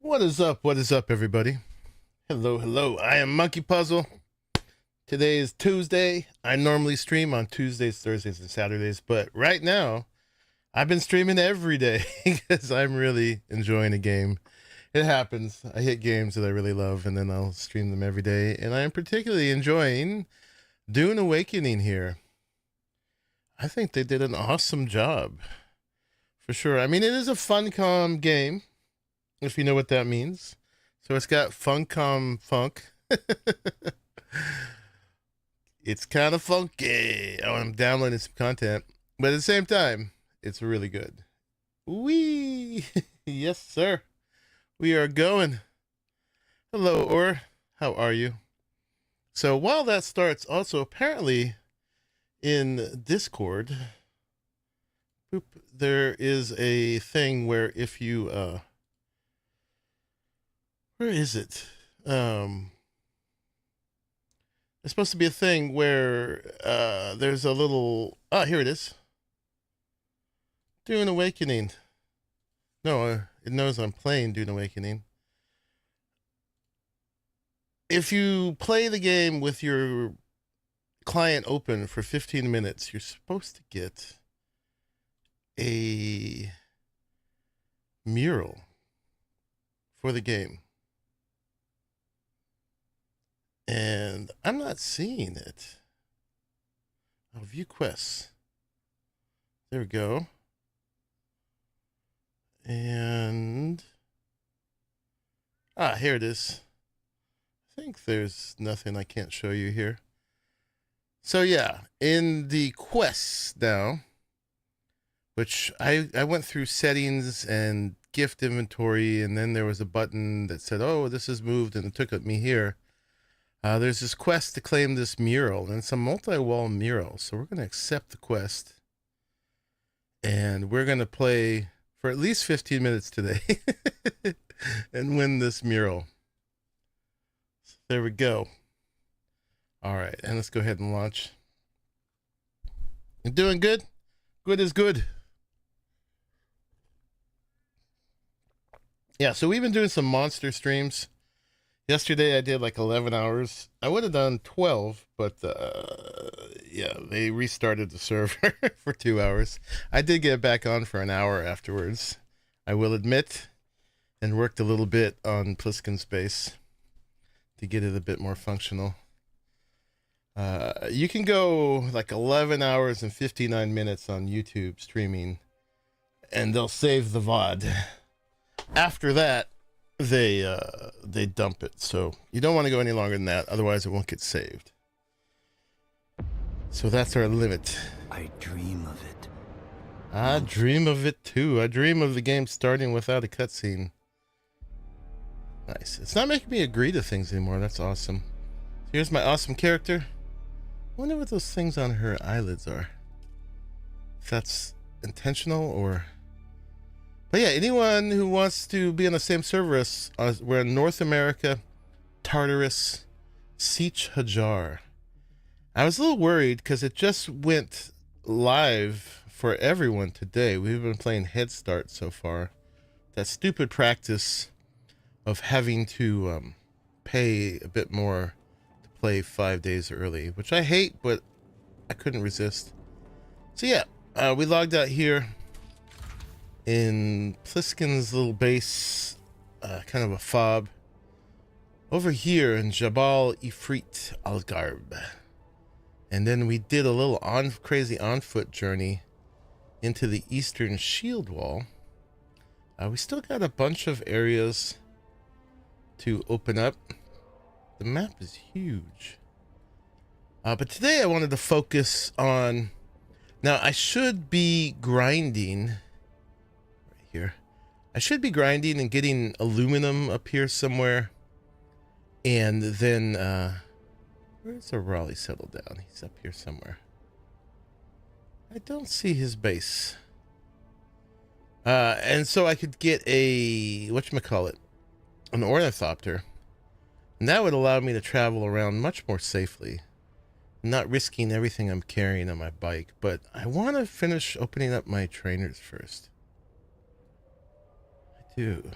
What is up? What is up, everybody? Hello, hello. I am Monkey Puzzle. Today is Tuesday. I normally stream on Tuesdays, Thursdays, and Saturdays, but right now, I've been streaming every day because I'm really enjoying a game. It happens. I hit games that I really love, and then I'll stream them every day, and I am particularly enjoying Dune Awakening here. I think they did an awesome job, for sure. I mean, it is a Funcom game, if you know what that means. So it's got Funcom funk. It's kind of funky. Oh, I'm downloading some content, but at the same time, it's really good. Wee! Yes, sir. We are going. Hello, Or. How are you? So while that starts, also apparently in Discord, boop, there is a thing where if you, where is it? It's supposed to be a thing where there's a little... Ah, here it is. Dune Awakening. No, it knows I'm playing Dune Awakening. If you play the game with your client open for 15 minutes, you're supposed to get a mural for the game. And I'm not seeing it. Oh, view quests. There we go. And here it is. I think there's nothing I can't show you here. So yeah, in the quests now, which I went through settings and gift inventory, and then there was a button that said, oh, this is moved, and it took me here. There's this quest to claim this mural, and it's a multi-wall mural. So we're going to accept the quest, and we're going to play for at least 15 minutes today and win this mural. So there we go. All right, and let's go ahead and launch. You doing good? Good is good. Yeah, so we've been doing some monster streams. Yesterday I did like 11 hours. I would have done 12, but yeah, they restarted the server for 2 hours. I did get back on for an hour afterwards, I will admit, and worked a little bit on Pliskin Space to get it a bit more functional. You can go like 11 hours and 59 minutes on YouTube streaming, and they'll save the VOD. After that, they dump it, so you don't want to go any longer than that, otherwise it won't get saved. So that's our limit. I dream of it. I dream of it too. I dream of the game starting without a cutscene. Nice. It's not making me agree to things anymore. That's awesome. Here's my awesome character. I wonder what those things on her eyelids are. If that's intentional or... But yeah, anyone who wants to be on the same server as we're in North America, Tartarus, Siege Hajar. I was a little worried because it just went live for everyone today. We've been playing Head Start so far. That stupid practice of having to pay a bit more to play 5 days early, which I hate, but I couldn't resist. So yeah, we logged out here in Pliskin's little base, kind of a fob. Over here in Jabal Ifrit Al-Garb. And then we did a little crazy on-foot journey into the Eastern Shield Wall. We still got a bunch of areas to open up. The map is huge. But today I wanted to focus on... Now, I should be grinding... Here. I should be grinding and getting aluminum up here somewhere. And then, where's the Raleigh settle down? He's up here somewhere. I don't see his base. And so I could get a, whatchamacallit, an ornithopter. And that would allow me to travel around much more safely. Not risking everything I'm carrying on my bike. But I want to finish opening up my trainers first. Do.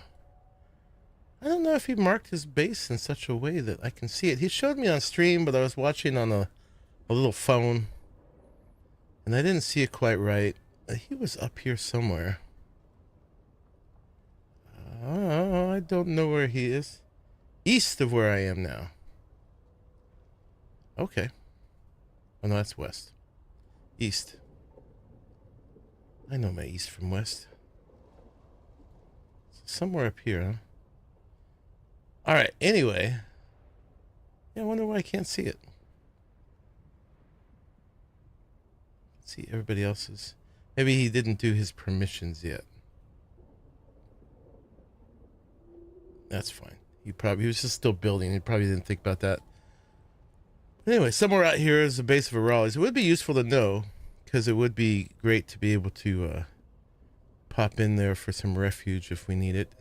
I don't know if he marked his base in such a way that I can see it. He showed me on stream, but I was watching on a little phone, and I didn't see it quite right. He was up here somewhere. I don't know where he is. East of where I am now. Okay. Oh, no, that's west. East. I know my east from west. Somewhere up here, huh? All right, anyway. Yeah, I wonder why I can't see it. Let's see everybody else's. Maybe he didn't do his permissions yet. That's fine. He was just still building. He probably didn't think about that. Anyway, somewhere out here is the base of Arrakis. It would be useful to know, because it would be great to be able to pop in there for some refuge if we need it.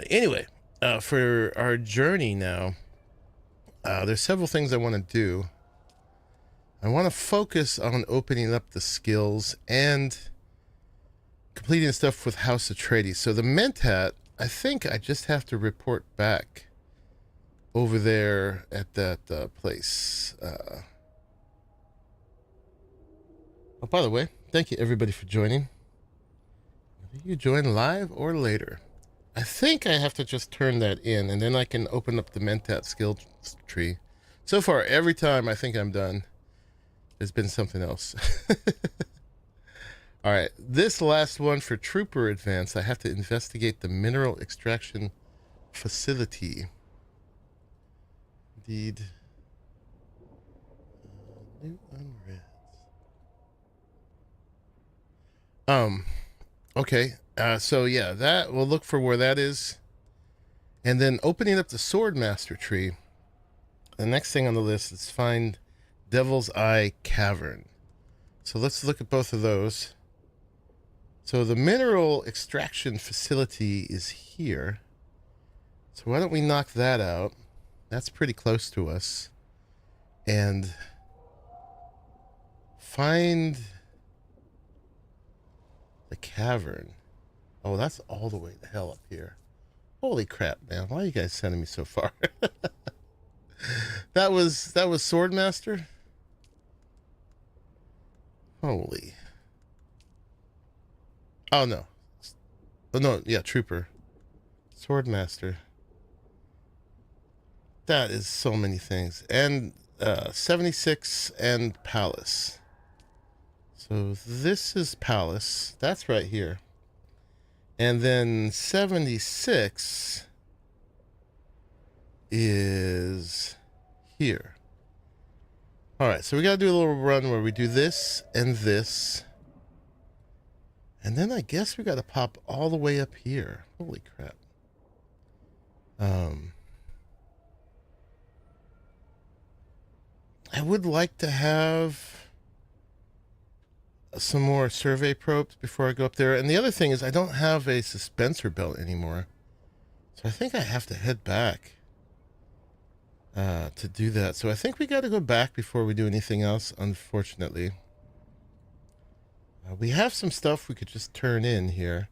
Anyway, for our journey now, there's several things I want to do. I want to focus on opening up the skills and completing stuff with House Atreides. So the Mentat, I think I just have to report back over there at that place. Oh, by the way, thank you everybody for joining. Whether you join live or later. I think I have to just turn that in, and then I can open up the Mentat skill tree. So far, every time I think I'm done, there's been something else. All right, this last one for Trooper Advance, I have to investigate the mineral extraction facility. Indeed. New unread. Okay. So yeah, that we'll look for where that is. And then opening up the Swordmaster tree. The next thing on the list is find Devil's Eye Cavern. So let's look at both of those. So the mineral extraction facility is here. So why don't we knock that out? That's pretty close to us. And find the cavern. Oh, that's all the way the hell up here. Holy crap, man. Why are you guys sending me so far? That was Swordmaster? Holy. Oh, no. Oh, no, yeah, Trooper. Swordmaster. That is so many things. And 76 and Pallas. So this is Pallas. That's right here. And then 76 is here. All right, so we got to do a little run where we do this and this. And then I guess we got to pop all the way up here. Holy crap. I would like to have some more survey probes before I go up there. And the other thing is I don't have a suspensor belt anymore. So I think I have to head back to do that. So I think we got to go back before we do anything else, unfortunately. We have some stuff we could just turn in here.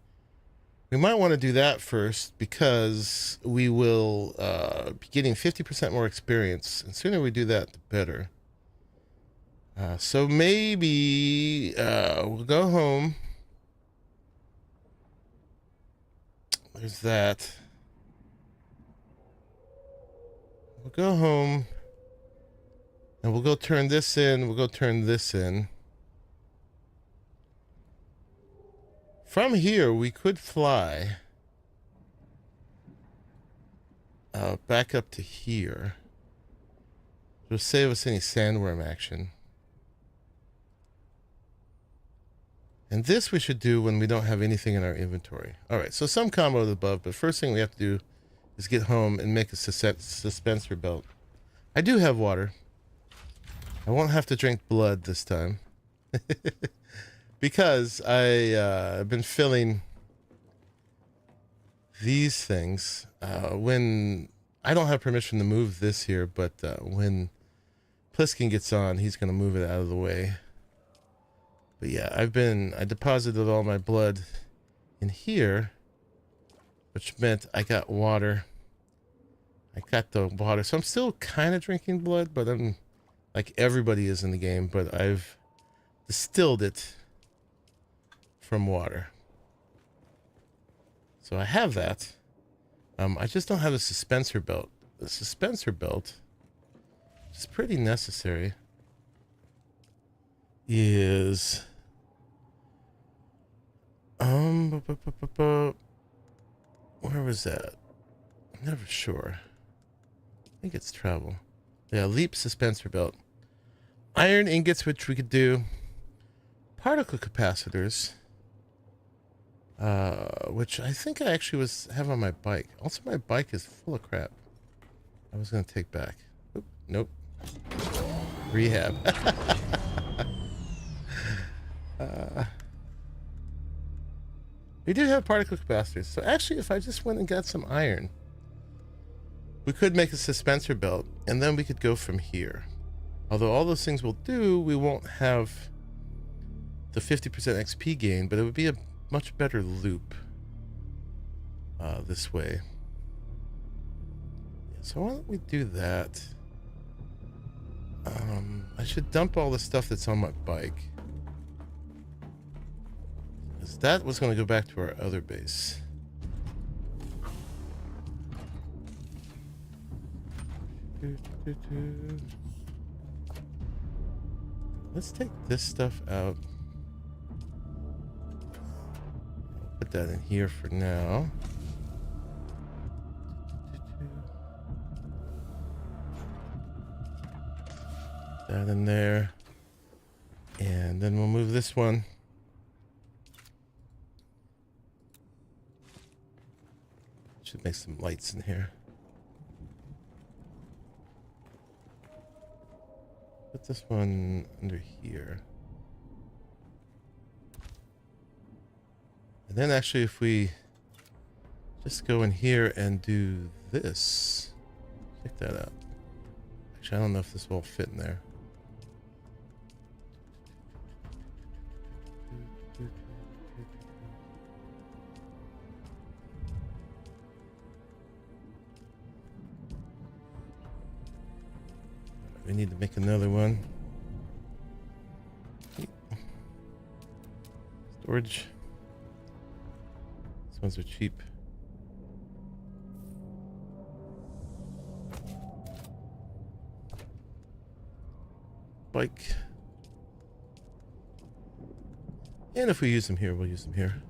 We might want to do that first because we will be getting 50% more experience. And the sooner we do that, the better. So maybe we'll go home. There's that. We'll go home. And we'll go turn this in. We'll go turn this in. From here, we could fly back up to here. It'll save us any sandworm action. And this we should do when we don't have anything in our inventory. All right, so some combo of the above, but first thing we have to do is get home and make a suspensor belt. I do have water. I won't have to drink blood this time. Because I've been filling these things when I don't have permission to move this here, but when Pliskin gets on, he's going to move it out of the way. But yeah, I deposited all my blood in here which meant I got water. I got the water, so I'm still kind of drinking blood, but I'm like everybody is in the game, but I've distilled it from water. So I have that. I just don't have a suspensor belt. The suspensor belt, which is pretty necessary, is where was that? I'm never sure. I think it's travel. Yeah, leap suspensor belt. Iron ingots, which we could do. Particle capacitors, which I think I actually have on my bike. Also, my bike is full of crap. I was gonna take back. Oop, nope. Rehab. We do have particle capacitors. So actually, if I just went and got some iron, we could make a suspensor belt, and then we could go from here. Although all those things will do, we won't have the 50% XP gain, but it would be a much better loop this way. So why don't we do that? I should dump all the stuff that's on my bike. Because that was going to go back to our other base. Let's take this stuff out. Put that in here for now. That in there. And then we'll move this one. Should make some lights in here. Put this one under here. And then actually if we just go in here and do this. Check that out. Actually, I don't know if this will fit in there. We need to make another one. Storage. These ones are cheap. Bike. And if we use them here, we'll use them here.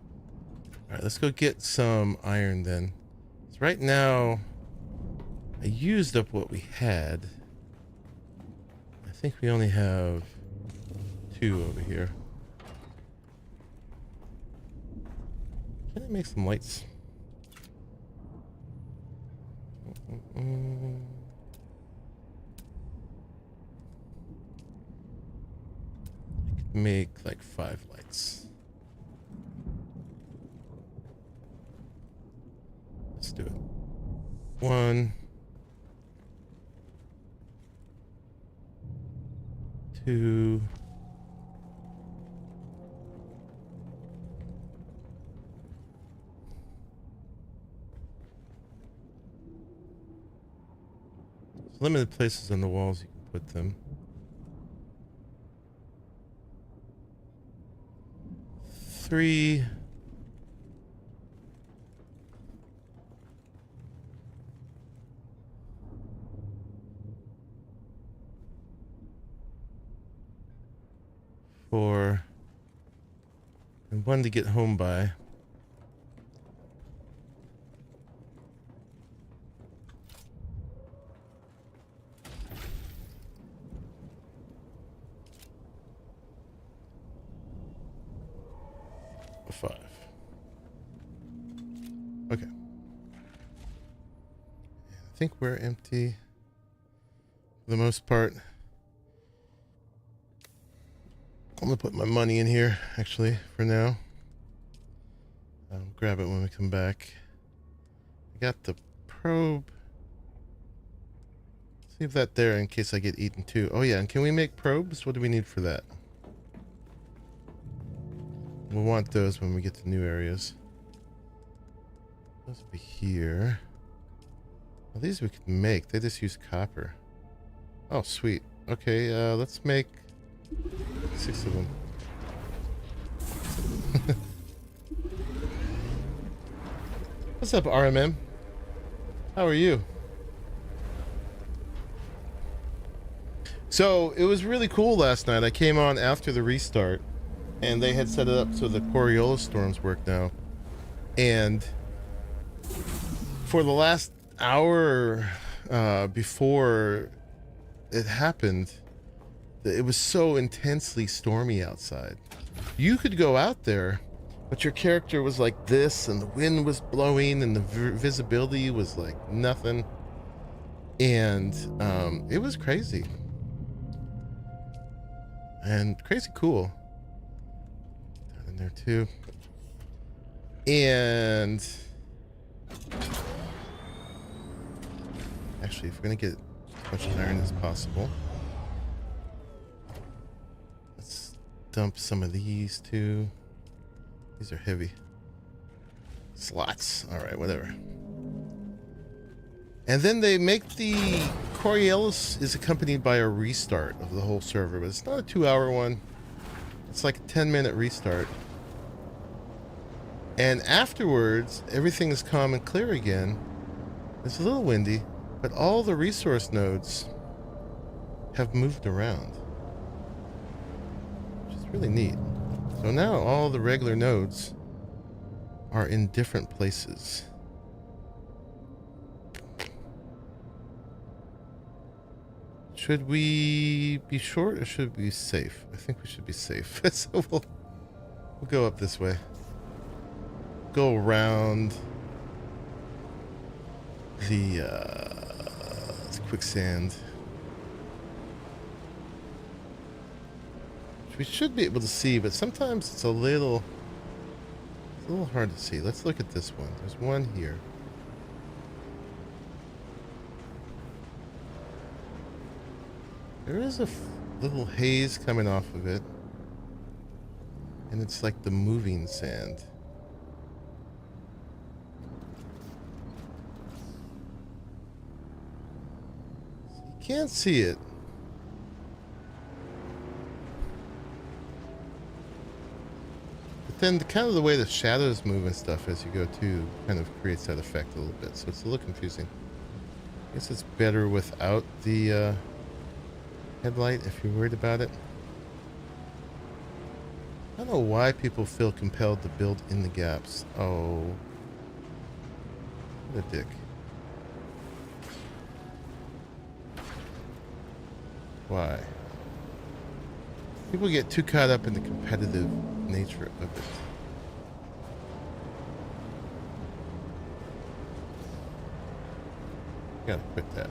Alright, let's go get some iron then. So right now, I used up what we had. I think we only have 2 over here. Can I make some lights? I could make like 5 lights. Let's do it. 1, 2, 'There's limited places on the walls you can put them. 3. 4. And 1 to get home by. A 5. Okay. I think we're empty for the most part. I'm gonna put my money in here, actually, for now. I'll grab it when we come back. I got the probe. Leave that there in case I get eaten too. Oh yeah, and can we make probes? What do we need for that? We'll want those when we get to new areas. Must be here. Well, these we could make. They just use copper. Oh, sweet. Okay, let's make 6 of them. What's up, RMM? How are you? So, it was really cool last night. I came on after the restart, and they had set it up so the Coriolis storms work now. And for the last hour before it happened, it was so intensely stormy outside. You could go out there, but your character was like this, and the wind was blowing, and the visibility was like nothing. And it was crazy. And crazy cool. Down in there too. And actually, if we're gonna get as much iron as possible, let's dump some of these too. These are heavy. Slots. Alright, whatever. And then they make the Coriolis is accompanied by a restart of the whole server, but it's not a 2-hour one. It's like a 10-minute restart. And afterwards, everything is calm and clear again. It's a little windy, but all the resource nodes have moved around, which is really neat. So now all the regular nodes are in different places. Should we be short or should we be safe? I think we should be safe. So we'll go up this way. Go around the quicksand. Which we should be able to see, but sometimes it's a little hard to see. Let's look at this one. There's one here. There is a little haze coming off of it, and it's like the moving sand. You can't see it. But then kind of the way the shadows move and stuff as you go too kind of creates that effect a little bit, so it's a little confusing. I guess it's better without the headlight if you're worried about it. I don't know why people feel compelled to build in the gaps. Oh, what a dick. Why? People get too caught up in the competitive nature of it. Gotta quit that.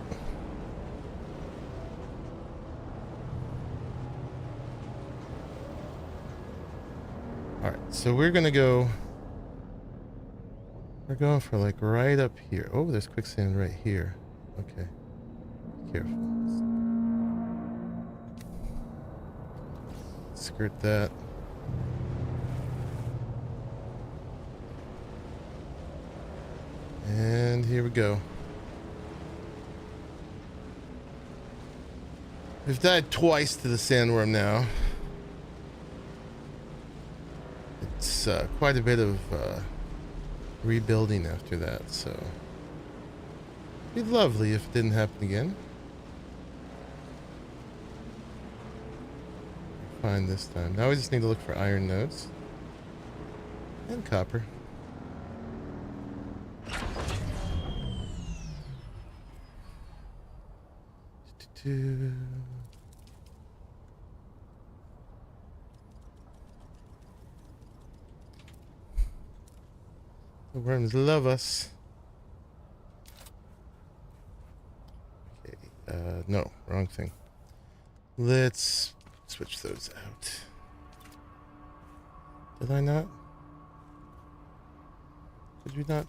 Alright, so we're gonna go. We're going for like right up here. Oh, there's quicksand right here. Okay. Be careful. Skirt that. And here we go. We've died twice to the sandworm now. It's quite a bit of rebuilding after that, so it'd be lovely if it didn't happen again. Fine this time. Now we just need to look for iron nodes and copper. The worms love us. Okay, no, wrong thing. Let's switch those out. Did I not? Did we not?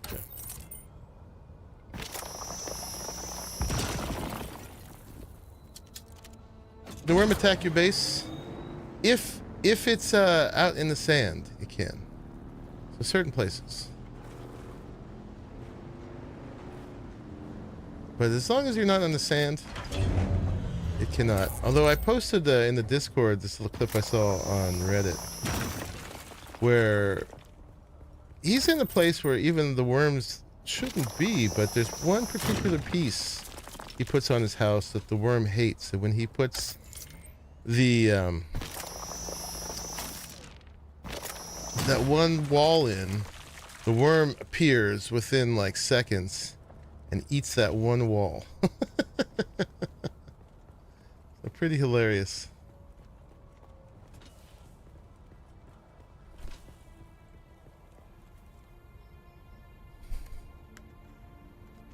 Okay. The worm attack your base if If it's out in the sand, it can. So certain places. But as long as you're not on the sand, it cannot. Although I posted in the Discord this little clip I saw on Reddit where he's in a place where even the worms shouldn't be, but there's one particular piece he puts on his house that the worm hates. And when he puts the that one wall in, the worm appears within like seconds and eats that one wall. So pretty hilarious.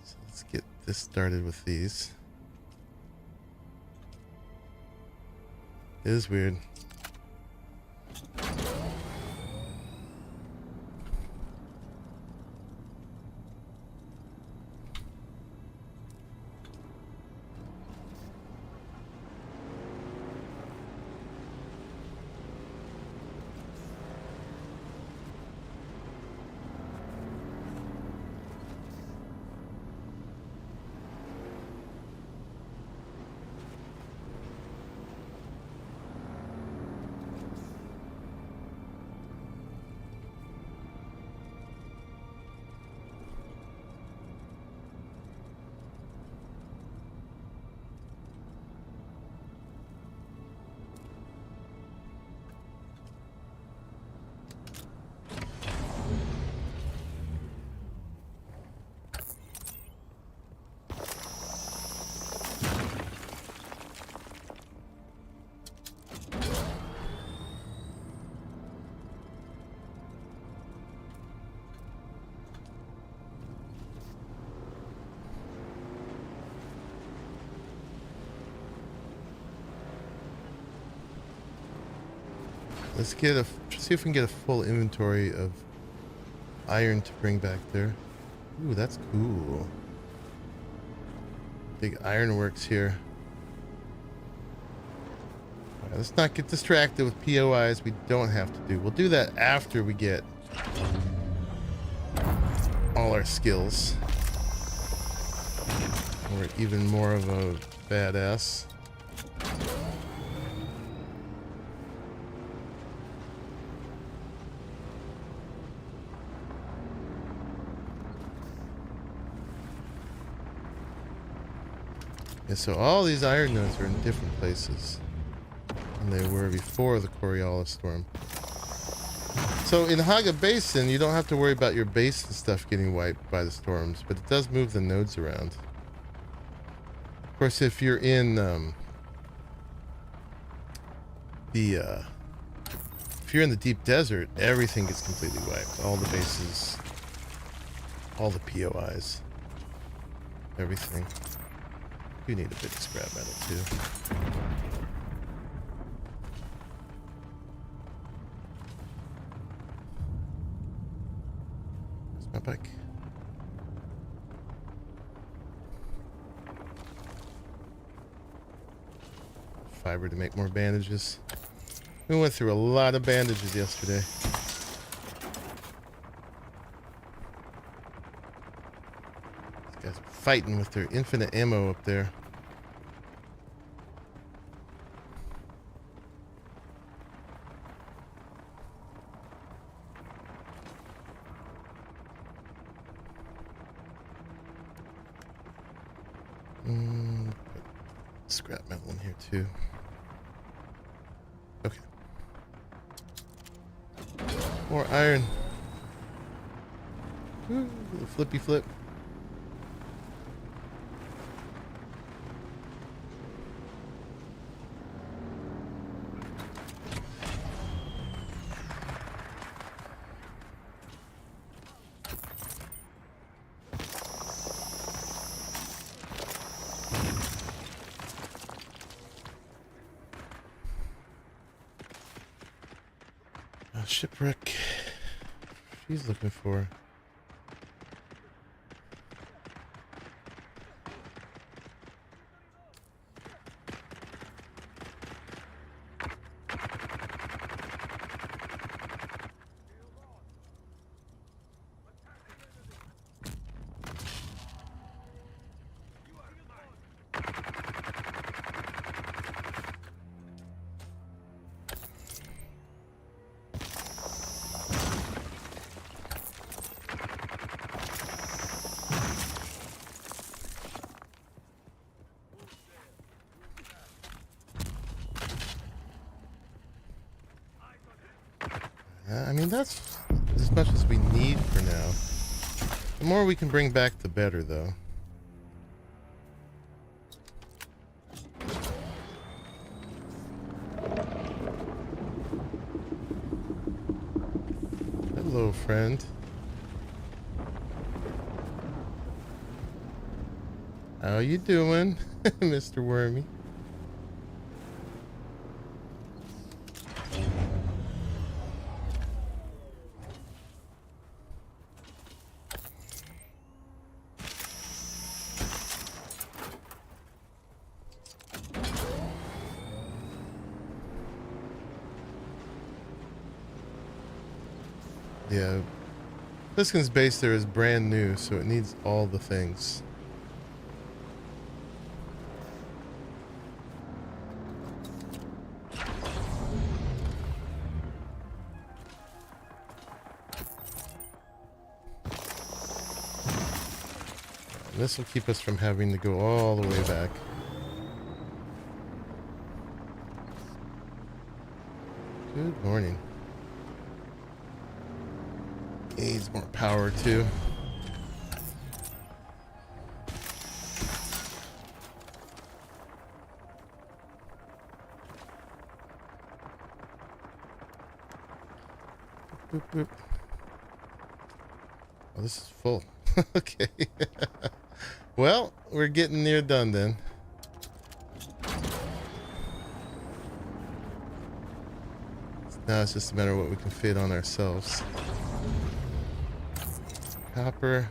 So let's get this started with these. It is weird. Let's see if we can get a full inventory of iron to bring back there. Ooh, that's cool. Big ironworks here. All right, let's not get distracted with POIs we don't have to do. We'll do that after we get all our skills. We're even more of a badass. Yeah, so all these iron nodes are in different places than they were before the Coriolis storm. So in Haga Basin, you don't have to worry about your base and stuff getting wiped by the storms, but it does move the nodes around. Of course, if you're in if you're in the deep desert, everything gets completely wiped. All the bases, all the POIs, everything. You need a bit of scrap metal too. Where's my bike? Fiber to make more bandages. We went through a lot of bandages yesterday. These guys are fighting with their infinite ammo up there. Scrap metal in here too. Okay. More iron. Ooh, little flippy flip. Shipwreck. She's looking for. I mean, that's as much as we need for now. The more we can bring back, the better, though. Hello, friend. How you doing, Mr. Wormy? Yeah, Pliskin's base there is brand new, so it needs all the things. This will keep us from having to go all the way back. Good morning. He needs more power too. Boop, boop. Oh, this is full. Okay. Well, we're getting near done then. Now it's just a matter of what we can fit on ourselves. Copper.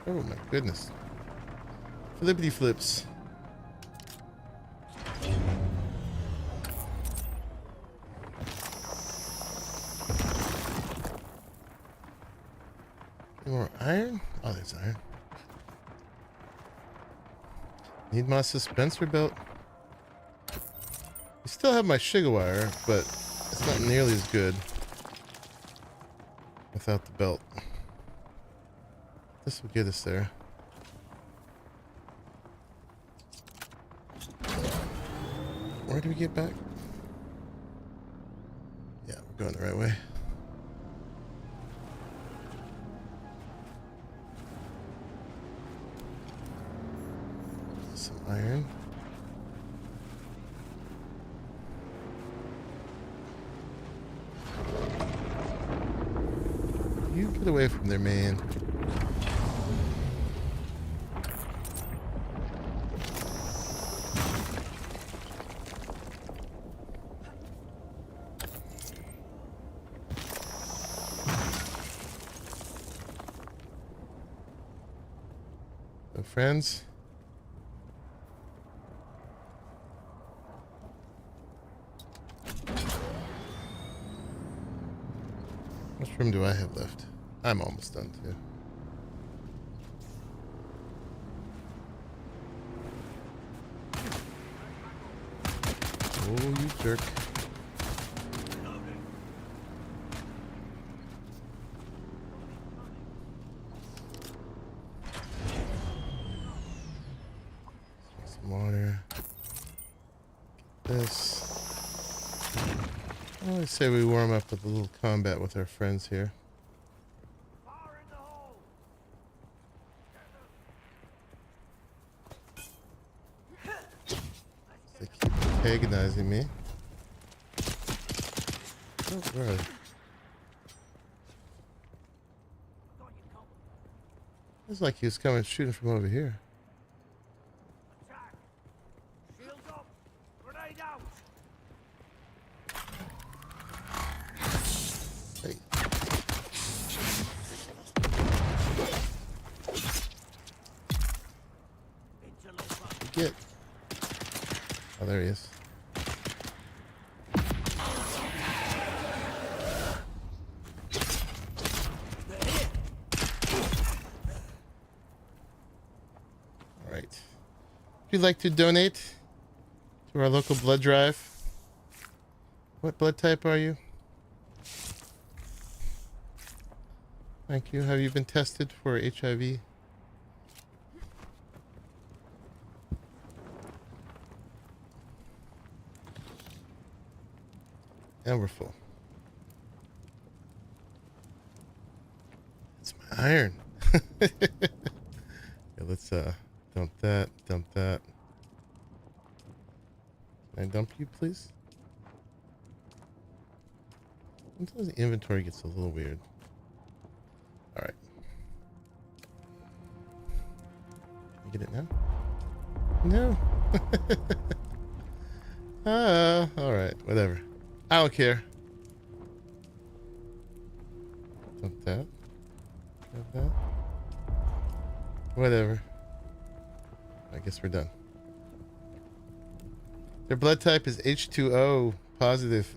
Oh my goodness. Flippity flips. Any more iron? Oh, there's iron. Need my suspensor belt. I still have my sugar wire, but it's not nearly as good without the belt. This will get us there. Where do we get back? Yeah, we're going the right way. Some iron. You get away from there, man. So, friends. How much room do I have left? I'm almost done too. Oh, you jerk. Some water. Get this. I always say we warm up with a little combat with our friends here. They keep antagonizing me. Oh, where are they? It's like he was coming shooting from over here. Hey. Get. Oh, there he is. All right. If you'd like to donate to our local blood drive, what blood type are you? Thank you. Have you been tested for HIV? And we're full. It's my iron. Yeah, let's dump that, dump that. Can I dump you, please? Sometimes the inventory gets a little weird. All right. Can I get it now? No. All right, whatever. I don't care. Dump that. Dump that. Whatever. I guess we're done. Their blood type is H2O positive.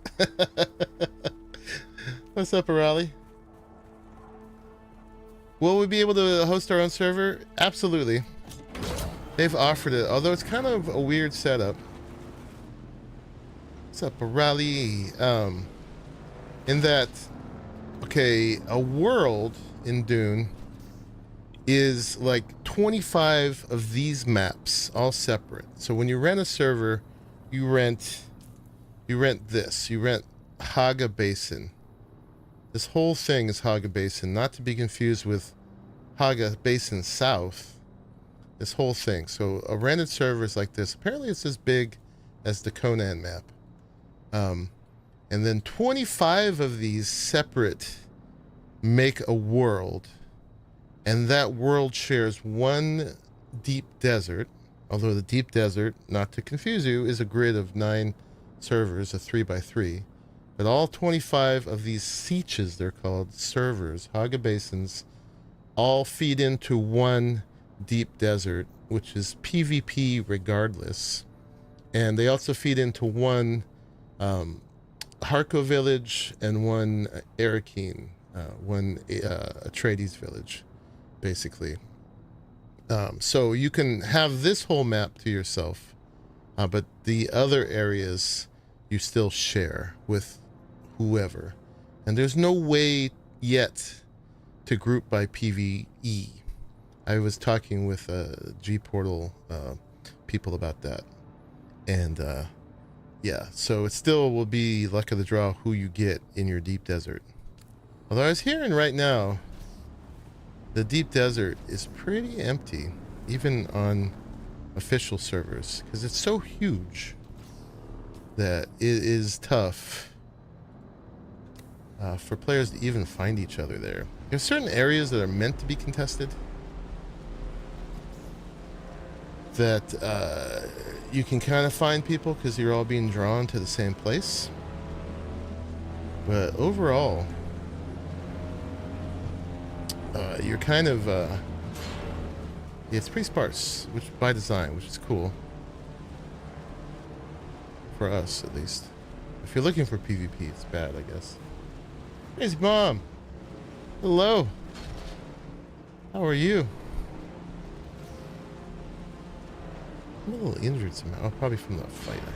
What's up, Arali? Will we be able to host our own server? Absolutely. They've offered it, although it's kind of a weird setup. What's up, Arali? In that, okay, a world in Dune is like 25 of these maps, all separate. So when you rent a server, you rent this. You rent Haga Basin. This whole thing is Haga Basin, not to be confused with Haga Basin South. This whole thing. So a rented server is like this. Apparently it's as big as the Conan map. And then 25 of these separate make a world. And that world shares one deep desert. Although the deep desert, not to confuse you, is a grid of 9 servers, a 3x3. But all 25 of these sietches, they're called, servers, Haga Basins, all feed into one deep desert, which is PvP regardless. And they also feed into one Harko village and one Arrakis, one Atreides village, basically. So you can have this whole map to yourself, but the other areas you still share with whoever. And there's no way yet to group by PvE. I was talking with G-Portal people about that. And yeah, so it still will be luck of the draw who you get in your deep desert. Although I was hearing right now, the deep desert is pretty empty, even on official servers, because it's so huge that it is tough for players to even find each other there. There's certain areas that are meant to be contested that you can kind of find people because you're all being drawn to the same place. But overall, you're kind of it's pretty sparse, which by design, which is cool for us at least. If you're looking for PvP, it's bad, I guess. Hey, Mom. Hello. How are you? I'm a little injured somehow. Probably from that fight I had.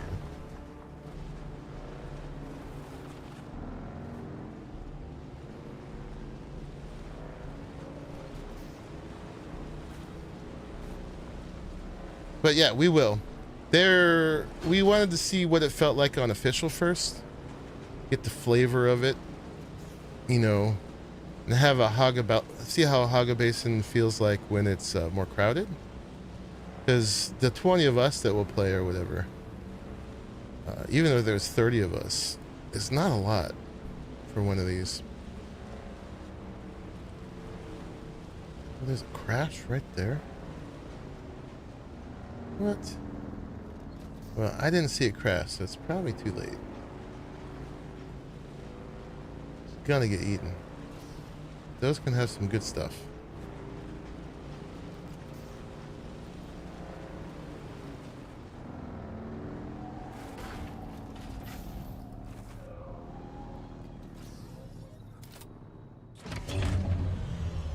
But yeah, we will. We wanted to see what it felt like on official first. Get the flavor of it. You know, and have a see how a Haga Basin feels like when it's more crowded. Because the 20 of us that will play or whatever, even though there's 30 of us, it's not a lot for one of these. Oh, there's a crash right there. What? Well, I didn't see it crash, so it's probably too late. It's gonna get eaten. Those can have some good stuff.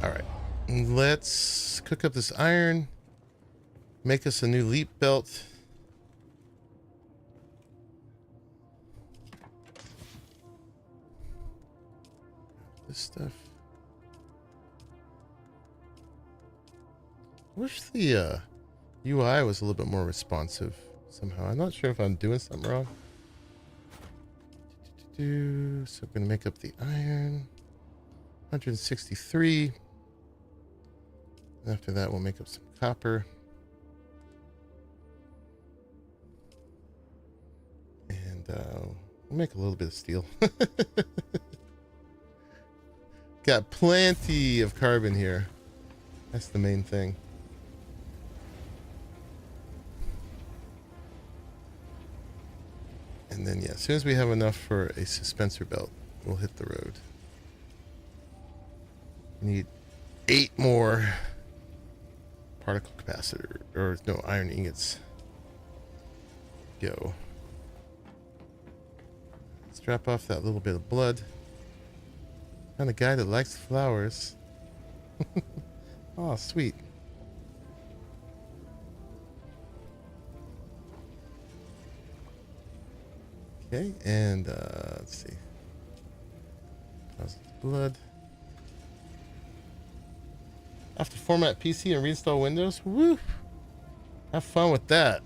Alright. Let's cook up this iron. Make us a new leap belt. This stuff. Wish the UI was a little bit more responsive somehow. I'm not sure if I'm doing something wrong. So I'm going to make up the iron. 163. After that, we'll make up some copper. And we'll make a little bit of steel. Got plenty of carbon here. That's the main thing. And then, yeah, as soon as we have enough for a suspensor belt, we'll hit the road. We need 8 more particle capacitor, or no, iron ingots. Go. Let's drop off that little bit of blood. Kind of guy that likes flowers. Oh, sweet. Okay, and let's see. Positive blood. I have to format PC and reinstall Windows. Woo! Have fun with that.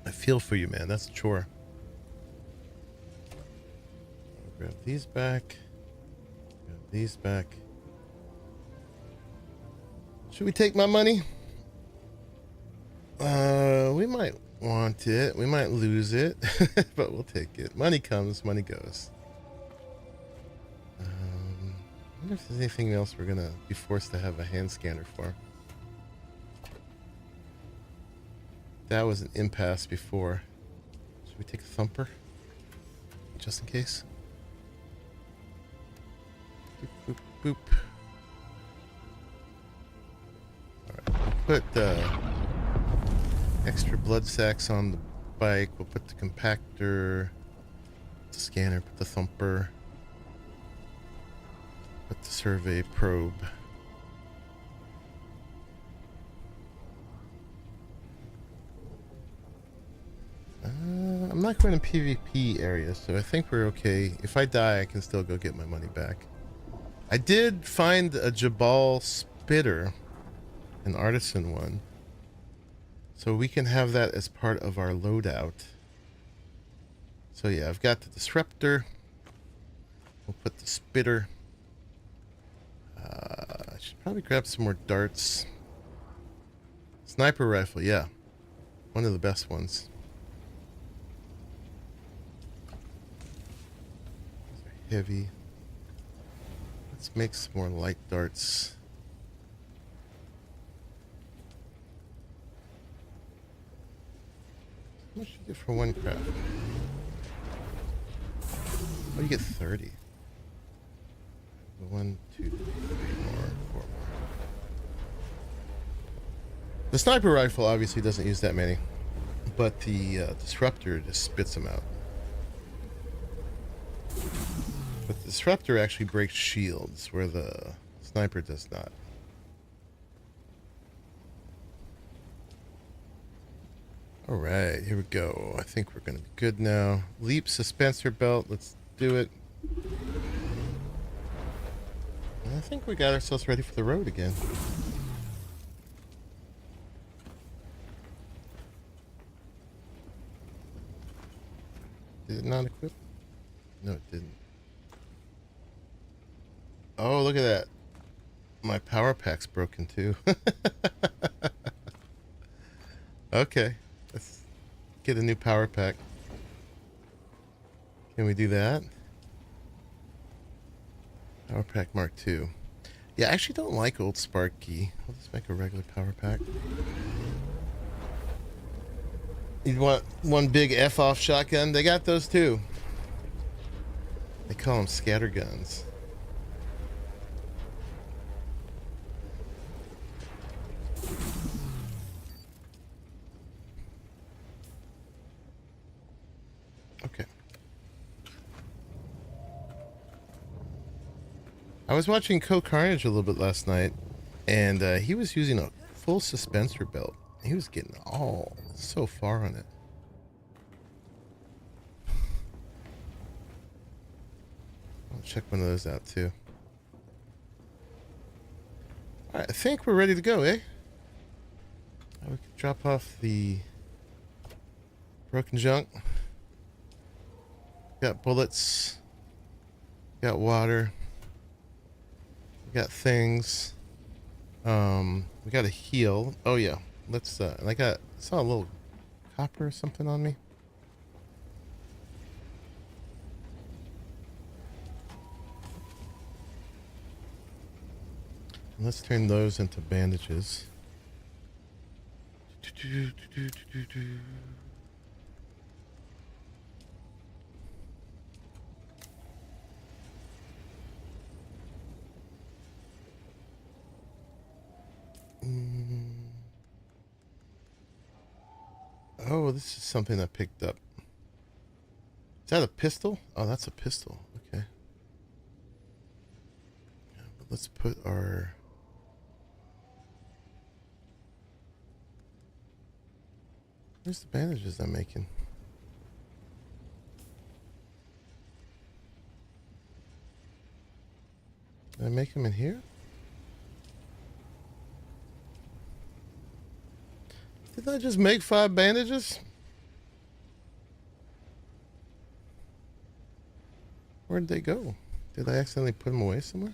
I feel for you, man. That's a chore. I'll grab these back. Grab these back. Should we take my money? We might want it. We might lose it, but we'll take it. Money comes, money goes. I wonder if there's anything else we're gonna be forced to have a hand scanner for. That was an impasse before. Should we take a thumper? Just in case. Boop, boop, boop. Alright, we'll put extra blood sacks on the bike. We'll put the compactor, the scanner, put the thumper, put the survey probe. I'm not going to PvP area, so I think we're okay. If I die, I can still go get my money back. I did find a Jabal spitter, an artisan one. So we can have that as part of our loadout. So yeah, I've got the disruptor. We'll put the spitter. I should probably grab some more darts. Sniper rifle, yeah. One of the best ones. These are heavy. Let's make some more light darts. How much do you get for one craft? Oh, you get 30. 1, 2, 3 more, 4 more. The sniper rifle obviously doesn't use that many, but the disruptor just spits them out. But the disruptor actually breaks shields, where the sniper does not. Alright, here we go. I think we're going to be good now. Leap suspensor belt. Let's do it. And I think we got ourselves ready for the road again. Did it not equip? No, it didn't. Oh, look at that. My power pack's broken too. Okay. Let's get a new power pack. Can we do that? Power pack Mark II. Yeah, I actually don't like old Sparky. I'll just make a regular power pack. You want one big F-off shotgun? They got those too. They call them scatter guns. Okay. I was watching Carnage a little bit last night, and he was using a full suspensor belt. He was getting all so far on it. I'll check one of those out too. Alright, I think we're ready to go, eh? We can drop off the broken junk. Got bullets. Got water. We got things. We got a heal. Oh yeah. Let's and I saw a little copper or something on me. And let's turn those into bandages. Oh, this is something I picked up. Is that a pistol? Oh, that's a pistol. Okay. Yeah, but let's put our... Where's the bandages I'm making? Did I make them in here? Did I just make 5 bandages? Where'd they go? Did I accidentally put them away somewhere?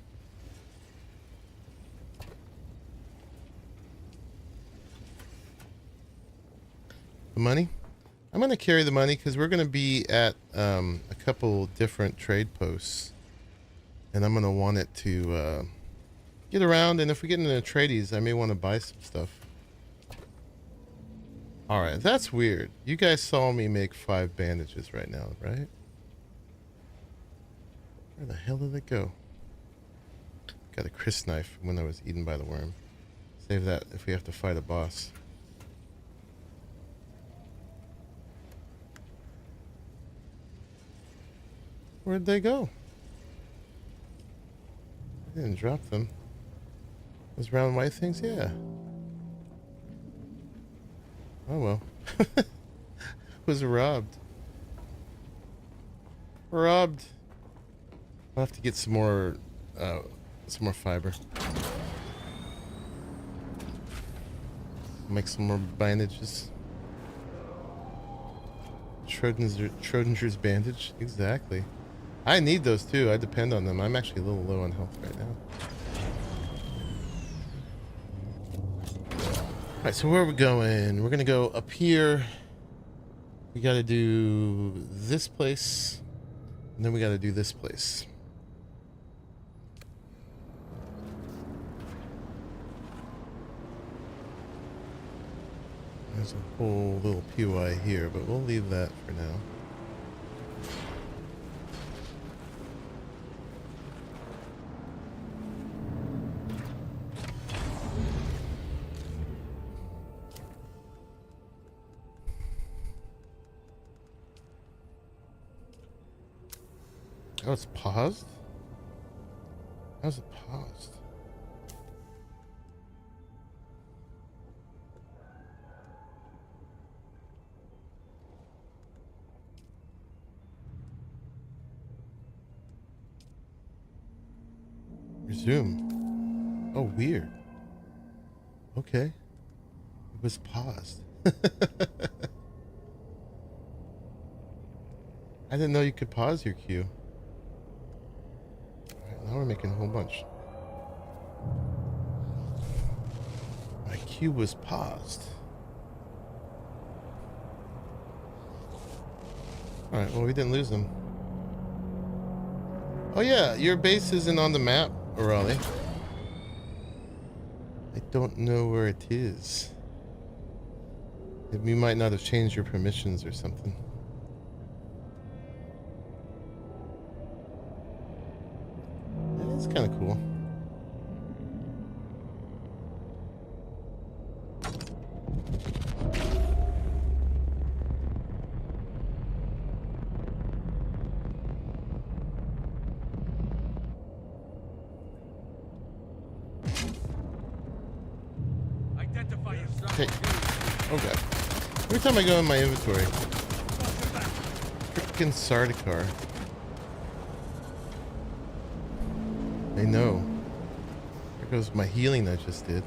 The money? I'm going to carry the money because we're going to be at a couple different trade posts. And I'm going to want it to get around. And if we get into Atreides, I may want to buy some stuff. Alright, that's weird. You guys saw me make 5 bandages right now, right? Where the hell did it go? Got a crisp knife when I was eaten by the worm. Save that if we have to fight a boss. Where'd they go? I didn't drop them. Those round white things? Yeah. Oh well. Was robbed. Robbed. I'll have to get some more fiber. Make some more bandages. Schrodinger's bandage. Exactly. I need those too. I depend on them. I'm actually a little low on health right now. Alright, so where are we going? We're gonna go up here. We gotta do this place. And then we gotta do this place. There's a whole little POI here, but we'll leave that for now. Oh, it's paused? How's it paused? Resume. Oh, weird. Okay. It was paused. I didn't know you could pause your queue. Now we're making a whole bunch. My queue was paused. Alright, well we didn't lose them. Oh yeah, your base isn't on the map, Raleigh. I don't know where it is. You might not have changed your permissions or something. It's kind of cool. Identify yourself. Okay. Oh god. Every time I go in my inventory. Frickin' Sardaukar. They know. There goes my healing I just did.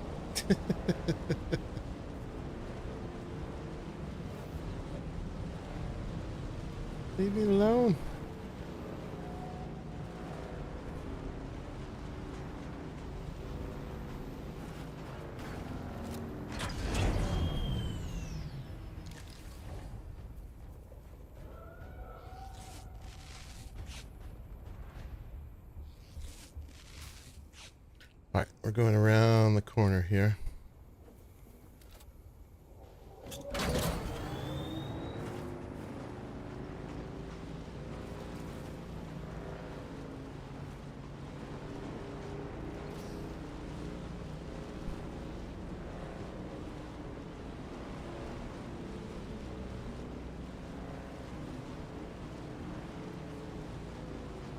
Leave me alone. All right, we're going around the corner here.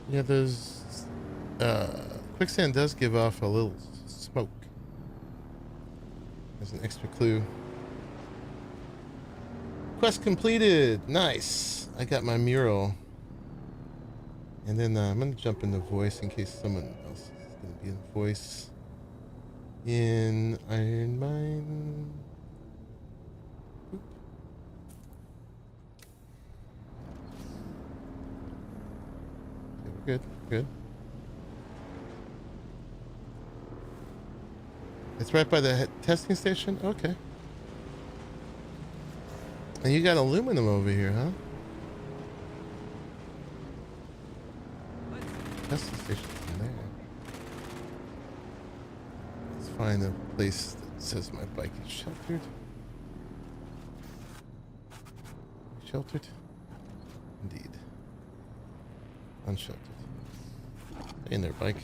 Yeah, there's quicksand does give off a little smoke. There's an extra clue. Quest completed. Nice. I got my mural. And then I'm going to jump into voice in case someone else is going to be in voice. In Iron Mine. Oop. Okay, we're good. Good. It's right by the testing station? Okay. And you got aluminum over here, huh? Testing station in there. Let's find a place that says my bike is sheltered. Sheltered? Indeed. Unsheltered. Stay in there, bike.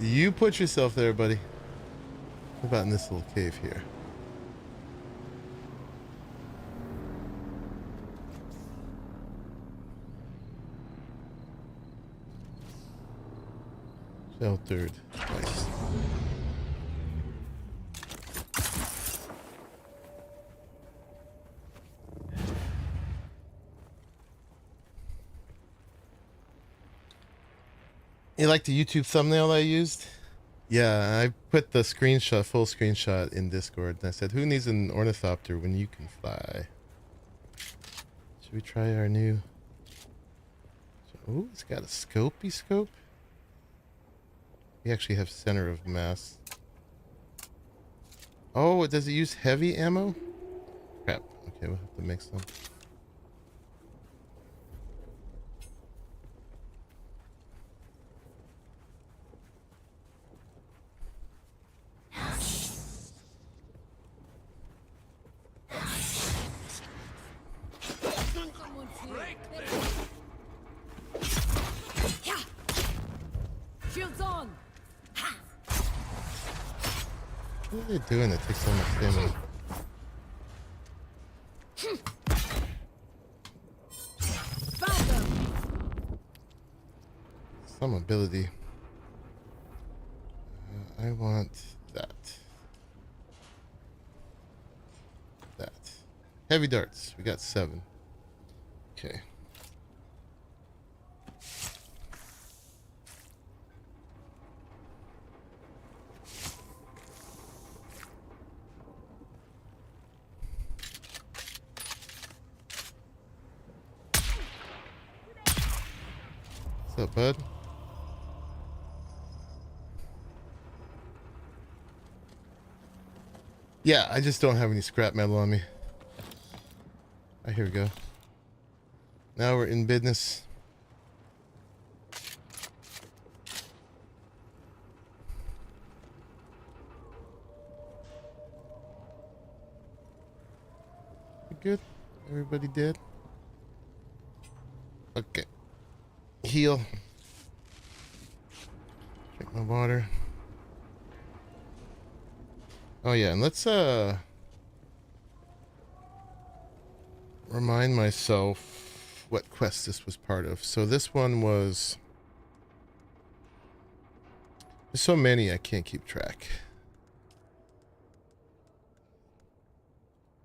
You put yourself there, buddy. What about in this little cave here? Sheltered. Nice. You like the YouTube thumbnail I used? Yeah, I put the screenshot, full screenshot in Discord, and I said, who needs an ornithopter when you can fly? Should we try our new... Oh, it's got a scopey scope. We actually have center of mass. Oh, does it use heavy ammo? Crap. Okay, we'll have to make some. Shields on. What are they doing that takes so much damage? Some ability. I want that. That. Heavy darts. We got 7. Okay. What's up, bud? Yeah, I just don't have any scrap metal on me. Ah, here we go. Now we're in business. We good? Everybody dead? Okay. Heal. Drink my water. Oh yeah, and let's remind myself what quest this was part of. So this one was... There's so many I can't keep track.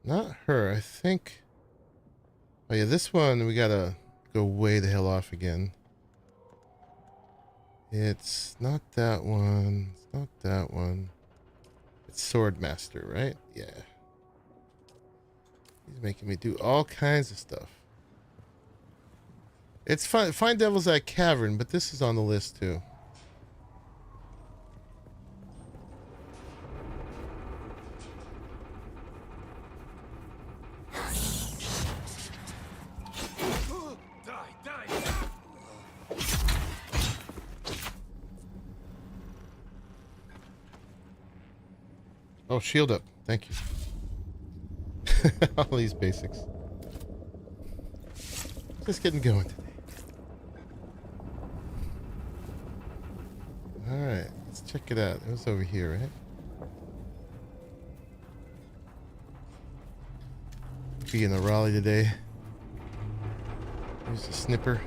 Not her, I think. Oh yeah, this one we gotta go way the hell off again. It's not that one. It's not that one. It's Swordmaster, right? Yeah. He's making me do all kinds of stuff. It's fine. Find Devil's Eye Cavern, but this is on the list too. Oh, shield up. Thank you. All these basics. Just getting going today. Alright, let's check it out. It was over here, right? Be in a rally today. Here's a snipper.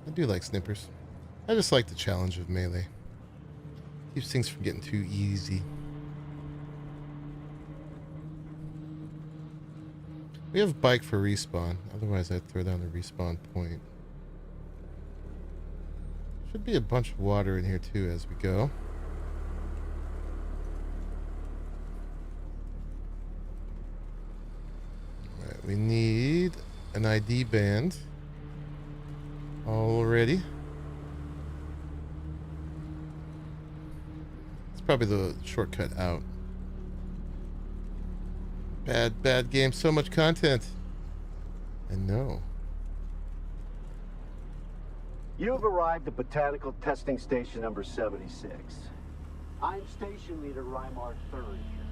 I do like snippers. I just like the challenge of melee. Keeps things from getting too easy. We have bike for respawn. Otherwise I'd throw down the respawn point. Should be a bunch of water in here too as we go. Alright, we need an ID band. Already. It's probably the shortcut out. Bad game. So much content. I know. You've arrived at Botanical Testing Station number 76. I'm Station Leader Rymar III here.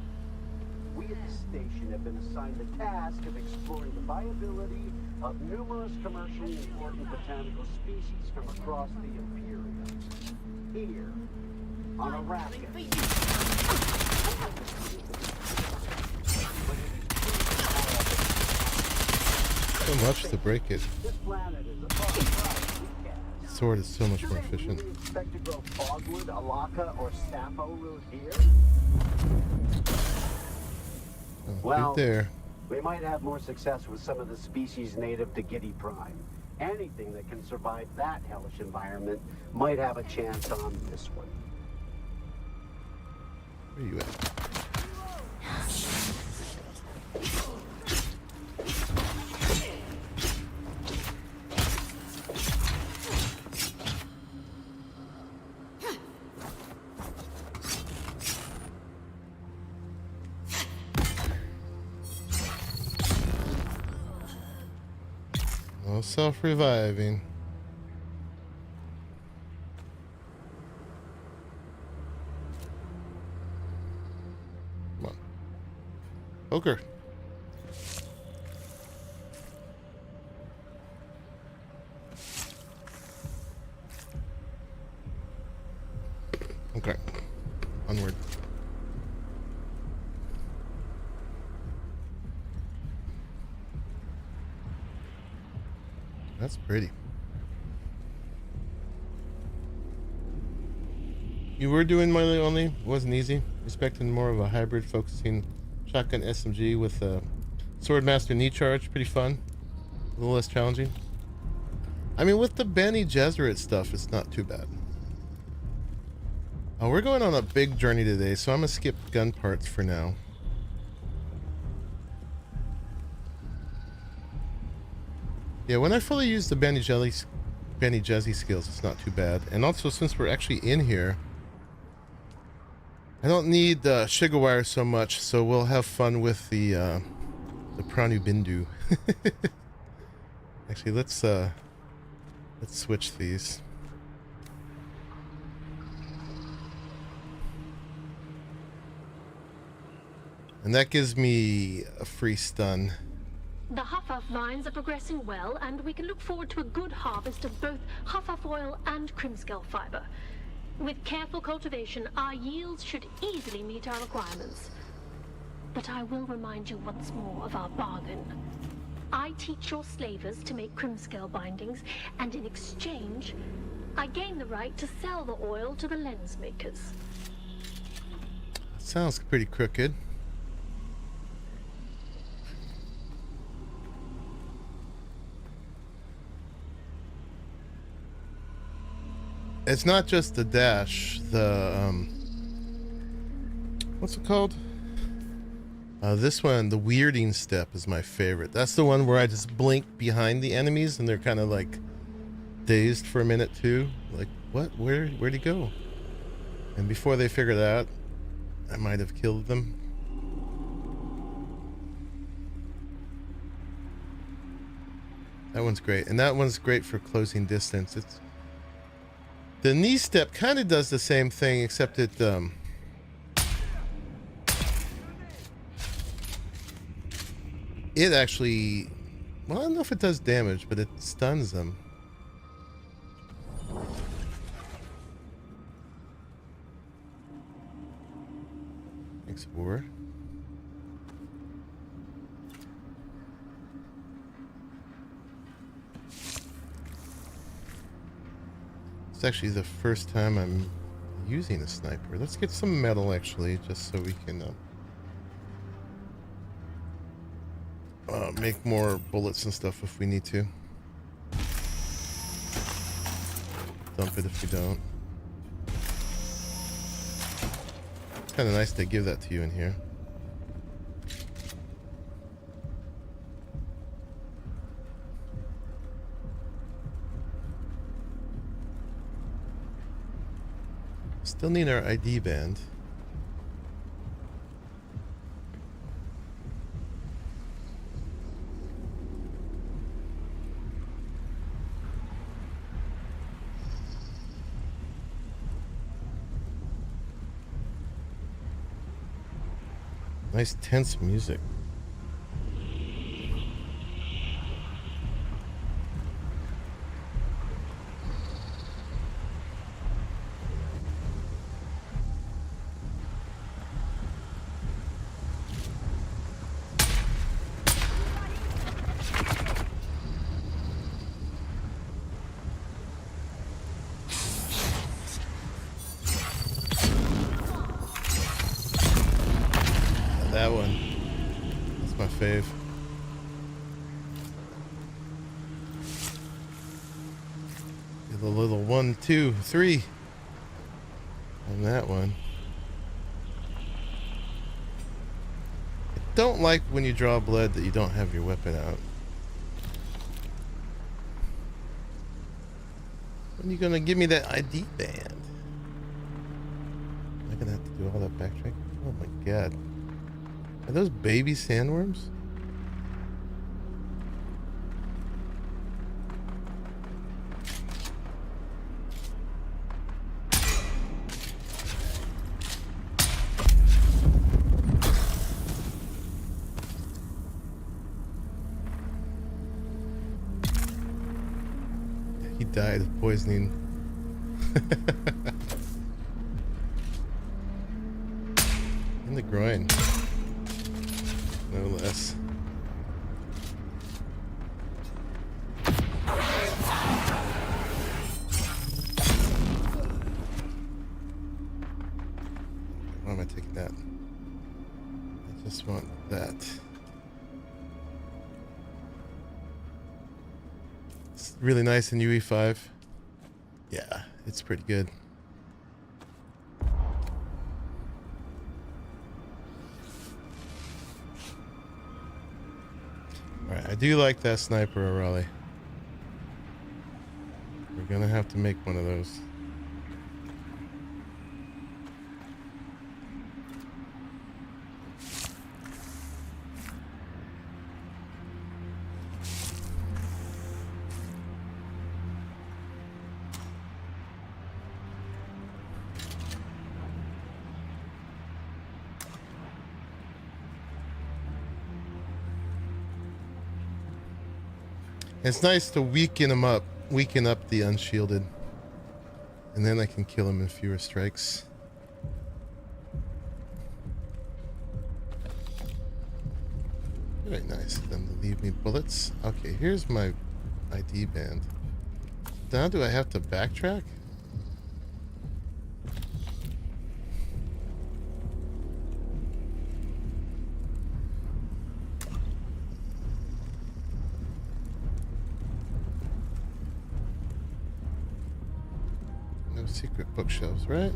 We at the station have been assigned the task of exploring the viability of numerous commercially important botanical species from across the Imperium. Here, on Arrakis. So much to break it. This planet is above Sword is so much more efficient. Do we expect to grow fogwood, alaka, or sappho root here? Oh, Well, right there. We might have more success with some of the species native to Giddy Prime. Anything that can survive that hellish environment might have a chance on this one. Where are you at? No self-reviving. Come on. Poker. Okay. Onward. That's pretty. You were doing melee only? Wasn't easy. Expecting more of a hybrid, focusing shotgun SMG with a Swordmaster knee charge. Pretty fun. A little less challenging. I mean, with the Bene Gesserit stuff, it's not too bad. Oh, we're going on a big journey today, so I'm gonna skip gun parts for now. Yeah, when I fully use the Bene Gesserit skills, it's not too bad. And also, since we're actually in here, I don't need the Shigawire so much, so we'll have fun with the Pranu Bindu. Actually, let's switch these. And that gives me a free stun. The Huff vines are progressing well, and we can look forward to a good harvest of both Huff oil and Crimscale fiber. With careful cultivation, our yields should easily meet our requirements. But I will remind you once more of our bargain. I teach your slavers to make crimscale bindings, and in exchange, I gain the right to sell the oil to the lens makers. Sounds pretty crooked. It's not just the dash, the what's it called? This one, the weirding step, is my favorite. That's the one where I just blink behind the enemies and they're kind of like dazed for a minute too. Like, what? Where'd he go? And before they figure that out, I might have killed them. That one's great. And that one's great for closing distance. It's the knee step kind of does the same thing, except it it actually, well, I don't know if it does damage, but it stuns them. Thanks, War. It's actually the first time I'm using a sniper. Let's get some metal, actually, just so we can make more bullets and stuff if we need to. Dump it if we don't. It's kind of nice to give that to you in here. Still need our ID band. Nice tense music. That one. That's my fave. The little 1, 2, 3 on that one. I don't like when you draw blood that you don't have your weapon out. When are you gonna give me that ID band? Am I gonna have to do all that backtracking? Oh my god. Are those baby sandworms? He died of poisoning. In the groin. No less. Why am I taking that? I just want that. It's really nice in UE5. Yeah, it's pretty good. Alright, I do like that sniper, Raleigh. We're gonna have to make one of those. It's nice to weaken them up, weaken up the unshielded, and then I can kill them in fewer strikes. Very nice of them to leave me bullets. Okay, here's my ID band. Now do I have to backtrack? No secret bookshelves, right?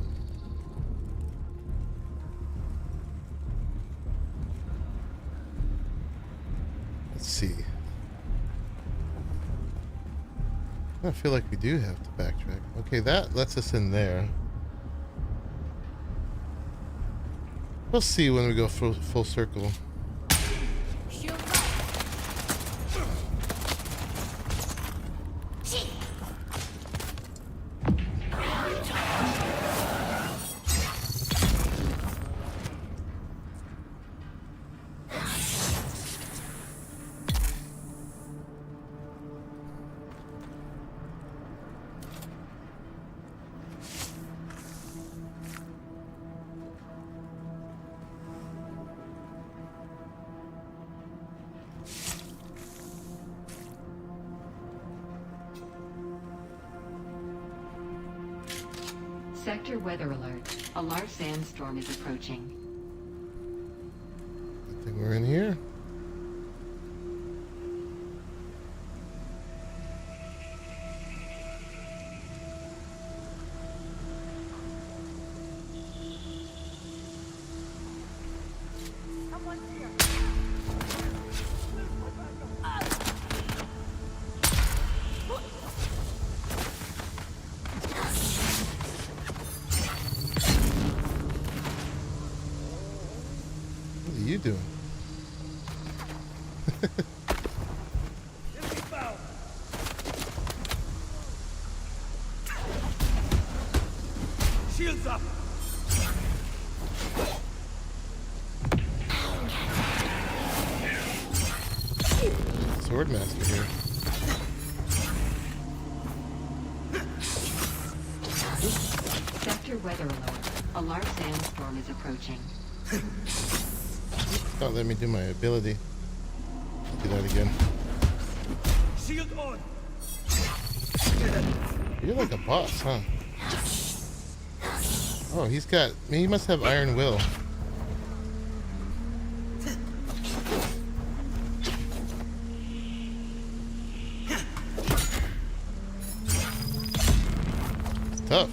Let's see. I feel like we do have to backtrack. Okay, that lets us in there. We'll see when we go full circle. Shield up. Sector weather alert. A large sandstorm is approaching. I think we're in here. What are you doing? Shields up! Swordmaster here. Sector weather alert. A large sandstorm is approaching. Don't let me do my ability. Do that again. Shield on! You're like a boss, huh? Oh, he must have iron will. It's tough.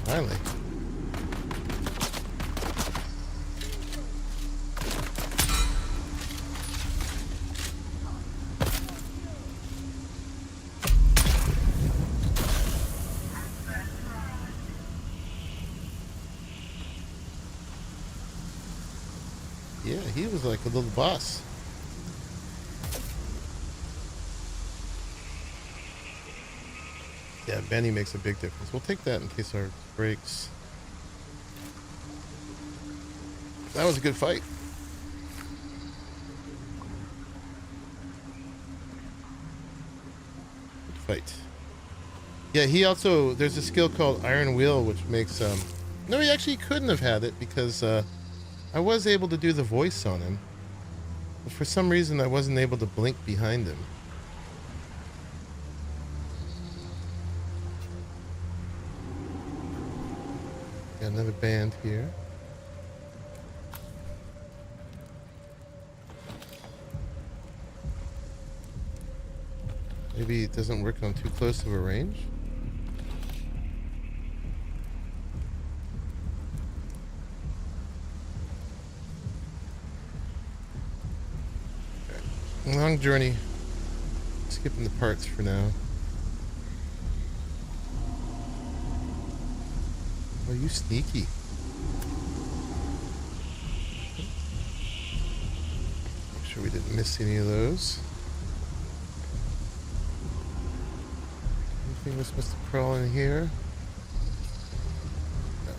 Finally. Yeah, he was like a little boss. Yeah, Benny makes a big difference. We'll take that in case our breaks. That was a good fight. Good fight. Yeah, he also, there's a skill called Iron Will, which makes, no, he actually couldn't have had it because, I was able to do the voice on him. But for some reason, I wasn't able to blink behind him. Got another band here. Maybe it doesn't work on too close of a range. Long journey. Skipping the parts for now. Oh, you sneaky. Make sure we didn't miss any of those. Anything we're supposed to crawl in here? No.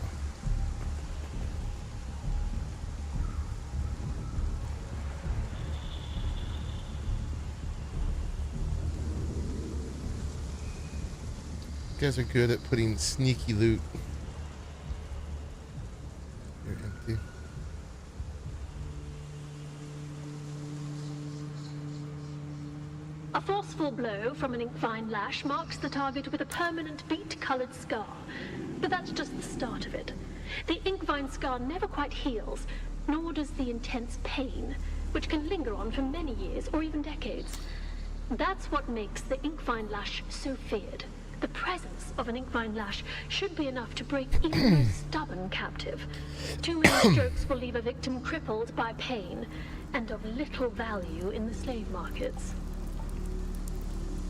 You guys are good at putting sneaky loot. Your empty. A forceful blow from an inkvine lash marks the target with a permanent beet-colored scar. But that's just the start of it. The inkvine scar never quite heals, nor does the intense pain, which can linger on for many years or even decades. That's what makes the inkvine lash so feared. The presence of an inkvine lash should be enough to break even the most stubborn captive. Too many strokes will leave a victim crippled by pain and of little value in the slave markets.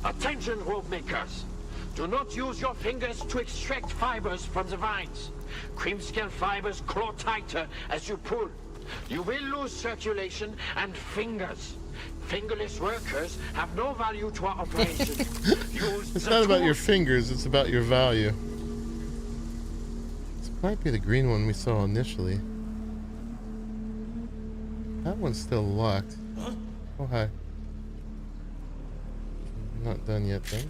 Attention, rope makers! Do not use your fingers to extract fibers from the vines. Crimscale fibers claw tighter as you pull. You will lose circulation and fingers. Fingerless workers have no value to our operation. It's not about your fingers, it's about your value. This might be the green one we saw initially. That one's still locked. Oh, hi. Not done yet, then.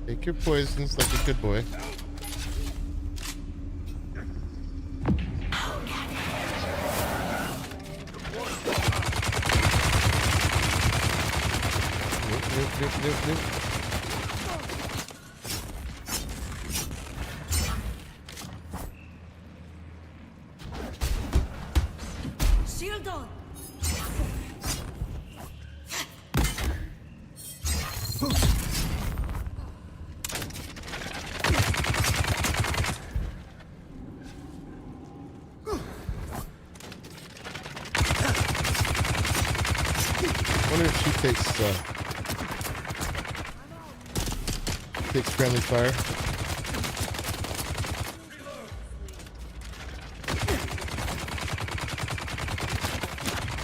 Take your poisons like a good boy. Nope. Shield on. I wonder if she takes friendly fire.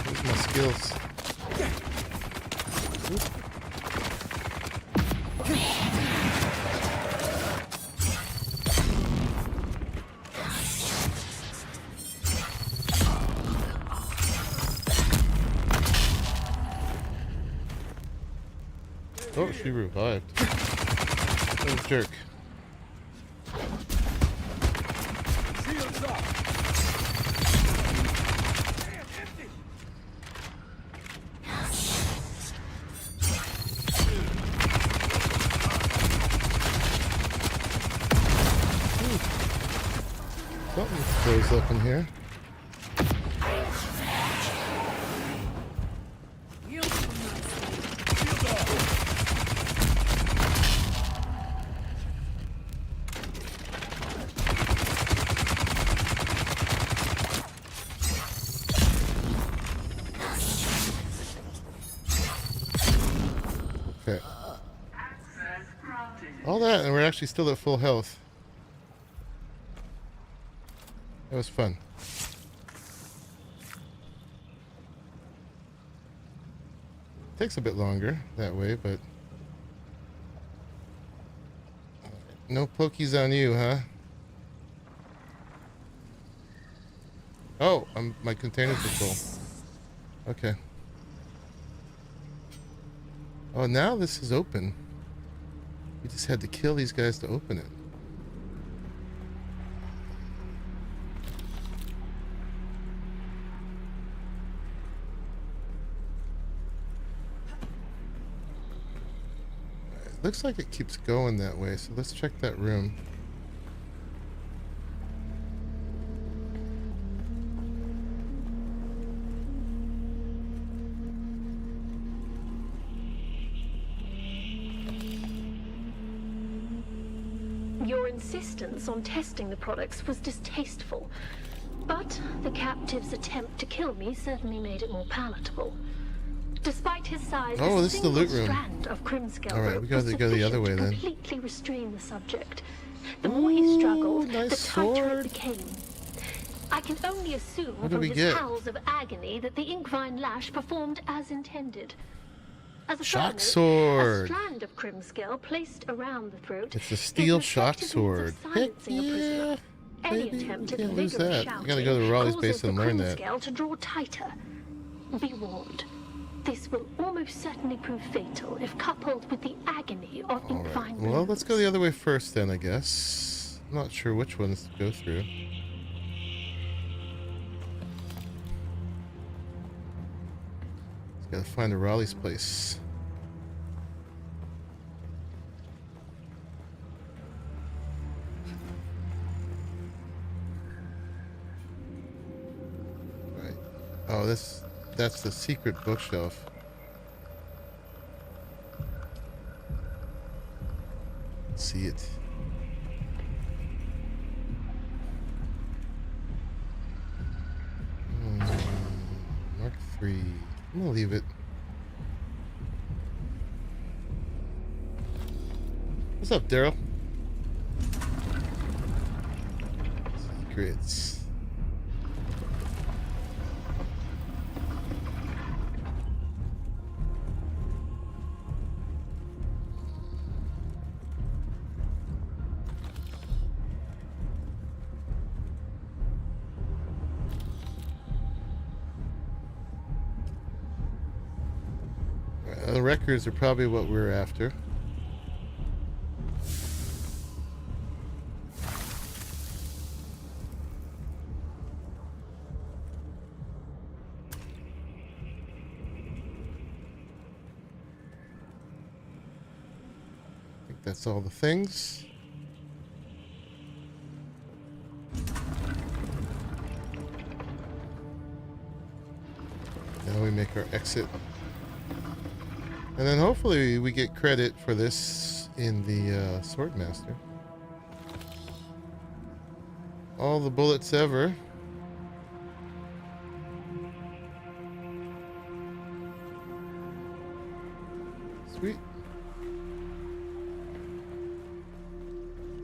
Where's my skills? Oop. Oh, she revived. What a jerk. Shields up. Something goes up in here. Okay. All that, and we're actually still at full health. That was fun. Takes a bit longer that way, but no pokies on you, huh? Oh, my containers are full. Okay. Oh, now this is open. We just had to kill these guys to open it. Looks like it keeps going that way, so let's check that room. Your insistence on testing the products was distasteful, but the captive's attempt to kill me certainly made it more palatable. Despite his size, oh, this is the loot room. Strand of Crimscale all right, we gotta go the other way then. Completely restrain the subject. The more he struggled, nice the tighter sword. it became. I can only assume What from do we his get? howls of agony that the inkvine lash performed as intended. As a Shock furnace, sword. a strand of Crimscale placed around the throat. It's a steel is an shock effective sword. means of Heck silencing a prisoner. yeah. Any Baby, attempt you at can't lose vigorous that. shouting You gotta go to Raleigh's causes base and the learn that. Crimscale to draw tighter. Be warned. This will almost certainly prove fatal if coupled with the agony of All inkvine right. Well, let's go the wounds. other way first then, I guess. I'm not sure which ones to go through. Gotta find the Raleigh's place. Right. Oh, that's the secret bookshelf. See it. Mark 3. I'm gonna leave it. What's up, Daryl? Secrets. The records are probably what we're after. I think that's all the things. Now we make our exit. And then hopefully we get credit for this in the Swordmaster. All the bullets ever. Sweet.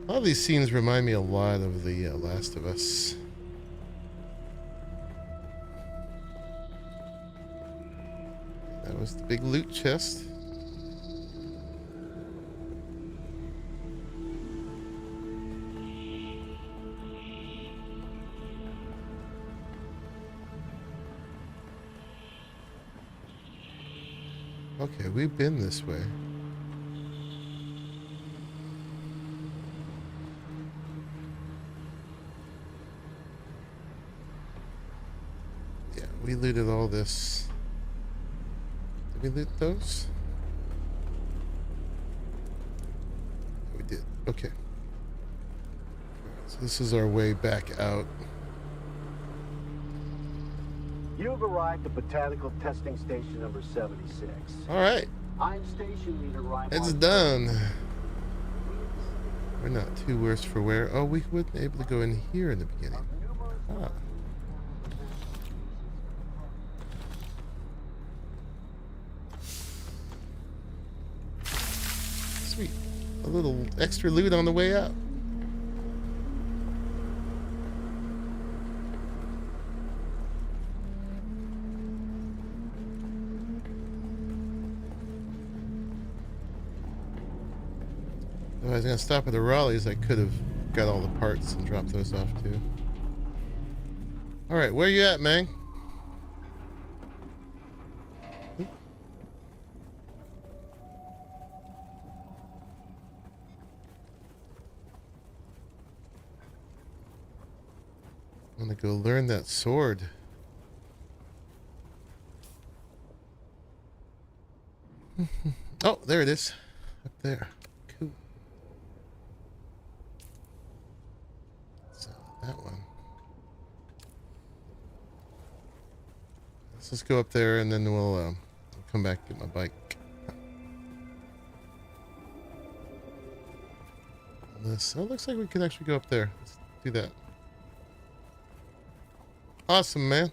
All these scenes remind me a lot of the Last of Us. That was the big loot chest. Okay, we've been this way. Yeah, we looted all this. Did we loot those? We did. Okay. So this is our way back out. You have arrived at Botanical Testing Station number 76. All right. I'm Station Leader Ryan. It's done. We're not too worse for wear. Oh, we wouldn't be able to go in here in the beginning. Ah. Sweet. A little extra loot on the way out. If I was going to stop at the Raleigh's, I could have got all the parts and dropped those off too. Alright, where you at, man? I'm going to go learn that sword. Oh, there it is. Up there. Cool. So, that one. Let's just go up there and then we'll come back and get my bike. This, oh, looks like we can actually go up there. Let's do that. Awesome, man.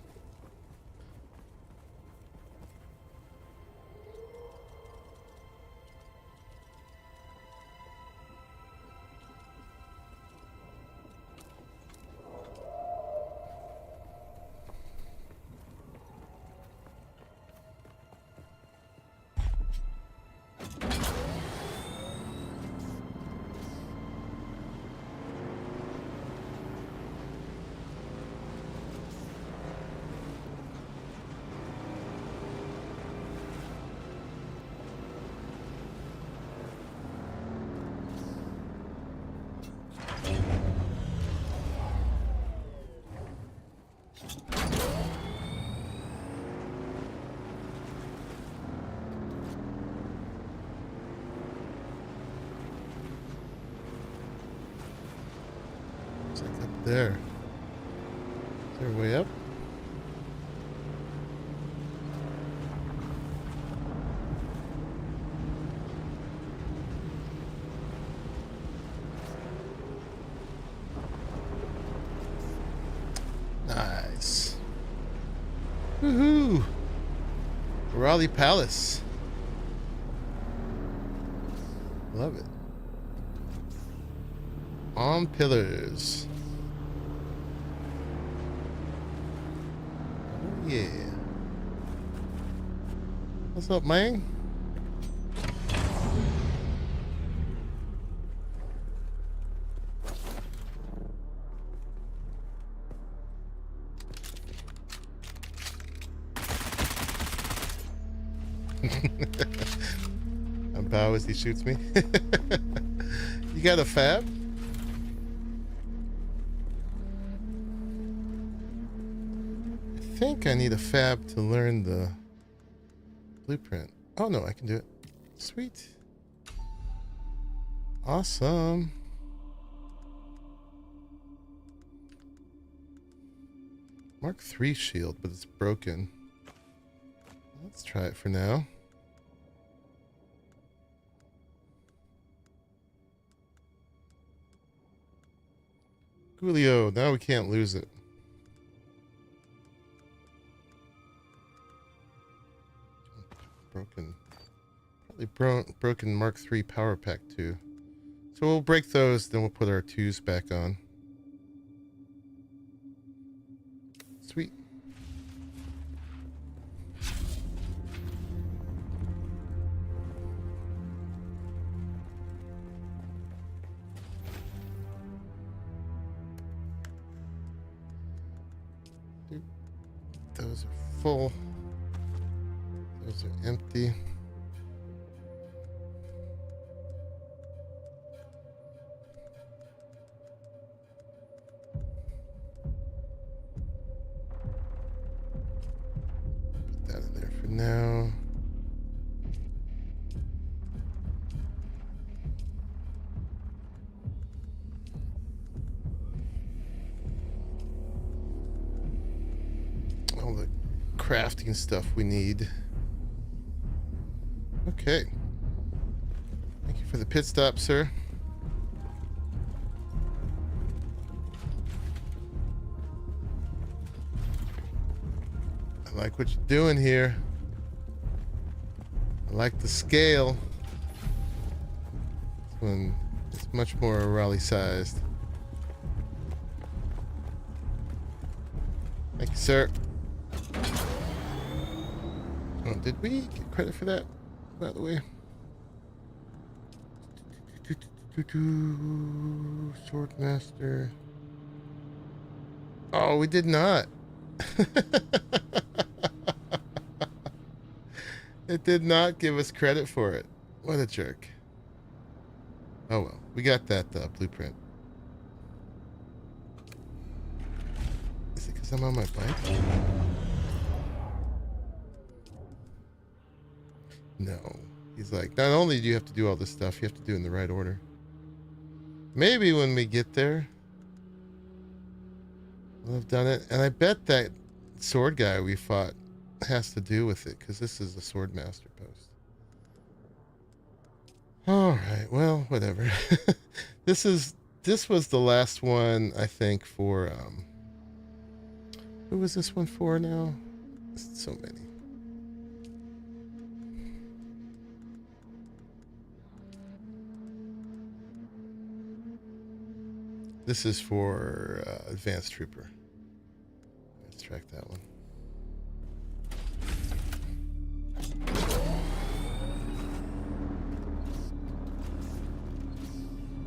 there? Is there a way up? Nice. Woohoo! Raleigh Pallas. Love it. On pillars. Oh, yeah. What's up, man? I bow as he shoots me. You got a fab? I think I need a fab to learn the blueprint. Oh no, I can do it. Sweet. Awesome. Mark III shield, but it's broken. Let's try it for now. Julio, now we can't lose it. Broken. Probably broken Mark III power pack too. So we'll break those, then we'll put our 2s back on. Sweet. Those are full. Those are empty. Put that in there for now. All the crafting stuff we need. Okay. Thank you for the pit stop, sir. I like what you're doing here. I like the scale. This one is much more Raleigh sized. Thank you, sir. Oh, did we get credit for that, by the way? Swordmaster. Oh, we did not. It did not give us credit for it. What a jerk. Oh well, we got that blueprint. Is it because I'm on my bike? No. He's like, not only do you have to do all this stuff, you have to do it in the right order. Maybe when we get there, we'll have done it. And I bet that sword guy we fought has to do with it, because this is a sword master post. Alright, well, whatever. This was the last one, I think, for who was this one for now? So many. This is for Advanced Trooper. Let's track that one.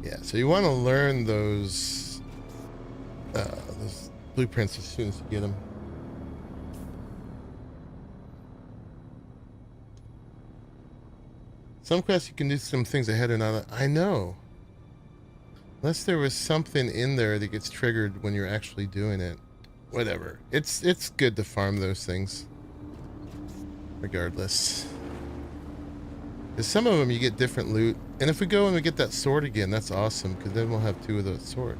Yeah, so you want to learn those blueprints as soon as you get them. Some quests you can do some things ahead or not. I know. Unless there was something in there that gets triggered when you're actually doing it. Whatever. It's good to farm those things. Regardless. Because some of them you get different loot. And if we go and we get that sword again, that's awesome. Because then we'll have 2 of those sword.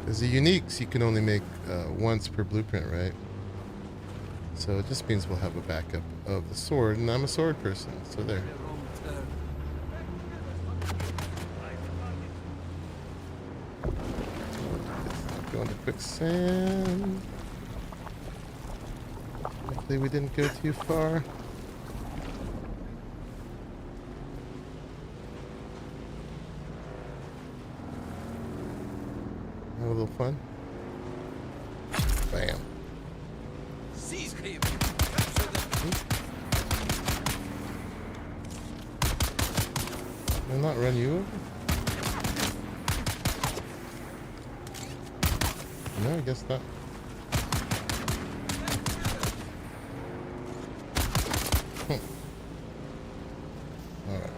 Because the uniques you can only make once per blueprint, right? So it just means we'll have a backup of the sword, and I'm a sword person, so there. Go into quicksand. Hopefully we didn't go too far. Have a little fun. Bam. Seize him. Capture them. Will not run you over? No, I guess not. Alright.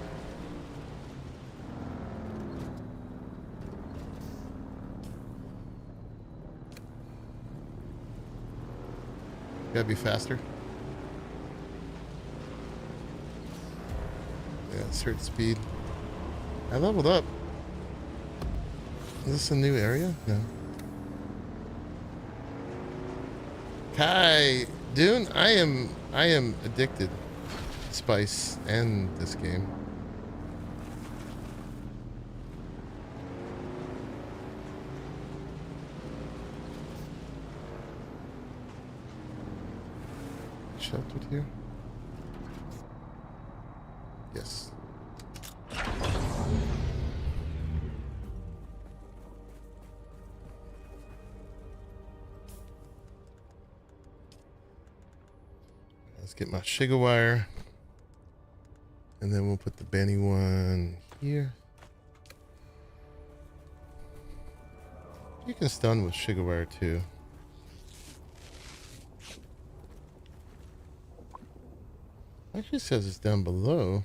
Gotta be faster. Yeah, certain speed. I leveled up. Is this a new area? No. Kai, Dune, I am addicted to spice and this game. Sheltered here? Yes. Let's get my Shiga wire. And then we'll put the Benny one here. You can stun with Shiga wire too. Actually says it's down below.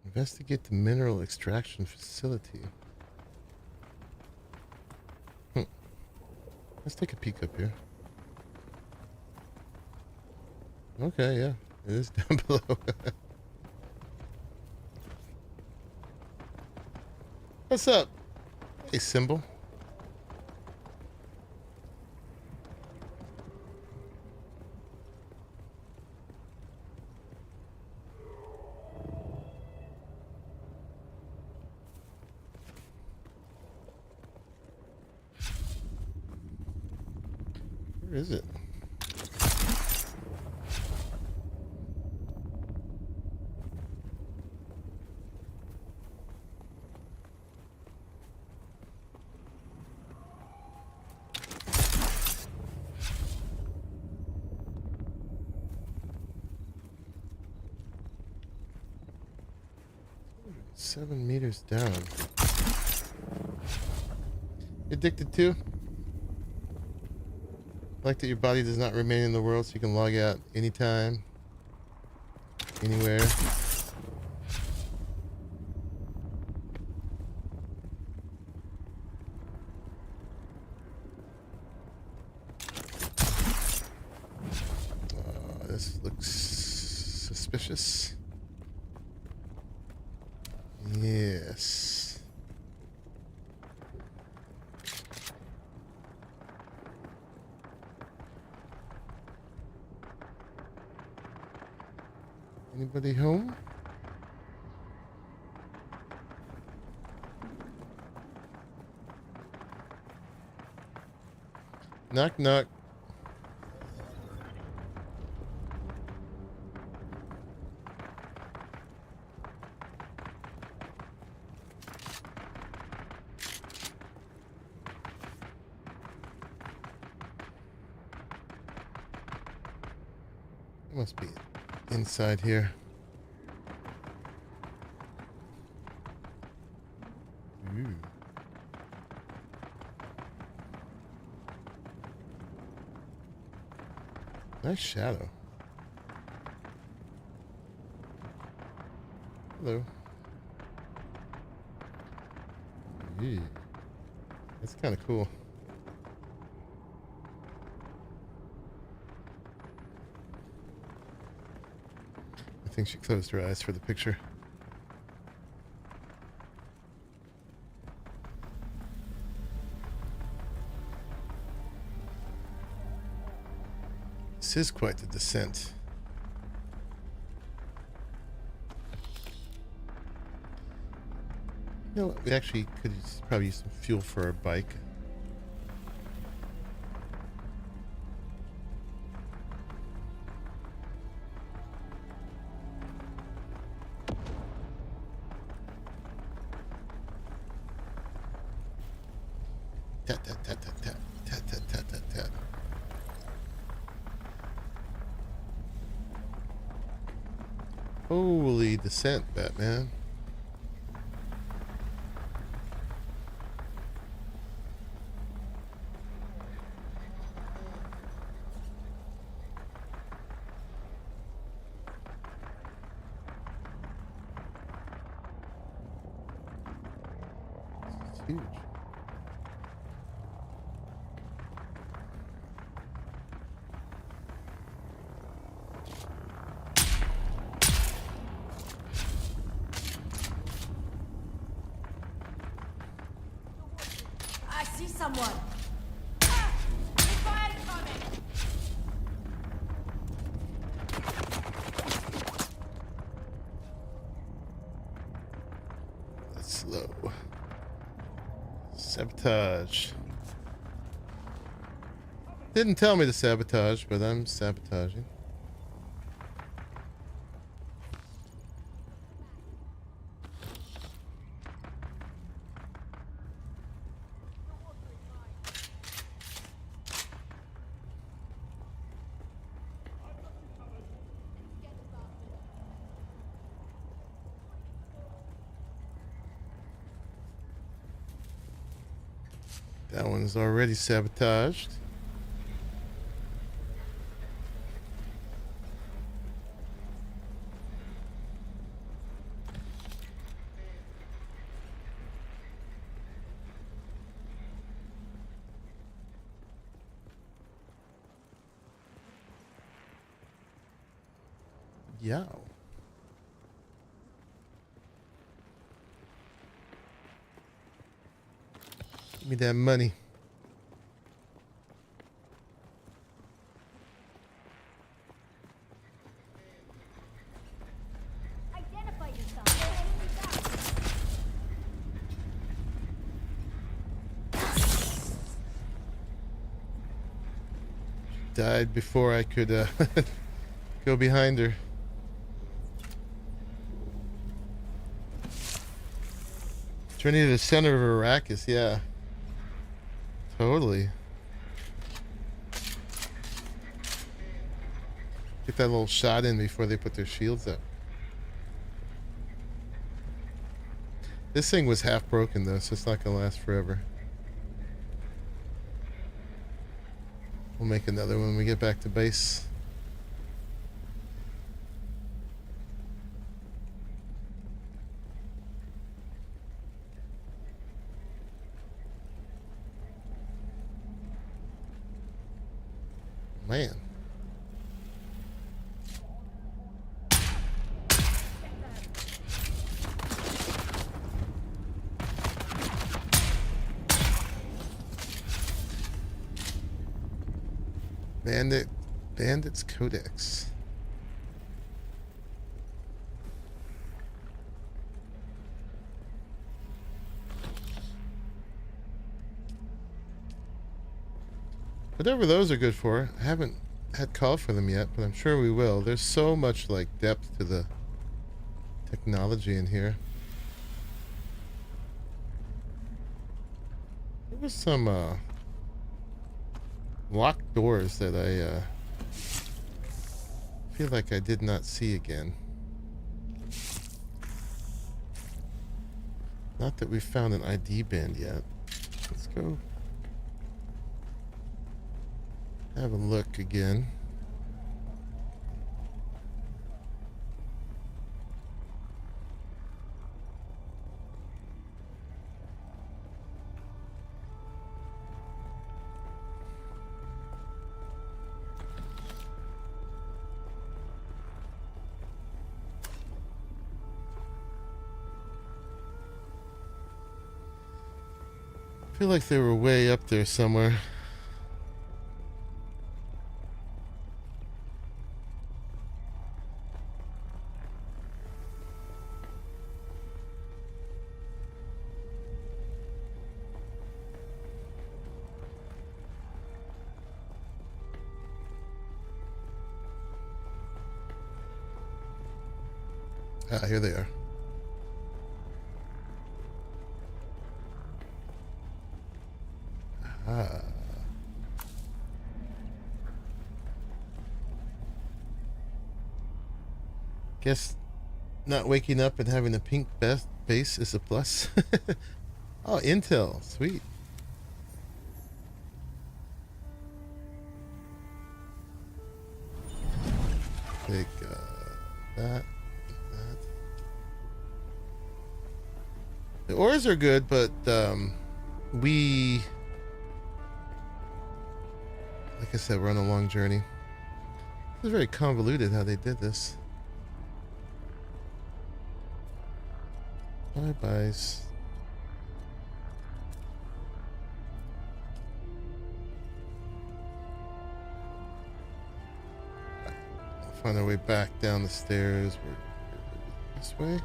Investigate the mineral extraction facility. Let's take a peek up here. Okay, yeah, it is down below. What's up? Hey, symbol. Where is it? Seven meters down. You addicted to? Like that your body does not remain in the world, so you can log out anytime, anywhere. This looks suspicious. Yes. Anybody home? Knock, knock. Must be inside here. Ooh. Nice shadow. Hello. Eee. That's kind of cool. I think she closed her eyes for the picture. This is quite the descent. You know what? We actually could probably use some fuel for our bike. Tat, tat, tat, tat, tat, tat, tat, tat, tat, tat. Holy descent, Batman. It's huge. I see someone. Ah! The fire coming. That's slow. Sabotage. Didn't tell me to sabotage, but I'm sabotaging. That one's already sabotaged. Yeah. Give me that money. Identify yourself. Died before I could go behind her. Journey to the center of Arrakis, yeah. Totally. Get that little shot in before they put their shields up. This thing was half broken though, so it's not gonna last forever. We'll make another one when we get back to base. Man. Bandits Codex. Whatever those are good for. I haven't had call for them yet, but I'm sure we will. There's so much like depth to the technology in here. There was some locked doors that I feel like I did not see again. Not that we found an ID band yet. Let's go have a look again. I feel like they were way up there somewhere. Ah, here they are. Ah. Guess not waking up and having a pink base is a plus. Oh, Intel. Sweet. Take that. The ores are good, but we, like I said, we're on a long journey. It's very convoluted how they did this. Bye-byes. We'll find our way back down the stairs. We're this way.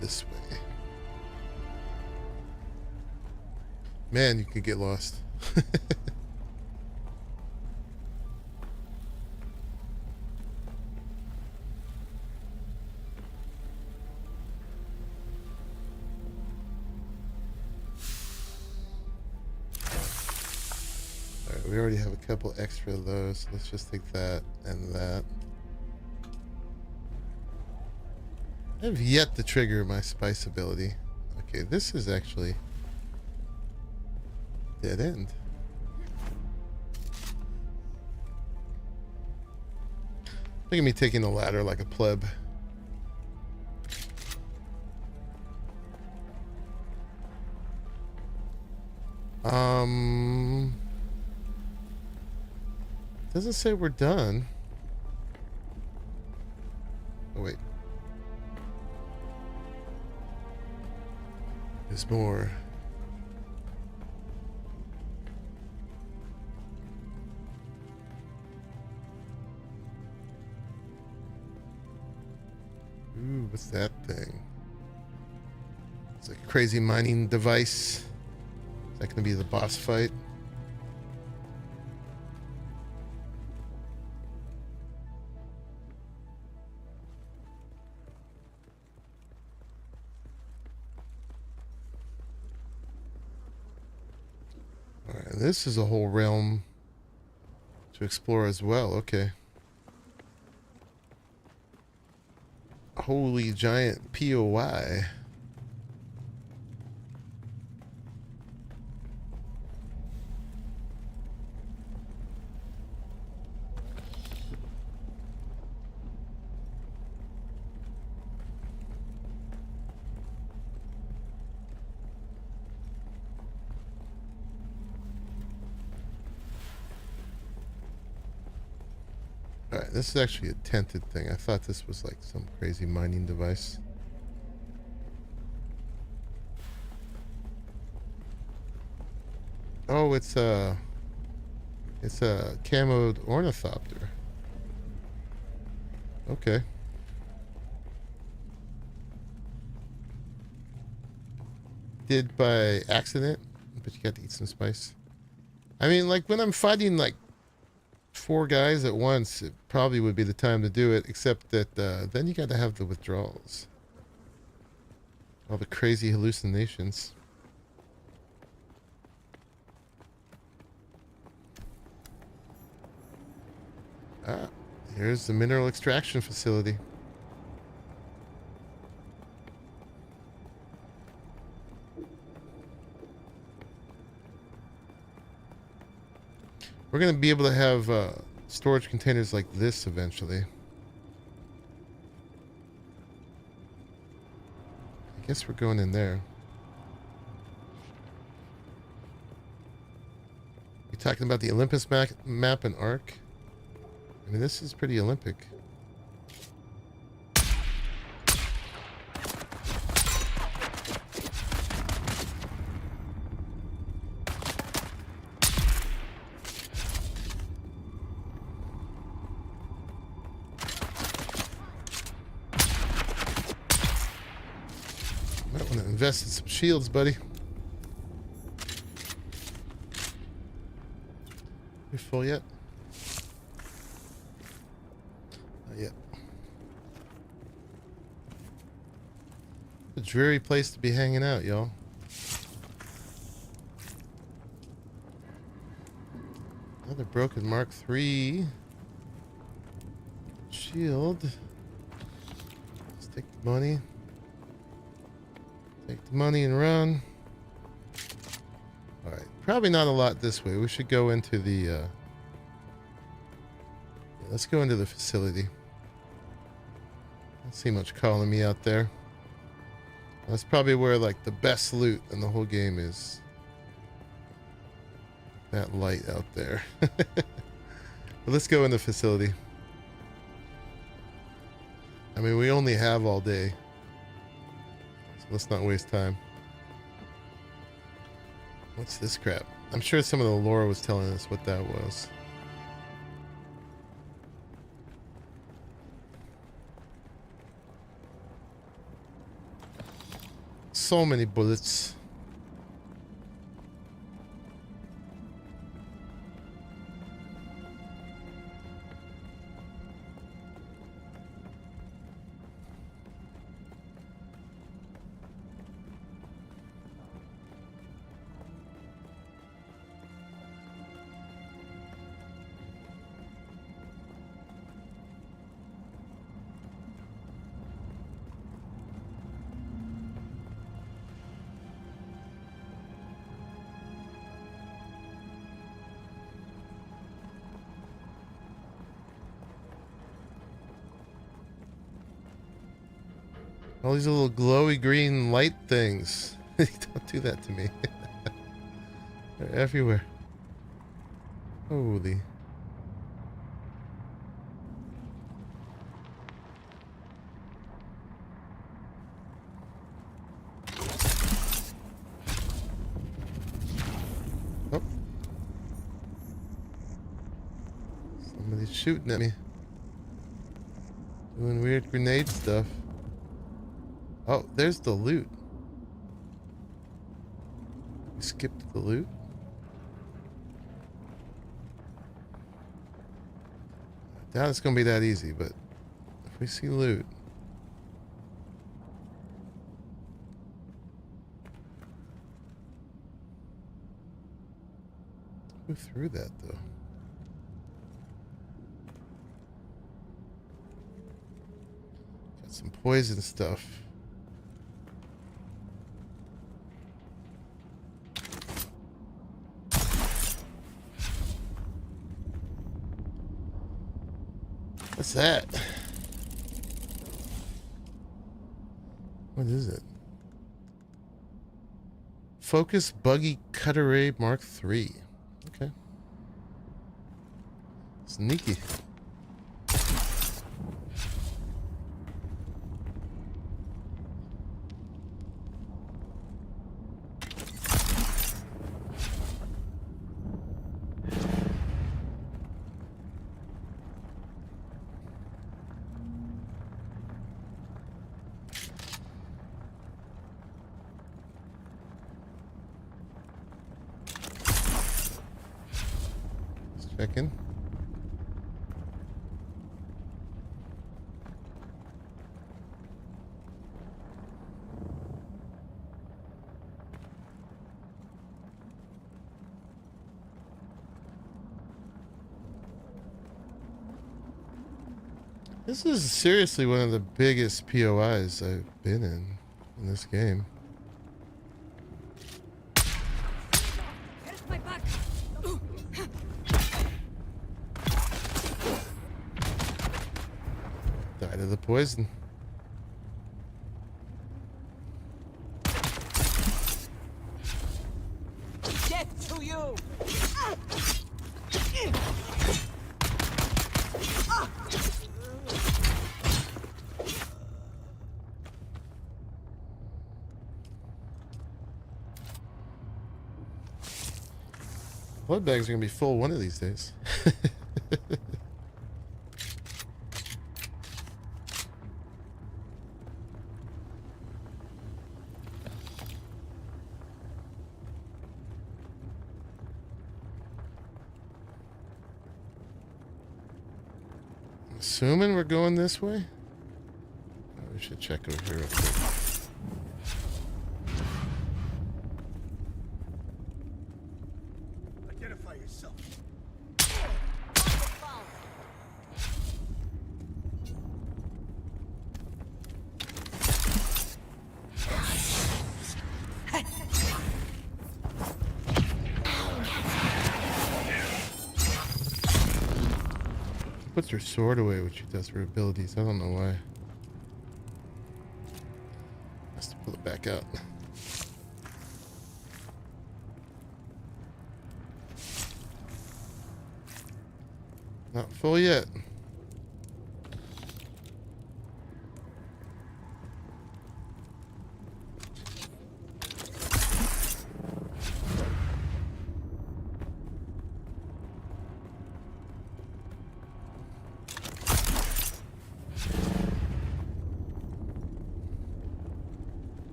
This way. Man, you could get lost. Alright, we already have a couple extra of those. Let's just take that and that. I have yet to trigger my spice ability. Okay, this is actually dead end. Look at me taking the ladder like a pleb. Doesn't say we're done. Oh wait. There's more. Ooh, what's that thing? It's like a crazy mining device. Is that going to be the boss fight? Alright, this is a whole realm to explore as well. Okay. Holy giant POI. Alright, this is actually a tented thing. I thought this was like some crazy mining device. Oh, it's a camoed ornithopter. Okay. Did by accident, but you got to eat some spice. I mean, like when I'm fighting like 4 guys at once, it probably would be the time to do it, except that then you got to have the withdrawals. All the crazy hallucinations. Ah, here's the mineral extraction facility. We're going to be able to have storage containers like this eventually. I guess we're going in there. You talking about the Olympus map and Ark? I mean, this is pretty Olympic. Invest in some shields, buddy. We full yet? Not yet. A dreary place to be hanging out, y'all. Another broken Mark III shield. Let's take the money. Take the money and run. Alright, probably not a lot this way. We should go into the let's go into the facility. Don't see much calling me out there. That's probably where like the best loot in the whole game is. That light out there. But let's go in the facility. I mean, we only have all day. So let's not waste time. What's this crap? I'm sure some of the lore was telling us what that was. So many bullets. All these little glowy green light things. Don't do that to me. They're everywhere. Holy. Oh. Somebody's shooting at me. Doing weird grenade stuff. Oh, there's the loot. We skipped the loot. I doubt it's gonna be that easy, but if we see loot. Go through that though. Got some poison stuff. What's that? What is it? Focus Buggy Cutter Ray Mark III. Okay. Sneaky. Checking. This is seriously one of the biggest POIs I've been in this game. Here's my back. Died of the poison. Death to you. Blood bags are gonna be full one of these days. Assuming we're going this way. Oh, we should check over here real quick. Identify yourself. Puts her sword away when she does her abilities. I don't know why. Has to pull it back out. Not full yet.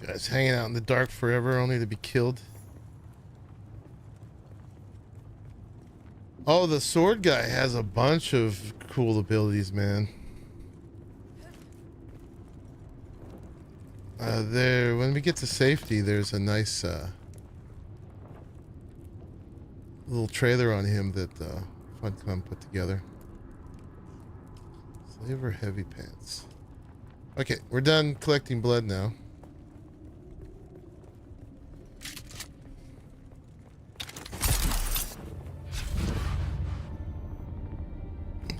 Guys hanging out in the dark forever only to be killed. Oh, the sword guy has a bunch of cool abilities, man. There, when we get to safety, there's a nice little trailer on him that Funcom put together. Slaver heavy pants. Okay, we're done collecting blood now.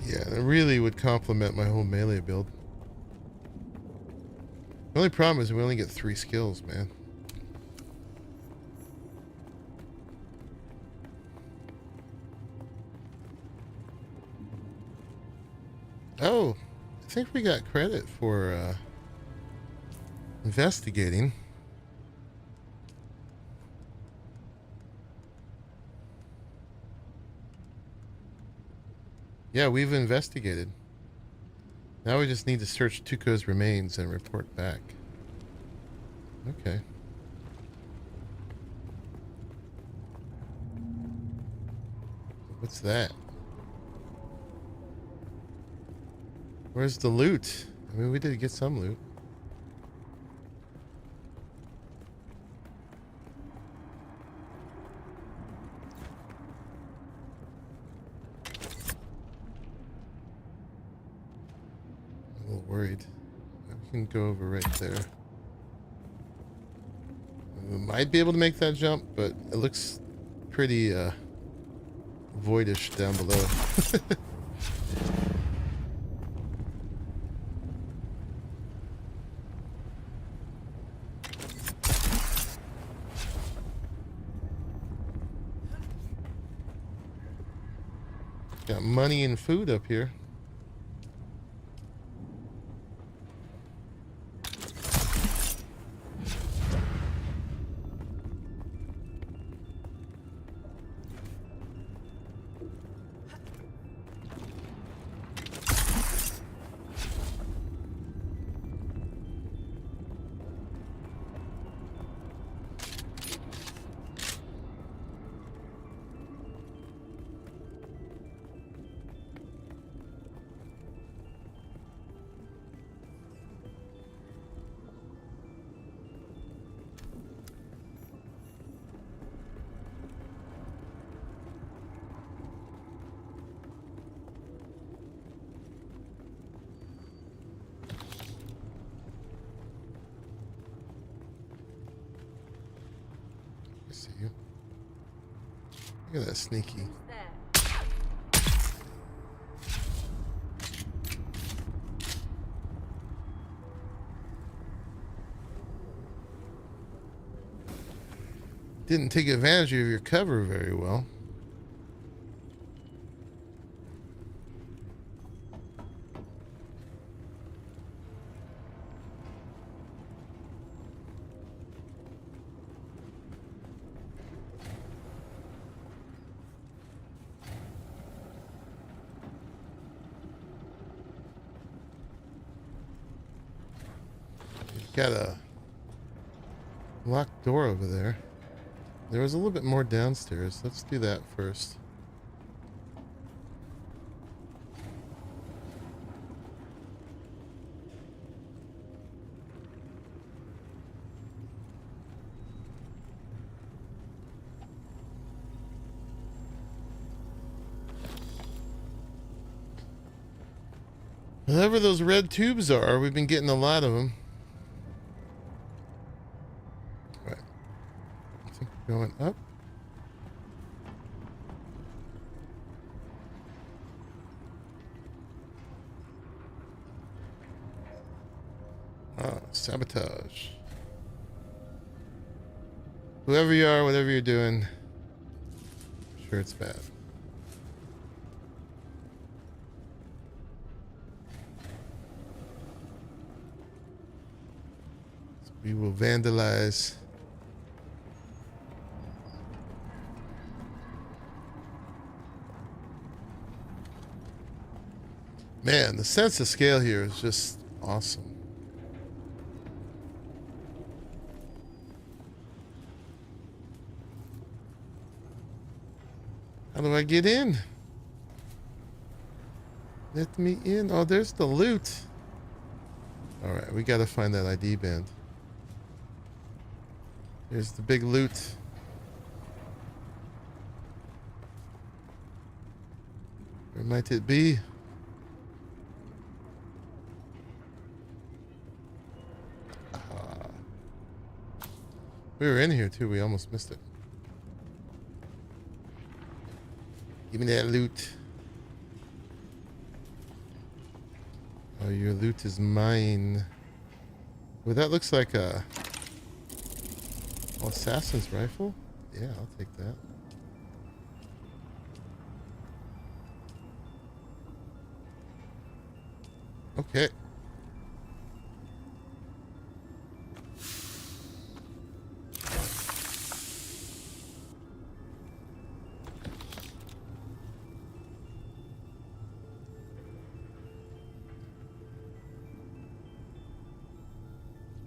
Yeah, that really would complement my whole melee build. The only problem is we only get 3 skills, man. Oh, I think we got credit for investigating. Yeah, we've investigated. Now we just need to search Tuco's remains and report back. Okay. What's that? Where's the loot? I mean, we did get some loot. Worried. We can go over right there. We might be able to make that jump, but it looks pretty voidish down below. Got money and food up here. See you. Look at that sneaky. Didn't take advantage of your cover very well. Got a locked door over there. There was a little bit more downstairs. Let's do that first. Whatever those red tubes are, we've been getting a lot of them. Going up. Ah, sabotage. Whoever you are, whatever you're doing, I'm sure it's bad. So we will vandalize. Man, the sense of scale here is just awesome. How do I get in? Let me in. Oh, there's the loot. All right, we got to find that ID band. Here's the big loot. Where might it be? We were in here too, we almost missed it. Give me that loot. Oh, your loot is mine. Well, that looks like a assassin's rifle. Yeah, I'll take that. Okay.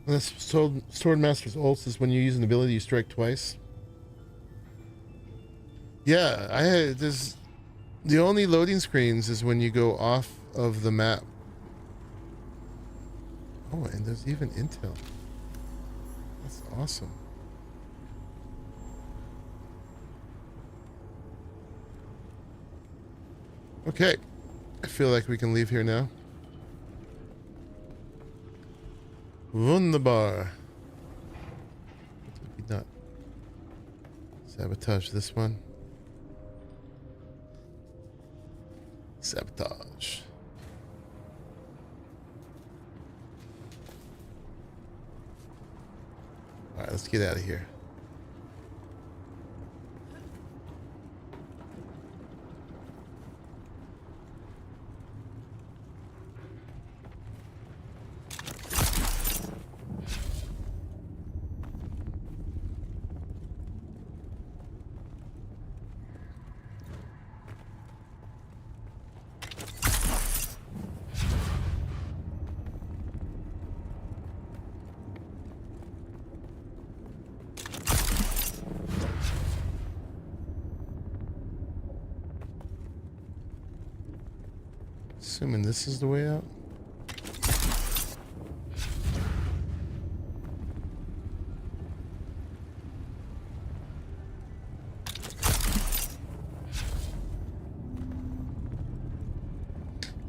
This Swordmaster's ult is when you use an ability you strike twice. Yeah, there's the only loading screens is when you go off of the map. Oh, and there's even intel. That's awesome. Okay, I feel like we can leave here now. Wunderbar. Did we not sabotage this one? Sabotage. Alright, let's get out of here. Assuming this is the way out.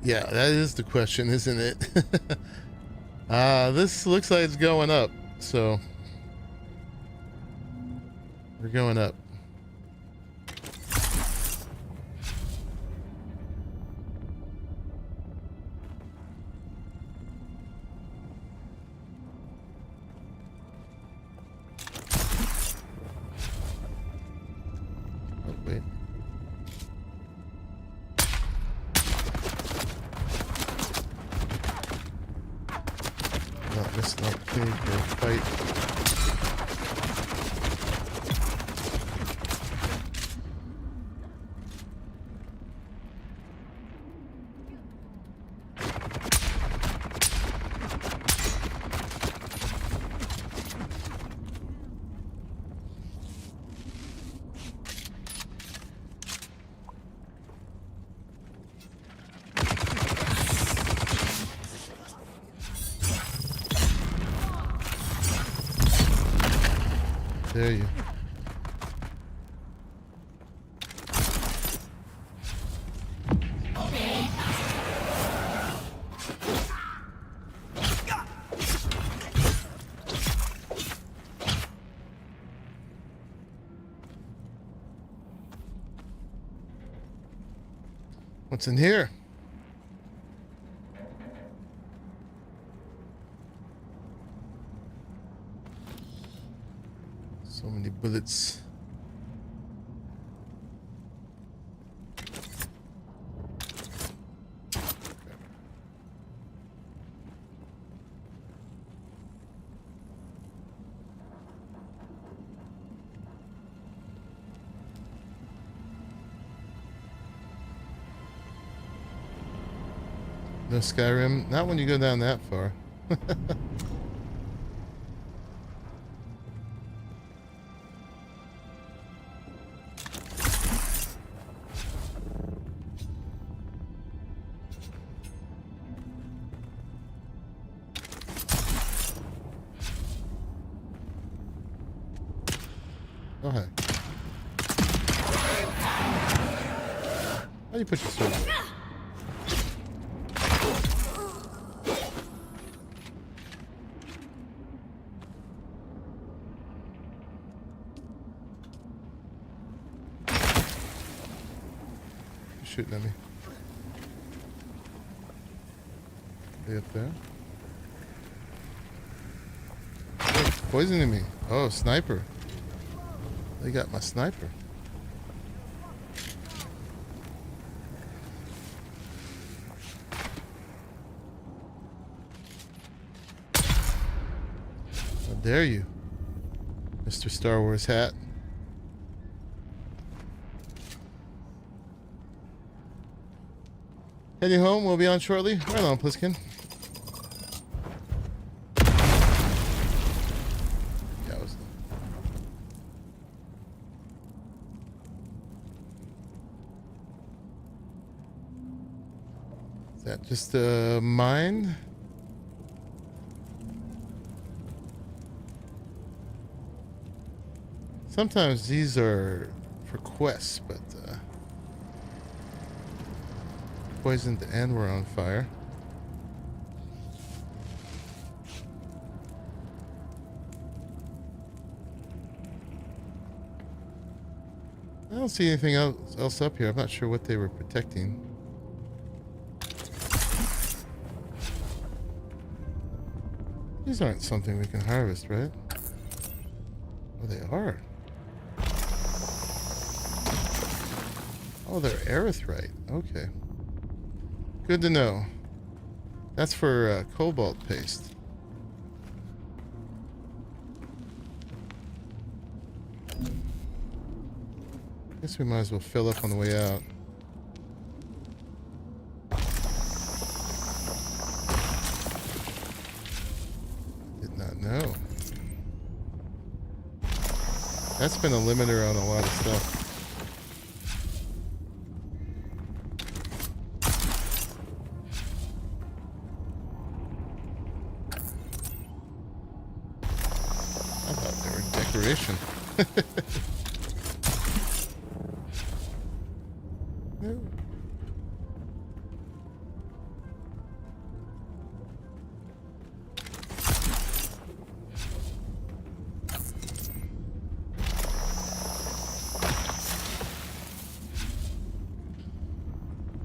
Yeah, that is the question, isn't it? This looks like it's going up, so we're going up. Not missing opportunity for a fight. There you. What's in here? So many bullets. No Skyrim. Not when you go down that far. Go ahead. How do you put your sword on? You're shooting at me. They up there? Oh, it's poisoning me. Oh, sniper. They got my sniper. How dare you, Mr. Star Wars hat. Heading home, we'll be on shortly. Right on, Pliskin. Just a mine. Sometimes these are for quests, but poisoned and we're on fire. I don't see anything else up here. I'm not sure what they were protecting. These aren't something we can harvest, right? Oh, they are. Oh, they're erythrite. Okay. Good to know. That's for cobalt paste. Guess we might as well fill up on the way out. No. That's been a limiter on a lot of stuff. I thought they were decoration. No.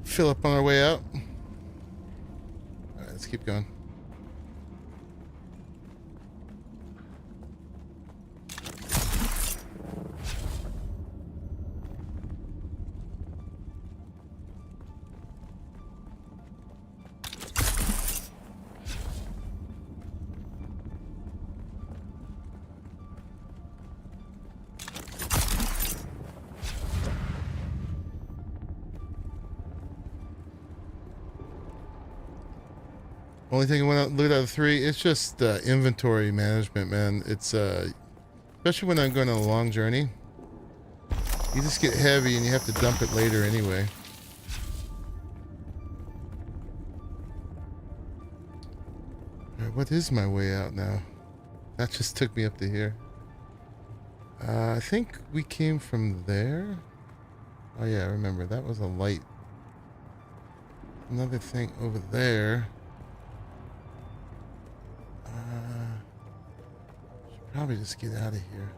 Fill up on our way out. Alright, let's keep going. Only thing I want to loot out of 3, it's just inventory management, man. It's especially when I'm going on a long journey. You just get heavy and you have to dump it later anyway. Alright, what is my way out now? That just took me up to here. I think we came from there. Oh yeah, I remember. That was a light. Another thing over there. Should probably just get out of here.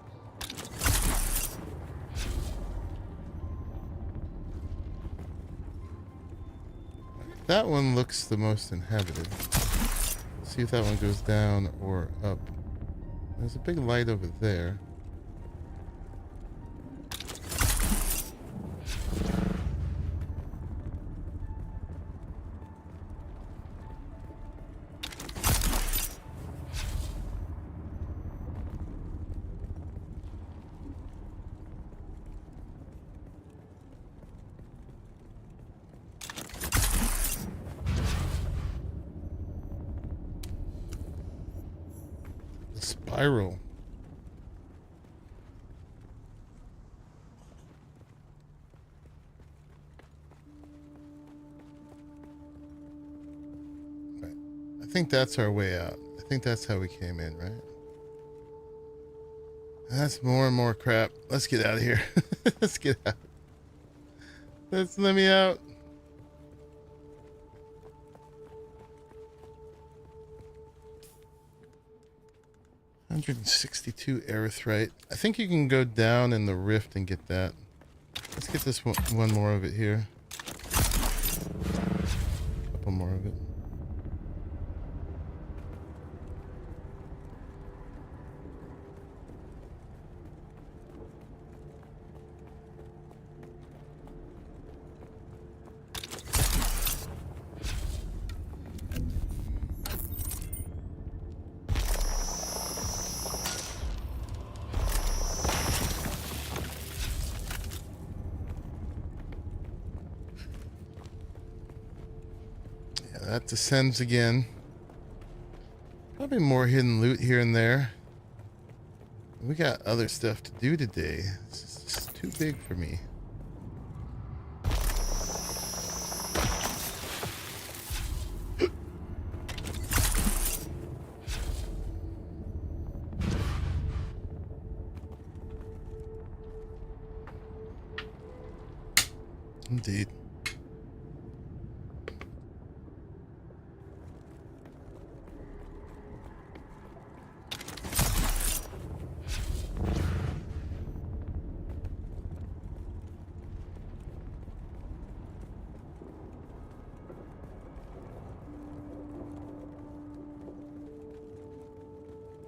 That one looks the most inhabited. See if that one goes down or up. There's a big light over there. Spiral. Right. I think that's our way out. I think that's how we came in, right? That's more and more crap. Let's get out of here. Let's get out. Let me out. $162 aerithrite. I think you can go down in the rift and get that. Let's get this one more of it here. A couple more of it. That descends again. Probably more hidden loot here and there. We got other stuff to do today. This is just too big for me. Indeed.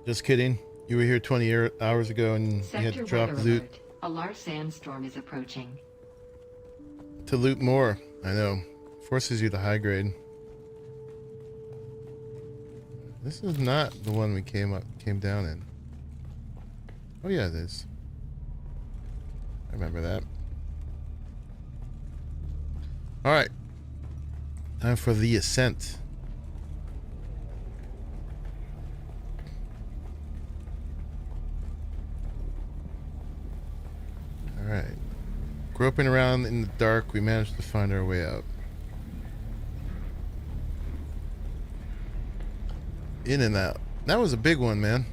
Just kidding. You were here 20 hours ago and you had to drop loot. Alert. A large sandstorm is approaching. To loot more. I know. Forces you to high grade. This is not the one we came down in. Oh yeah, it is. I remember that. Alright. Time for the ascent. Alright. Groping around in the dark, we managed to find our way out. In and out. That was a big one, man.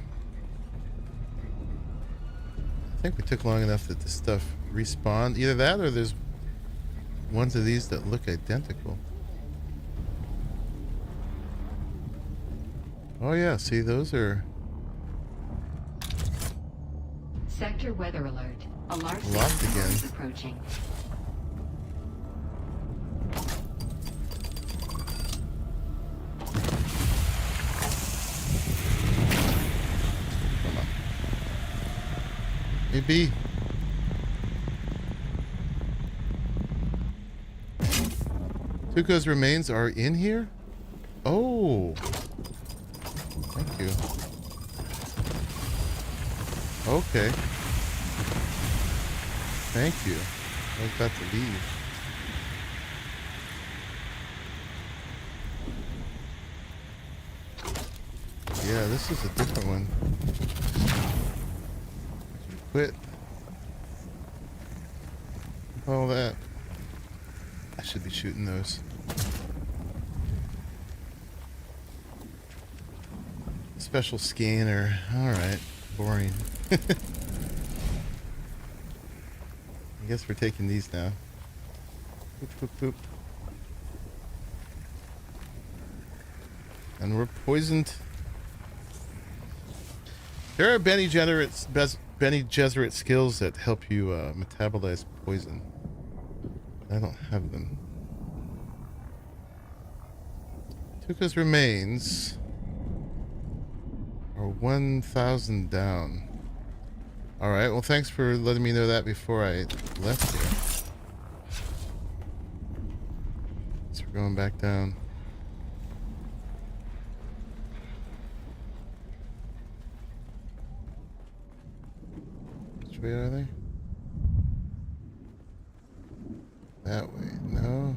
I think we took long enough that this stuff respawned. Either that or there's ones of these that look identical. Oh yeah, see, those are... Sector weather alert. A large Locked sandstorm again. is approaching. Come on. Maybe. Tuco's remains are in here? Oh. Thank you. Okay. Thank you. I was about to leave. yeah, this is a different one. Quit. All that. I should be shooting those. Special scanner. Alright. Boring. I guess we're taking these now. Boop, boop, boop. And we're poisoned. There are Bene Gesserit skills that help you metabolize poison. I don't have them. Tuka's remains are 1,000 down. Alright, well thanks for letting me know that before I left here. So we're going back down. Which way are they? That way, no.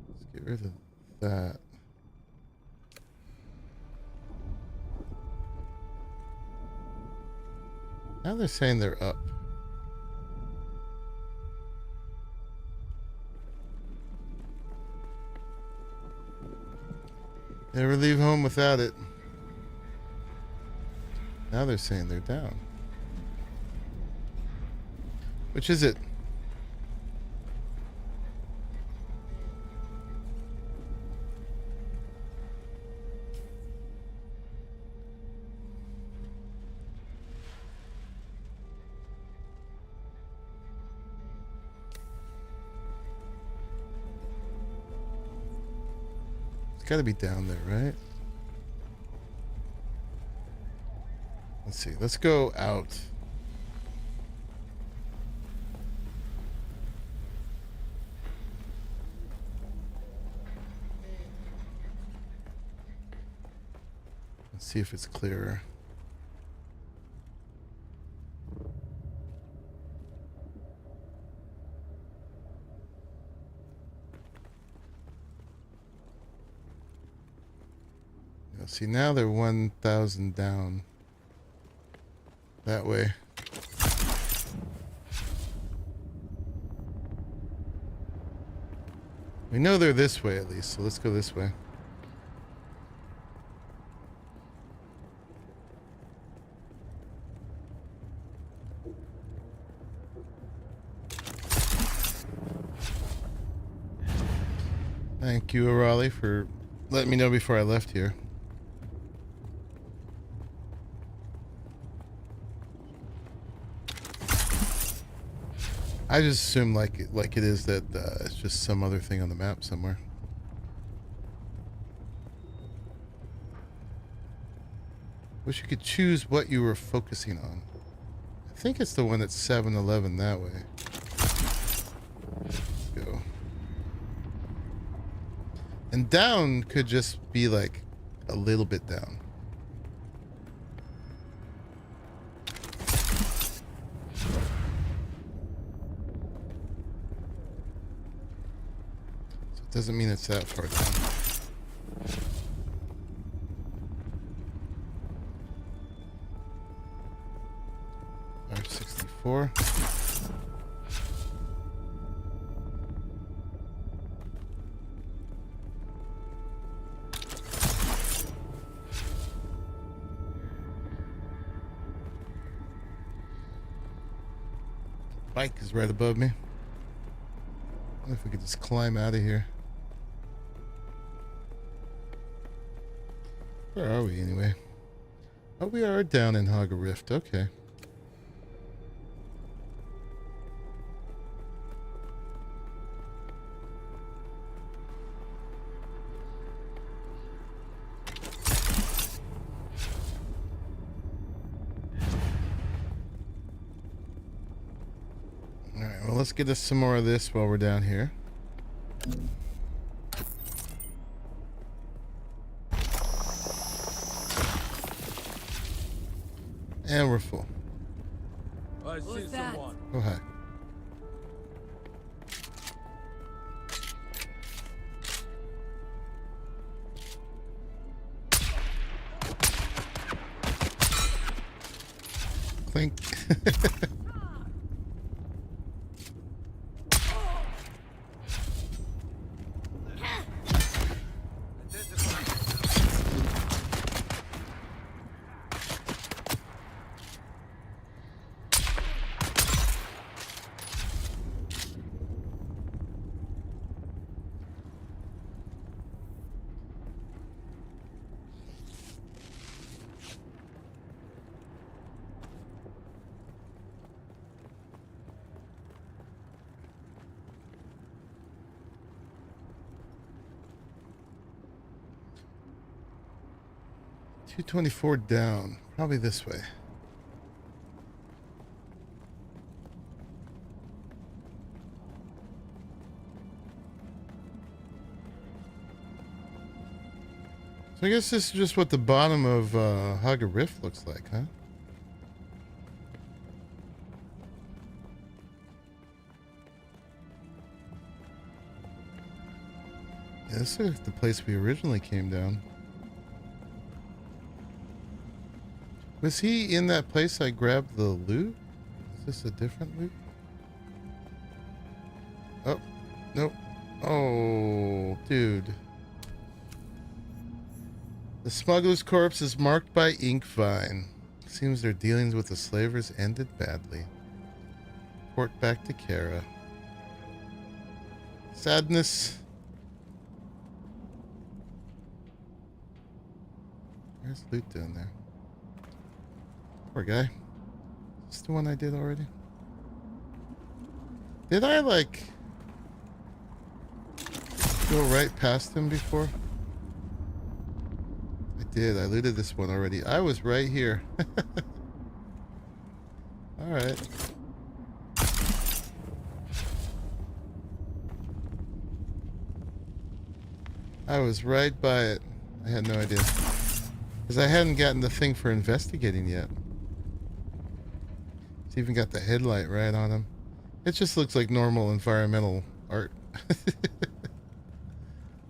Let's get rid of that. Now they're saying they're up. Never leave home without it. Now they're saying they're down. Which is it? It's got to be down there, right? Let's see. Let's go out. Let's see if it's clearer. See, now they're 1,000 down. That way. We know they're this way at least, so let's go this way. Thank you, Raleigh, for letting me know before I left here. I just assume like it is that it's just some other thing on the map somewhere. Wish you could choose what you were focusing on. I think it's the one that's 7-11 that way. Let's go. And down could just be like a little bit down. Doesn't mean it's that far down. 564. Bike is right above me. I wonder if we could just climb out of here. Where are we anyway? Oh, we are down in Haga Rift. Okay. Alright, well, let's get us some more of this while we're down here. And we're full. I see someone. Oh, hi. clink. $224 down. Probably this way. So I guess this is just what the bottom of Haga Rift looks like, huh? Yeah, this is the place we originally came down. Was he in that place I grabbed the loot? Is this a different loot? Oh, nope. Oh, dude. The smuggler's corpse is marked by Inkvine. Seems their dealings with the slavers ended badly. Port back to Kara. Sadness. There's loot down there. Poor guy. Is this the one I did already? Did I, like, go right past him before? I did. I looted this one already. I was right here. Alright. I was right by it. I had no idea. Because I hadn't gotten the thing for investigating yet. It's even got the headlight right on him. It just looks like normal environmental art.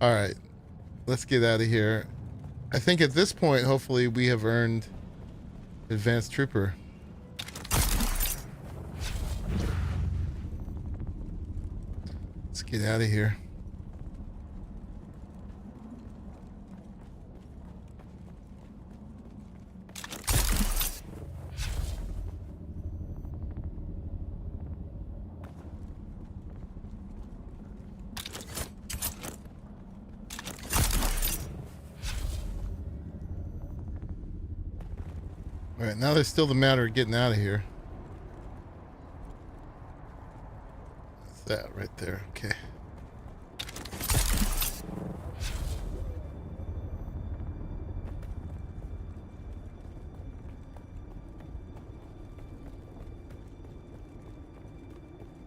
Alright. Let's get out of here. I think at this point, hopefully, we have earned Advanced Trooper. Let's get out of here. Alright, now there's still the matter of getting out of here. That's that right there, okay.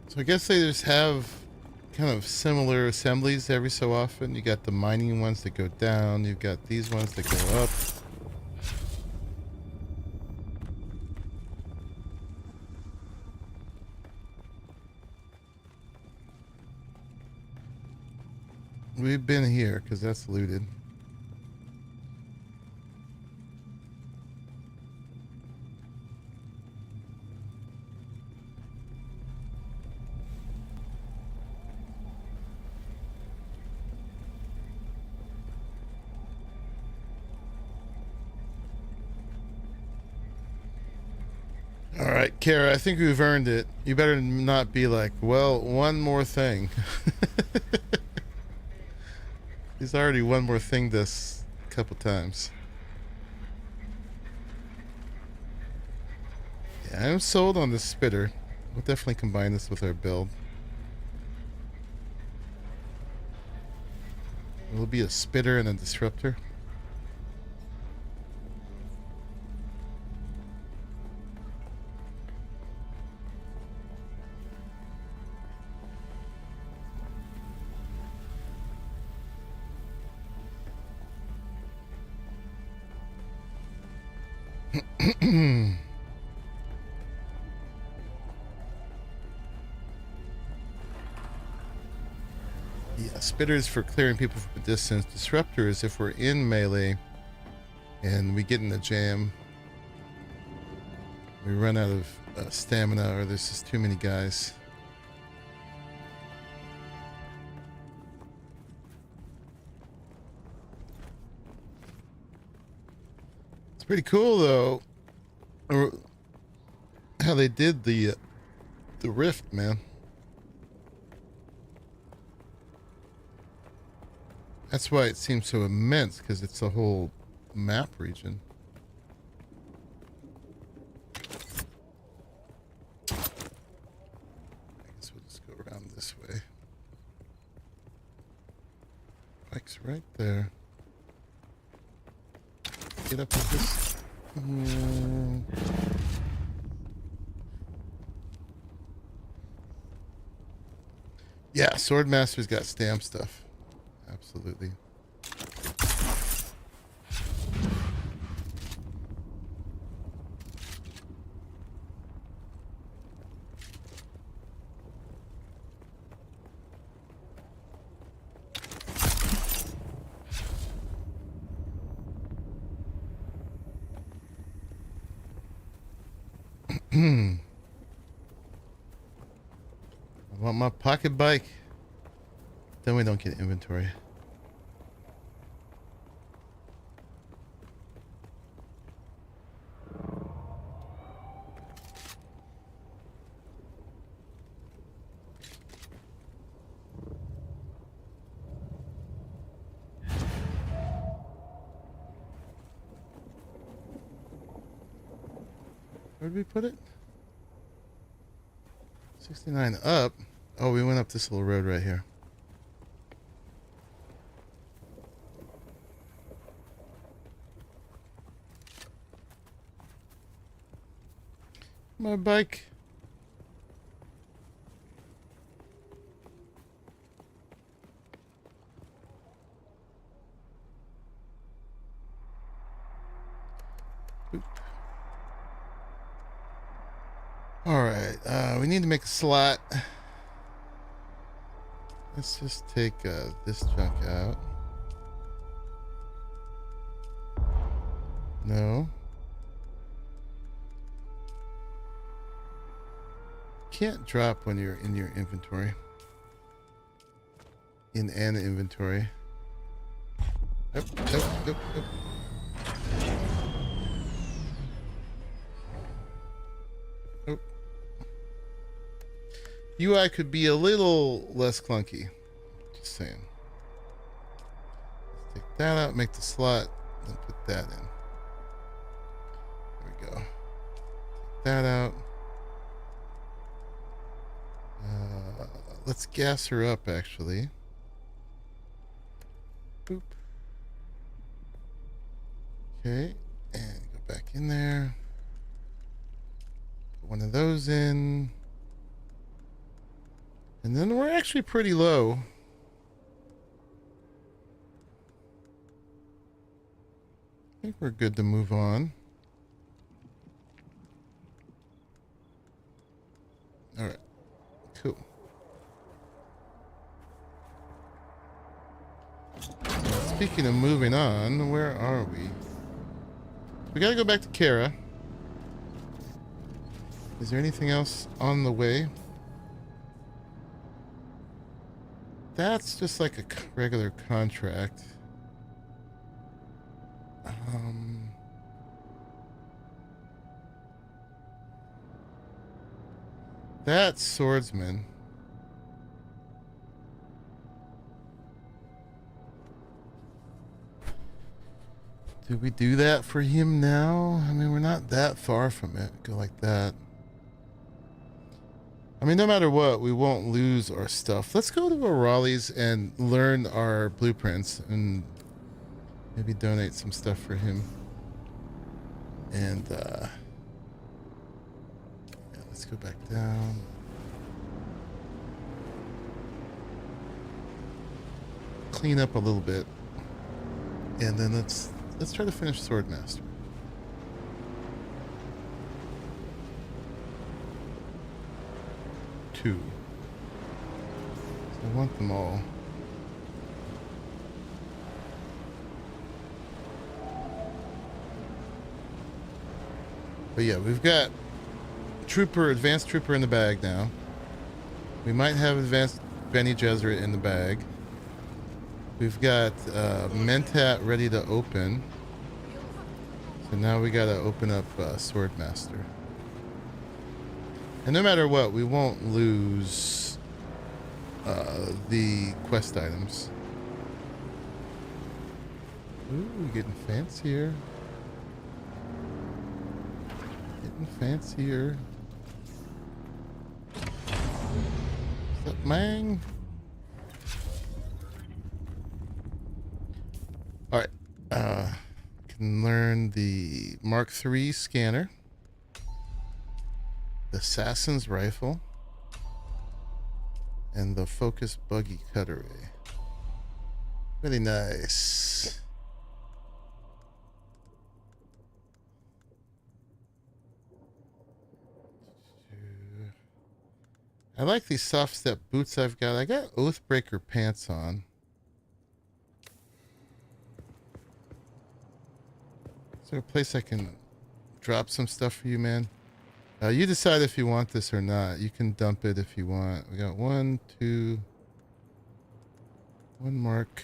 So I guess they just have kind of similar assemblies every so often. You got the mining ones that go down, you've got these ones that go up. We've been here because that's looted. All right, Kara, I think we've earned it. You better not be like, well, one more thing. He's already one more thing this couple times. Yeah, I'm sold on this spitter. We'll definitely combine this with our build. It'll be a spitter and a disruptor. Yeah, spitters for clearing people from a distance. Disruptors if we're in melee and we get in the jam. We run out of stamina, or there's just too many guys. It's pretty cool though, how they did the rift, man. That's why it seems so immense, because it's a whole map region. I guess we'll just go around this way. Bike's right there. Get up with this. Yeah, Swordmaster's got stamp stuff. Absolutely. I want my pocket bike. Then we don't get inventory. Where did we put it? 69 up. Oh, we went up this little road right here. My bike. Oop. All right, we need to make a slot. Let's just take this junk out. No. Can't drop when you're in your inventory. In an inventory. Nope, nope, nope, nope. Nope. UI could be a little less clunky. Just saying. Let's take that out, make the slot, then put that in. There we go. Take that out. Let's gas her up, actually. Boop. Okay, and go back in there. Put one of those in. And then we're actually pretty low. I think we're good to move on. All right, cool. Speaking of moving on, where are we? We gotta go back to Kara. Is there anything else on the way? That's just like a regular contract. That's swordsman. Did we do that for him now? I mean, we're not that far from it. Go like that. I mean, no matter what, we won't lose our stuff. Let's go to Raleigh's and learn our blueprints and maybe donate some stuff for him. And, yeah, let's go back down. Clean up a little bit. And then let's try to finish Swordmaster. Two. So I want them all. But yeah, we've got Trooper, Advanced Trooper in the bag now. We might have Advanced Bene Gesserit in the bag. We've got Mentat ready to open. So now we gotta open up Swordmaster. And no matter what, we won't lose the quest items. Ooh, getting fancier. Getting fancier. What's up, man? Alright. Can learn the Mark III scanner. The Assassin's Rifle. And the Focus Buggy Cutaway. Really nice. I like these soft step boots I've got. I got Oathbreaker pants on. Is there a place I can drop some stuff for you, man? You decide if you want this or not. You can dump it if you want. We got 1, 2, 1 mark.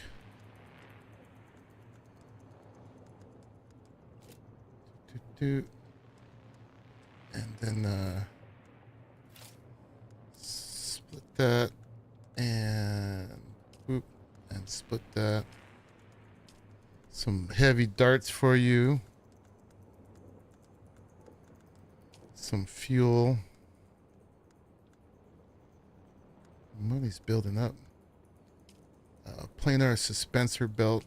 2, 2. And then, split that. And, boop. And split that. Some heavy darts for you. Some fuel. Money's building up. Planar suspensor belt.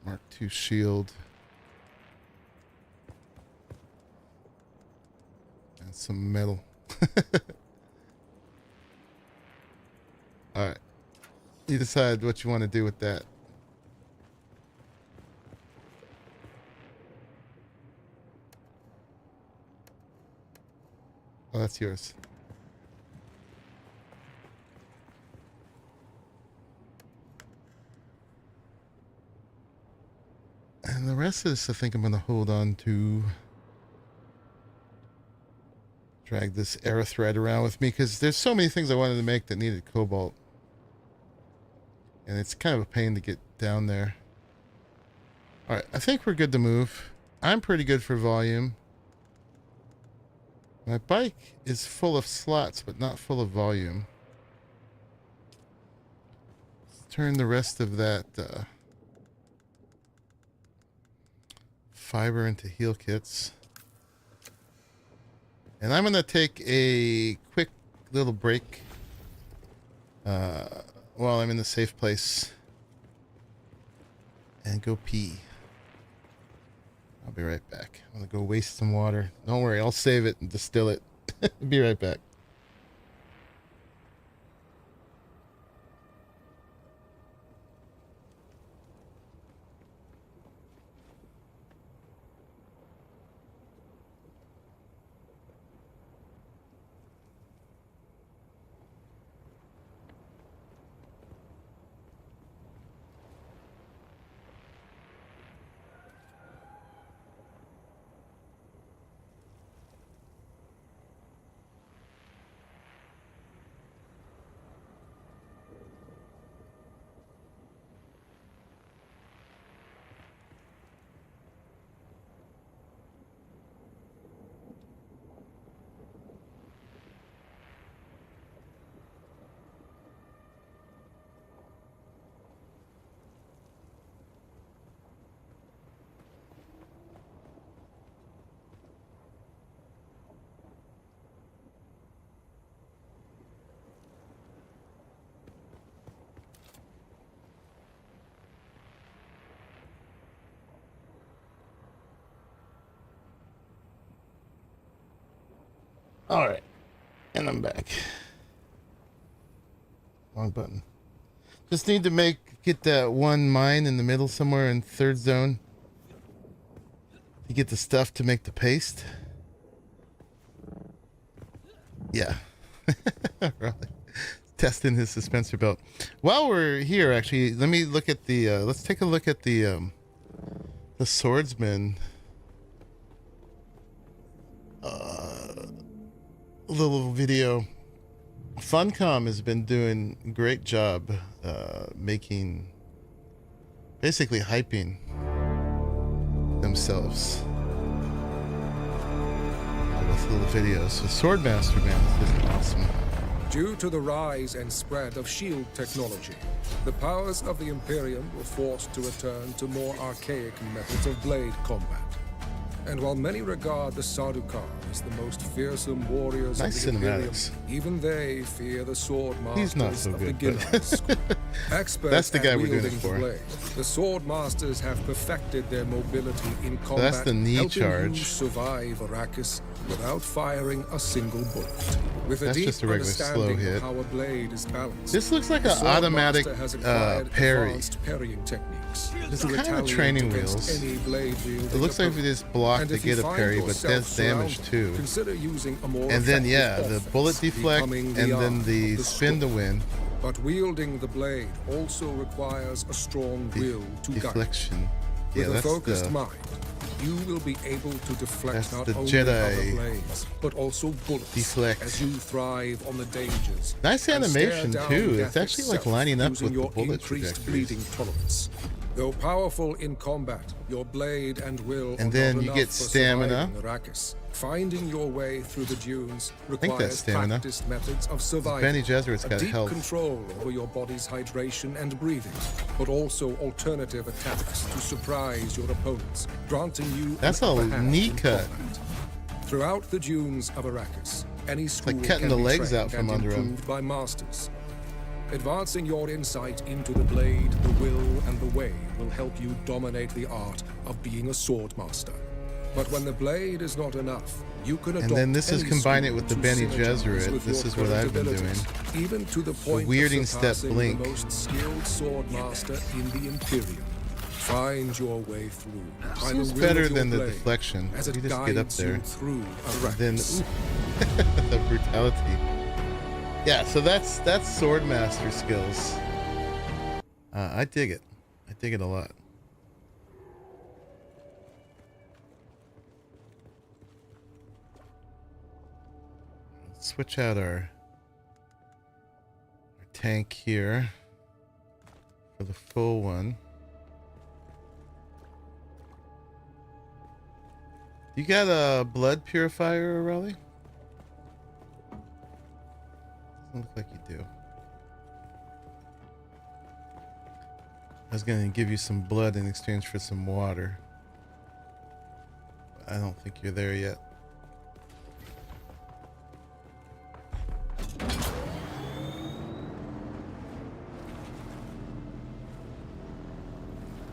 Mark II shield. And some metal. Alright. You decide what you want to do with that. Oh, that's yours. And the rest of this, I think I'm going to hold on to. Drag this Aerothread around with me because there's so many things I wanted to make that needed cobalt. And it's kind of a pain to get down there. Alright, I think we're good to move. I'm pretty good for volume. My bike is full of slots, but not full of volume. Let's turn the rest of that fiber into heal kits. And I'm going to take a quick little break while I'm in the safe place and go pee. I'll be right back. I'm going to go waste some water. Don't worry, I'll save it and distill it. Be right back. All right, and I'm back. Wrong button. Just need to get that one mine in the middle somewhere in third zone to get the stuff to make the paste. Yeah. Really. Testing his suspensor belt. While we're here, actually, let me look at the let's take a look at the swordsman little video. Funcom has been doing a great job making, basically hyping themselves with little videos. So Swordmaster, man, this is awesome. Due to the rise and spread of shield technology, the powers of the Imperium were forced to return to more archaic methods of blade combat. And while many regard the Sardaukar as the most fearsome warriors Nice of the Imperium, cinematics. even they fear the sword He's not masters so of good, the but- beginners. Experts That's the guy at we're doing it wielding the for. blade, the sword masters have perfected their mobility in combat, that's the knee helping charge. you survive Arrakis without firing a single bullet. With a That's deep just a regular slow understanding hit. of how a blade is balanced, This looks like the an sword automatic master has acquired parry. advanced parrying techniques. It's to kind of retaliate training against wheels. any blade wielding It looks like if you opponent. just block And to if you get a find parry, but yourself does damage surrounded, too. Consider using a more And then, yeah, effective the offense, bullet deflect, becoming and the then arm the of the spin to storm. win. But wielding the blade also requires a strong will to guide. Deflection. Yeah, With a that's focused the... mind, you will be able to deflect That's not the only Jedi other blades, but also bullets deflect. as you thrive on the dangers. Nice and stare animation, down too. death It's actually, like, itself lining up using with the your bullet increased trajectories. bleeding tolerance. Though powerful in combat, your blade and will And are then not you enough get for stamina. surviving Arrakis. Finding your way through the dunes think requires that's stamina. practiced methods of survival. Bene Gesserit's a got deep health. control over your body's hydration and breathing, but also alternative attacks to surprise your opponents, granting you That's an a upper hand knee in cut. combat. Throughout the dunes of Arrakis, any school like cutting can the be legs trained out from and under 'em. improved by masters. Advancing your insight into the blade, the will, and the way will help you dominate the art of being a sword master. But when the blade is not enough, you can adopt And then this is any combine skill it with the to Bene synergize Gesserit. with This your is what I've been current doing. abilities, even to the point weirding of step surpassing blink. the most skilled sword master in the Imperium. Find your way through. by Seems the will better of your than the blade, deflection. As You it just get up guides there. you through Then Arrakis. ooh, the brutality. Yeah, so that's Swordmaster skills. I dig it. I dig it a lot. Let's switch out our tank here for the full one. You got a blood purifier, Raleigh? Doesn't look like you do. I was gonna give you some blood in exchange for some water. I don't think you're there yet.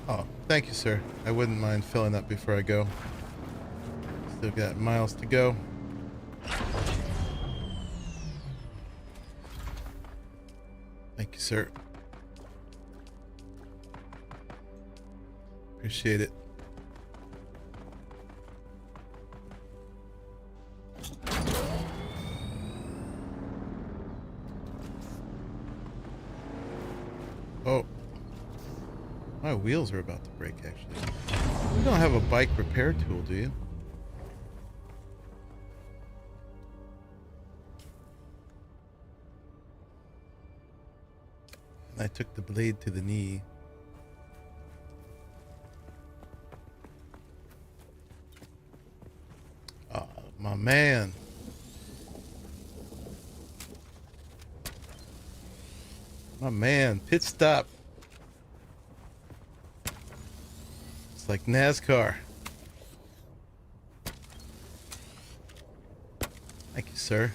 Oh, thank you, sir. I wouldn't mind filling up before I go. Still got miles to go. Thank you, sir. Appreciate it. Oh. My wheels are about to break, actually. You don't have a bike repair tool, do you? I took the blade to the knee. Oh, my man. My man, pit stop. It's like NASCAR. Thank you, sir.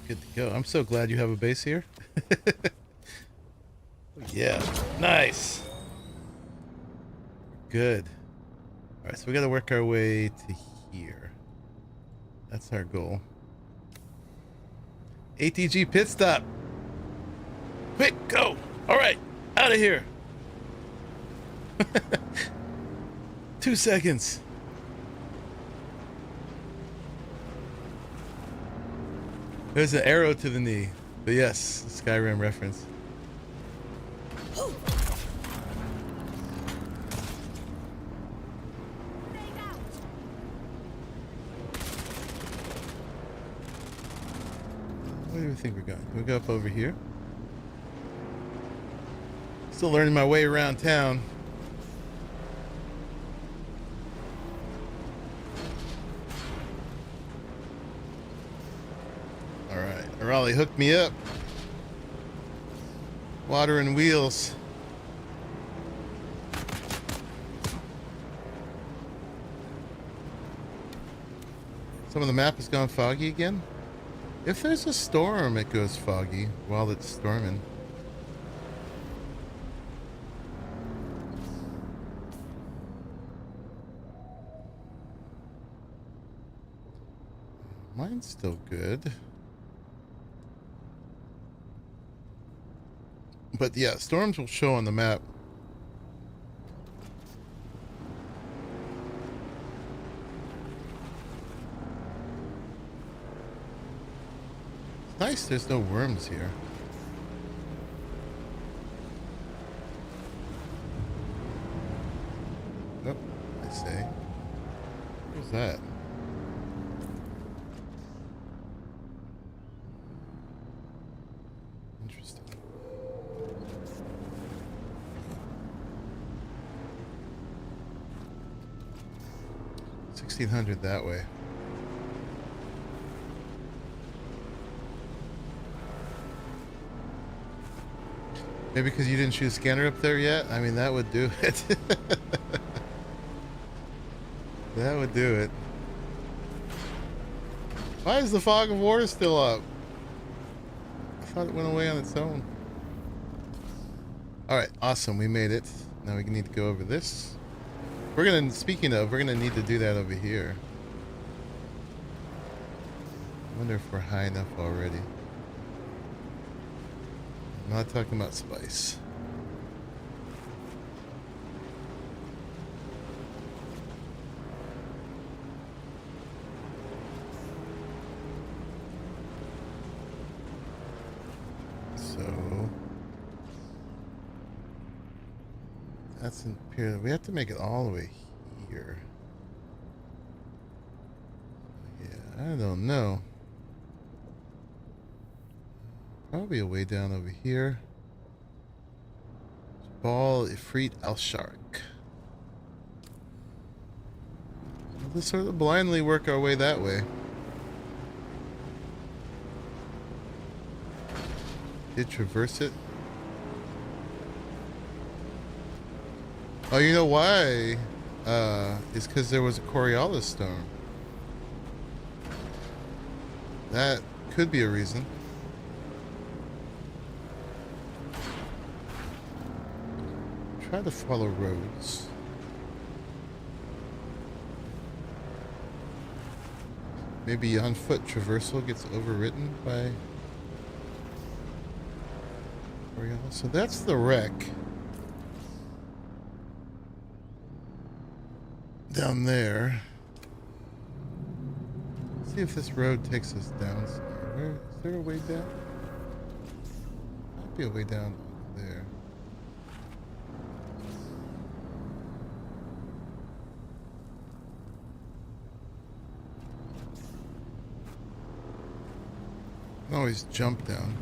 Good to go. I'm so glad you have a base here. Yeah, nice. Good. All right, so we got to work our way to here. That's our goal. ATG pit stop. Quick, go. All right, out of here. 2 seconds. There's an arrow to the knee. But yes, Skyrim reference. do we think we're going? Can we go up over here? Still learning my way around town. Alright, Raleigh hooked me up. Water and wheels. Some of the map has gone foggy again. If there's a storm, it goes foggy while it's storming. Mine's still good. But yeah, storms will show on the map. It's nice there's no worms here. Oh, I say. Where's that? Interesting. $1,600 that way. Maybe because you didn't shoot a scanner up there yet? I mean, that would do it. That would do it. Why is the fog of war still up? I thought it went away on its own. Alright, awesome. We made it. Now we need to go over this. We're gonna, speaking of, we're gonna need to do that over here. I wonder if we're high enough already. I'm not talking about spice. So that's Imperium. We have to make it all the way here. Yeah, I don't know. Probably a way down over here. Ball Ifrit al-Shark. We'll just sort of blindly work our way that way. Did traverse it? Oh, you know why? It's because there was a Coriolis storm. That could be a reason. Try to follow roads. Maybe on foot traversal gets overwritten by Coriolis. So that's the wreck. Down there. Let's see if this road takes us down somewhere. Where, is there a way down? Might be a way down there. I can always jump down.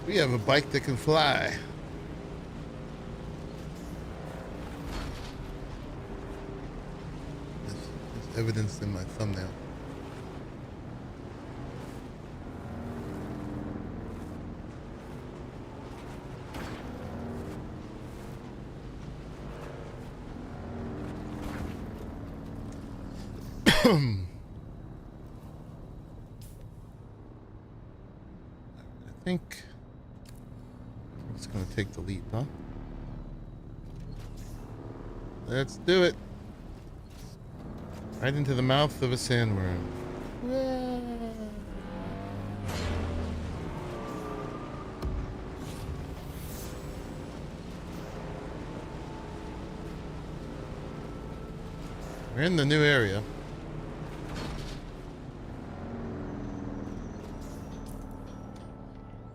We have a bike that can fly. There's evidence in my thumbnail. I think it's going to take the leap, huh? Let's do it. Right into the mouth of a sandworm. We're in the new area.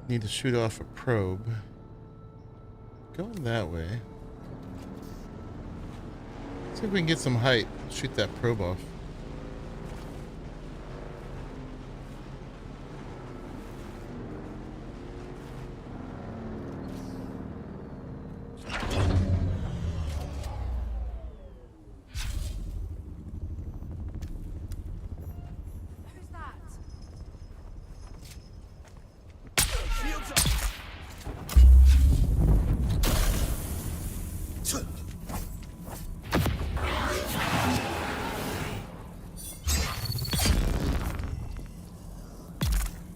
Need to shoot off a probe. going that way. See if we can get some height. Shoot that probe off. Who's that?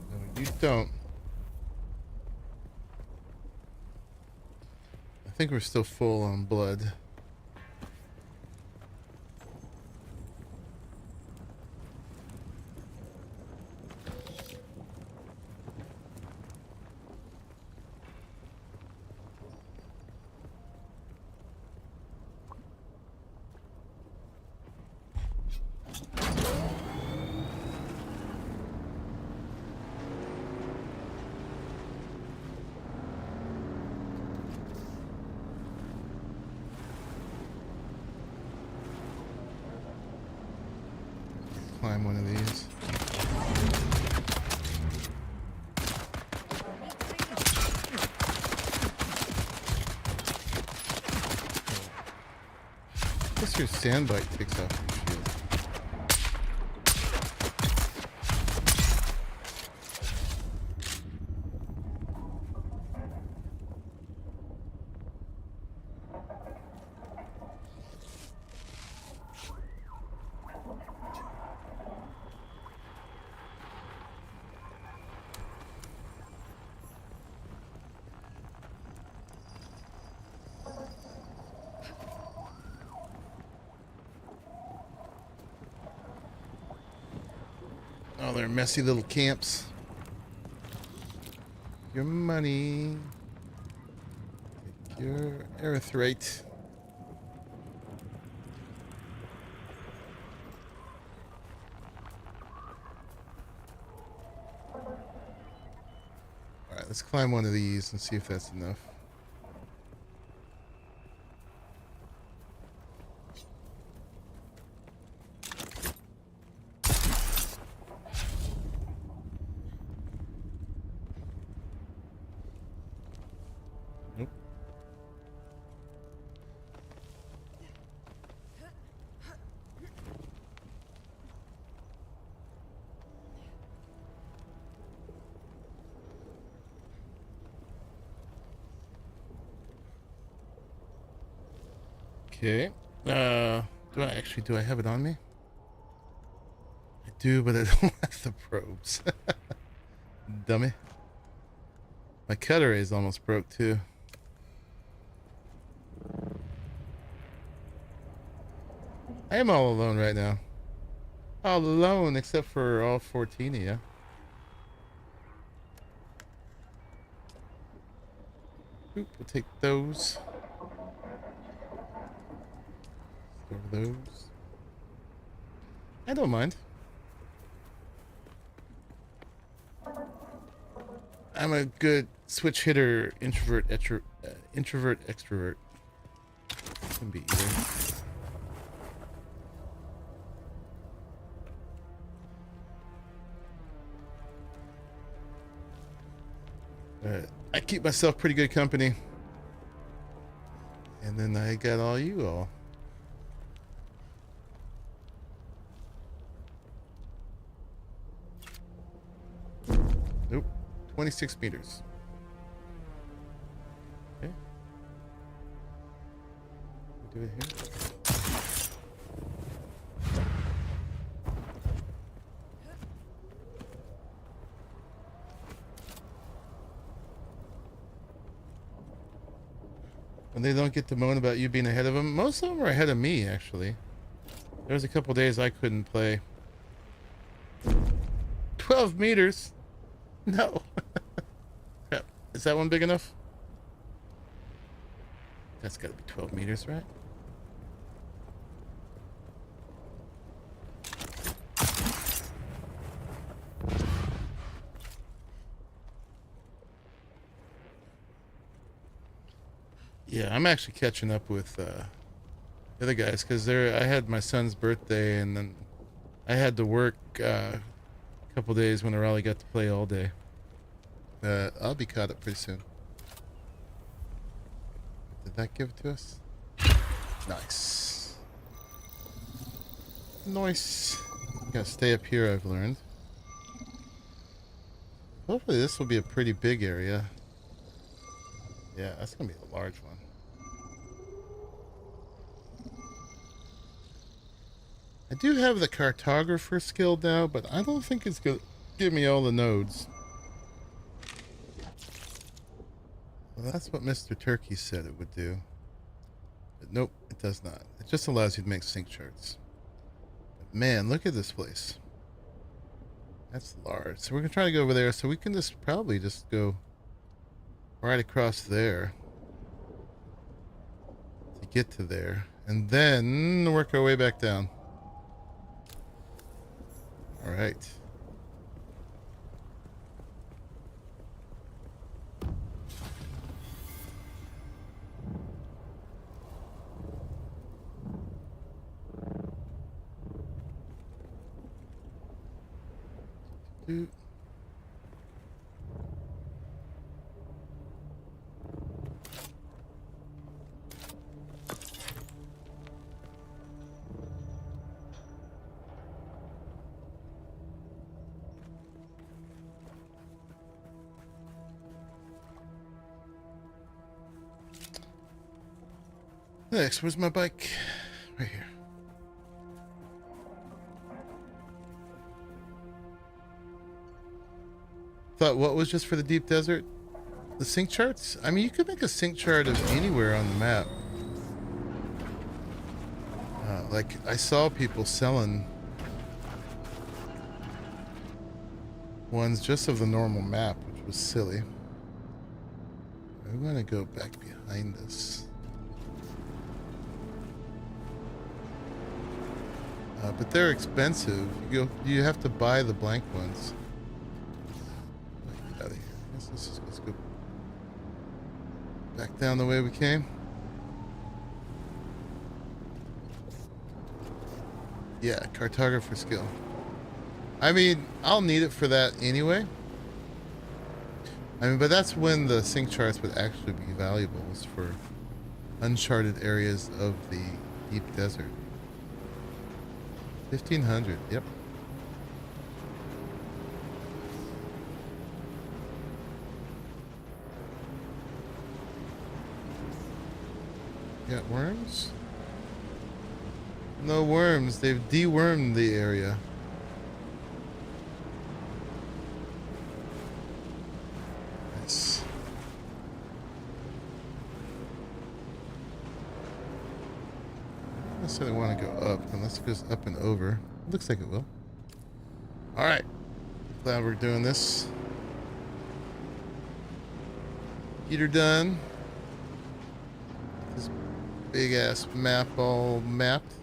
No, you don't. I think we're still full on blood. Climb one of these. I guess your sandbite takes off your shield. Oh, they're messy little camps. Your money. Take your erythrite. Alright, let's climb one of these and see if that's enough. Nope. Okay. Do I have it on me? I do, but I don't have the probes. Dummy. My cutter is almost broke too. I am all alone right now. All alone except for all 14 of you. Oop, we'll take those. Store those. I don't mind. I'm a good switch hitter, introvert, extrovert. Can be either. I keep myself pretty good company. And then I got all you all. Nope. 26 meters. Okay. Do it here. When they don't get to moan about you being ahead of them, most of them are ahead of me, actually. There was a couple days I couldn't play. 12 meters? No. Crap. Is that one big enough? That's got to be 12 meters, right? I'm actually catching up with the other guys because I had my son's birthday and then I had to work a couple days when I really got to play all day. I'll be caught up pretty soon. Did that give it to us? Nice. Nice. Gotta stay up here, I've learned. Hopefully this will be a pretty big area. Yeah, that's gonna be a large one. I do have the cartographer skill now, but I don't think it's gonna give me all the nodes. Well, that's what Mr. Turkey said it would do. But nope, it does not. It just allows you to make sync charts. But man, look at this place. That's large. So we're gonna try to go over there, so we can just probably just go right across there to get to there, and then work our way back down. All right. Next, where's my bike? Right here. Thought what was just for the deep desert? The sync charts? I mean, you could make a sync chart of anywhere on the map. Like, I saw people selling ones just of the normal map, which was silly. I'm gonna go back behind this. But they're expensive. You have to buy the blank ones. Get out of here. Let's go back down the way we came. Yeah, cartographer skill. I mean, I'll need it for that anyway. I mean, but that's when the sync charts would actually be valuable, is for uncharted areas of the deep desert. 1500, yep. Got worms? No worms, they've dewormed the area. Nice. I said I want to go up, unless it goes up and over. Looks like it will. Alright. Glad we're doing this. Heater done. This big ass map all mapped.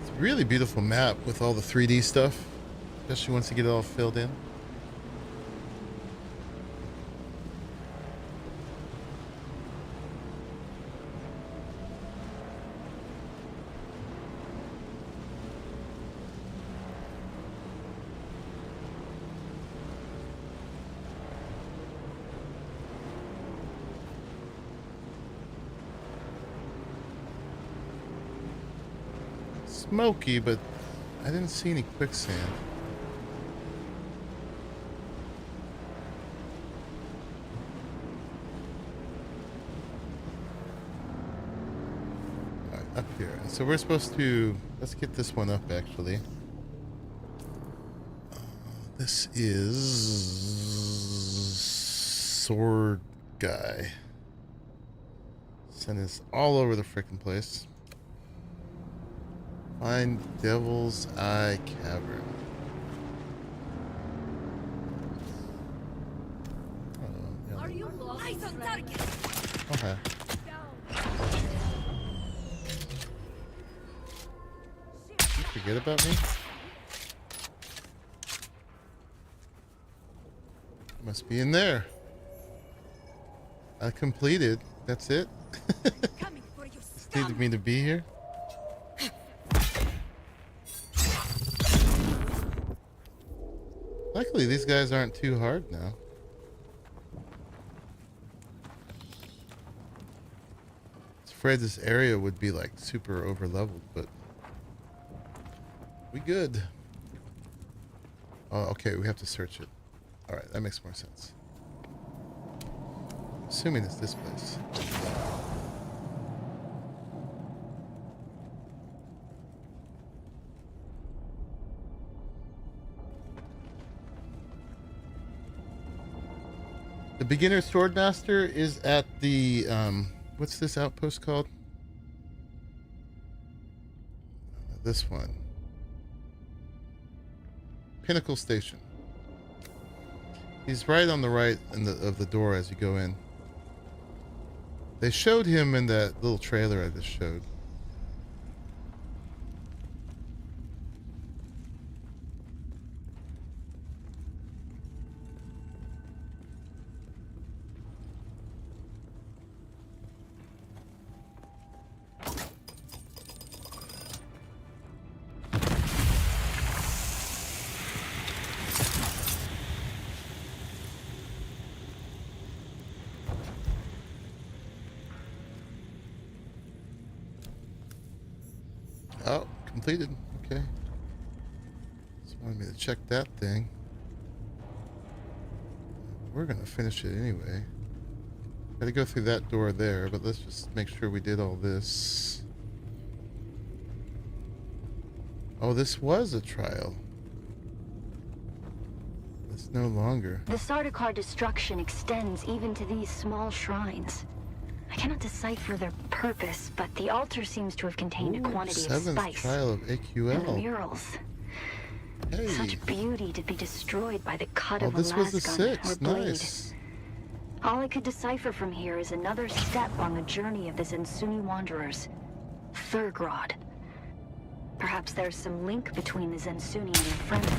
It's a really beautiful map with all the 3D stuff. Especially once you get it all filled in. Smoky, but I didn't see any quicksand. Up here. So we're supposed to... Let's get this one up, actually. This is... Sword Guy. Send us all over the frickin' place. Find Devil's Eye Cavern. Are you eyes on target? Okay. You forget about me? Must be in there. I completed. That's it. Coming for you, Just needed me to be here. Luckily, these guys aren't too hard now. I was afraid this area would be like super over leveled, but we good. Oh, okay, we have to search it. All right, that makes more sense. Assuming it's this place. The beginner swordmaster is at the what's this outpost called? This one. Pinnacle Station. He's right on the right of the door as you go in. They showed him in that little trailer I just showed. Oh, completed. Okay. Just wanted me to check that thing. We're gonna finish it anyway. Gotta go through that door there, but let's just make sure we did all this. Oh, this was a trial. It's no longer. The Sardaukar destruction extends even to these small shrines. I cannot decipher their purpose, but the altar seems to have contained a quantity of Seventh spice. trial of AQL. And the murals. Hey. Such beauty to be destroyed by the cut Oh, of a this was the lasgun or sixth. blade. Nice. All I could decipher from here is another step on the journey of the Zensuni wanderers. Thurgrod. Perhaps there's some link between the Zensuni and their friend.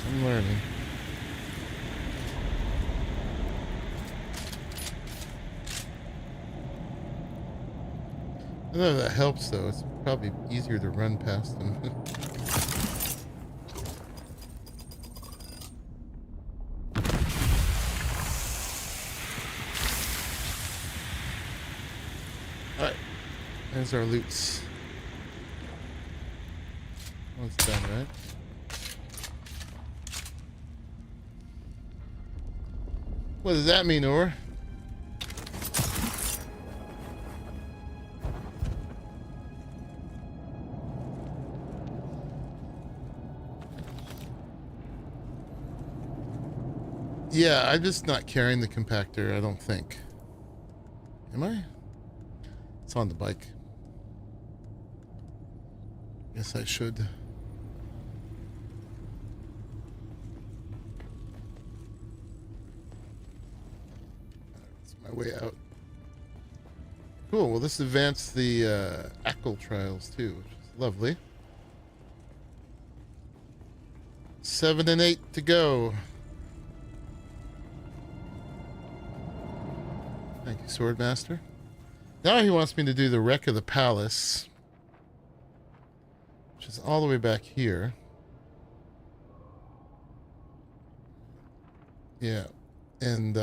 I'm learning. I don't know if that helps though. It's probably easier to run past them. Alright. There's our loots. Oh, it's done, right? What does that mean, Or? Yeah, I'm just not carrying the compactor, I don't think. Am I? It's on the bike. Guess I should. It's my way out. Cool, well this advanced the ACL trials too, which is lovely. 7 and 8 to go. Thank you, Swordmaster. Now he wants me to do the wreck of the Pallas, which is all the way back here. Yeah, and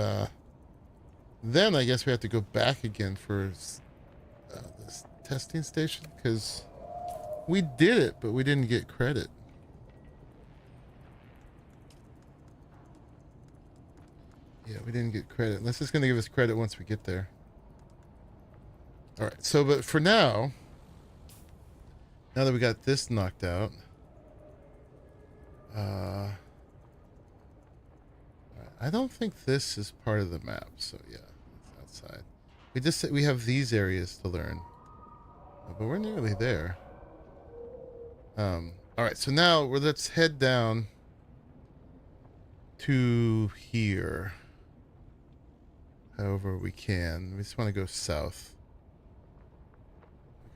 then I guess we have to go back again for this testing station, because we did it, but we didn't get credit. Yeah, we didn't get credit. Unless it's going to give us credit once we get there. Alright, so but for now that we got this knocked out, I don't think this is part of the map, so yeah, it's outside. We have these areas to learn. But we're nearly there. Alright, so now let's head down to here. However we can. We just want to go south.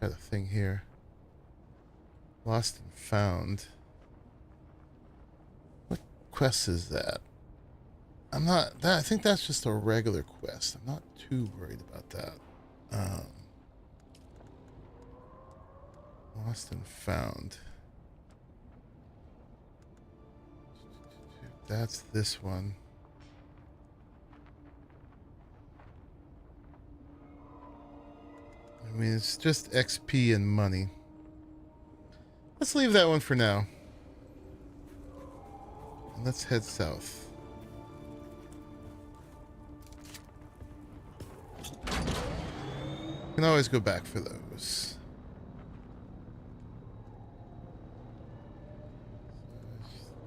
Got a thing here. Lost and found. quest is that? I'm not. That, I think that's just a regular quest. I'm not too worried about that. Lost and found. That's this one. I mean, it's just XP and money. Let's leave that one for now. And let's head south. Can always go back for those.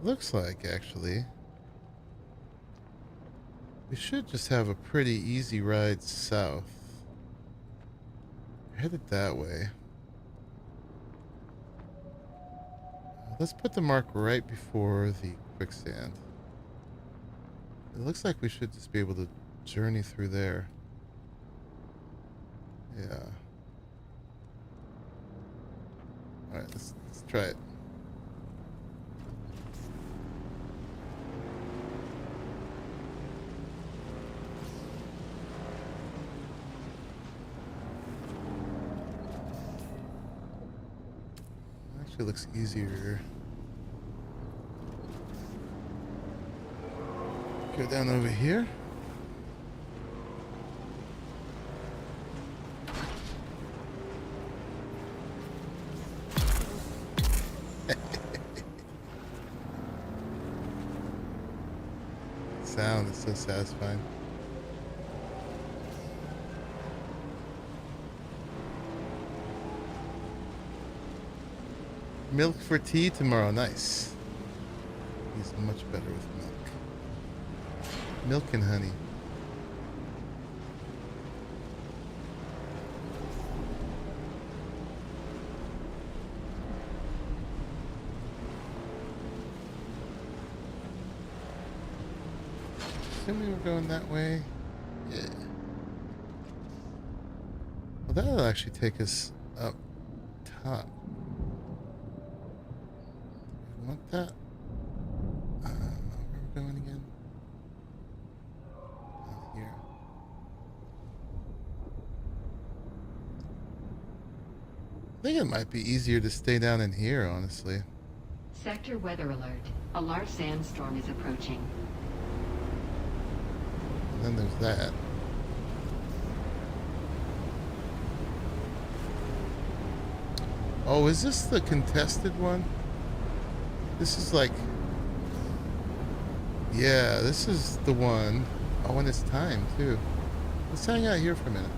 Looks like, actually, we should just have a pretty easy ride south. We're headed that way. Let's put the mark right before the quicksand. It looks like we should just be able to journey through there. Yeah. Alright, let's try it. Actually looks easier. Go down over here. Sound is so satisfying. Milk for tea tomorrow. Nice. He's much better with milk. Milk and honey. Assuming we're going that way. Yeah. Well, that'll actually take us up top. Want that? Where are we going again? Down here. I think it might be easier to stay down in here, honestly. Sector weather alert. A large sandstorm is approaching. And then there's that. Oh, is this the contested one? This is like... Yeah, this is the one. Oh, when it's time, too. Let's hang out here for a minute.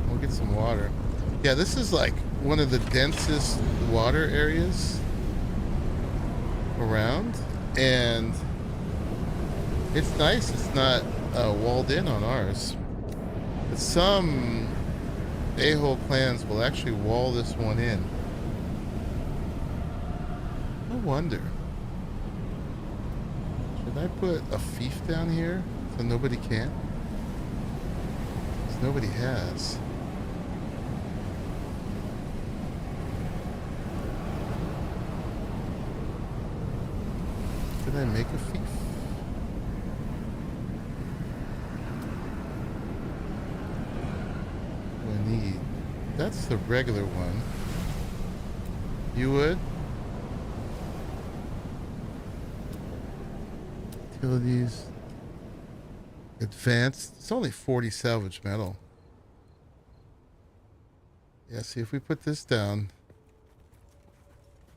We'll get some water. Yeah, this is like one of the densest water areas around. And it's nice. It's not walled in on ours. But some a-hole plans will actually wall this one in. No wonder. Should I put a fief down here so nobody can? Because nobody has. Did I make a fief? I need. That's the regular one. You would? Utilities. Advanced. It's only 40 salvage metal. Yeah, see, if we put this down,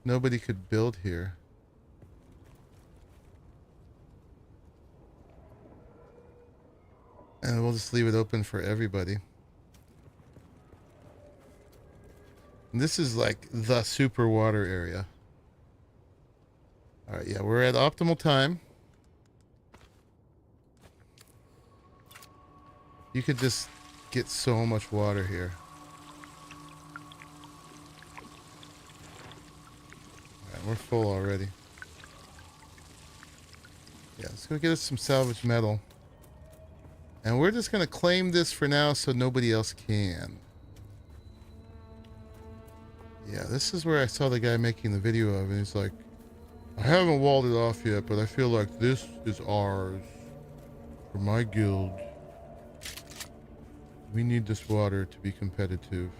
nobody could build here. And we'll just leave it open for everybody. And this is like the super water area. Alright, yeah, we're at optimal time. You could just get so much water here. Alright, we're full already. Yeah, let's go get us some salvage metal. And we're just going to claim this for now so nobody else can. Yeah, this is where I saw the guy making the video of, and he's like, I haven't walled it off yet, but I feel like this is ours. For my guild. We need this water to be competitive.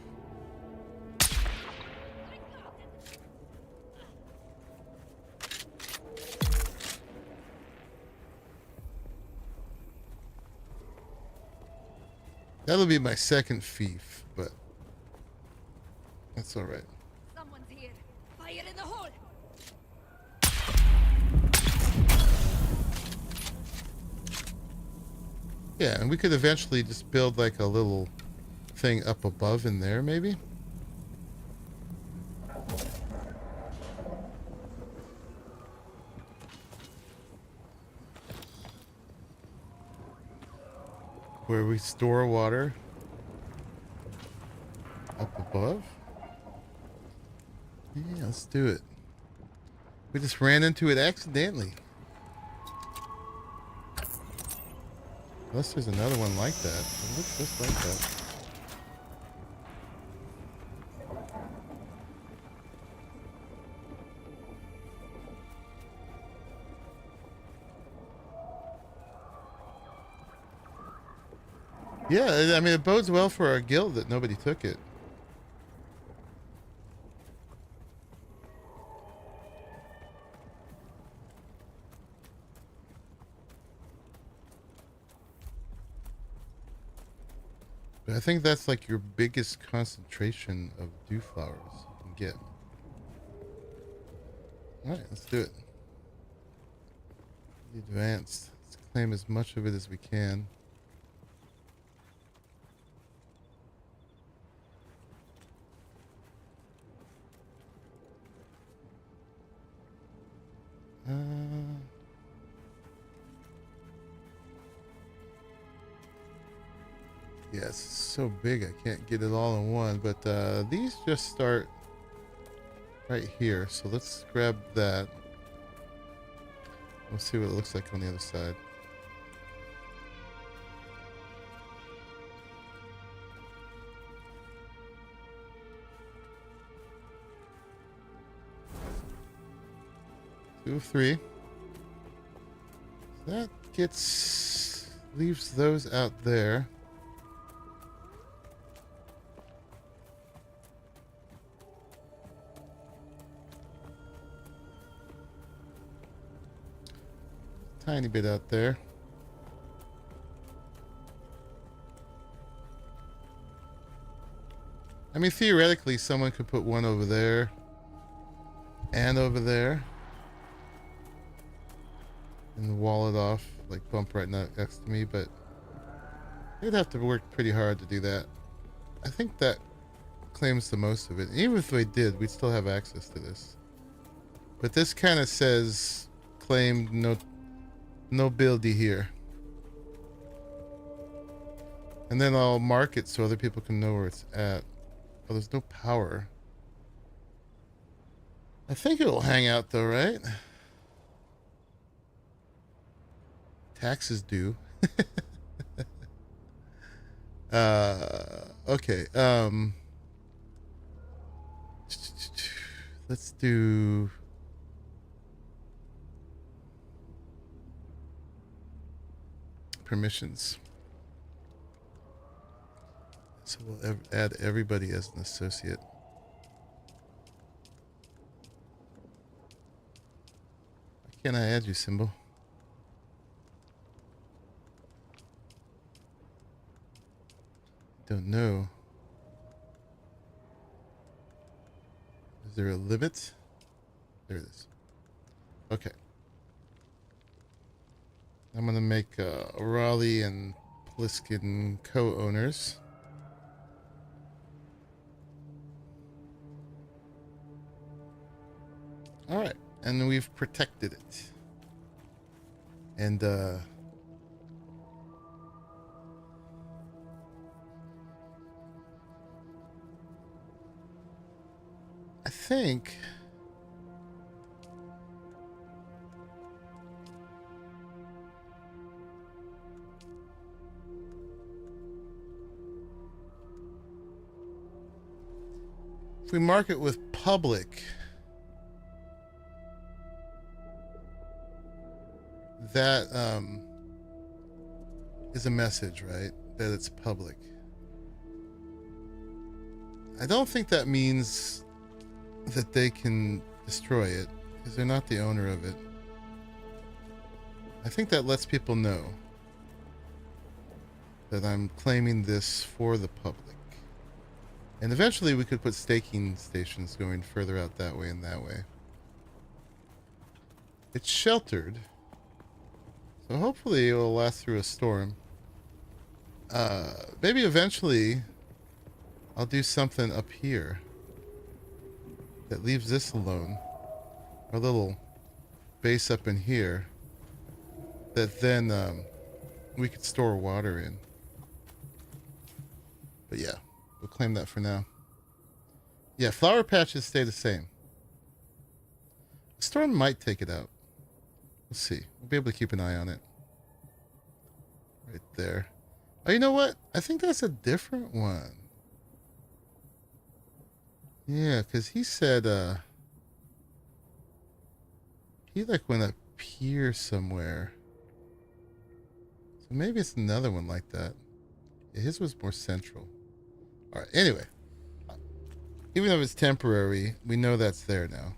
That'll be my second fief, but that's all right. Someone's here. Fire in the hole. Yeah, and we could eventually just build like a little thing up above in there, maybe. Where we store water up above. Yeah, let's do it. We just ran into it accidentally. Unless there's another one like that. It looks just like that. Yeah, I mean, it bodes well for our guild that nobody took it. But I think that's like your biggest concentration of dew flowers you can get. Alright, let's do it. Advanced. Let's claim as much of it as we can. Yeah, it's so big I can't get it all in one, but these just start right here, so let's grab that. We'll see what it looks like on the other side. Two of three. So that leaves those out there. Tiny bit out there. I mean, theoretically, someone could put one over there and over there and wall it off, like bump right next to me, but they'd have to work pretty hard to do that. I think that claims the most of it. Even if they did, we'd still have access to this. But this kind of says claimed no buildy here. And then I'll mark it so other people can know where it's at. Oh, there's no power. I think it'll hang out though, right? Taxes due. Okay. Let's do permissions. So we'll add everybody as an associate. Why can't I add you, Symbol? Don't know. Is there a limit? There it is. Okay. I'm gonna make Raleigh and Pliskin co-owners. All right, and we've protected it. And I think If we mark it with public, that is a message, right? That it's public. I don't think that means that they can destroy it, because they're not the owner of it. I think that lets people know that I'm claiming this for the public. And eventually we could put staking stations going further out that way and that way. It's sheltered, so hopefully it will last through a storm. Maybe eventually I'll do something up here that leaves this alone. A little base up in here that then we could store water in. But yeah, we'll claim that for now. Yeah, flower patches stay the same. The storm might take it out. We'll see. We'll be able to keep an eye on it. Right there. Oh, you know what? I think that's a different one. Yeah, because he said he like went up here somewhere. So maybe it's another one like that. Yeah, his was more central. Alright, anyway. Even though it's temporary, we know that's there now.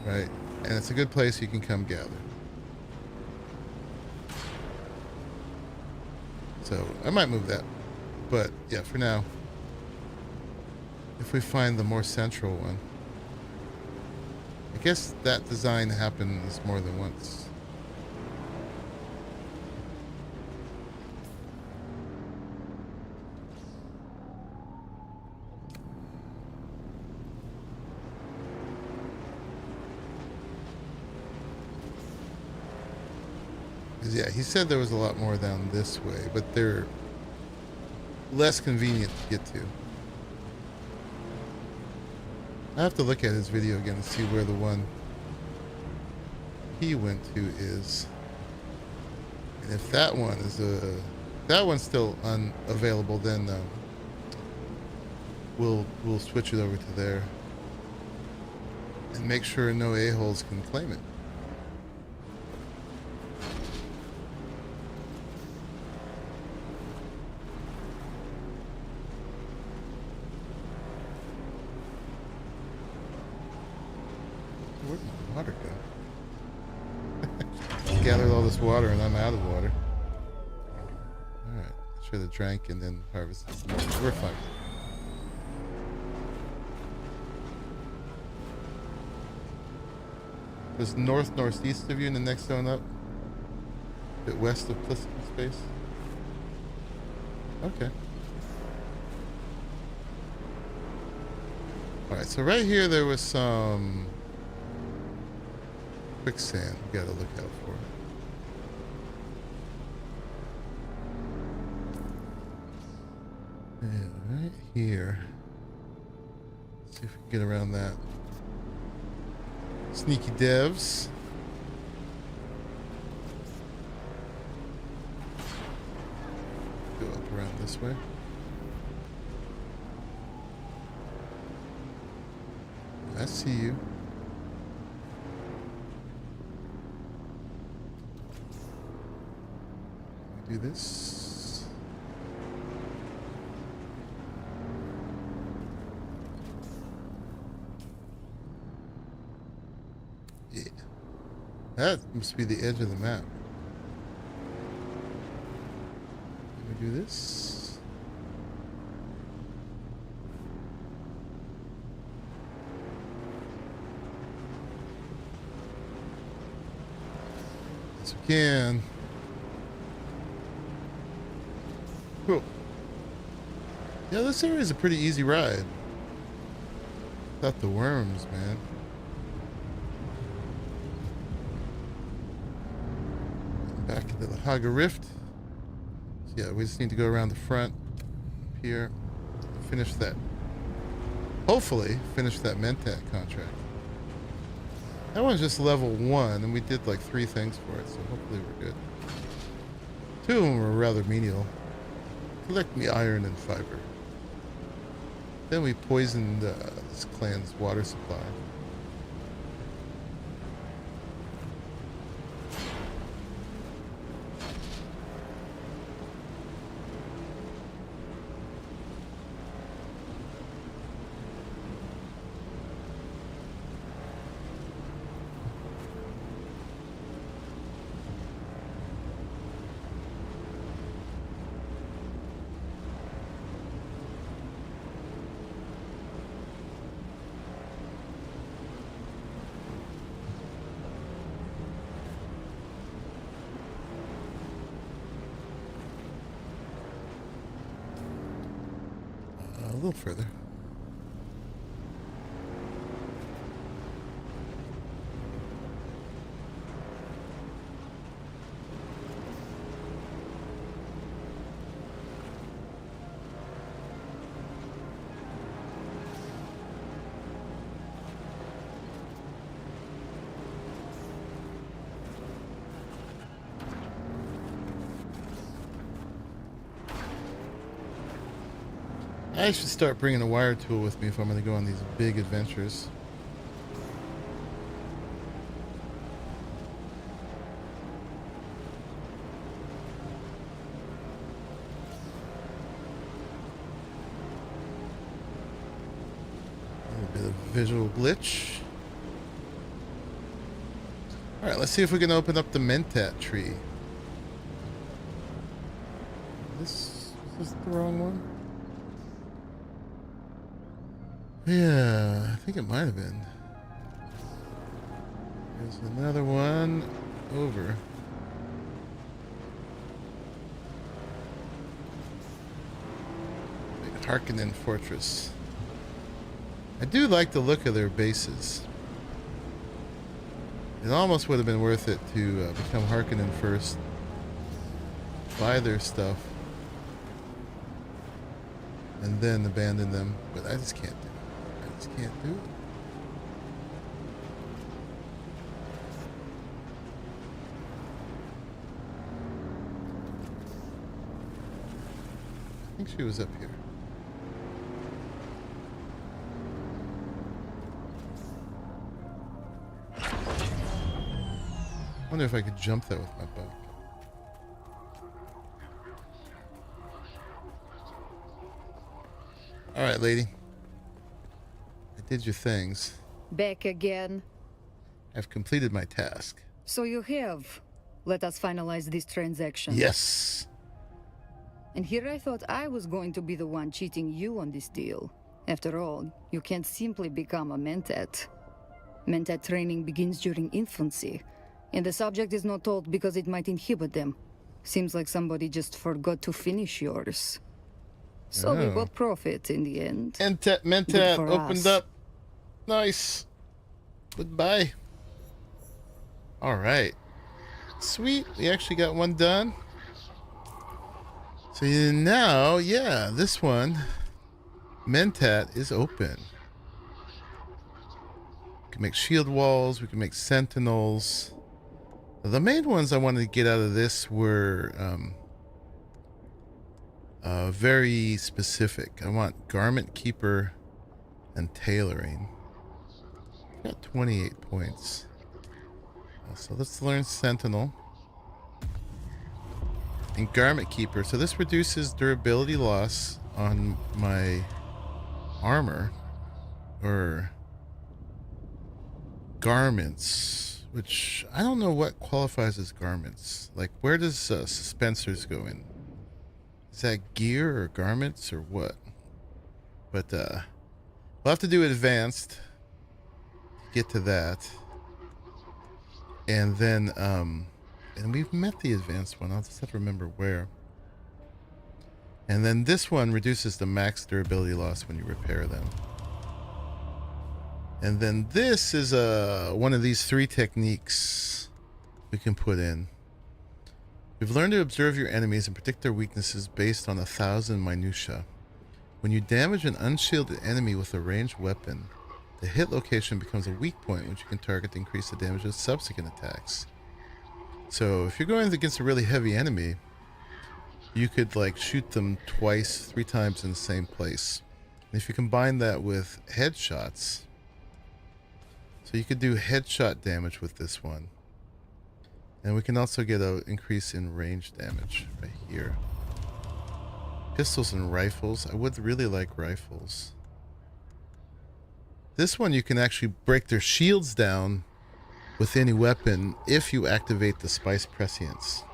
Right? And it's a good place you can come gather. So, I might move that. But, yeah, for now. If we find the more central one. I guess that design happens more than once. Yeah, he said there was a lot more down this way, but they're less convenient to get to. I have to look at his video again to see where the one he went to is. And if that one is that one's still unavailable, then we'll switch it over to there and make sure no a-holes can claim it. Where'd my water go? Gathered all this water and I'm out of water. Alright, should have drank and then harvested some more. We're fine. There's northeast of you in the next zone up? A bit west of Pliskin space? Okay. Alright, so right here there was some quicksand we gotta look out for. Yeah, right here. Let's see if we can get around that. Sneaky devs. Go up around this way. I see you. Do this. Yeah. That must be the edge of the map. Can we do this? Yes, we can. Cool. Yeah, this area is a pretty easy ride. Without the worms, man. Back into the Haga Rift. So yeah, we just need to go around the front up here. Finish that. Hopefully, finish that Mentat contract. That one's just level 1, and we did like 3 things for it, so hopefully we're good. 2 of them were rather menial. Collect me iron and fiber. Then we poisoned this clan's water supply. A little further. I should start bringing a wire tool with me if I'm going to go on these big adventures. A little bit of visual glitch. Alright, let's see if we can open up the Mentat tree. Is this the wrong one? Yeah, I think it might have been. There's another one over. Big Harkonnen Fortress. I do like the look of their bases. It almost would have been worth it to become Harkonnen first. Buy their stuff. And then abandon them. But I just can't do it. Can't do it. I think she was up here. Wonder if I could jump that with my bow. All right, lady. Did your things. Back again. I've completed my task. So you have. Let us finalize this transaction. Yes. And here I thought I was going to be the one cheating you on this deal. After all, you can't simply become a Mentat. Mentat training begins during infancy, and the subject is not told because it might inhibit them. Seems like somebody just forgot to finish yours. So we both profit in the end. Mentat opened up. Nice. Goodbye. All right. Sweet. We actually got one done. So now, yeah, this one, Mentat, is open. We can make shield walls. We can make sentinels. The main ones I wanted to get out of this were very specific. I want garment keeper and tailoring. Got 28 points. So let's learn Sentinel. And Garment Keeper. So this reduces durability loss on my armor. Or garments. Which, I don't know what qualifies as garments. Like, where does suspensors go in? Is that gear or garments or what? But, we'll have to do advanced. Get to that. And then, and we've met the advanced one. I'll just have to remember where. And then this one reduces the max durability loss when you repair them. And then this is one of these 3 techniques we can put in. We've learned to observe your enemies and predict their weaknesses based on 1,000 minutia. When you damage an unshielded enemy with a ranged weapon, the hit location becomes a weak point which you can target to increase the damage of subsequent attacks. So if you're going against a really heavy enemy, you could like shoot them twice, 3 times in the same place. If you combine that with headshots, so you could do headshot damage with this one. And we can also get an increase in range damage right here. Pistols and rifles. I would really like rifles. This one you can actually break their shields down with any weapon if you activate the spice prescience.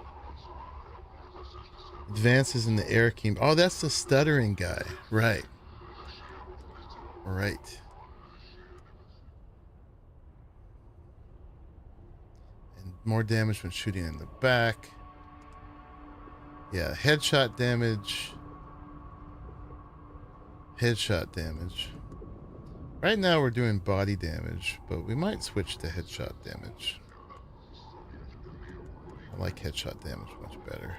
Advances in the air key. Oh, that's the stuttering guy. Right. Right. And more damage when shooting in the back. Yeah, headshot damage. Headshot damage. Right now we're doing body damage, but we might switch to headshot damage. I like headshot damage much better.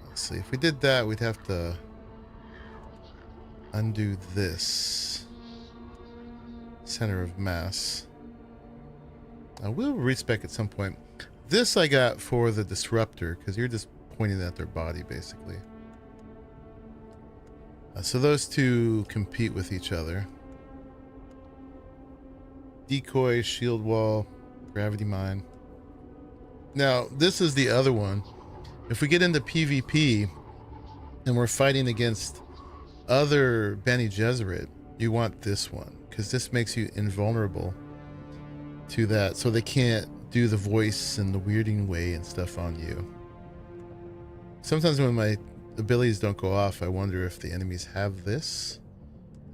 Let's see, if we did that, we'd have to undo this center of mass. I will respec at some point. This I got for the disruptor, because you're just pointing at their body basically. So those two compete with each other. Decoy, shield wall, gravity mine. Now, this is the other one. If we get into PvP and we're fighting against other Bene Gesserit, you want this one, because this makes you invulnerable to that, so they can't do the voice and the weirding way and stuff on you. Sometimes when my abilities don't go off, I wonder if the enemies have this.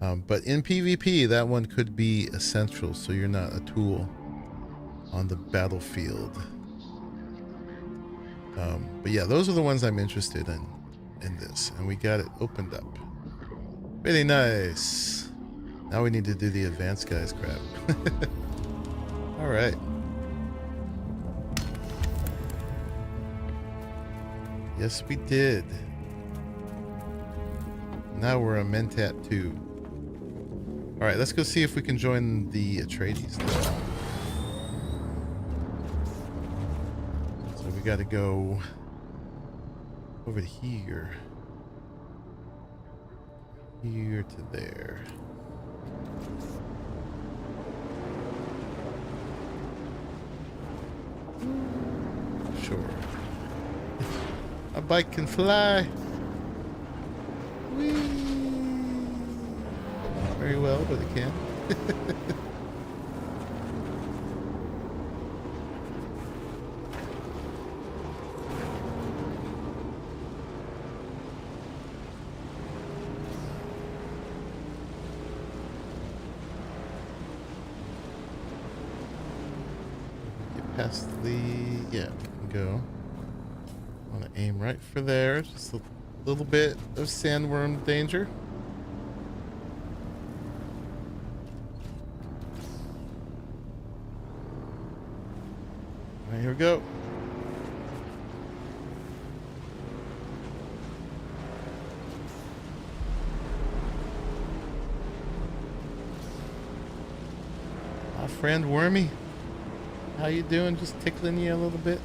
But in PvP, that one could be essential, so you're not a tool on the battlefield. But yeah, those are the ones I'm interested in this, and we got it opened up. Really nice. Now we need to do the advanced guys crap. All right. Yes, we did. Now we're a Mentat 2. All right, let's go see if we can join the Atreides now. So we got to go over to here. Here to there. Sure. A bike can fly. Whee! Not very well, but it can. Get past the... yeah, we can go. I want to aim right for there. Just a little bit of sandworm danger. All right, here we go. Hi, friend Wormy. How you doing? Just tickling you a little bit.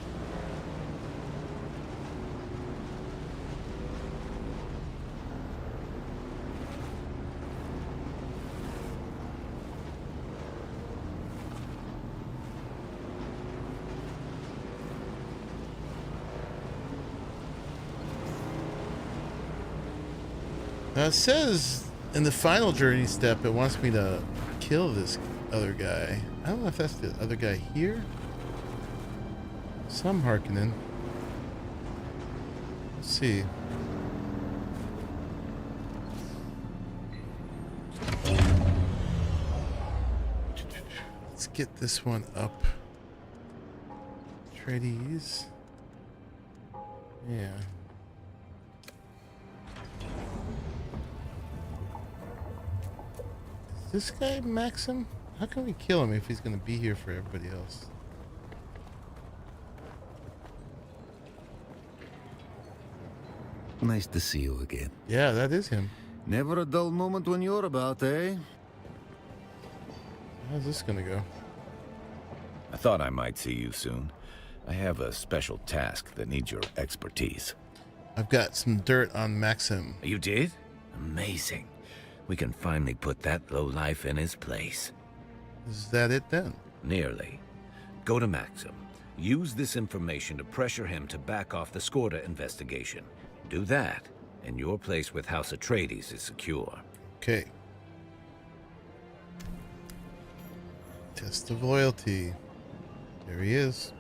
Now it says in the final journey step it wants me to kill this other guy. I don't know if that's the other guy here. Some Harkonnen. Let's see. Let's get this one up. Atreides. Yeah. This guy Maxim? How can we kill him if he's going to be here for everybody else? Nice to see you again. Yeah, that is him. Never a dull moment when you're about, eh? How's this going to go? I thought I might see you soon. I have a special task that needs your expertise. I've got some dirt on Maxim. You did? Amazing. We can finally put that lowlife in his place. Is that it then? Nearly. Go to Maxim. Use this information to pressure him to back off the Skorda investigation. Do that, and your place with House Atreides is secure. Okay. Test of loyalty. There he is.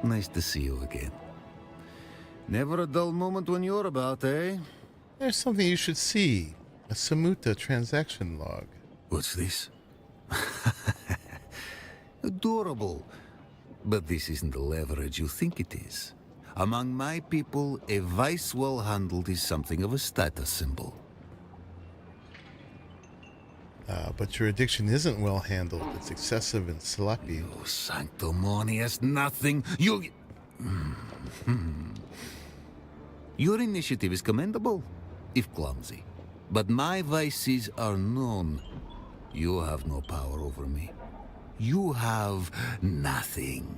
Nice to see you again. Never a dull moment when you're about, eh? There's something you should see. A Samuta transaction log. What's this? Adorable. But this isn't the leverage you think it is. Among my people, a vice well handled is something of a status symbol. But your addiction isn't well handled. It's excessive and sloppy. Oh, sanctimonious nothing. You... Your initiative is commendable, if clumsy. But my vices are known. You have no power over me. You have nothing.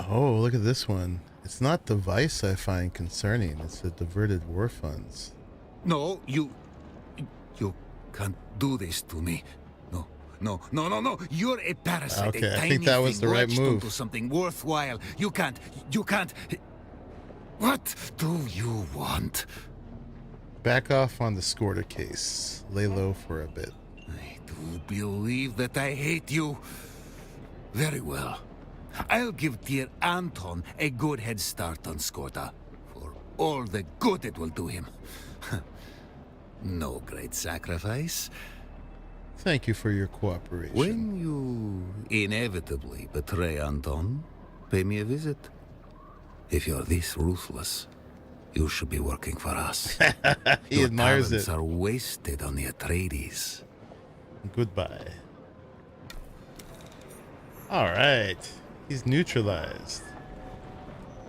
Oh, look at this one. It's not the vice I find concerning. It's the diverted war funds. No, you can't do this to me. No. You're a parasite. Okay, a I tiny think that was thing the right latched move. onto something worthwhile. You can't. What do you want? Back off on the Skorda case. Lay low for a bit. I do believe that I hate you. Very well. I'll give dear Anton a good head start on Skorda, for all the good it will do him. No great sacrifice. Thank you for your cooperation. When you inevitably betray Anton, pay me a visit. If you're this ruthless, you should be working for us. He Your admires talents it. are wasted on the Atreides. Goodbye. All right. He's neutralized.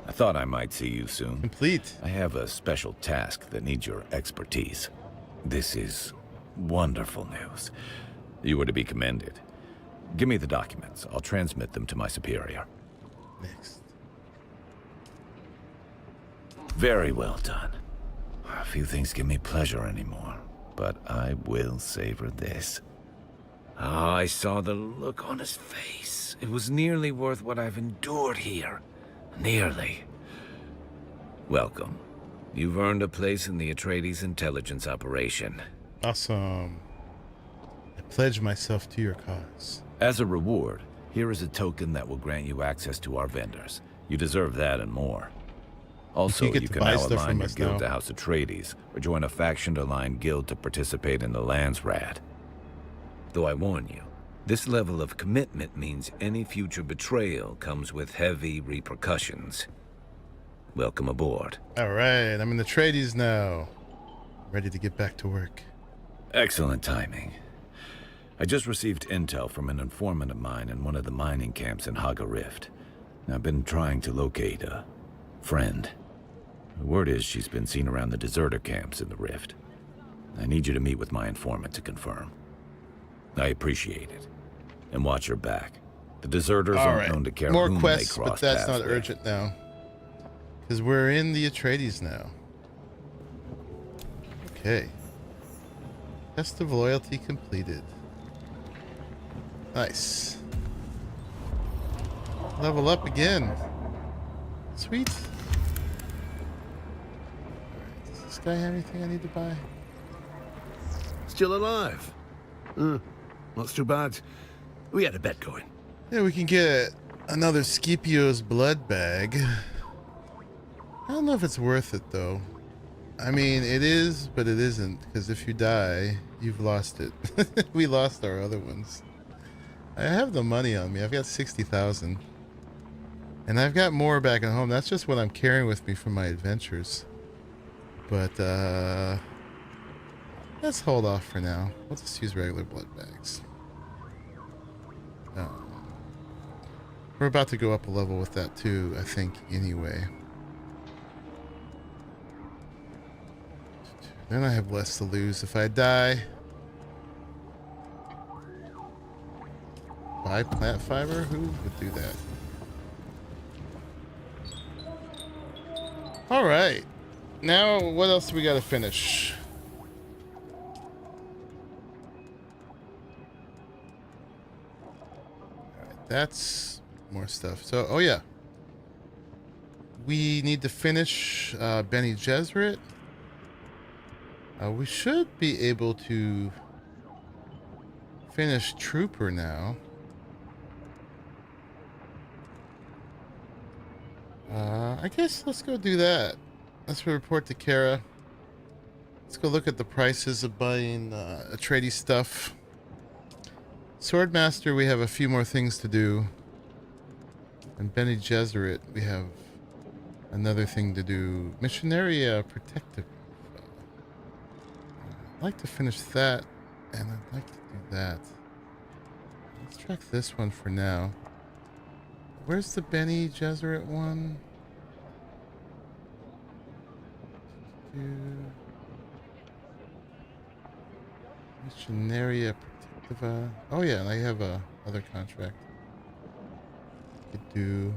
I thought I might see you soon. Complete. I have a special task that needs your expertise. This is wonderful news. You were to be commended. Give me the documents. I'll transmit them to my superior. Next. Very well done. Few things give me pleasure anymore, but I will savor this. I saw the look on his face. It was nearly worth what I've endured here. Nearly. Welcome. You've earned a place in the Atreides intelligence operation. Awesome. I pledge myself to your cause. As a reward, here is a token that will grant you access to our vendors. You deserve that and more. Also, get you to can buy now stuff align from your us guild now. to House Atreides, or join a faction-aligned guild to participate in the Landsrat. Though I warn you, this level of commitment means any future betrayal comes with heavy repercussions. Welcome aboard. All right. I'm in the Atreides now. Ready to get back to work. Excellent timing. I just received intel from an informant of mine in one of the mining camps in Haga Rift. I've been trying to locate a friend. The word is she's been seen around the deserter camps in the Rift. I need you to meet with my informant to confirm. I appreciate it. And watch your back. The deserters All aren't right. known to care More whom quests, they cross but that's paths not with. urgent now. Because we're in the Atreides now. Okay. Test of loyalty completed. Nice. Level up again. Sweet. Alright, does this guy have anything I need to buy? Still alive. Not too bad. We had a bet going. Yeah, we can get another Scipio's blood bag. I don't know if it's worth it, though. I mean, it is, but it isn't, because if you die, you've lost it. We lost our other ones. I have the money on me. I've got 60,000. And I've got more back at home. That's just what I'm carrying with me from my adventures. But, let's hold off for now. We'll just use regular blood bags. We're about to go up a level with that, too, I think, anyway. Then I have less to lose if I die. Buy plant fiber? Who would do that? Alright. now what else do we got to finish? Alright, that's more stuff. So, oh yeah. We need to finish Bene Gesserit. We should be able to finish Trooper now. I guess let's go do that. Let's report to Kara. Let's go look at the prices of buying Atreides stuff. Swordmaster, we have a few more things to do. And Bene Gesserit, we have another thing to do. Missionary Protective. I'd like to finish that, and I'd like to do that. Let's track this one for now. Where's the Bene Gesserit one? Missionaria Protectiva. Oh yeah, and I have a other contract. Could do.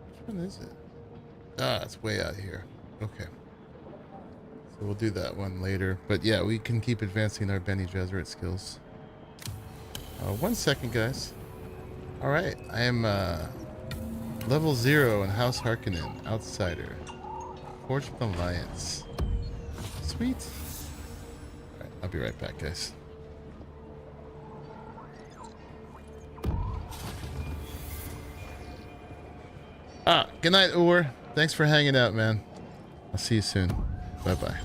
Which one is it? Ah, it's way out here. Okay. So we'll do that one later. But yeah, we can keep advancing our Bene Gesserit skills. 1 second, guys. Alright, I am level 0 in House Harkonnen, Outsider. Forged Alliance. Sweet. Alright, I'll be right back, guys. Good night, Ur. Thanks for hanging out, man. I'll see you soon. Bye-bye.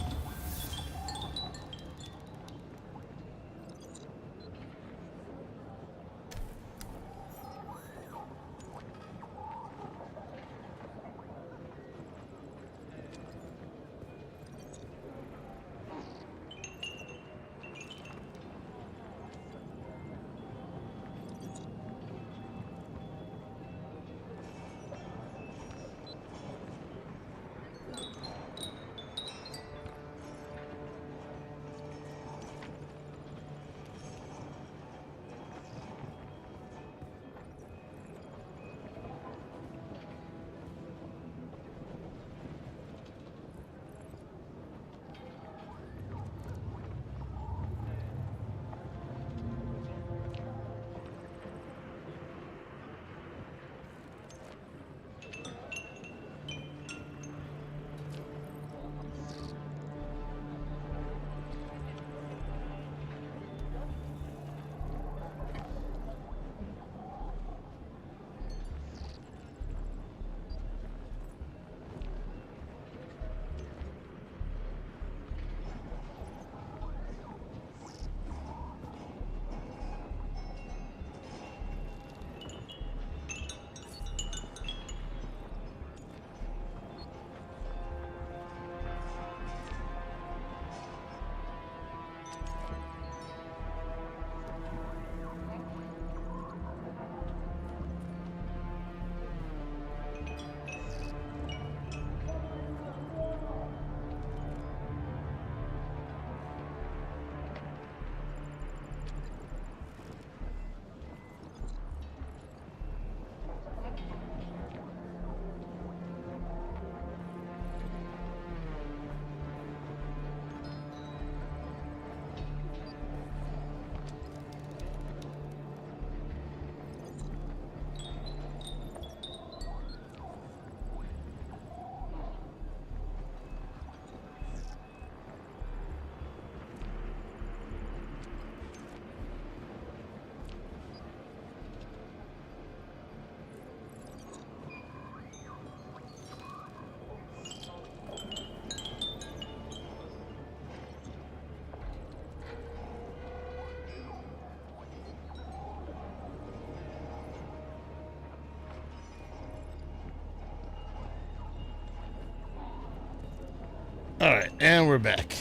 Alright, and we're back.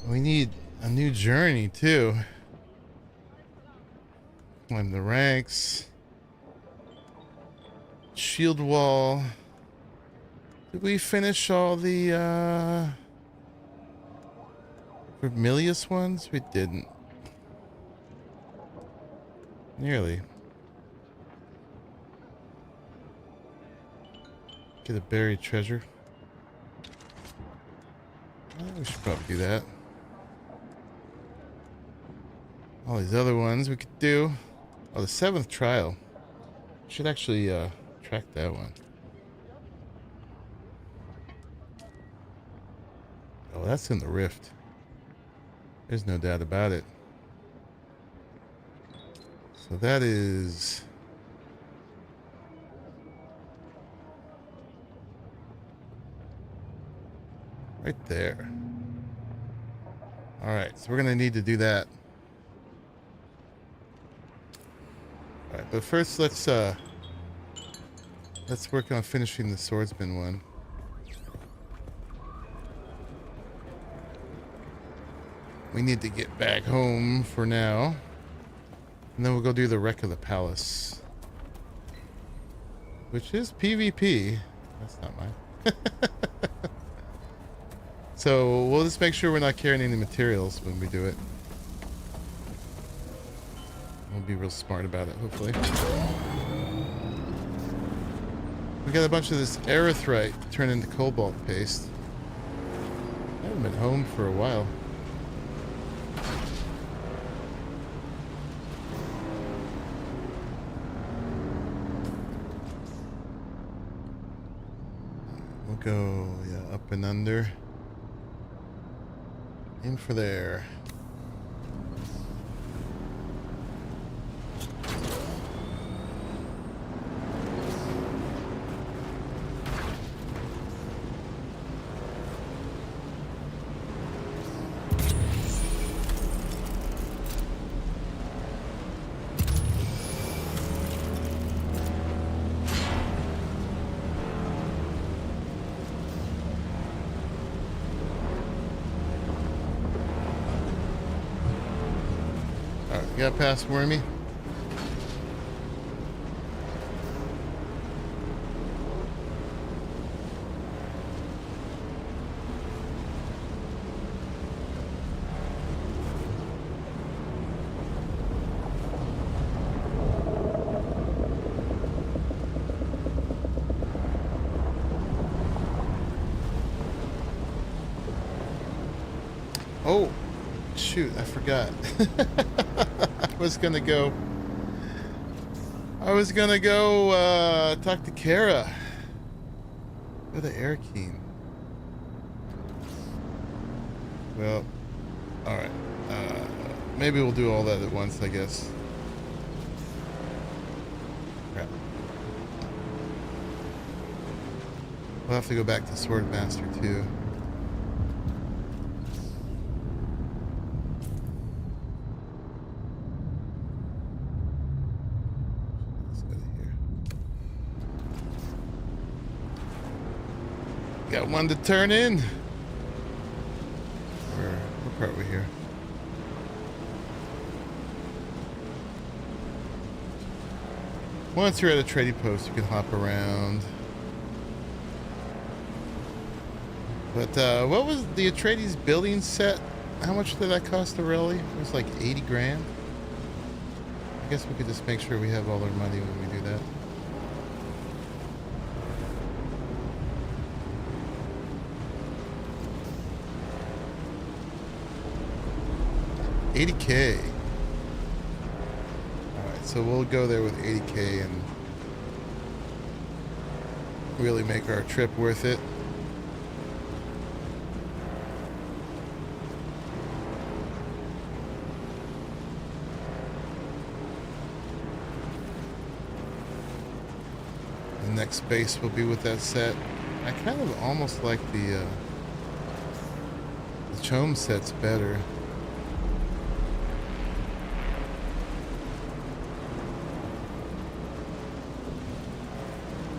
We need a new journey, too. Climb the ranks. Shield wall. Did we finish all the, Vermilius ones? We didn't. Nearly. Get a buried treasure. We should probably do that. All these other ones we could do. Oh, the 7th trial. Should actually track that one. Oh, that's in the rift. There's no doubt about it. So that is... right there. Alright, so we're going to need to do that. Alright, but first let's work on finishing the swordsman one. We need to get back home for now. And then we'll go do the wreck of the Pallas. Which is PvP. That's not mine. So we'll just make sure we're not carrying any materials when we do it. We'll be real smart about it, hopefully. We got a bunch of this erythrite turned into cobalt paste. I haven't been home for a while. We'll go, yeah, up and under. In for there. Got past Wormy. Oh, shoot, I forgot. I was gonna go talk to Kara. Go to Airkeen. Well, alright. Maybe we'll do all that at once, I guess. Crap. We'll have to go back to Swordmaster too. Got one to turn in. What part are we here? Once you're at a trading post, you can hop around. But what was the Atreides building set? How much did that cost to Raleigh? It was like 80 grand. I guess we could just make sure we have all our money when we do that. $80K. Alright, so we'll go there with $80K and really make our trip worth it. The next base will be with that set. I kind of almost like the Chome sets better.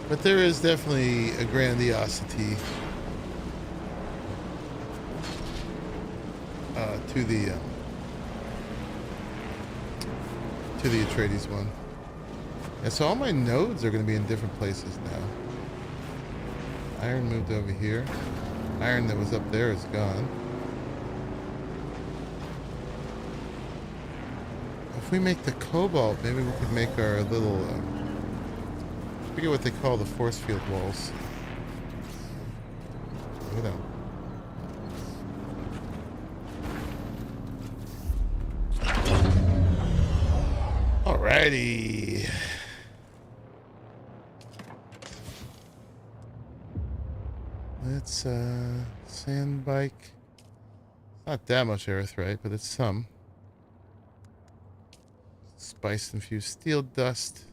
But there is definitely a grandiosity to the Atreides one. Yeah, so all my nodes are going to be in different places now. Iron moved over here. Iron that was up there is gone. If we make the cobalt, maybe we could make our little... I forget what they call the force field walls. Hold on. Alrighty. Let's sand bike. Not that much earthite, but it's some. Spice infused steel dust.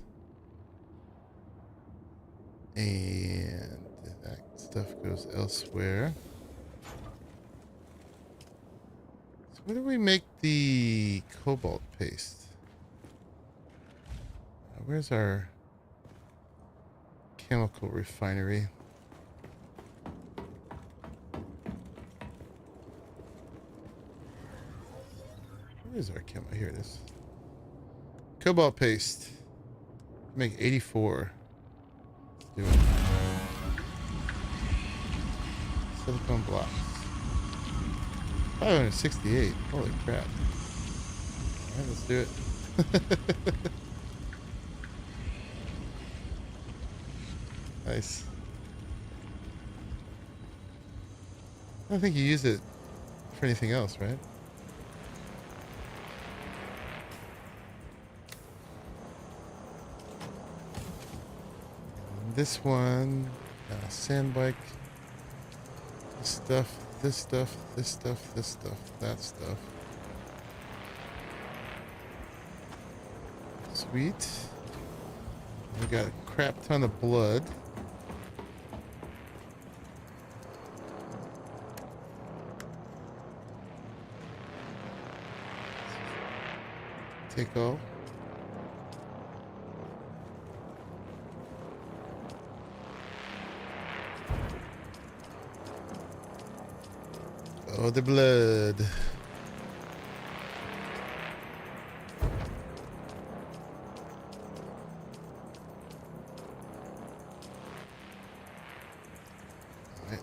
And that stuff goes elsewhere. So where do we make the cobalt paste? Where's our chemical refinery? Where's our chemical? Here it is. Cobalt paste. Make 84. Let's do it. Silicone blocks. 568. Holy crap. Alright, let's do it. Nice. I don't think you use it for anything else, right? This one, sand bike, this stuff, this stuff, this stuff, this stuff, that stuff. Sweet. We got a crap ton of blood. Take all. Oh, the blood. Alright,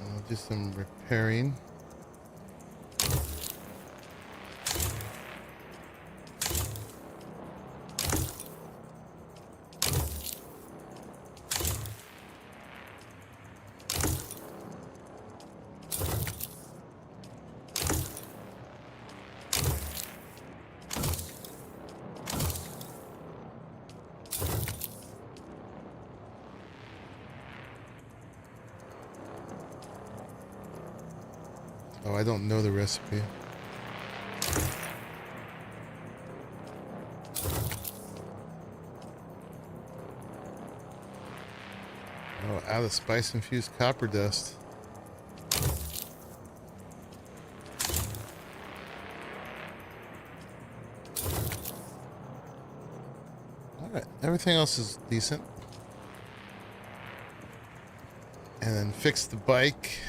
I'll do some repairing. Oh, I don't know the recipe. Oh, out of spice infused copper dust. Alright, everything else is decent. And then fix the bike.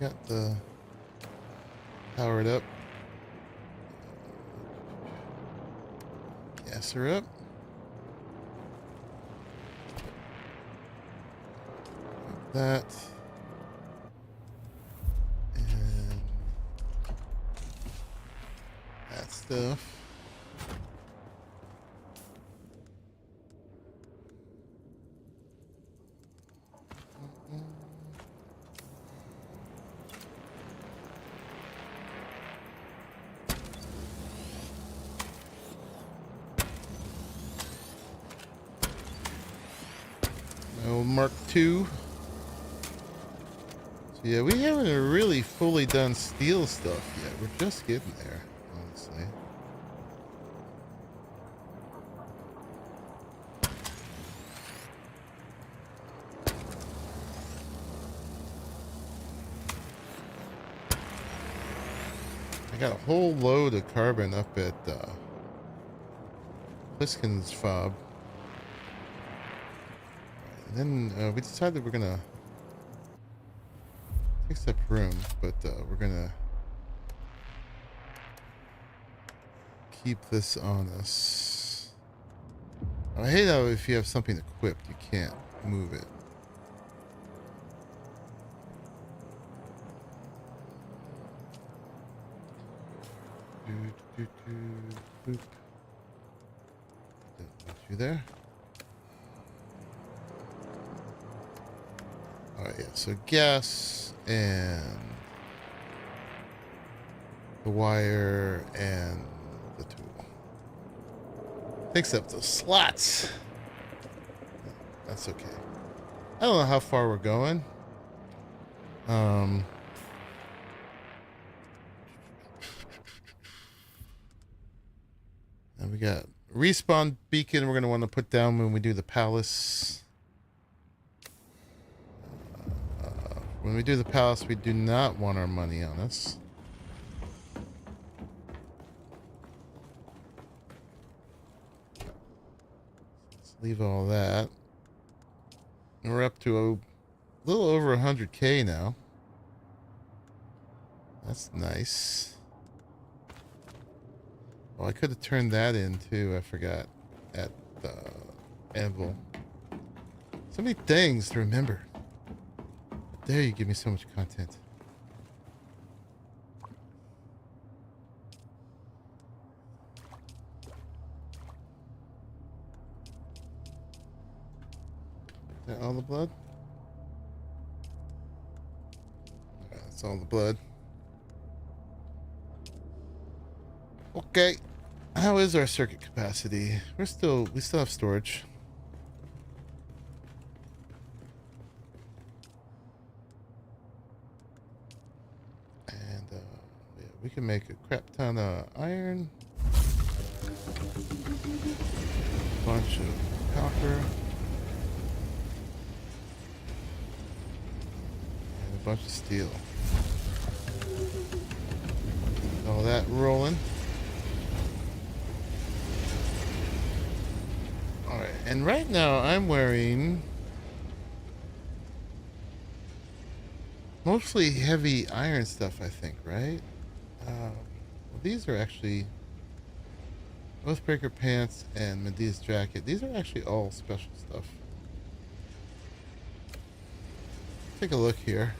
We got the powered up. Gas her up. That. And that stuff. Mark II. So yeah, we haven't really fully done steel stuff yet. We're just getting there, honestly. I got a whole load of carbon up at Pliskin's fob. And then we decided we're gonna takes up room, but we're gonna keep this on us. I hate how if you have something equipped, you can't move it. Boop. Put you there. Alright, yeah, so gas and the wire and the tool. Takes up those slots. That's okay. I don't know how far we're going. And we got respawn beacon we're going to want to put down when we do the Pallas. When we do the Pallas, we do not want our money on us. Let's leave all that. And we're up to a little over 100K now. That's nice. Oh, I could have turned that in too. I forgot at the anvil. So many things to remember. There, you give me so much content. Is that all the blood? Yeah, that's all the blood. Okay. How is our circuit capacity? We still have storage. And yeah, we can make a crap ton of iron. Bunch of copper. And a bunch of steel. All that rolling. Alright, and right now I'm wearing mostly heavy iron stuff, I think, right? Well, these are actually Oathbreaker pants and Medea's jacket. These are actually all special stuff. Take a look here.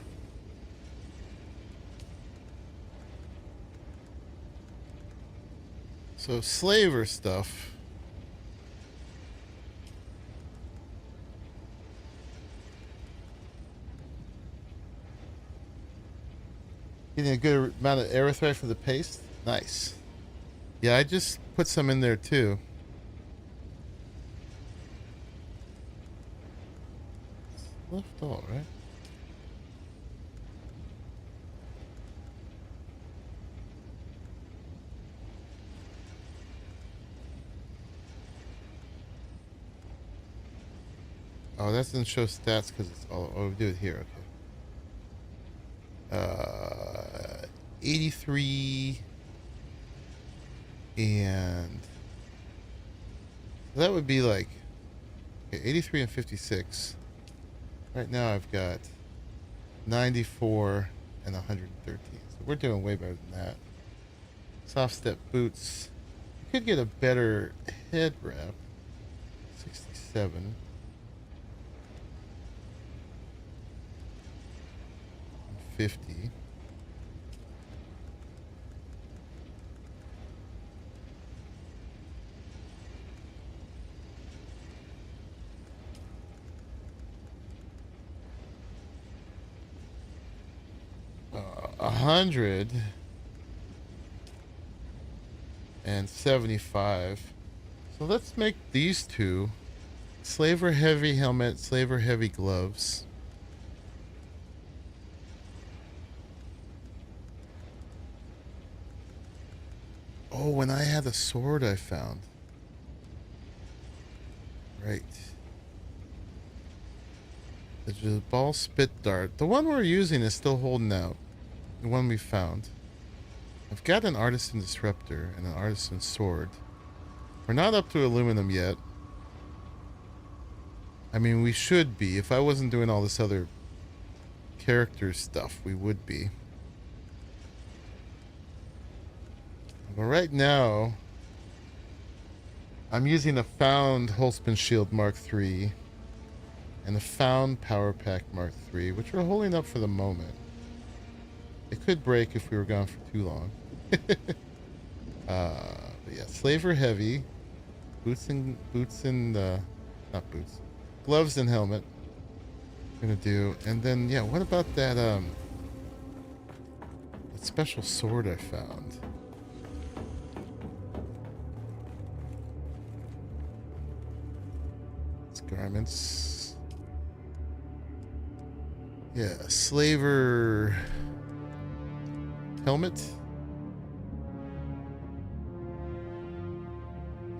So slaver stuff. Getting a good amount of erythrite for the paste. Nice. Yeah, I just put some in there too. Left all, right? Oh, that doesn't show stats because it's all. Oh, we do it here. Okay. 83 and that would be like okay, 83 and 56. Right now I've got 94 and 113. So we're doing way better than that. Soft step boots. You could get a better head wrap. 67. 50. A 175. So let's make these two. Slaver heavy helmet, slaver heavy gloves. Oh, when I had a sword I found. Right. The Jabal spit dart. The one we're using is still holding out. The one we found. I've got an artisan disruptor and an artisan sword. We're not up to aluminum yet. I mean, we should be. If I wasn't doing all this other character stuff, we would be. But right now, I'm using a found Holtzman Shield Mark III and a found Power Pack Mark III, which we're holding up for the moment. It could break if we were gone for too long. But yeah, slaver heavy, boots and not boots, gloves and helmet. gonna do. And then, yeah, what about that, that special sword I found? It's garments. Yeah, slaver helmet.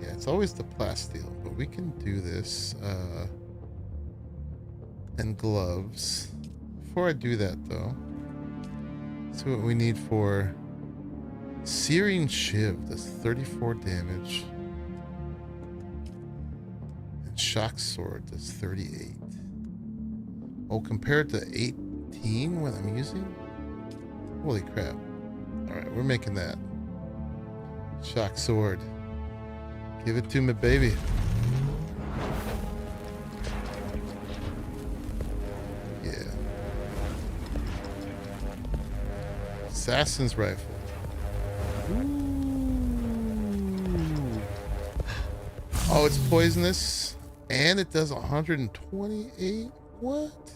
Yeah, it's always the plasteel, but we can do this. And gloves. Before I do that, though, see what we need for searing shiv. That's 34 damage. And shock sword. That's 38. Oh, compared to 18 what I'm using? Holy crap. Alright, we're making that. Shock sword. Give it to me, baby. Assassin's rifle. Ooh. Oh, it's poisonous. And it does 128? What?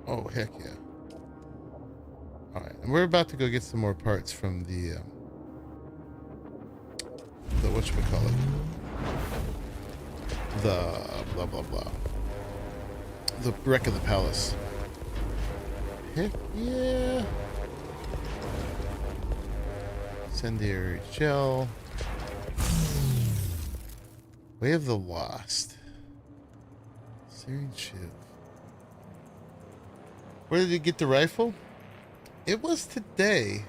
Oh, heck yeah. Alright, and we're about to go get some more parts from the whatchamacallit? The blah blah blah. The wreck of the Pallas. Heck yeah. Incendiary gel. Way of the Lost. Searing shiv. Where did you get the rifle? It was today.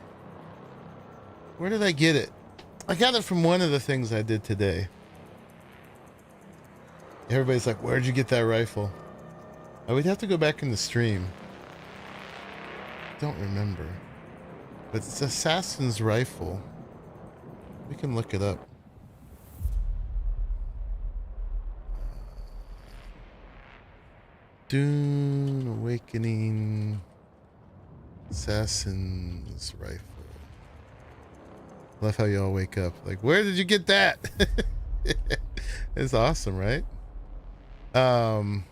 Where did I get it? I got it from one of the things I did today. Everybody's like, where'd you get that rifle? I would have to go back in the stream. Don't remember. But it's Assassin's Rifle. We can look it up. Dune Awakening. Assassin's Rifle. Love how you all wake up. Like, where did you get that? It's awesome, right? Alright,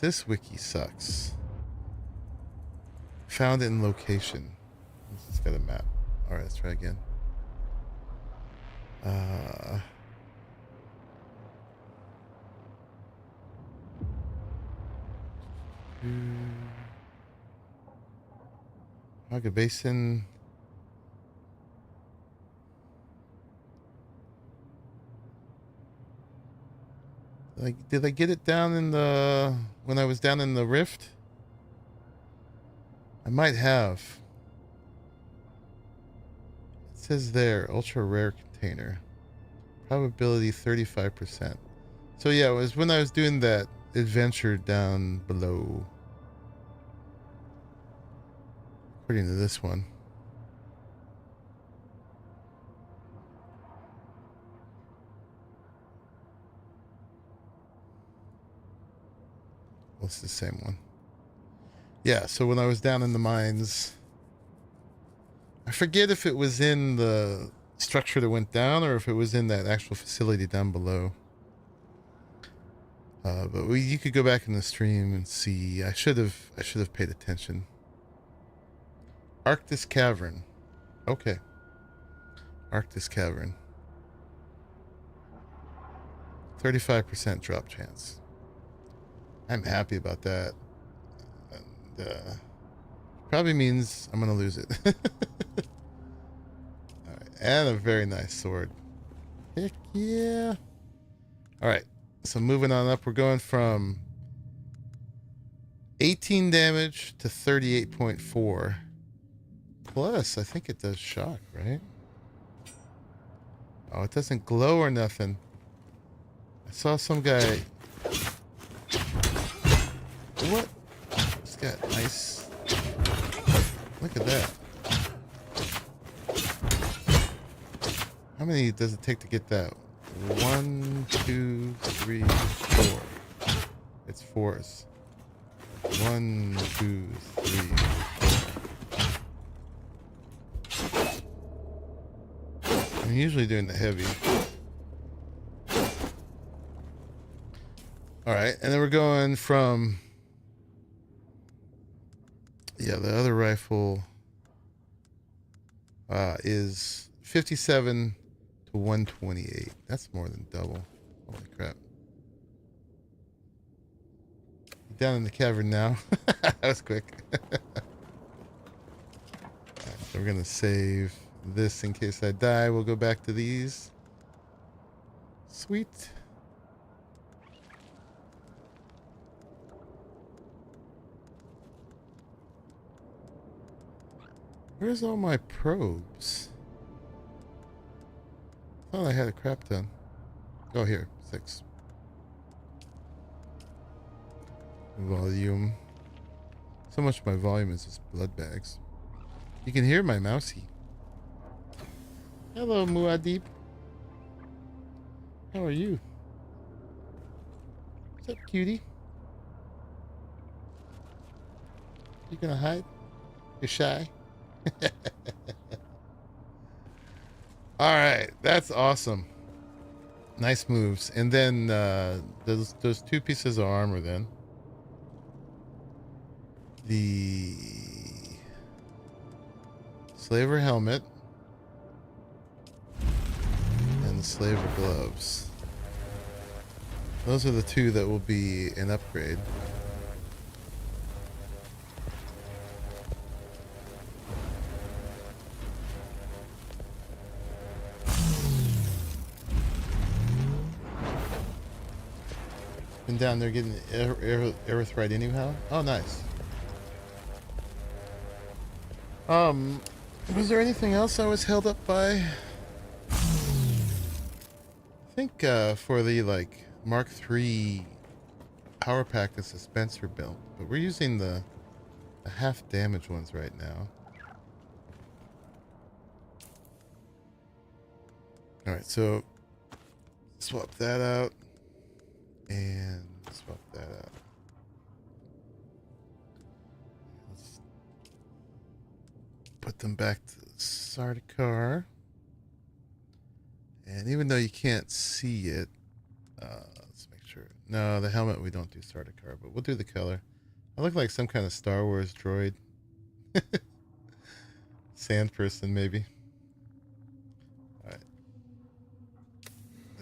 this wiki sucks. Found it in location. It's got a map. Alright, let's try again. Haga Basin. Like, did I get it down in the when I was down in the rift? I might have. It says there, ultra rare container. Probability 35%. So yeah, it was when I was doing that adventure down below. According to this one. Well, it's the same one. Yeah, so when I was down in the mines, I forget if it was in the structure that went down or if it was in that actual facility down below. But you could go back in the stream and see. I should have paid attention. Arctis Cavern. Okay. Arctis Cavern. 35% drop chance. I'm happy about that. And, probably means I'm going to lose it. All right. And a very nice sword. Heck yeah. All right. So moving on up, we're going from 18 damage to 38.4. Plus, I think it does shock, right? Oh, it doesn't glow or nothing. I saw some guy... What? It's got nice... Look at that. How many does it take to get that? 1, 2, 3, 4. It's 4s. 1, 2, 3, 4. I'm usually doing the heavy. Alright, and then we're going from... Yeah, the other rifle is 57 to 128. That's more than double. Holy crap. Down in the cavern now. That was quick. Right, so we're going to save this in case I die. We'll go back to these. Sweet. Where's all my probes? I thought I had a crap ton. Oh, here. 6. Volume. So much of my volume is just blood bags. You can hear my mousey. Hello, Muad'Dib. How are you? What's up, cutie? You gonna hide? You're shy? Alright, that's awesome. Nice moves. And then those 2 pieces of armor then. The slaver helmet and the slaver gloves. Those are the 2 that will be an upgrade. Been down there getting erythrite anyhow. Oh, nice. Was there anything else I was held up by? I think for the like Mark III power pack, the dispenser built, but we're using the half damage ones right now. All right, so swap that out and swap that out. Put them back to the Sardaukar. And even though you can't see it, let's make sure. No, the helmet we don't do Sardaukar, but we'll do the color. I look like some kind of Star Wars droid. Sand person, maybe. Alright.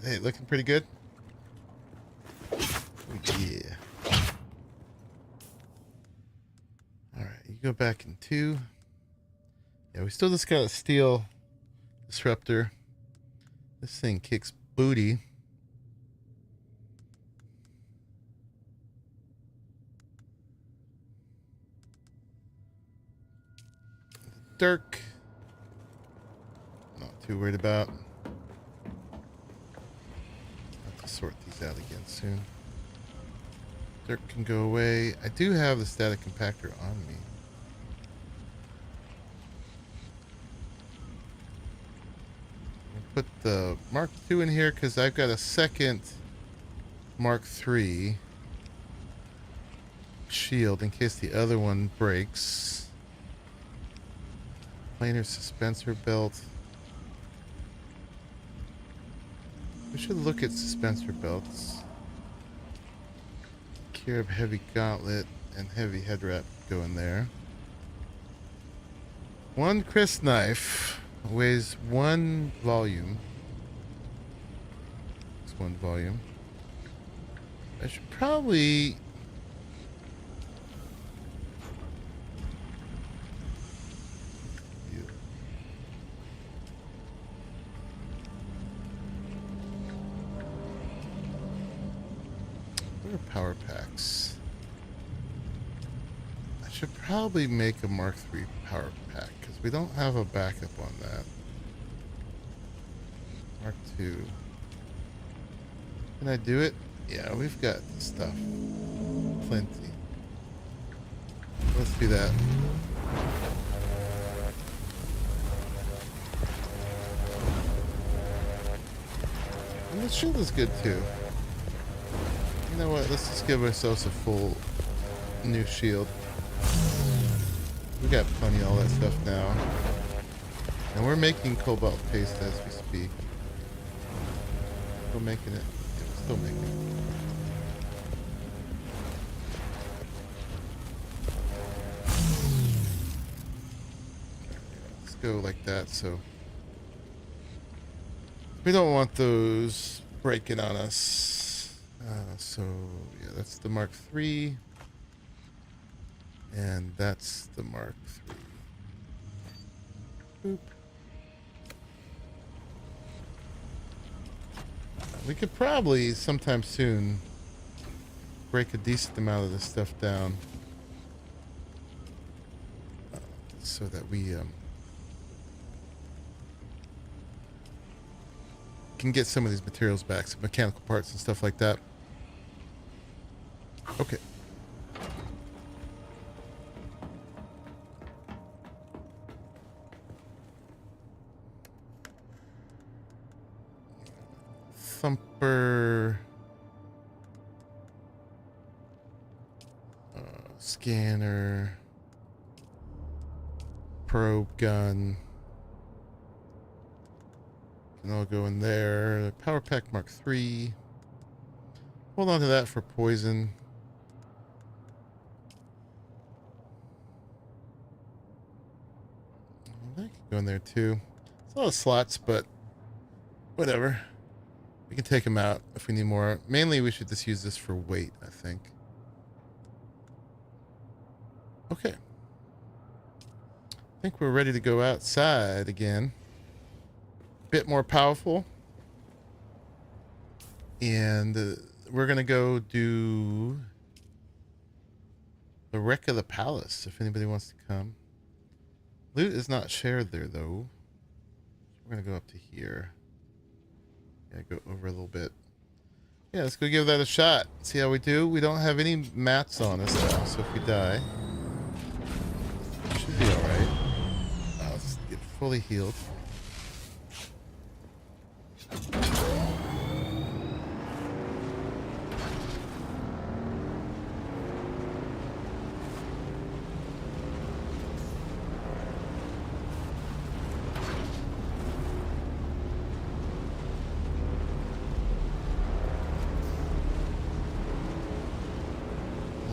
Hey, looking pretty good? Yeah. Alright, you go back in 2. Yeah, we still just got a steel disruptor. This thing kicks booty. Dirk. Not too worried about. I'll have to sort these out again soon. Dirk can go away. I do have the static compactor on me. Put the Mark II in here because I've got a second Mark III shield in case the other one breaks. Planar suspensor belt. We should look at suspensor belts. Carib heavy gauntlet and heavy head wrap go in there. 1 crisp knife. Weighs 1 volume. It's 1 volume. I should probably... What are power packs? I should probably make a Mark III power pack. We don't have a backup on that. Mark II. Can I do it? Yeah, we've got stuff. Plenty. Let's do that. And the shield is good too. You know what? Let's just give ourselves a full new shield. We got plenty of all that stuff now. And we're making cobalt paste as we speak. Still making it. Yeah, still making it. Let's go like that, so we don't want those breaking on us. So yeah, that's the Mark III, and that's the Mark III. Boop. We could probably sometime soon break a decent amount of this stuff down so that we can get some of these materials back, some mechanical parts and stuff like that. Okay. Thumper. Scanner. Probe gun. Can all go in there. Power pack Mark III. Hold on to that for poison. That can go in there too. It's a lot of slots, but whatever. We can take them out if we need more. Mainly we should just use this for weight, I think. Okay. I think we're ready to go outside again. Bit more powerful. And we're going to go do the wreck of the Pallas if anybody wants to come. Loot is not shared there, though. We're going to go up to here. Yeah, go over a little bit. Yeah, let's go give that a shot. See how we do. We don't have any mats on us now, so if we die, should be alright. Let's get fully healed.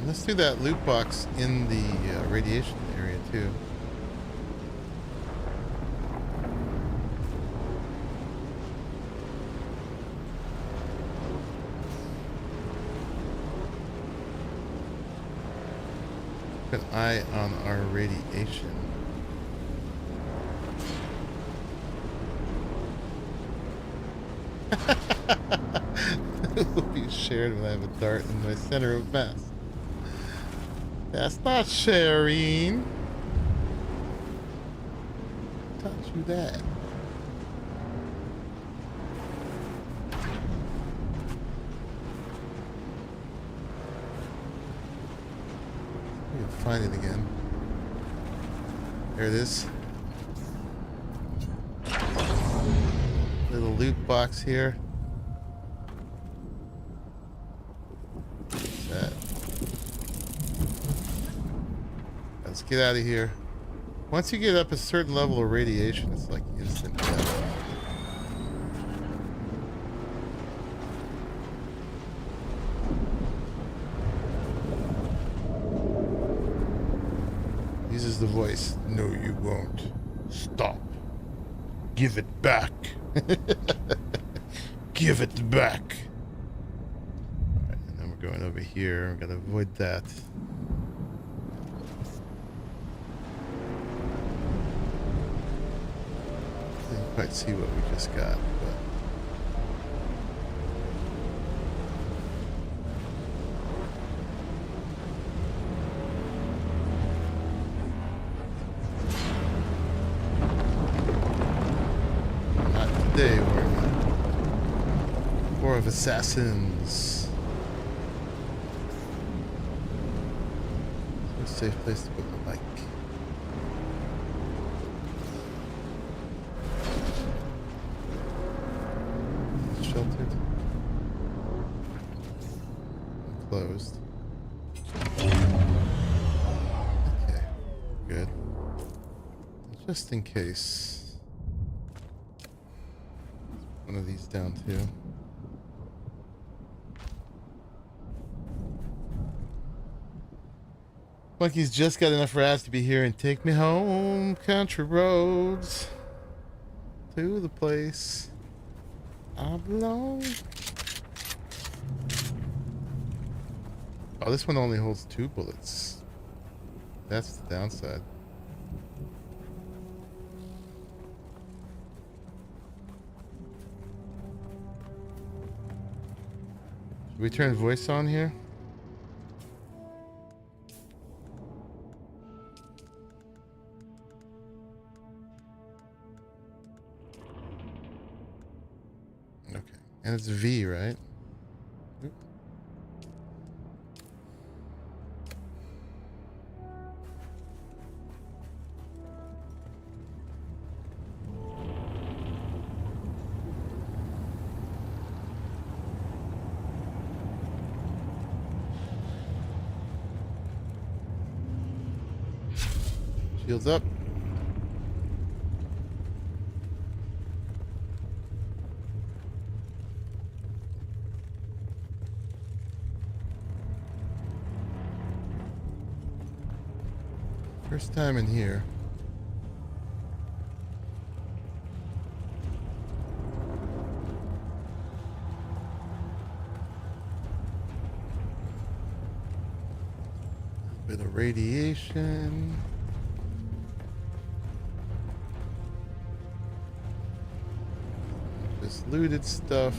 Let's do that loot box in the radiation area too. Keep an eye on our radiation. It will be shared when I have a dart in my center of mass. That's not sharing. Taught you that. We'll find it again. There it is. Little loot box here. What's that? Let's get out of here. Once you get up a certain level of radiation, it's like instant death. Uses the voice. No, you won't. Stop. Give it back. Give it back. Alright, and then we're going over here. We're gonna avoid that. Didn't quite see what we just got, but today we're in the War of Assassins. Where's a safe place to put my mic? Sheltered. Closed. Okay, good. Just in case. one of these down too. Monkey's just got enough rats to be here and take me home. Country roads to the place I belong. Oh, this one only holds 2 bullets. That's the downside. Should we turn voice on here? Okay. And it's V, right? Oop. Shields up. First time in here. A bit of radiation. Just looted stuff.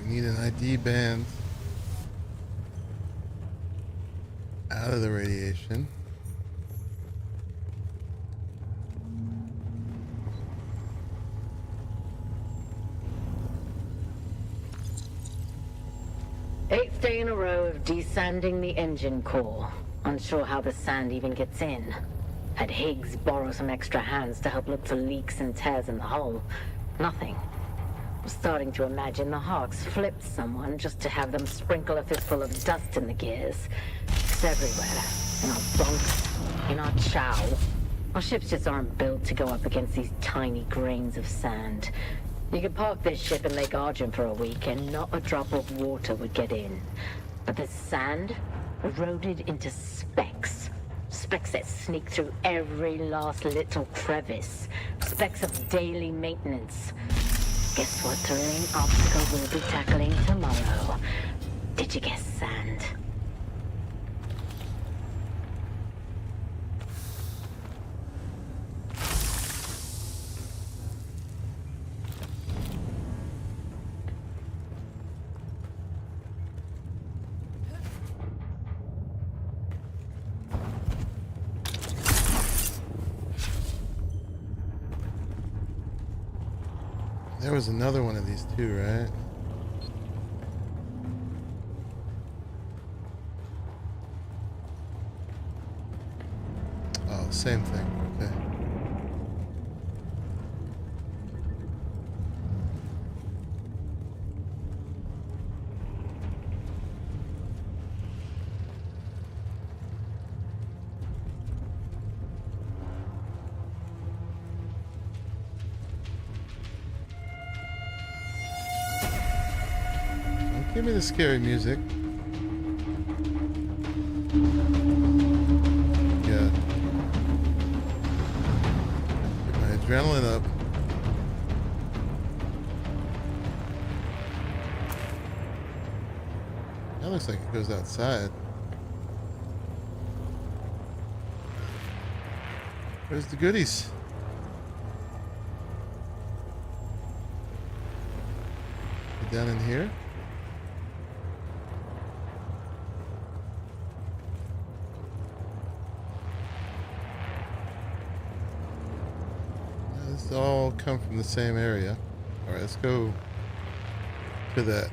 Need an ID band out of the radiation. Eighth day in a row of desanding the engine core. Unsure how the sand even gets in. Had Higgs borrow some extra hands to help look for leaks and tears in the hull. Nothing. Was starting to imagine the Hawks flipped someone just to have them sprinkle a fistful of dust in the gears. It's everywhere. In our bunks, in our chow. Our ships just aren't built to go up against these tiny grains of sand. You could park this ship in Lake Argent for a week and not a drop of water would get in. But the sand eroded into specks. Specks that sneak through every last little crevice. Specks of daily maintenance. Guess what thrilling obstacle we'll be tackling tomorrow? Did you guess sand? There was another one of these too, right? Oh, same thing. Okay. Give me the scary music. Yeah. Get my adrenaline up. That looks like it goes outside. Where's the goodies? Down in here? All come from the same area. Alright, let's go to that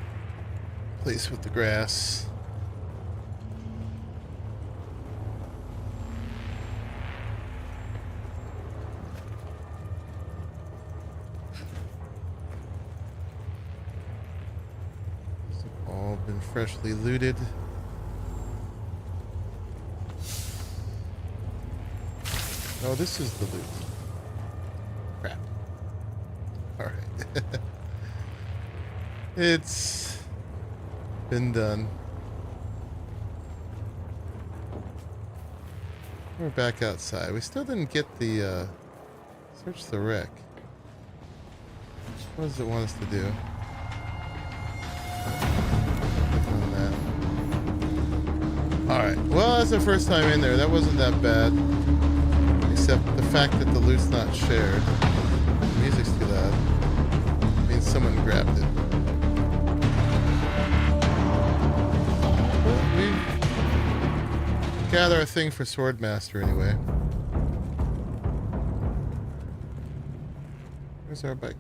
place with the grass. These have all been freshly looted. Oh, this is the loot. Crap. Alright. It's been done. We're back outside. We still didn't get the, search the wreck. What does it want us to do? Click on that. Alright. Well, that's the first time in there. That wasn't that bad. Except the fact that the loot's not shared. The music's too loud. It means someone grabbed it. Well, we got our thing for Swordmaster anyway. Where's our bike?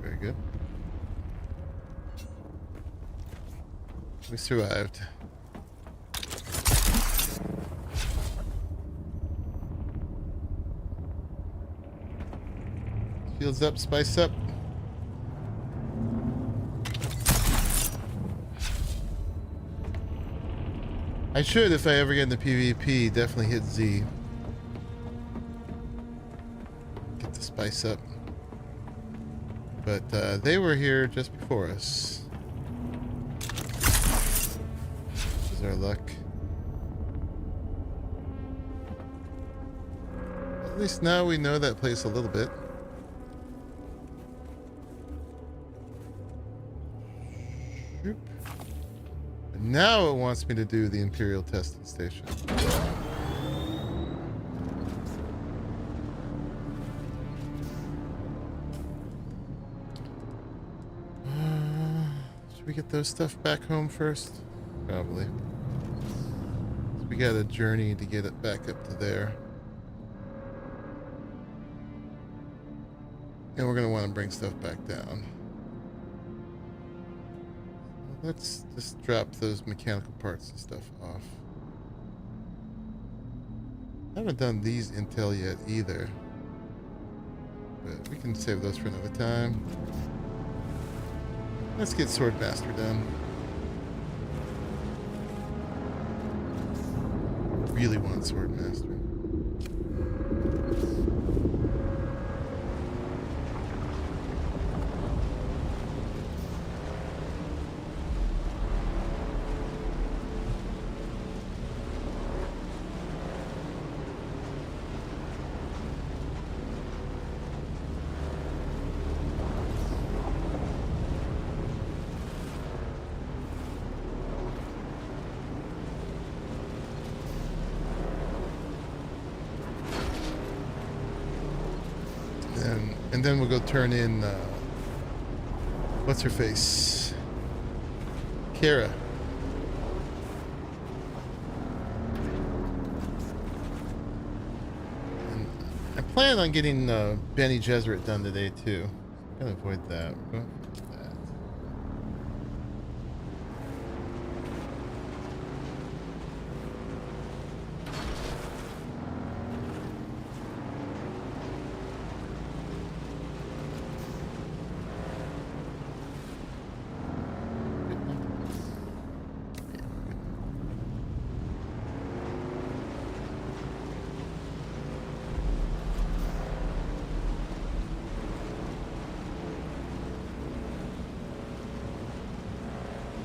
Very good. We survived. Shields up, spice up. I should, if I ever get into PvP, definitely hit Z. Get the spice up. But they were here just before us. This is our luck. At least now we know that place a little bit. Now it wants me to do the Imperial testing station. Should we get those stuff back home first? Probably. So we got a journey to get it back up to there. And we're going to want to bring stuff back down. Let's just drop those mechanical parts and stuff off. I haven't done these intel yet either. But we can save those for another time. Let's get Swordmaster done. Really want Swordmaster. And then we'll go turn in, what's her face? Kara. And I plan on getting Bene Gesserit done today too. I'm gonna avoid that. We're going for that.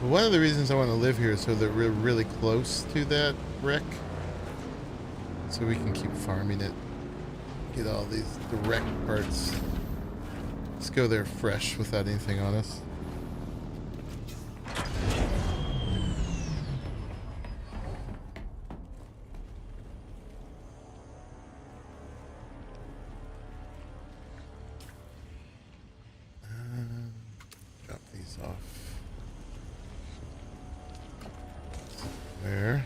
One of the reasons I want to live here is so that we're really close to that wreck. So we can keep farming it. Get all these direct parts. Let's go there fresh without anything on us. Drop these off. There.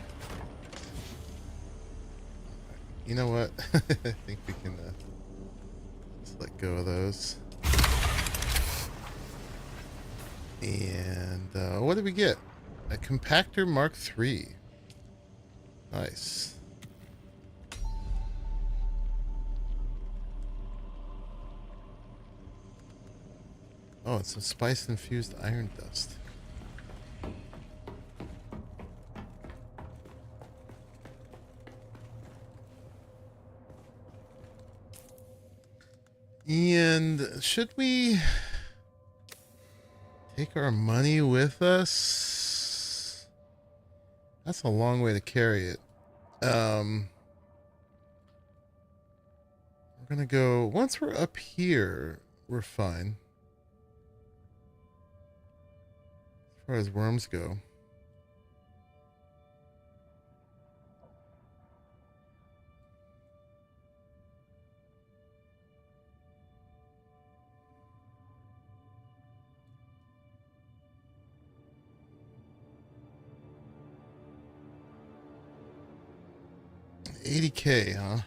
you know what? I think we can just let go of those. And what did we get? A compactor Mark III. Nice. Oh, it's some spice-infused iron dust. And should we take our money with us? That's a long way to carry it. We're gonna go, once we're up here, we're fine. As far as worms go. $80K, huh?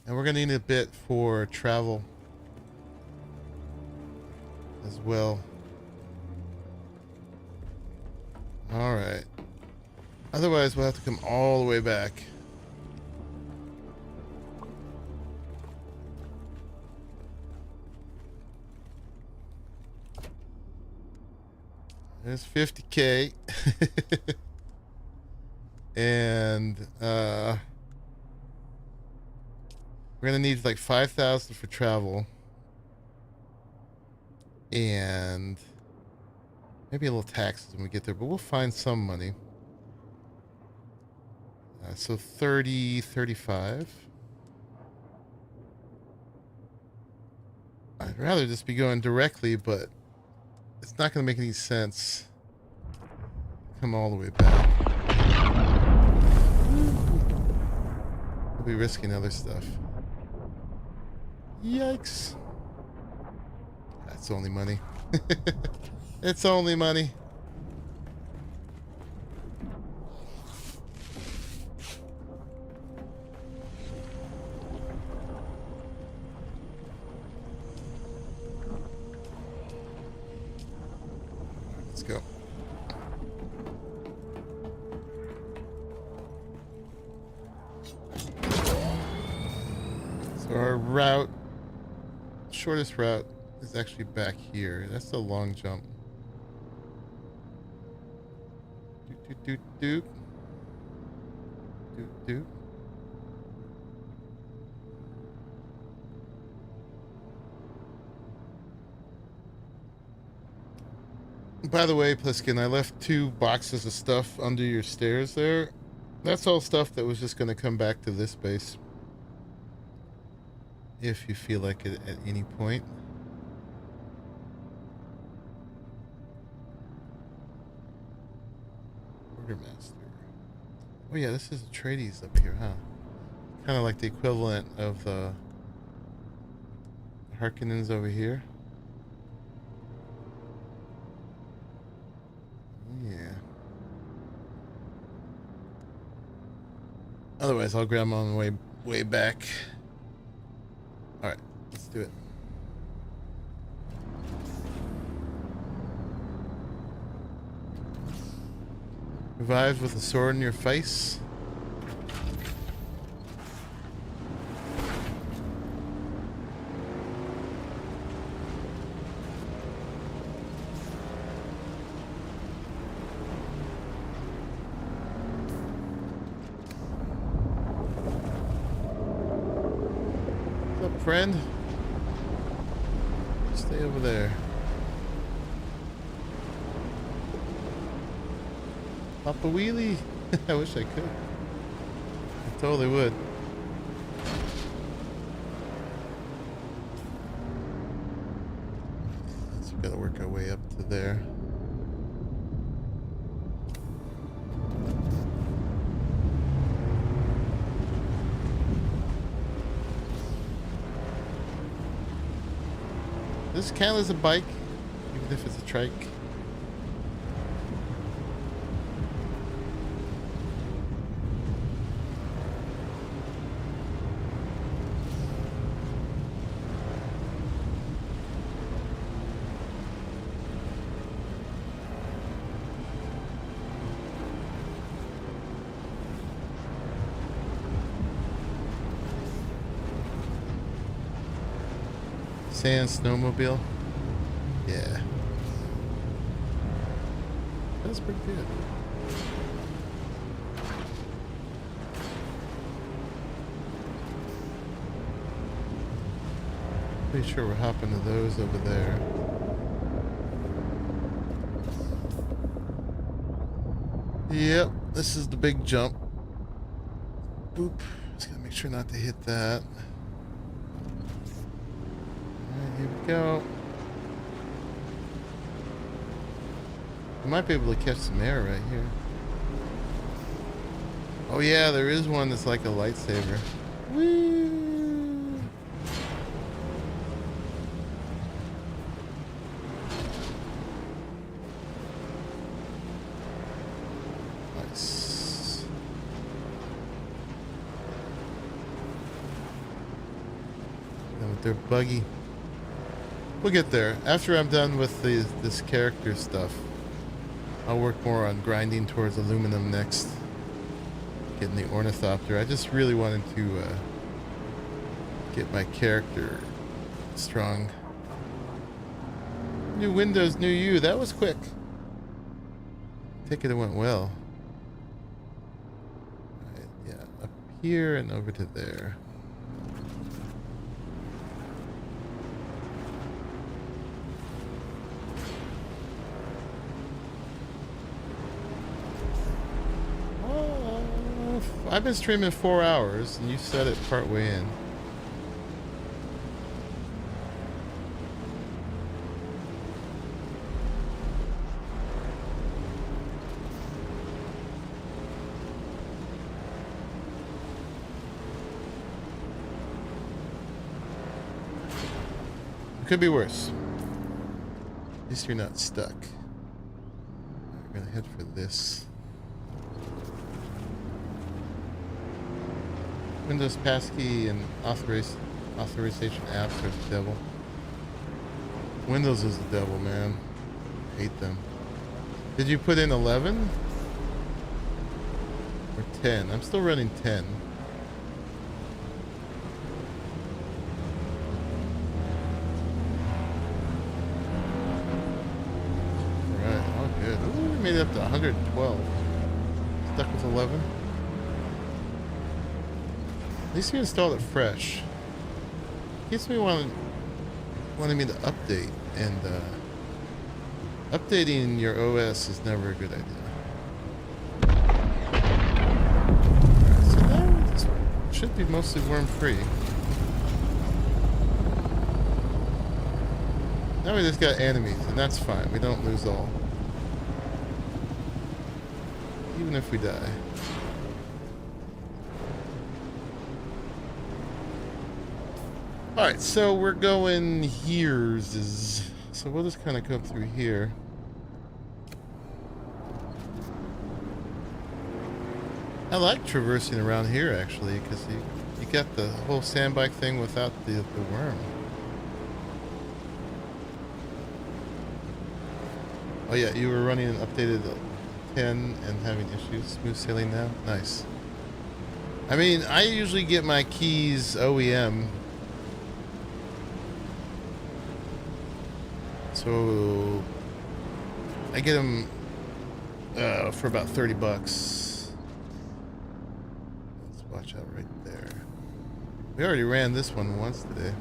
And we're gonna need a bit for travel as well. All right. Otherwise, we'll have to come all the way back. There's 50K. And we're gonna need like 5,000 for travel, and maybe a little taxes when we get there, but we'll find some money. So 30, 35. I'd rather just be going directly, but it's not gonna make any sense. Come all the way back. We'll be risking other stuff. Yikes. That's only money. It's only money. Let's go. So our route, shortest route, is actually back here. That's a long jump. Doot, doot, doot. Doot, doot. By the way, Pliskin, I left 2 boxes of stuff under your stairs there. That's all stuff that was just going to come back to this base. If you feel like it at any point. Quartermaster. Oh yeah, this is Atreides up here, huh? Kind of like the equivalent of the Harkonnens over here. Yeah. Otherwise, I'll grab them on the way back. All right, let's do it. Revived with a sword in your face. What's up, friend? Stay over there. Pop a wheelie. I wish I could. I totally would. So we gotta work our way up to there. This count as a bike, even if it's a trike. Sand snowmobile. Yeah. That's pretty good. Pretty sure we're hopping to those over there. Yep, this is the big jump. Boop. Just gotta make sure not to hit that. Alright, here we go. I might be able to catch some air right here. Oh yeah, there is one that's like a lightsaber. Woo! Nice. And with their buggy. We'll get there. After I'm done with this character stuff, I'll work more on grinding towards aluminum next. Getting the ornithopter. I just really wanted to get my character strong. New Windows, new you. That was quick. Take it went well. Right, yeah, up here and over to there. I've been streaming 4 hours, and you said it part way in. It could be worse. At least you're not stuck. We're gonna head for this. Windows passkey and authorization apps are the devil. Windows is the devil, man. I hate them. Did you put in 11? Or 10? I'm still running 10. Alright, all good. Ooh, we made it up to 112. Stuck with 11. At least you installed it fresh. Keeps me wanting me to update, and updating your OS is never a good idea. Right, so now this should be mostly worm-free. Now we just got enemies, and that's fine. We don't lose all. Even if we die. Alright, so we're going here. So we'll just kind of come through here. I like traversing around here, actually, because you got the whole sandbike thing without the worm. Oh yeah, you were running an updated 10 and having issues. Smooth sailing now? Nice. I mean, I usually get my keys OEM. So I get them for about 30 bucks. Let's watch out right there. We already ran this one once today.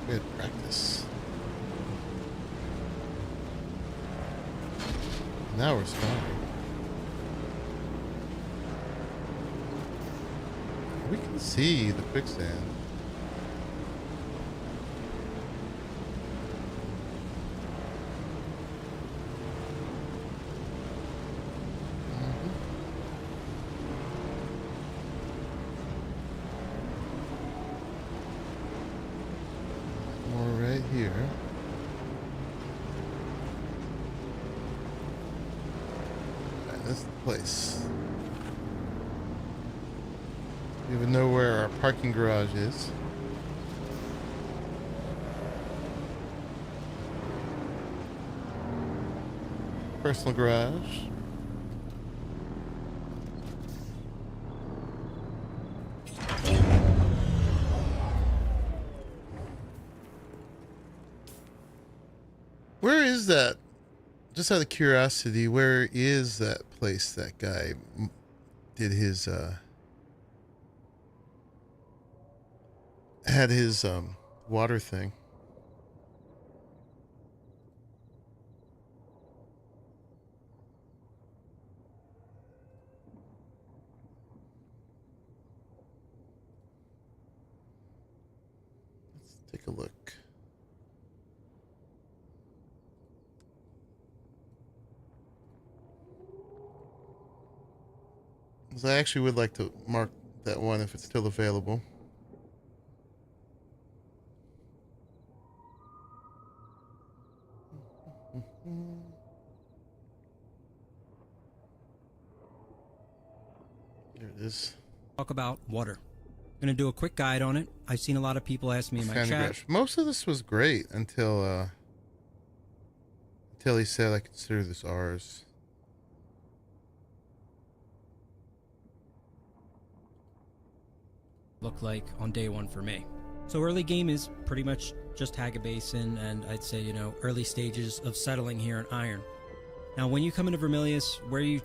Good practice. Now we're stronger. We can see the quicksand. More right here. Alright, that's the place. We even know where our parking garage is. Personal garage. Where is that? Just out of curiosity, where is that place that guy did his had his water thing? Let's take a look. 'Cause I actually would like to mark that one if it's still available. There it is. Talk about water. I'm gonna do a quick guide on it. I've seen a lot of people ask me in my Sandy chat. Brush. Most of this was great until he said I consider this ours. Look like on day one for me. So early game is pretty much just Haga Basin, and I'd say, you know, early stages of settling here in Iron. Now, when you come into Vermilius, where you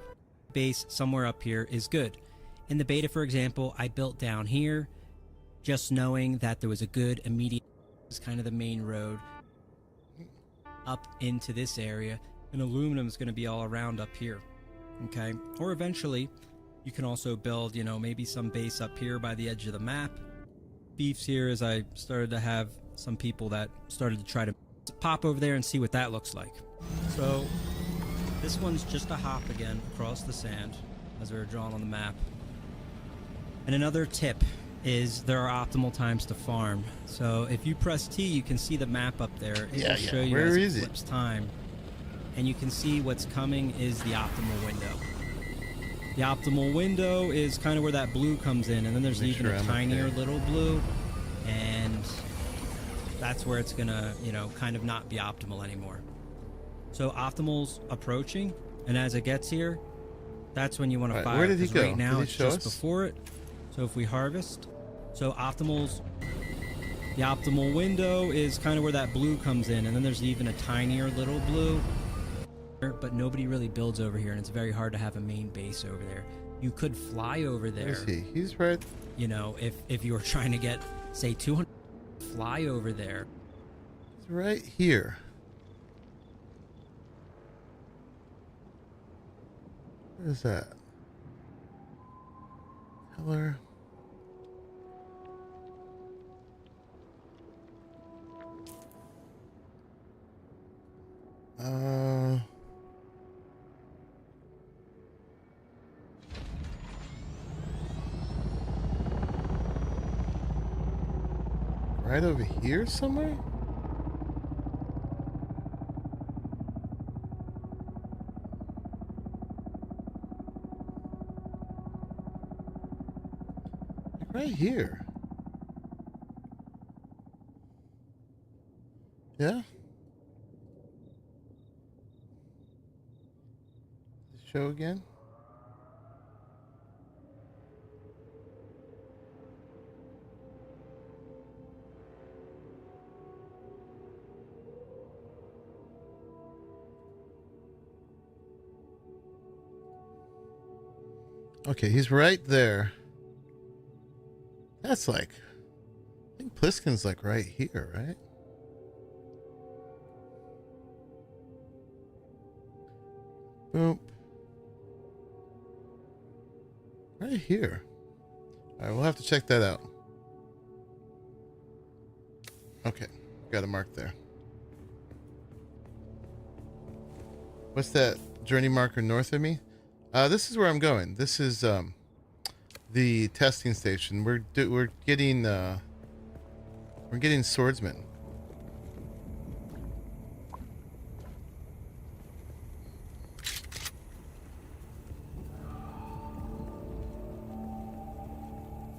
base somewhere up here is good. In the beta, for example, I built down here, just knowing that there was a good immediate, is kind of the main road up into this area, and aluminum is going to be all around up here. Okay, or eventually you can also build, you know, maybe some base up here by the edge of the map. Beefs here, as I started to have some people that started to try to pop over there and see what that looks like. So this one's just a hop again across the sand as we were drawn on the map. And another tip is there are optimal times to farm. So if you press T, you can see the map up there. It will show you as it flips time. And you can see what's coming is the optimal window. The optimal window is kind of where that blue comes in, and then there's even a tinier little blue, and that's where it's gonna, you know, kind of not be optimal anymore. So optimal's approaching, and as it gets here, that's when you want to fire. Where did he go? Right now it's just us? before it. So if we harvest, so optimal's, the optimal window is kind of where that blue comes in, and then there's even a tinier little blue. But nobody really builds over here, and it's very hard to have a main base over there. You could fly over there. Where is he? He's right. You know, if you were trying to get, say, 200, fly over there. He's right here. What is that? Color. Right over here somewhere? Like right here. Yeah? Show again? Okay, he's right there. That's like, I think Pliskin's like right here, right? Boom. Right here. All right, we'll have to check that out. Okay, got a mark there. What's that journey marker north of me? This is where I'm going. This is the testing station. We're getting swordsmen.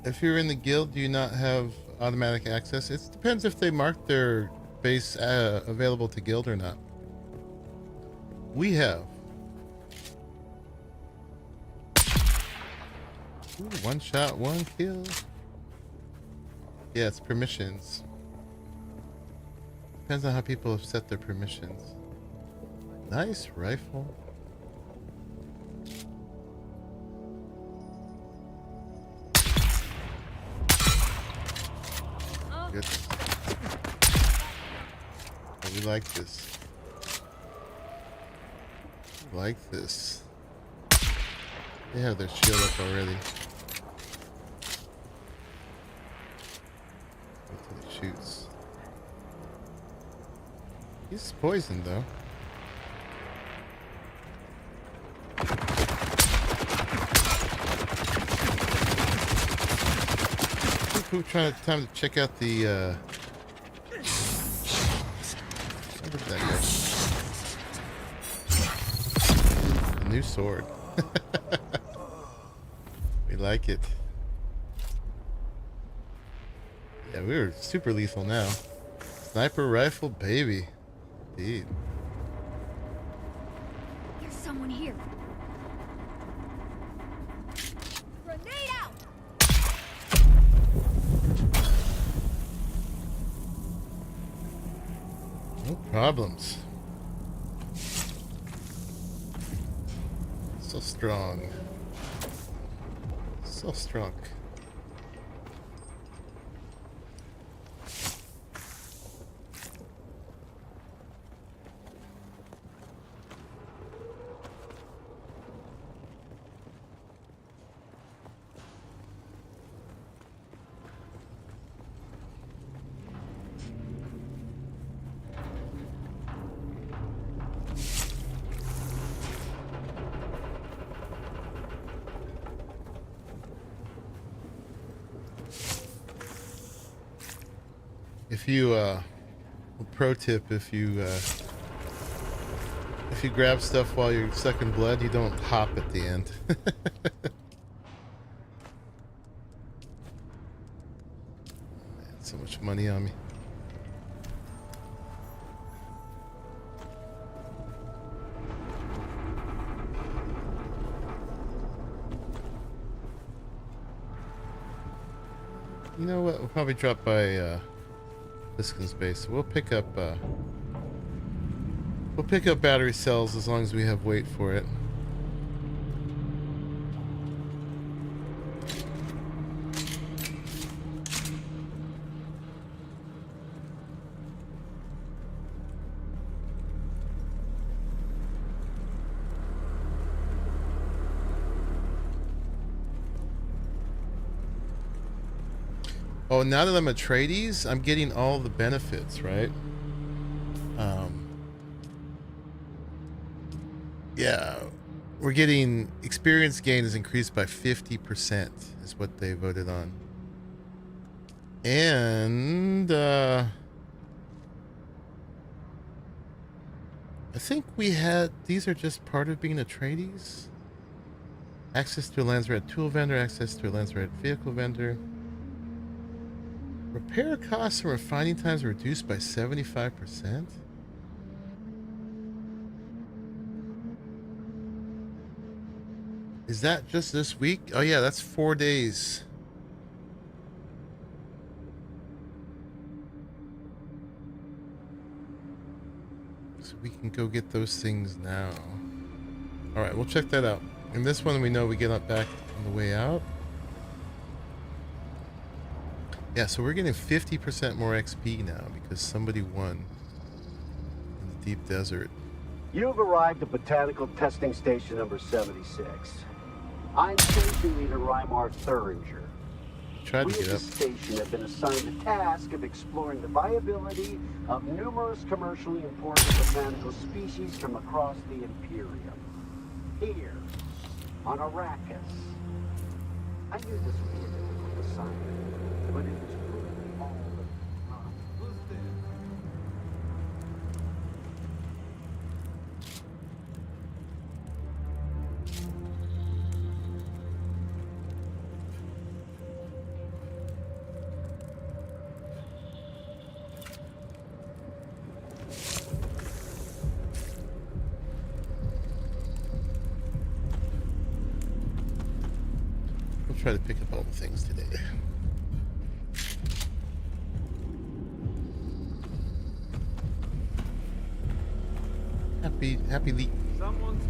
If you're in the guild, do you not have automatic access? It depends if they mark their base available to guild or not. We have. Ooh, one shot, one kill. Yeah, it's permissions. Depends on how people have set their permissions. Nice rifle. Good. Oh, we like this. We like this. They have their shield up already. Wait till he shoots. He's poisoned though. Who trying to time to check out the look at that guy. A new sword. We like it. Yeah, we were super lethal now. Sniper rifle, baby. Indeed. There's someone here. Grenade out! No problems. So strong. So strong. If you pro tip, if you grab stuff while you're sucking blood, you don't hop at the end. Man, so much money on me. You know what? We'll probably drop by Liskin's base. We'll pick up battery cells as long as we have weight for it. Oh, now that I'm Atreides, I'm getting all the benefits, right? Yeah, we're getting experience gain is increased by 50% is what they voted on. And I think we had, these are just part of being Atreides. Access to a Landsred tool vendor, access to a Landsred vehicle vendor. Repair costs and refining times are reduced by 75%. Is that just this week? Oh yeah, that's 4 days. So we can go get those things now. All right, we'll check that out. And this one we know we get up back on the way out. Yeah, so we're getting 50% more XP now because somebody won in the deep desert. You've arrived at Botanical Testing Station number 76. I'm Station Leader Reimar Thuringer. Tried to We get at up. the station have been assigned the task of exploring the viability of numerous commercially important botanical species from across the Imperium. Here, on Arrakis. I knew this would be a difficult assignment, but it was proving all but not. try to pick up all the things today. Happy leak. Someone's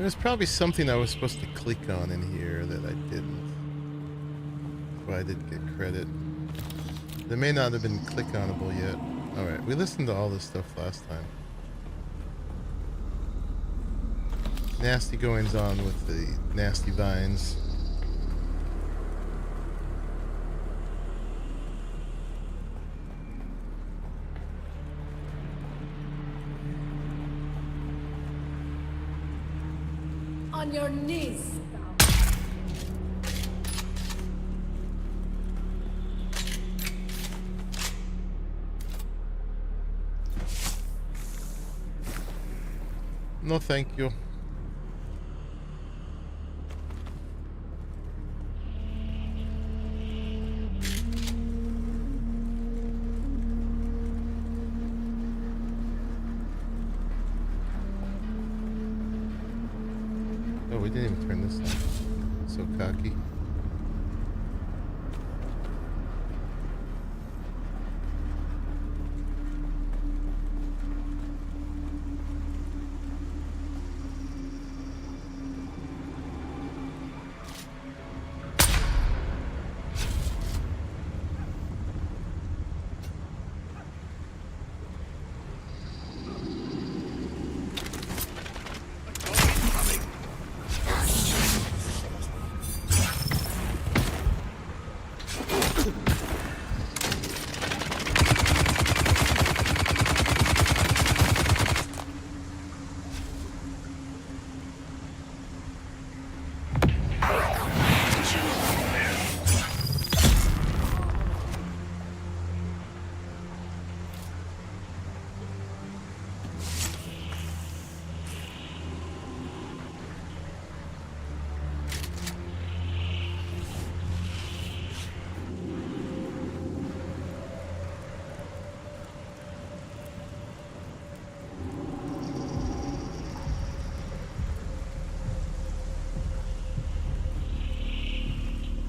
There's probably something I was supposed to click on in here that I didn't. So I didn't get credit. They may not have been click-onable yet. Alright, we listened to all this stuff last time. Nasty goings on with the nasty vines. On your knees. No, thank you. Oh, we didn't even turn this on. So cocky.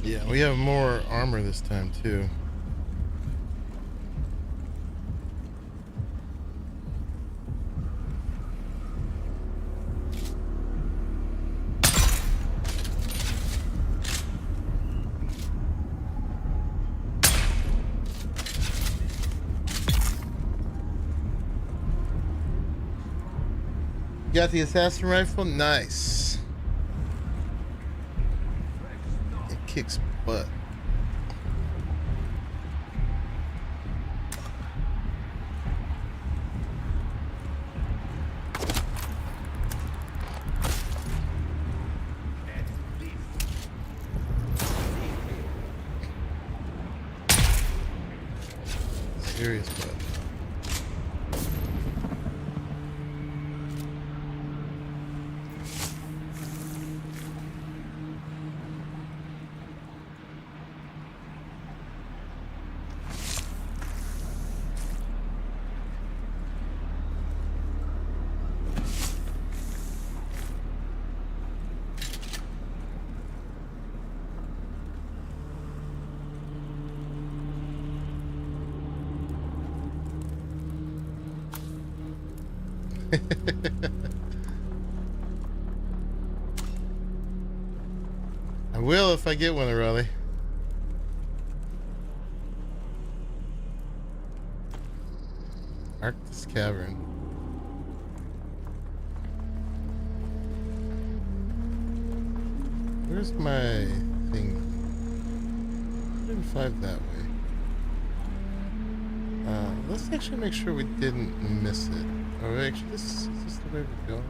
Yeah, we have more armor this time too. Got the assassin rifle? Nice. It kicks butt. Serious butt. I will if I get one, Raleigh. Arrakis cavern. Where's my thing? 105 that way. Let's actually make sure we didn't miss it. Or actually, is this the way we're going?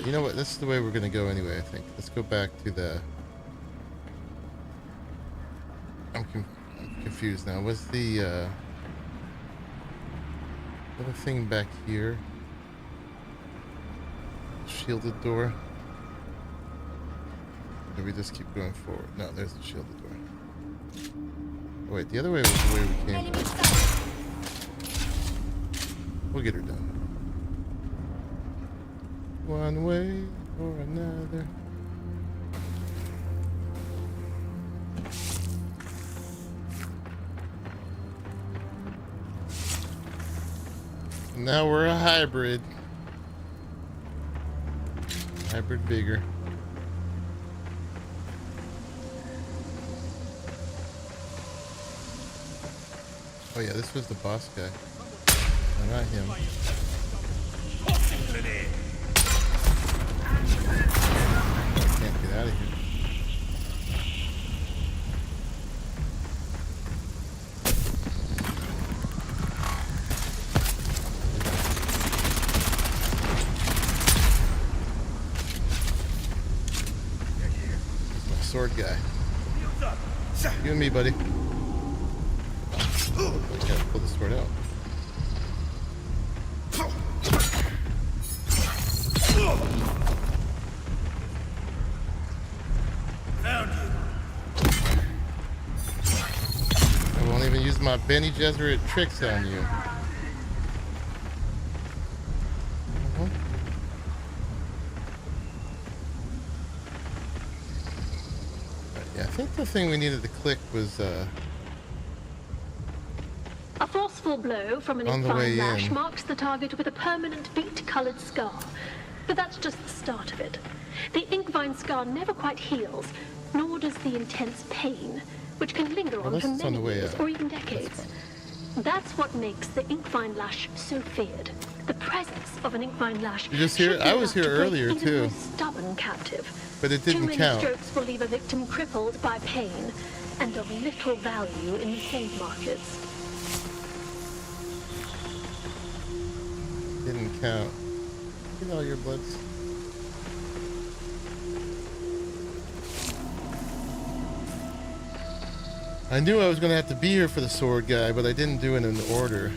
You know what? This is the way we're gonna go anyway, I think. Let's go back to the... I'm confused now. What's the other thing back here? Shielded door? Or we just keep going forward? No, there's the shielded door. Oh, wait, the other way was the way we came. We'll get her done. One way or another. Now we're a hybrid. Hybrid bigger. Oh yeah, this was the boss guy. No, not him. Can't get out of here. Sword guy. You and me, buddy. I gotta pull the sword out. I won't even use my Bene Gesserit tricks on you. I think the thing we needed to click was a forceful blow from an on the way inclined lash in. marks the target with a permanent beet-colored scar. But that's just the start of it. The inkvine scar never quite heals, nor does the intense pain, which can linger on for many years or even decades. That's what makes the inkvine lash so feared. The presence of an inkvine lash. You just hear? I was here earlier too. Stubborn captive. But it didn't count. Too many strokes will leave a victim crippled by pain and of little value in the slave markets. Didn't count. Get all your bloods. I knew I was going to have to be here for the sword guy, but I didn't do it in order.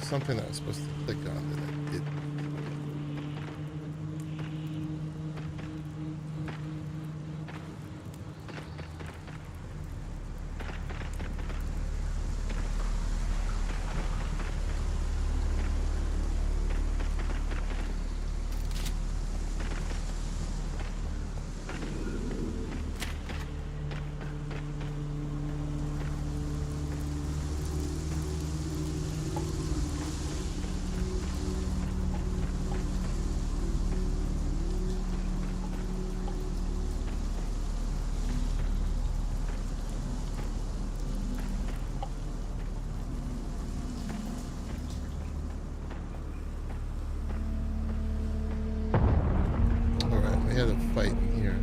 Something I was supposed to click on that I didn't. Had a fight here.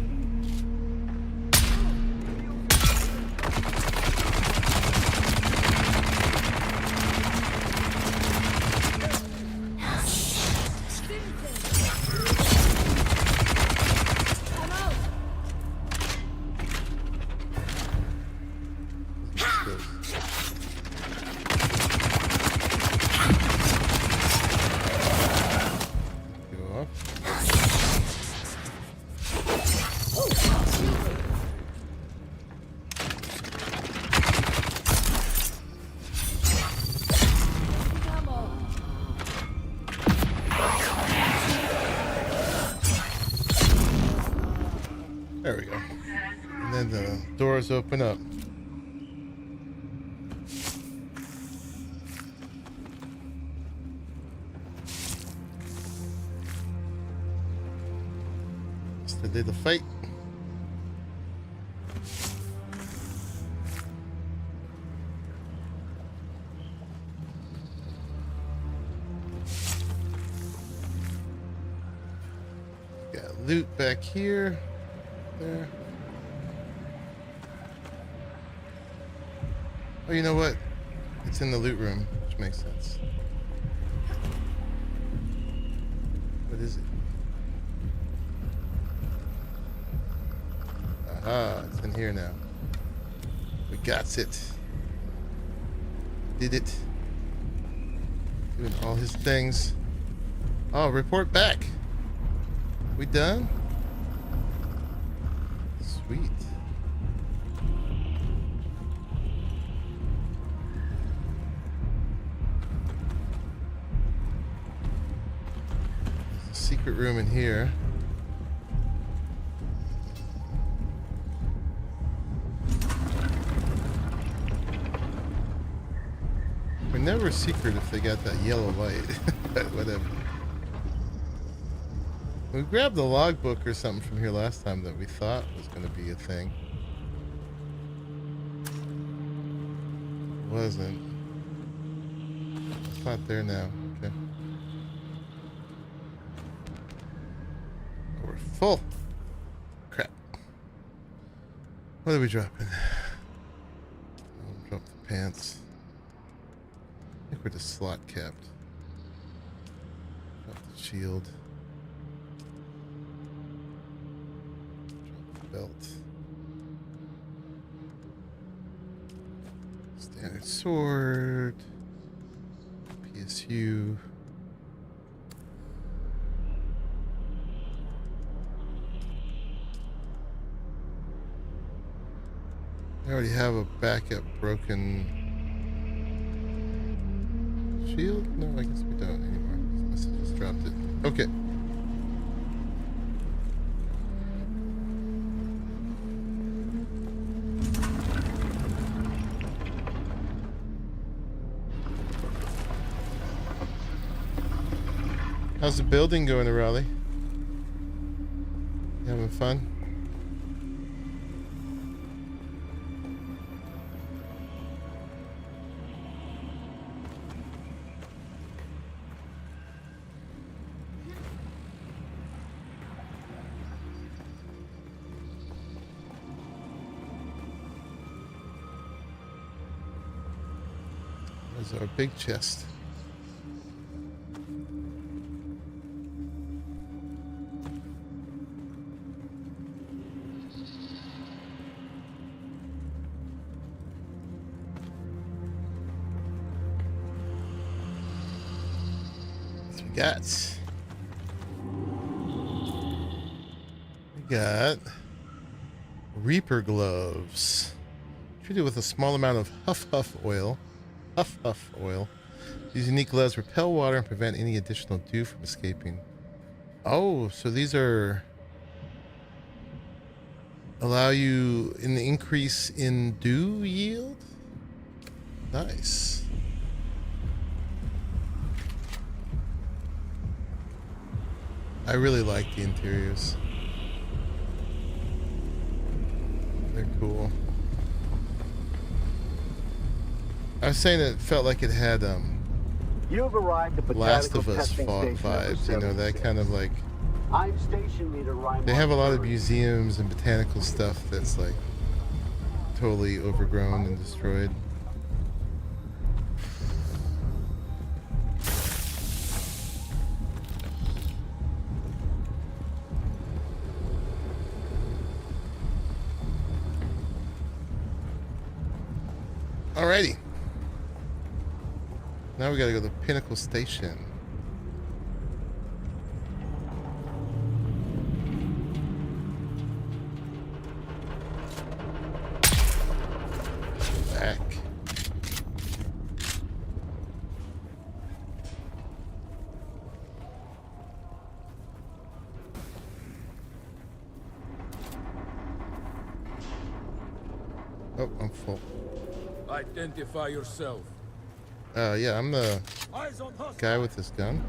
There we go. And then the doors open up. little fight. Got loot back here. There. Oh, you know what? It's in the loot room, which makes sense. What is it? Aha, it's in here now. We got it. Did it. Doing all his things. Oh, report back. We done? Sweet. There's a secret room in here. They're never secret if they got that yellow light. But whatever. We grabbed the logbook or something from here last time that we thought was going to be a thing. Wasn't. It's not there now. Okay. Oh, we're full. Crap. What are we dropping? Drop the pants. I think we're just slot capped. Drop the shield. Belt. Standard sword. PSU. I already have a backup broken shield? No, I guess we don't anymore. I just dropped it. Okay. How's the building going, Raleigh? You having fun? There's our big chest. We got Reaper gloves. Treated with a small amount of Huff oil. Huff oil. These unique gloves repel water and prevent any additional dew from escaping. Oh, so these are allow you an increase in dew yield? Nice. I really like the interiors. They're cool. I was saying it felt like it had You've arrived at Last of Us testing station vibes, you know, that kind of like. I'm station leader Ryan. They have a lot of museums and botanical stuff that's like totally overgrown and destroyed. Alrighty. Now we gotta go to Pinnacle Station. Back. Oh, I'm full. Identify yourself. Yeah, I'm the guy with this gun.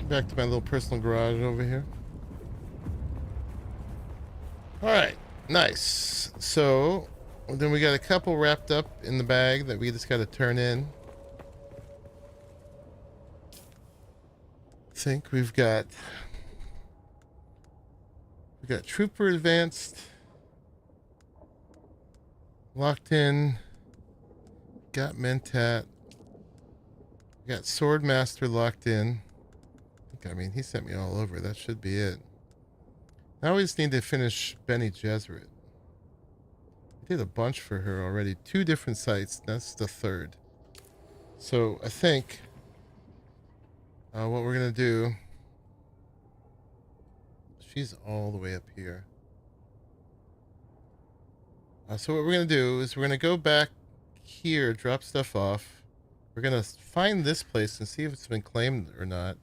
Back to my little personal garage over here. Alright, nice. So, then we got a couple wrapped up in the bag that we just got to turn in. I think we've got Trooper Advanced locked in. Got Mentat. Got Swordmaster locked in. I mean, he sent me all over. That should be it. Now we just need to finish Bene Gesserit. I did a bunch for her already. 2 different sites. That's the 3rd. So I think what we're going to do... She's all the way up here. So what we're going to do is we're going to go back here, drop stuff off. We're going to find this place and see if it's been claimed or not.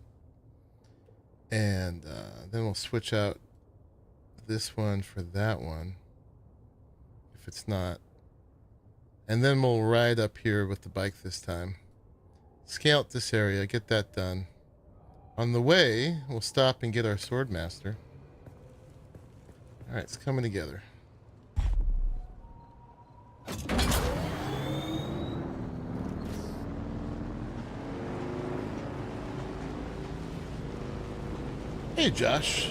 And then we'll switch out this one for that one. If it's not. And then we'll ride up here with the bike this time. Scout this area, get that done. On the way, we'll stop and get our Swordmaster. Alright, it's coming together. Hey Josh,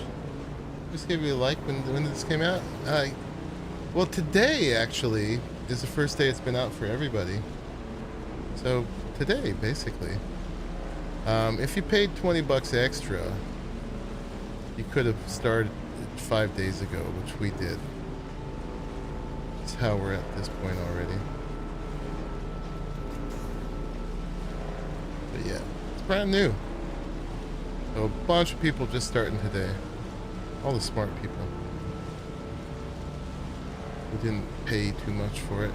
just gave you a like when this came out. Well, today actually is the first day it's been out for everybody. So today, basically, if you paid $20 extra, you could have started 5 days ago, which we did. That's how we're at this point already. But yeah, it's brand new. So a bunch of people just starting today. All the smart people. We didn't pay too much for it.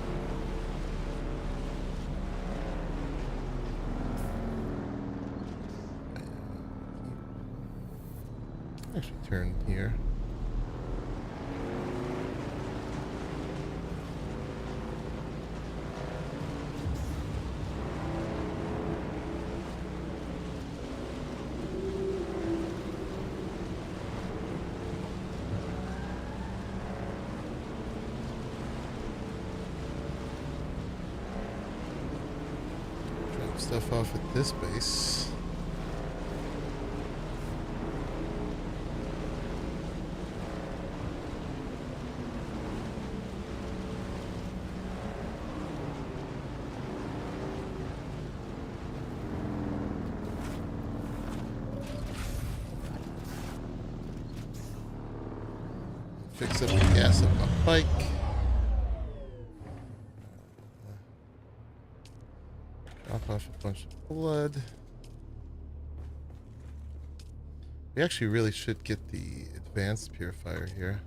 Actually turn here. Stuff off at this base. Fix up the gas of my bike. Drop off a bunch of blood. We actually really should get the advanced purifier here.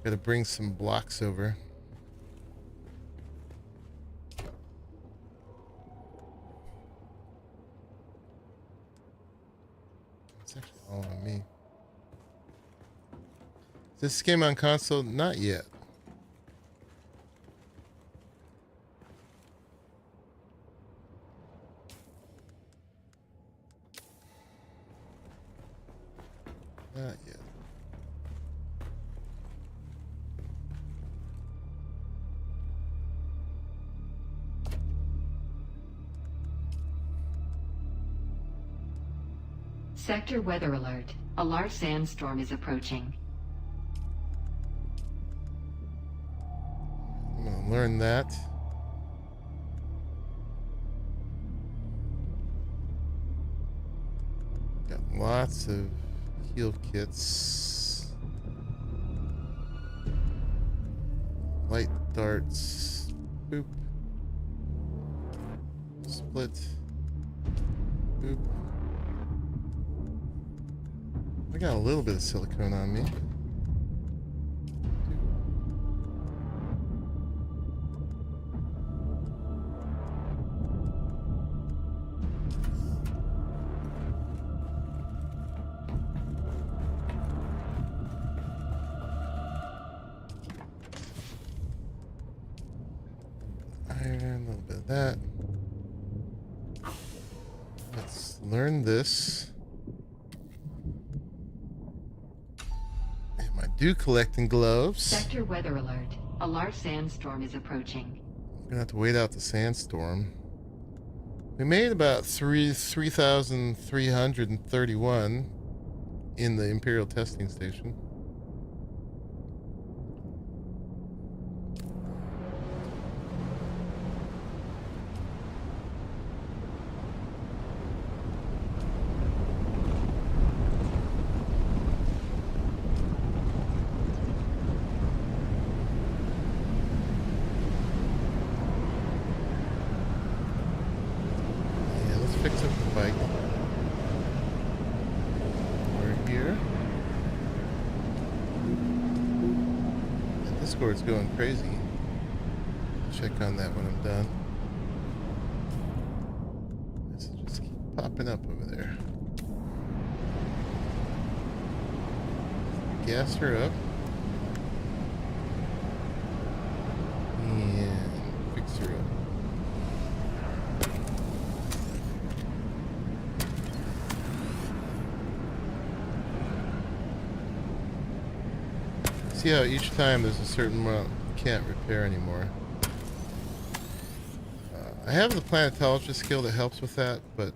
Gotta bring some blocks over. It's actually all on me. Is this game on console? Not yet. Not yet. Sector weather alert. A large sandstorm is approaching. I'm gonna learn that. Got lots of heal kits. Light darts. Boop. Split. Boop. I got a little bit of silicone on me. Iron, a little bit of that. Let's learn this. And my dew collecting gloves. Sector weather alert. A large sandstorm is approaching. I'm gonna have to wait out the sandstorm. We made about 3,331 in the Imperial testing station. It's going crazy. Check on that when I'm done. This will just keep popping up over there. Gas her up. And fix her up. See how each time there's a certain amount you can't repair anymore. I have the planetologist skill that helps with that, but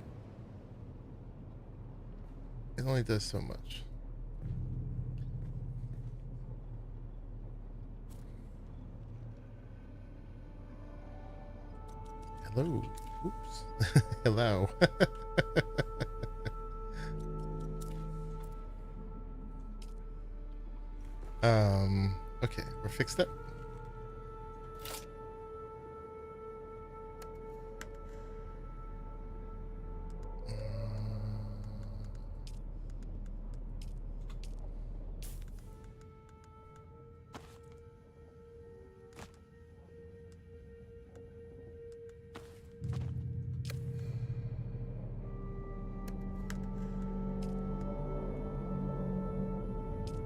it only does so much. Hello. Oops. Hello. Okay, we're fixed up.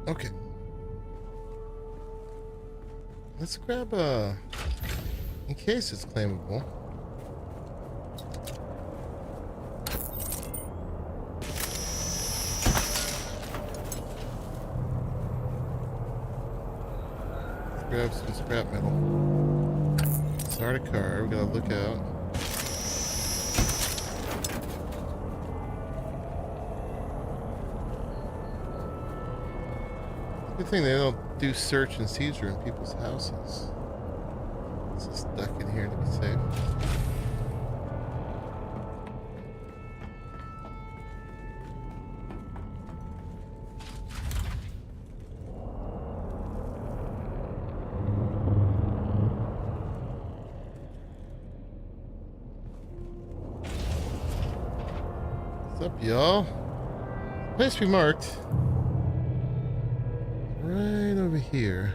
Okay. Let's grab in case it's claimable. Grab some scrap metal. Start a car, we gotta look out. Good thing they don't do search and seizure in people's houses. It's just stuck in here to be safe. What's up, y'all? Place we marked. Right over here.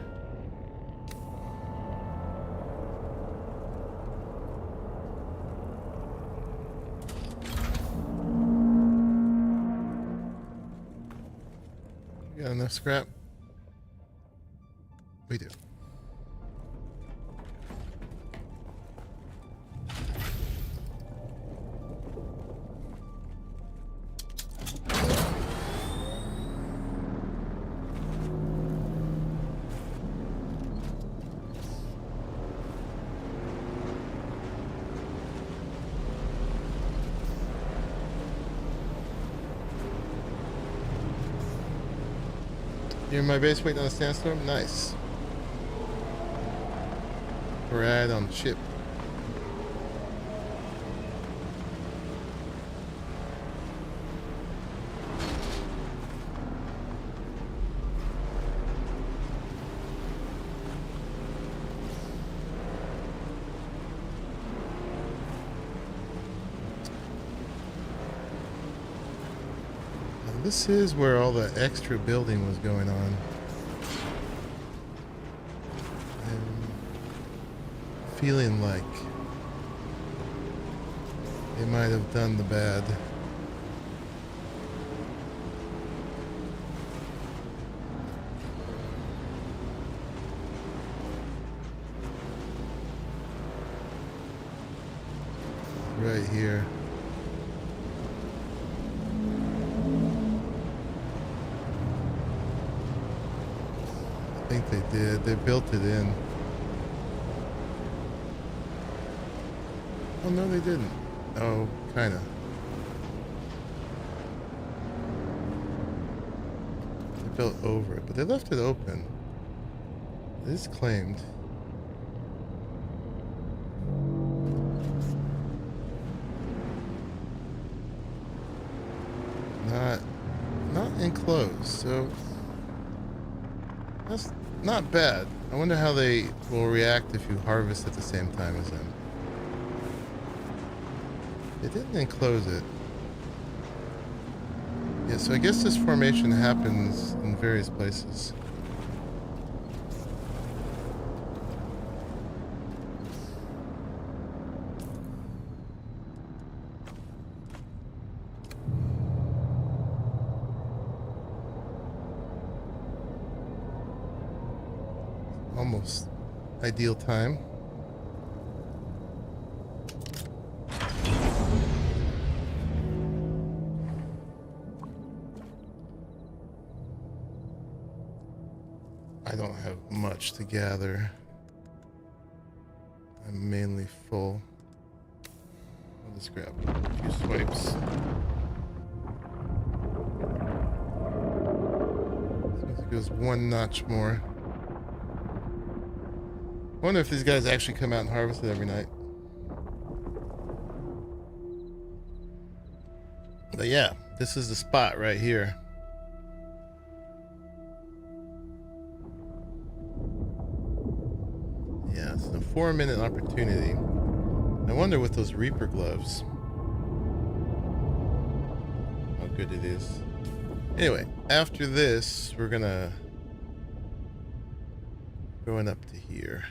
You got enough scrap? We do. You're in my base waiting on a sandstorm? Nice. Right on the ship. This is where all the extra building was going on. I'm feeling like they might have done the bad. Right here. I think they did. They built it in. Oh, no, they didn't. Oh, kind of. They built over it, but they left it open. It is claimed. Not enclosed, so that's not bad. I wonder how they will react if you harvest at the same time as them. They didn't enclose it. Yeah, so I guess this formation happens in various places. Almost ideal time. I don't have much to gather. I'm mainly full. I'll just grab a few swipes. So it goes one notch more. I wonder if these guys actually come out and harvest it every night. But yeah, this is the spot right here. Yeah, it's a 4-minute opportunity. I wonder with those Reaper gloves how good it is. Anyway, after this, we're going up to here.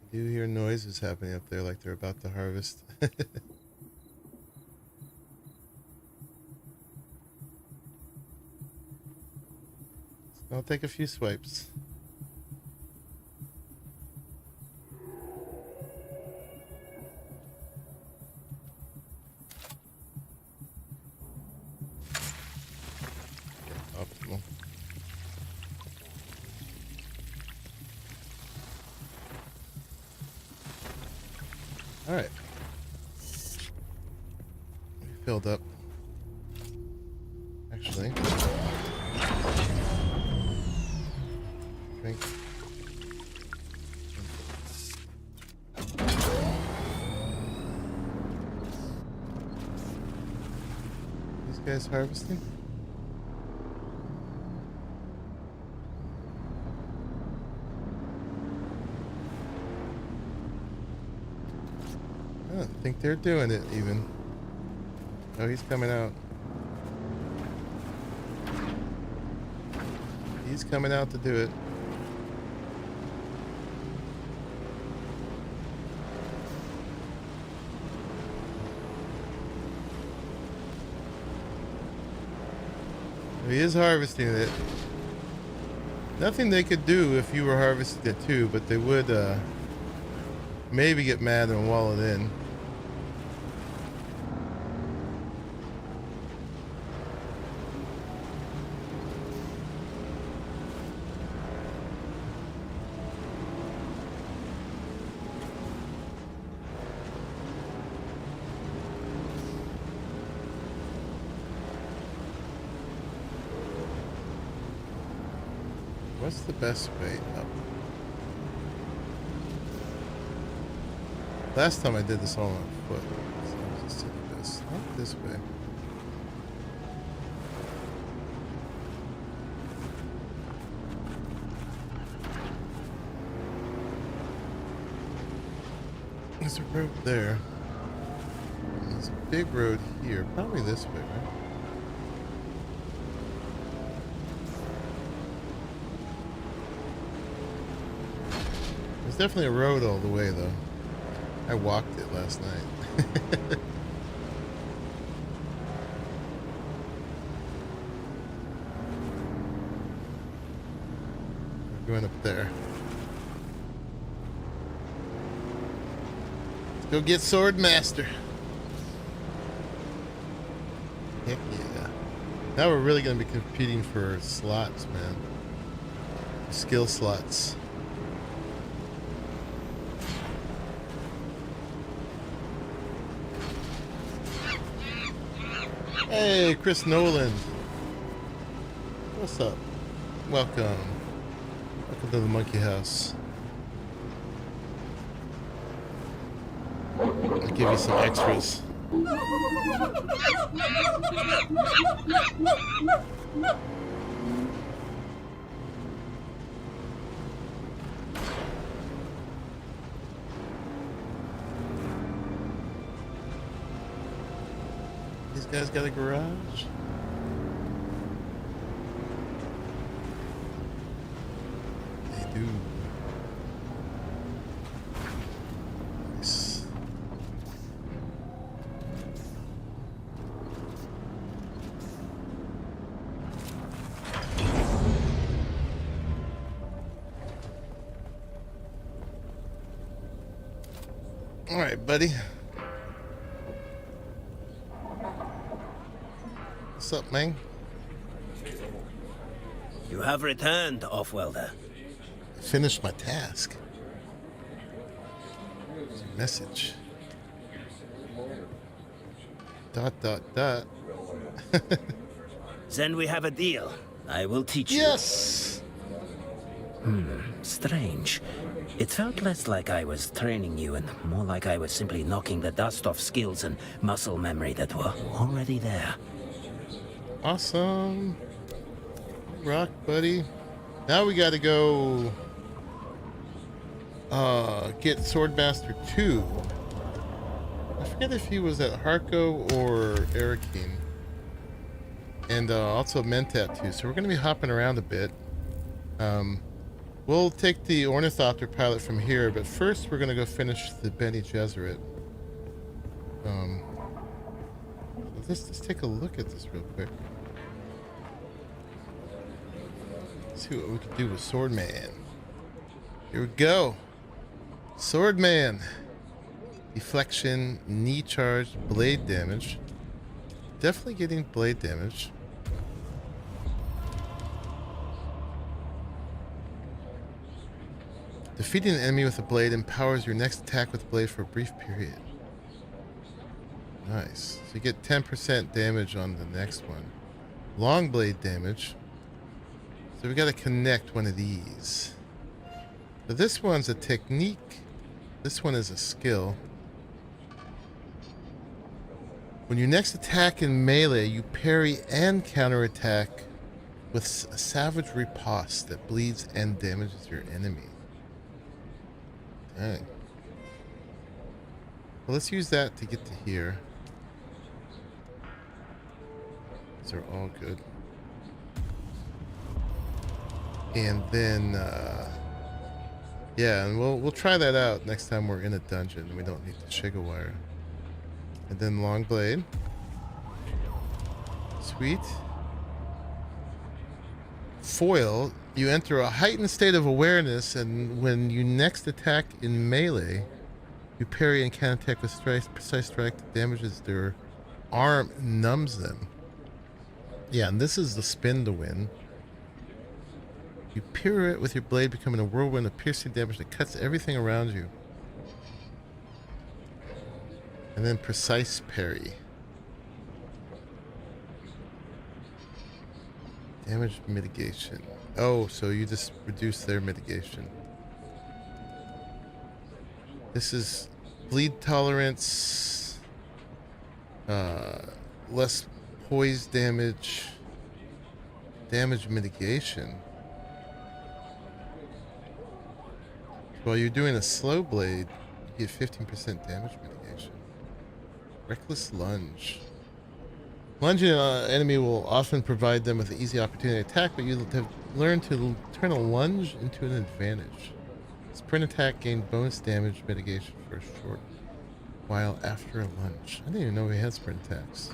I do hear noises happening up there like they're about to harvest. I'll take a few swipes. Optimal. All right. We filled up. Actually. Drink. These guys harvesting? I don't think they're doing it even. Oh, he's coming out. He's coming out to do it. He is harvesting it. Nothing they could do if you were harvesting it too, but they would maybe get mad and wall it in. What's the best way up? Last time I did this all on foot. So I'll just take this. Not this way. There's a road there. And there's a big road here. Probably this way, right? There's definitely a road all the way, though. I walked it last night. going up there. Let's go get Sword Master. Heck yeah. Now we're really going to be competing for slots, man. Skill slots. Hey, Chris Nolan. What's up? Welcome. Welcome to the Monkey House. I'll give you some extras. These guys got a garage? They do. Nice. All right, buddy. What's up, man? You have returned, Off-Welder. Finished my task. Message. ... Then we have a deal. I will teach you. Yes! Strange. It felt less like I was training you and more like I was simply knocking the dust off skills and muscle memory that were already there. Awesome. Rock, buddy. Now we gotta go get Swordmaster 2. I forget if he was at Harko or Arakeen. And also Mentat 2. So we're gonna be hopping around a bit. We'll take the ornithopter pilot from here, but first we're gonna go finish the Bene Gesserit. Let's take a look at this real quick. See what we can do with Swordman. Here we go. Swordman. Deflection, knee charge, blade damage. Definitely getting blade damage. Defeating an enemy with a blade empowers your next attack with blade for a brief period. Nice. So you get 10% damage on the next one. Long blade damage. So we got to connect one of these. So this one's a technique. This one is a skill. When you next attack in melee, you parry and counterattack with a savage riposte that bleeds and damages your enemy. Dang. Well, let's use that to get to here. These are all good. And then, yeah, and we'll try that out next time we're in a dungeon and we don't need the Shigawire. And then long blade. Sweet. Foil. You enter a heightened state of awareness, and when you next attack in melee, you parry and counterattack with precise strike that damages their arm and numbs them. Yeah, and this is the spin to win. You pirouette with your blade, becoming a whirlwind of piercing damage that cuts everything around you. And then precise parry. Damage mitigation. Oh, so you just reduce their mitigation. This is bleed tolerance, less poise damage, damage mitigation. While you're doing a slow blade, you get 15% damage mitigation. Reckless lunge. Lunging an enemy will often provide them with an easy opportunity to attack, but you'll have learned to turn a lunge into an advantage. Sprint attack gained bonus damage mitigation for a short while after a lunge. I didn't even know we had sprint attacks.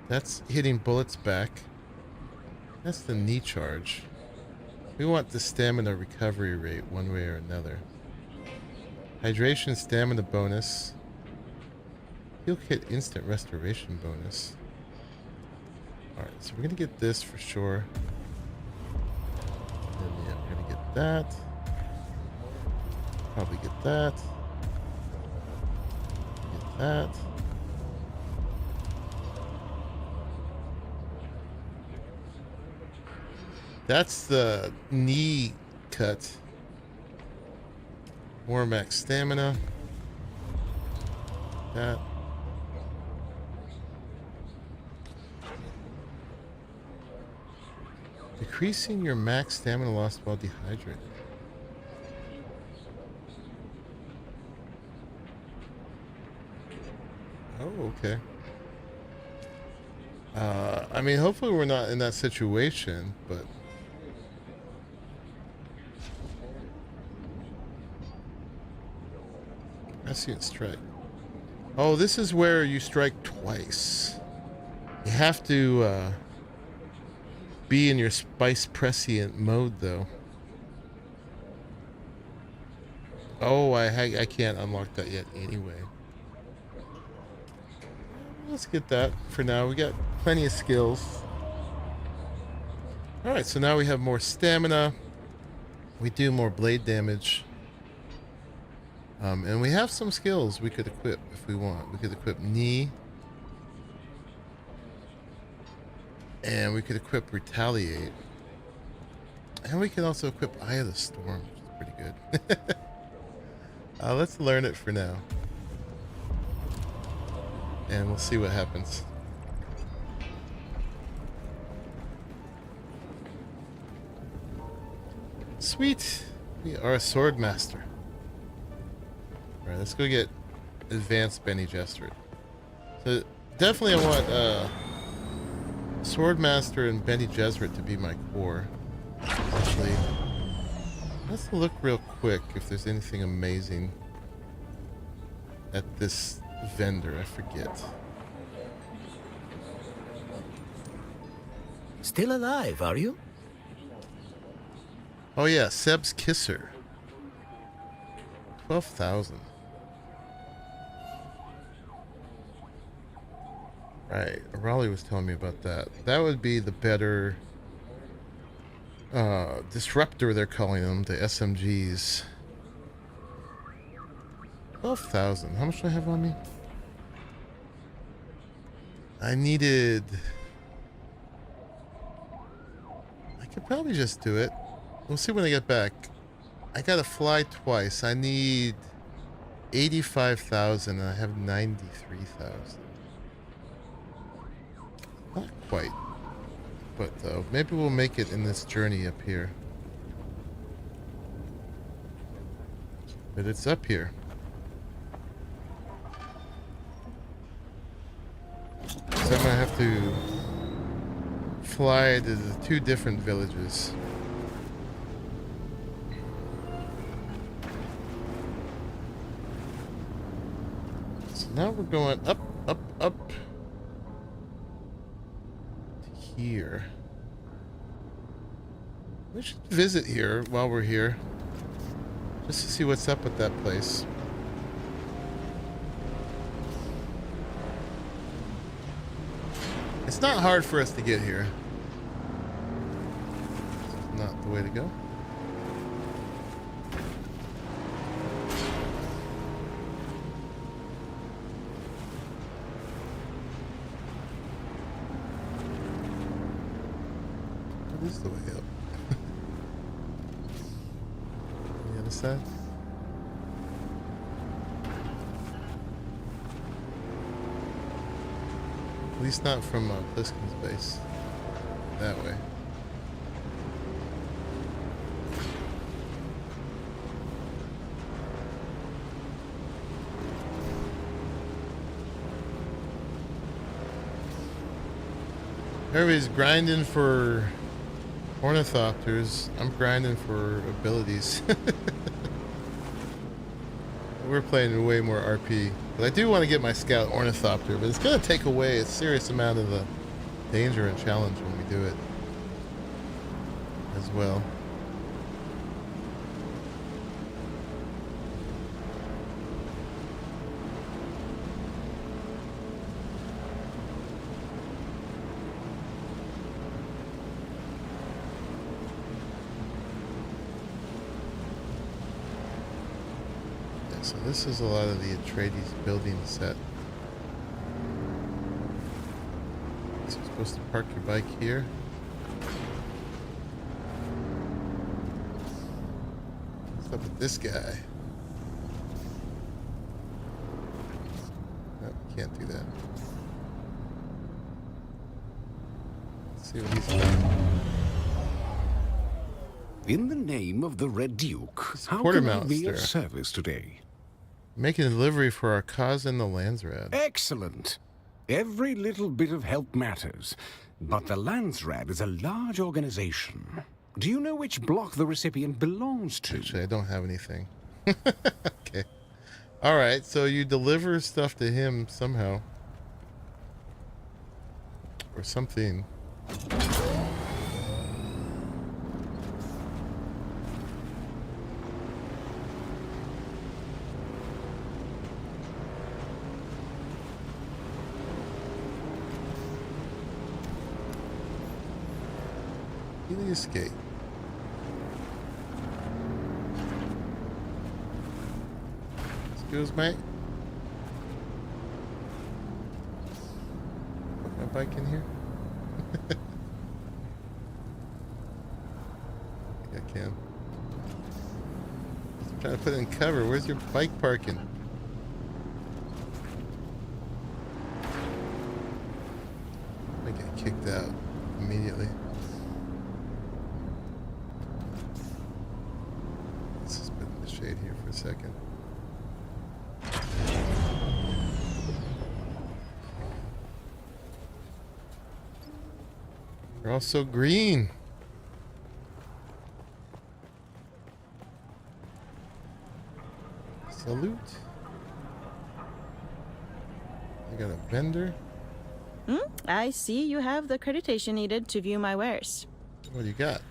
That's hitting bullets back. That's the knee charge. We want the stamina recovery rate one way or another. Hydration stamina bonus. Heal kit instant restoration bonus. Alright, so we're gonna get this for sure. And yeah, we're gonna get that. Probably get that. Get that. That's the knee cut. More max stamina. That. Decreasing your max stamina loss while dehydrated. Oh, okay. I mean, hopefully we're not in that situation, but... Prescient strike. Oh, this is where you strike twice. You have to be in your spice prescient mode, though. Oh, I can't unlock that yet anyway. Let's get that for now. We got plenty of skills. Alright, so now we have more stamina. We do more blade damage. And we have some skills we could equip if we want. We could equip knee. And we could equip retaliate. And we can also equip Eye of the Storm, which is pretty good. Let's learn it for now. And we'll see what happens. Sweet! We are a sword master. Alright, let's go get advanced Bene Gesserit. So definitely I want Swordmaster and Bene Gesserit to be my core. Actually, let's look real quick if there's anything amazing at this vendor. I forget. Still alive, are you? Oh yeah, Seb's Kisser. 12,000. Right, Raleigh was telling me about that. That would be the better disruptor, they're calling them, the SMGs. 12,000. How much do I have on me? I needed... I could probably just do it. We'll see when I get back. I gotta fly twice. I need 85,000 and I have 93,000. Not quite. But maybe we'll make it in this journey up here. But it's up here. So I'm gonna have to fly to the two different villages. So now we're going up, up, up. Here. We should visit here while we're here. Just to see what's up with that place. It's not hard for us to get here. This is not the way to go. What is the way up? The other side? At least not from Bluesky's base. That way. Everybody's grinding for ornithopters. I'm grinding for abilities. We're playing way more RP. But I do want to get my scout ornithopter, but it's going to take away a serious amount of the danger and challenge when we do it as well. So this is a lot of the Atreides building set. So you're supposed to park your bike here. What's up with this guy? No, can't do that. Let's see what he's got. In the name of the Red Duke, how Quarter can I mounts be of there. service today? Making a delivery for our cause in the Landsrad. Excellent. Every little bit of help matters. But the Landsrad is a large organization. Do you know which block the recipient belongs to? Actually, I don't have anything. Okay. Alright, so you deliver stuff to him somehow. Or something. Escape. Excuse me. Put my bike in here. I think I can. Just trying to put it in cover. Where's your bike parking? I get kicked out immediately. Shade here for a second. They're all so green. Salute. I got a vendor. I see you have the accreditation needed to view my wares. What do you got?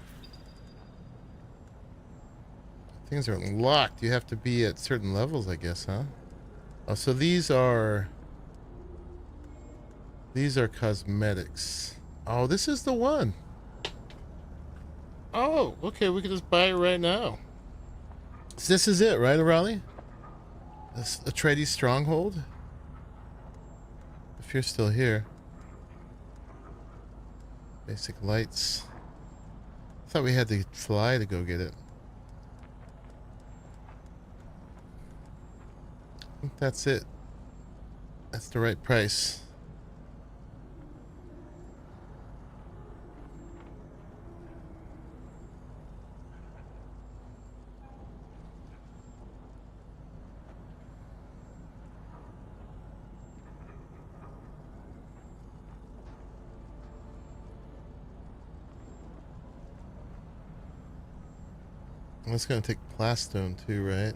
Things are locked. You have to be at certain levels, I guess, huh? Oh, so these are cosmetics. Oh, this is the one. Oh, okay. We can just buy it right now. So this is it, right, Raleigh? This Atreides stronghold. If you're still here. Basic lights. I thought we had to fly to go get it. I think that's it. That's the right price. That's gonna take plastone too, right?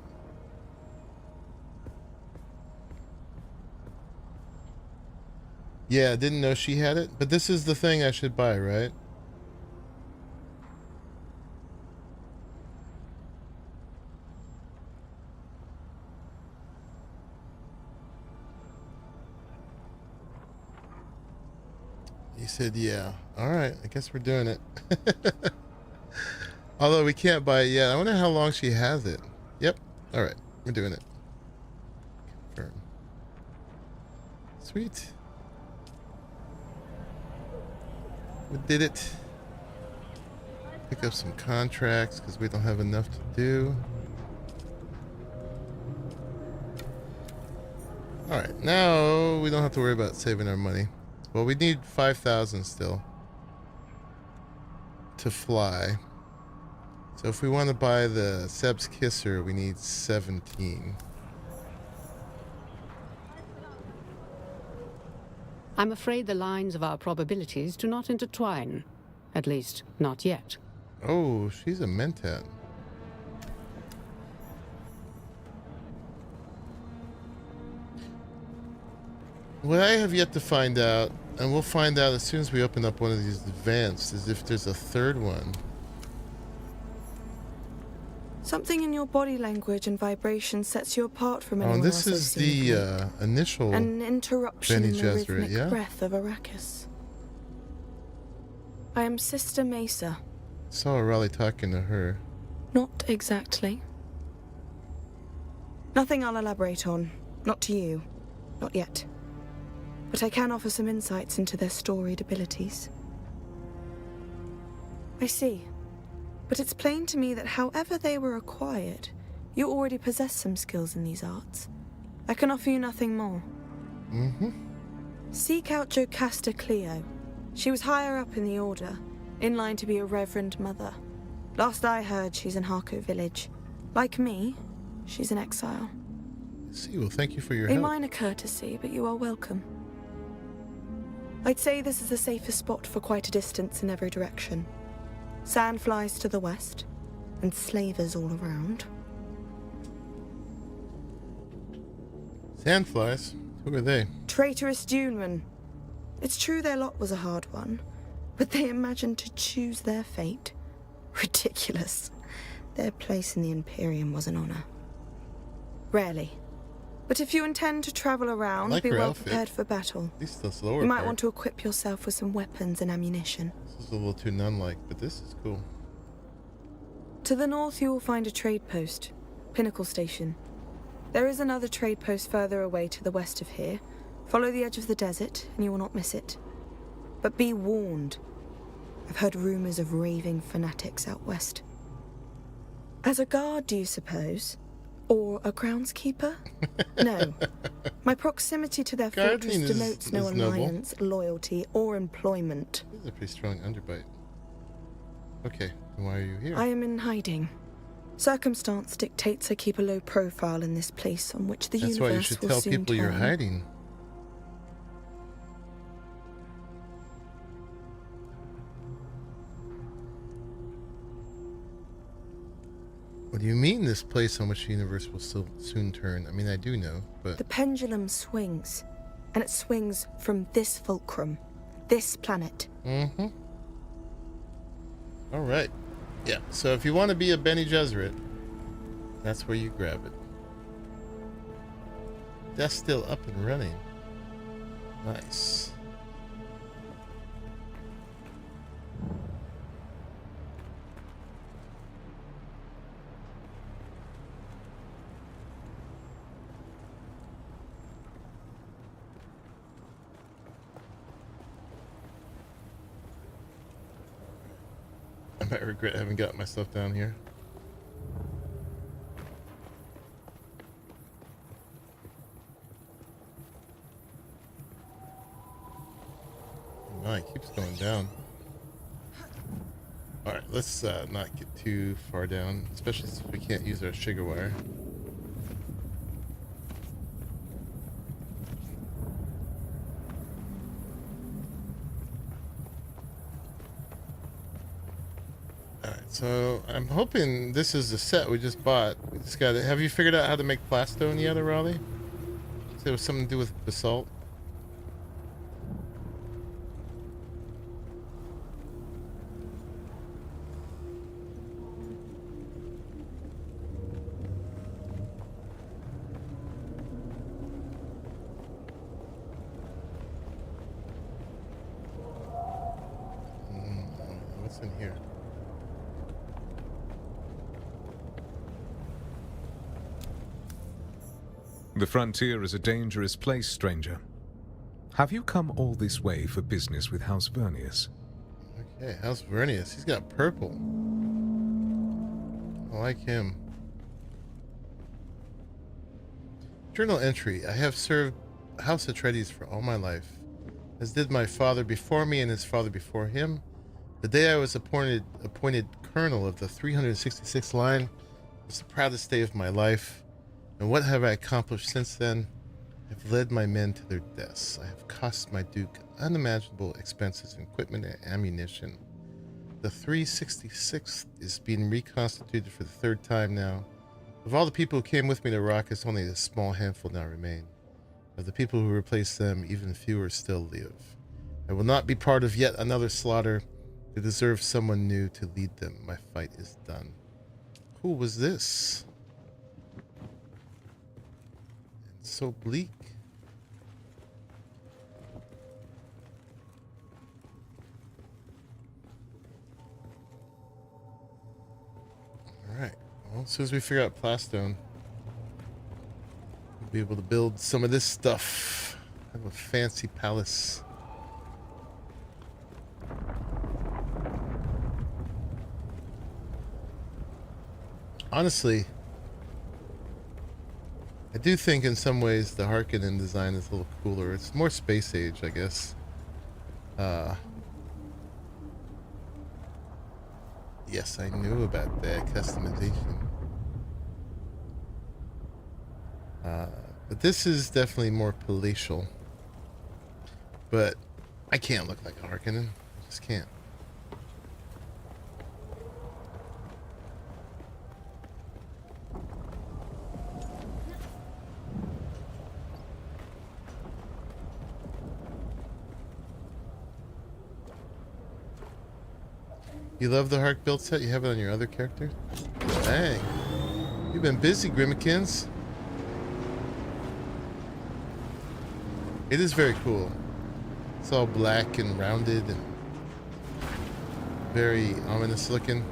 Yeah, I didn't know she had it, but this is the thing I should buy, right? He said, yeah. All right, I guess we're doing it. Although we can't buy it yet. I wonder how long she has it. Yep. All right, we're doing it. Confirm. Sweet. We did it. Pick up some contracts because we don't have enough to do. Alright, now we don't have to worry about saving our money. Well, we need 5,000 still to fly. So if we want to buy the Seb's Kisser, we need 17. I'm afraid the lines of our probabilities do not intertwine. At least, not yet. Oh, she's a Mentat. What I have yet to find out, and we'll find out as soon as we open up one of these advanced, is if there's a third one. Something in your body language and vibration sets you apart from anyone Oh, and this else is I've seen the before. initial An interruption in the Gesserit, rhythmic yeah? breath of Arrakis. I am Sister Mesa. Saw Raleigh talking to her. Not exactly. Nothing I'll elaborate on. Not to you. Not yet. But I can offer some insights into their storied abilities. I see. But it's plain to me that however they were acquired, you already possess some skills in these arts. I can offer you nothing more. Seek out Jocasta Cleo. She was higher up in the Order, in line to be a Reverend Mother. Last I heard, she's in Harco Village. Like me, she's in exile. I see. Well, thank you for your A help. minor courtesy, but you are welcome. I'd say this is the safest spot for quite a distance in every direction. Sandflies to the west, and slavers all around. Sandflies? Who are they? Traitorous Dunemen. It's true their lot was a hard one, but they imagined to choose their fate. Ridiculous. Their place in the Imperium was an honor. Rarely. But if you intend to travel around, like be her well outfit. prepared for battle. At least the slower You might part. want to equip yourself with some weapons and ammunition. This is a little too nun-like, but this is cool. To the north you will find a trade post, Pinnacle Station. There is another trade post further away to the west of here. Follow the edge of the desert and you will not miss it. But be warned. I've heard rumors of raving fanatics out west. As a guard, do you suppose? Or a groundskeeper? No. My proximity to their fortress Guarding denotes no is noble. alliance, loyalty, or employment. This is a pretty strong underbite. Okay, then why are you here? I am in hiding. Circumstance dictates I keep a low profile in this place on which the That's why you universe should will tell soon people you're turn. hiding. What do you mean this place on which the universe will still soon turn? I mean, I do know, but... The pendulum swings, and it swings from this fulcrum, this planet. Mm-hmm. All right. Yeah, so if you want to be a Bene Gesserit, that's where you grab it. That's still up and running. Nice. I might regret having got my stuff down here. Oh, it keeps going down. Alright, let's not get too far down, especially since we can't use our sugar wire. So I'm hoping this is the set we just bought. We just got it. Have you figured out how to make plastone yet, Raleigh? So it was something to do with basalt. What's in here? The frontier is a dangerous place, stranger. Have you come all this way for business with House Vernius? Okay, House Vernius. He's got purple. I like him. Journal entry. I have served House Atreides for all my life, as did my father before me and his father before him. The day I was appointed colonel of the 366th line was the proudest day of my life. And what have I accomplished since then? I have led my men to their deaths. I have cost my duke unimaginable expenses in equipment and ammunition. The 366th is being reconstituted for the third time now. Of all the people who came with me to Arrakis, only a small handful now remain. Of the people who replaced them, even fewer still live. I will not be part of yet another slaughter. They deserve someone new to lead them. My fight is done. Who was this? So bleak. Alright. Well, as soon as we figure out plastone, be able to build some of this stuff. Have a fancy palace. Honestly, I do think in some ways the Harkonnen design is a little cooler. It's more space age, I guess. Yes, I knew about that customization. But this is definitely more palatial. But I can't look like a Harkonnen. I just can't. You love the Hark build set? You have it on your other character? Dang. You've been busy, Grimmikins. It is very cool. It's all black and rounded and very ominous looking.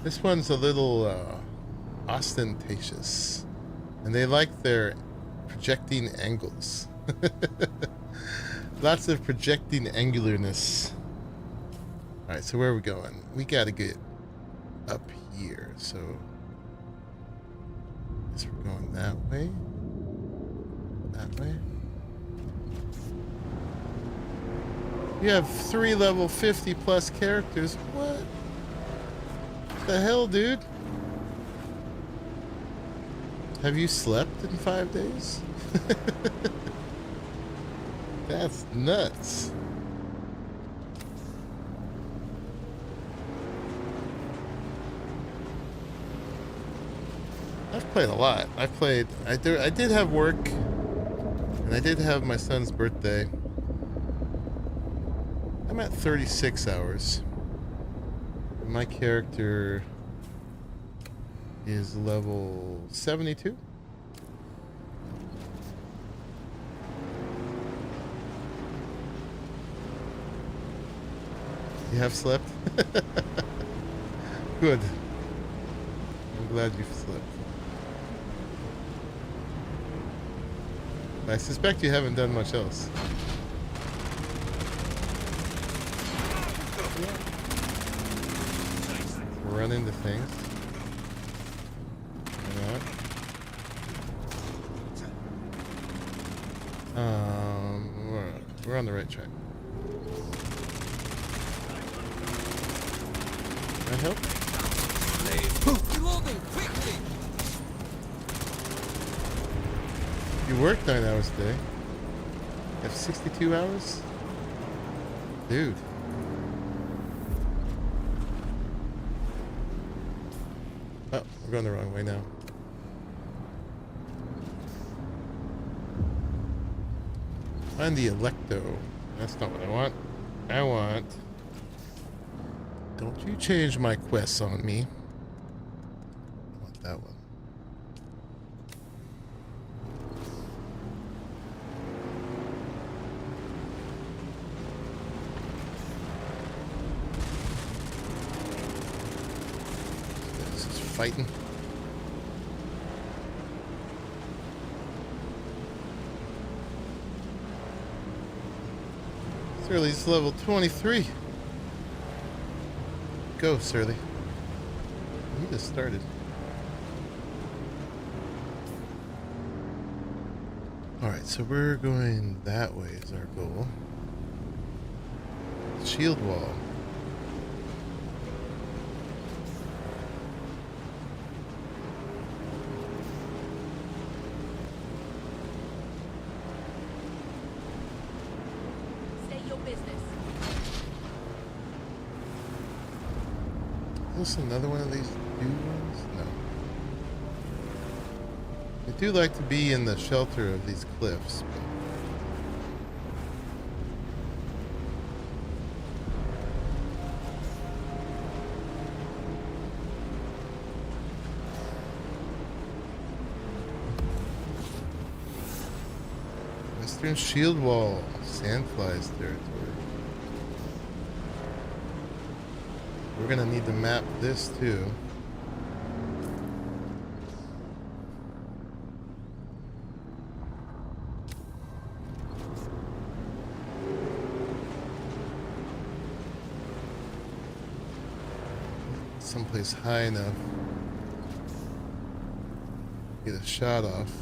This one's a little ostentatious. And they like their projecting angles. Lots of projecting angularness. Alright, so where are we going? We gotta get up here, so I guess we're going that way. That way. You have 3 level 50 plus characters. What the hell, dude? Have you slept in 5 days? That's nuts. I've played a lot. I did have work, and I did have my son's birthday. I'm at 36 hours. My character is level 72. You have slept? Good. I'm glad you've slept. I suspect you haven't done much else. Run into things. We're on the right track. Can I help? Reloading quickly. You work 9 hours a day. You have 62 hours? Dude. Oh, we're going the wrong way now. Find the Electo. That's not what I want. I want... Don't you change my quests on me. I want that one. This is fighting. Surly's level 23. Go, Surly. He just started. Alright, so we're going that way is our goal. Shield wall. Is this another one of these Dune ones? No. I do like to be in the shelter of these cliffs. Western Shield Wall, Sandflies territory. We're gonna need to map this too. someplace high enough. Get a shot off.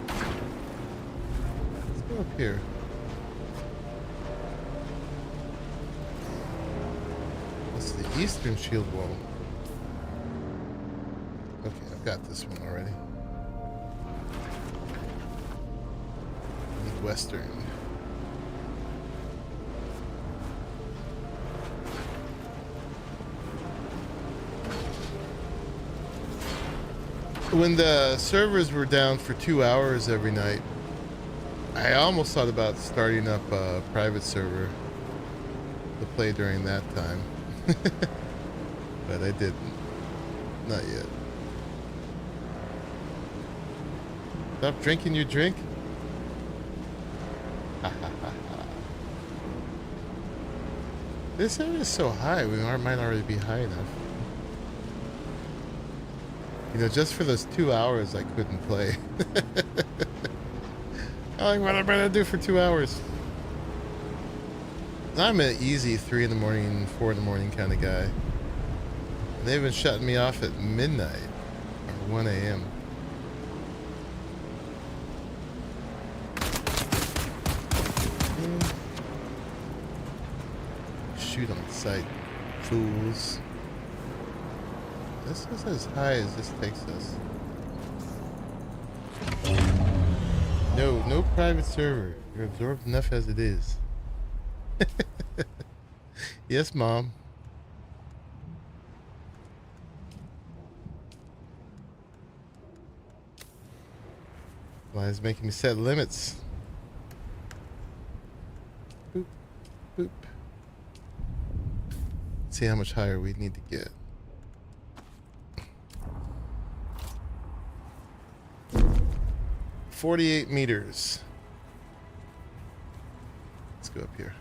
Let's go up here. That's the eastern shield wall. Okay, I've got this one already. Need western. When the servers were down for 2 hours every night, I almost thought about starting up a private server to play during that time. But I didn't. Not yet. Stop drinking your drink? This area is so high, we might already be high enough. You know, just for those 2 hours I couldn't play. I'm like, what am I gonna do for 2 hours? I'm an easy 3 in the morning, 4 in the morning kind of guy. And they've been shutting me off at midnight or 1 a.m. Shoot on sight, fools. This is as high as this takes us. No private server. You're absorbed enough as it is. Yes, Mom. Why is making me set limits? Boop, boop. Let's see how much higher we need to get. $48 meters. Let's go up here.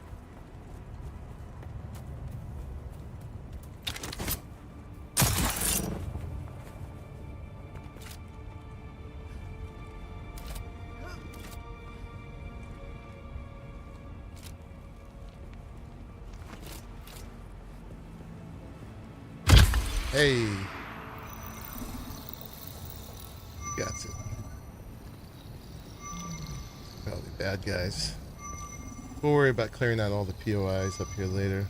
Hey. Got it. Probably bad guys. We'll worry about clearing out all the POIs up here later.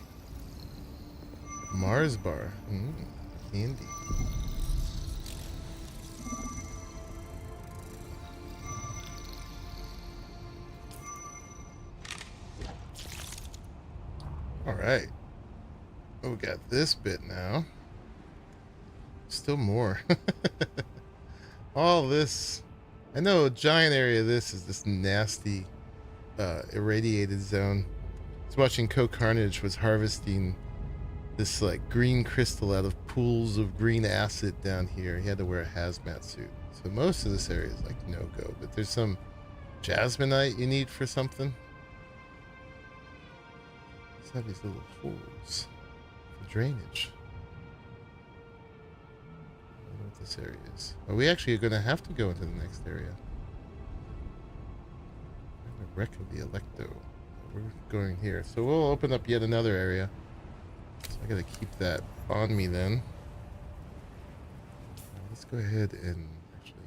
Mars bar. Candy. Alright. Oh, we got this bit now. Still more. All this. I know a giant area of this is this nasty irradiated zone. I was watching Carnage was harvesting this like green crystal out of pools of green acid down here. He had to wear a hazmat suit. So most of this area is like no-go, but there's some jasmonite you need for something. Let's have these little holes for drainage. I don't know what this area is. Oh, we actually are going to have to go into the next area. The wreck of the Electo. We're going here. So we'll open up yet another area. So I got to keep that on me then. Let's go ahead and actually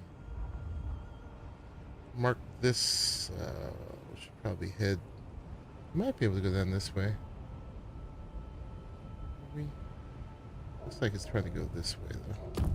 mark this. We should probably head. Might be able to go down this way. Maybe. Looks like it's trying to go this way though.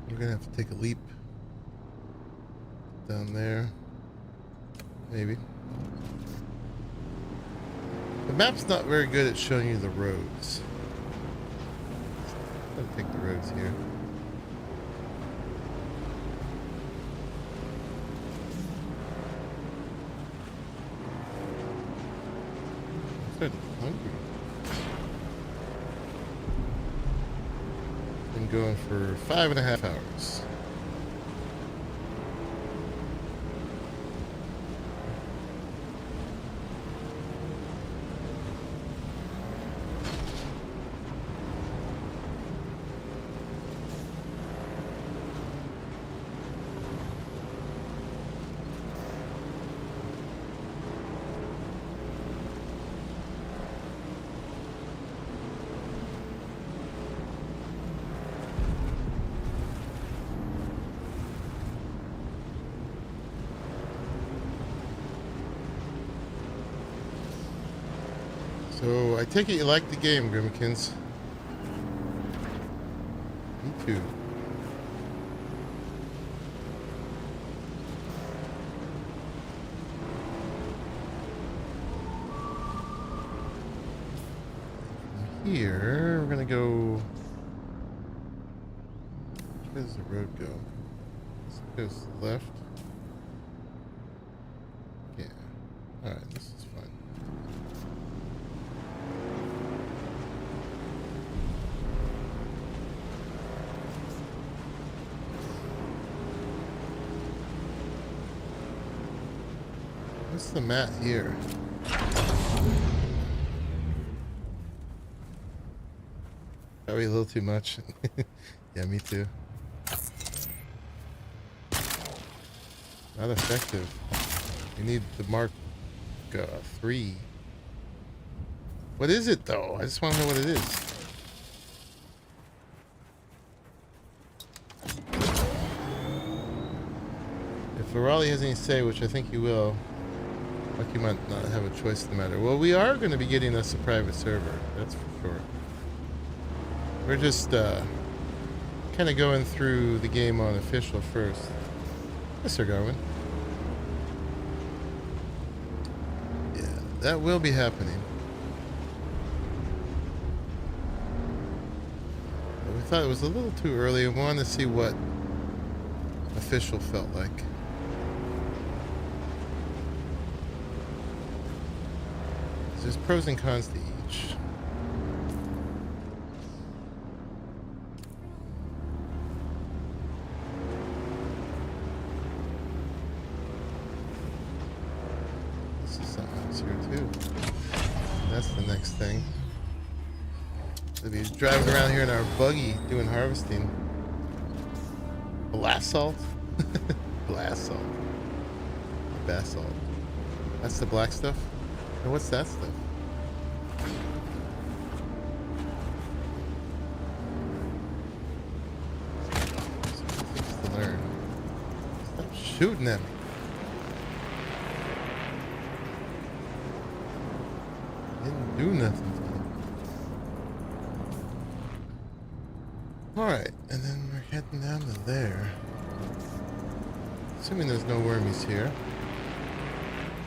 We're gonna have to take a leap down there. Maybe. The map's not very good at showing you the roads. I'm gonna take the roads here. starting hungry. Been going for 5.5 hours. So, I take it you like the game, Grimmikins. Me too. From here, we're gonna go... Where does the road go? This goes left. Yeah. Alright, this is fine. What's the mat here? Probably a little too much. Yeah, me too. Not effective. You need the Mark 3. What is it though? I just want to know what it is. If Raleigh has any say, which I think he will, Lucky might not have a choice in the matter. Well, we are going to be getting us a private server, that's for sure. We're just kind of going through the game on official first. Yes, Sir Garwin. Yeah, that will be happening. But we thought it was a little too early. We wanted to see what official felt like. There's pros and cons to each. This is something else here too. That's the next thing. We'll be driving around here in our buggy doing harvesting. Basalt? Basalt. Basalt. That's the black stuff? And what's that stuff? Things to learn. Stop shooting at me. Didn't do nothing to me. Alright, and then we're heading down to there. Assuming there's no wormies here.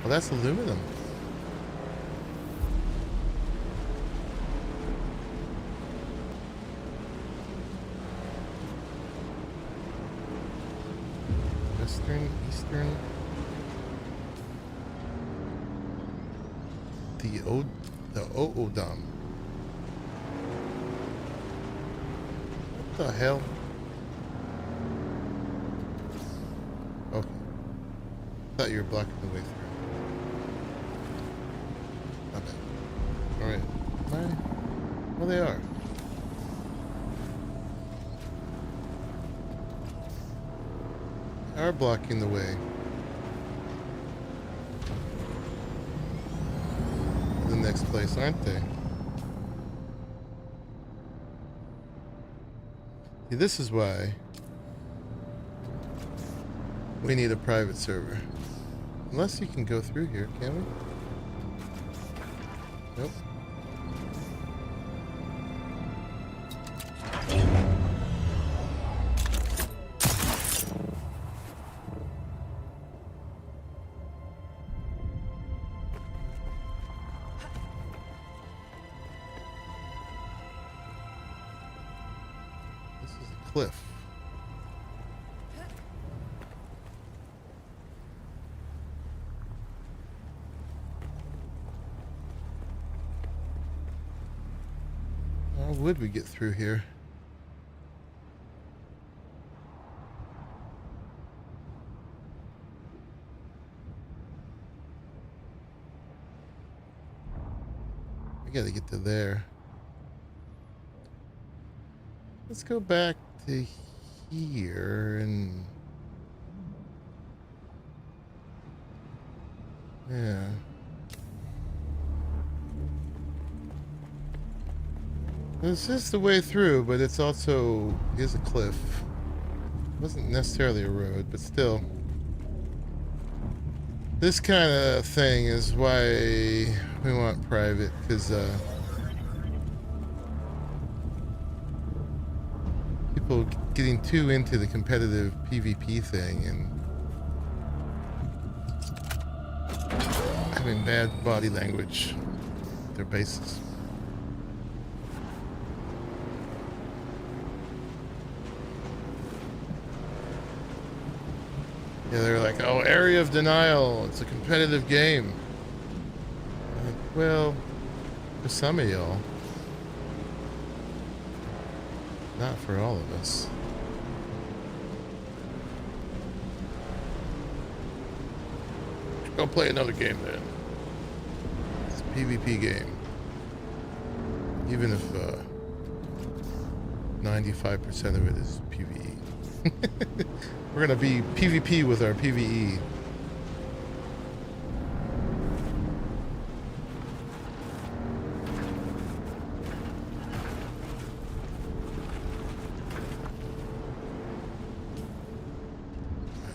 Well, that's aluminum. Eastern. The Oodam. What the hell? Okay. Thought you were blocking the way through. Not bad. Alright. Well, they are. Are blocking the way. The next place, aren't they? See, this is why we need a private server. Unless you can go through here, can we? Nope. Cliff. would we get through here? I gotta get to there. Let's go back to here and... yeah. This is the way through, but it's also is a cliff. It wasn't necessarily a road, but still. This kind of thing is why we want private, because people getting too into the competitive PvP thing and having bad body language at their bases. Yeah, they're like, oh, area of denial, it's a competitive game. Like, well, for some of y'all. Not for all of us. Go play another game then. It's a PvP game. Even if 95% of it is PvE. We're gonna be PvP with our PvE.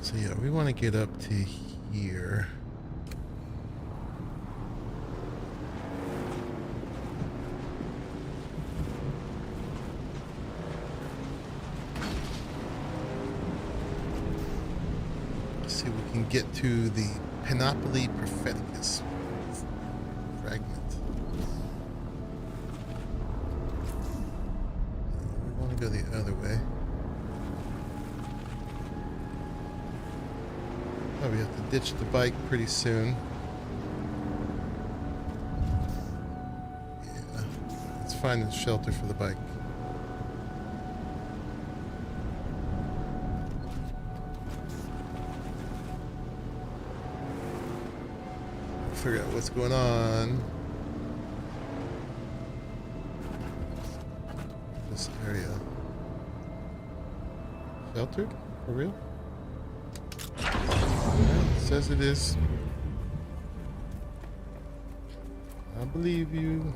So yeah, we want to get up to here. Get to the Panoply Propheticus fragment. We want to go the other way. Probably have to ditch the bike pretty soon. Yeah, let's find a shelter for the bike. Figure out what's going on. This area. Sheltered? For real? Yeah, it says it is. I believe you.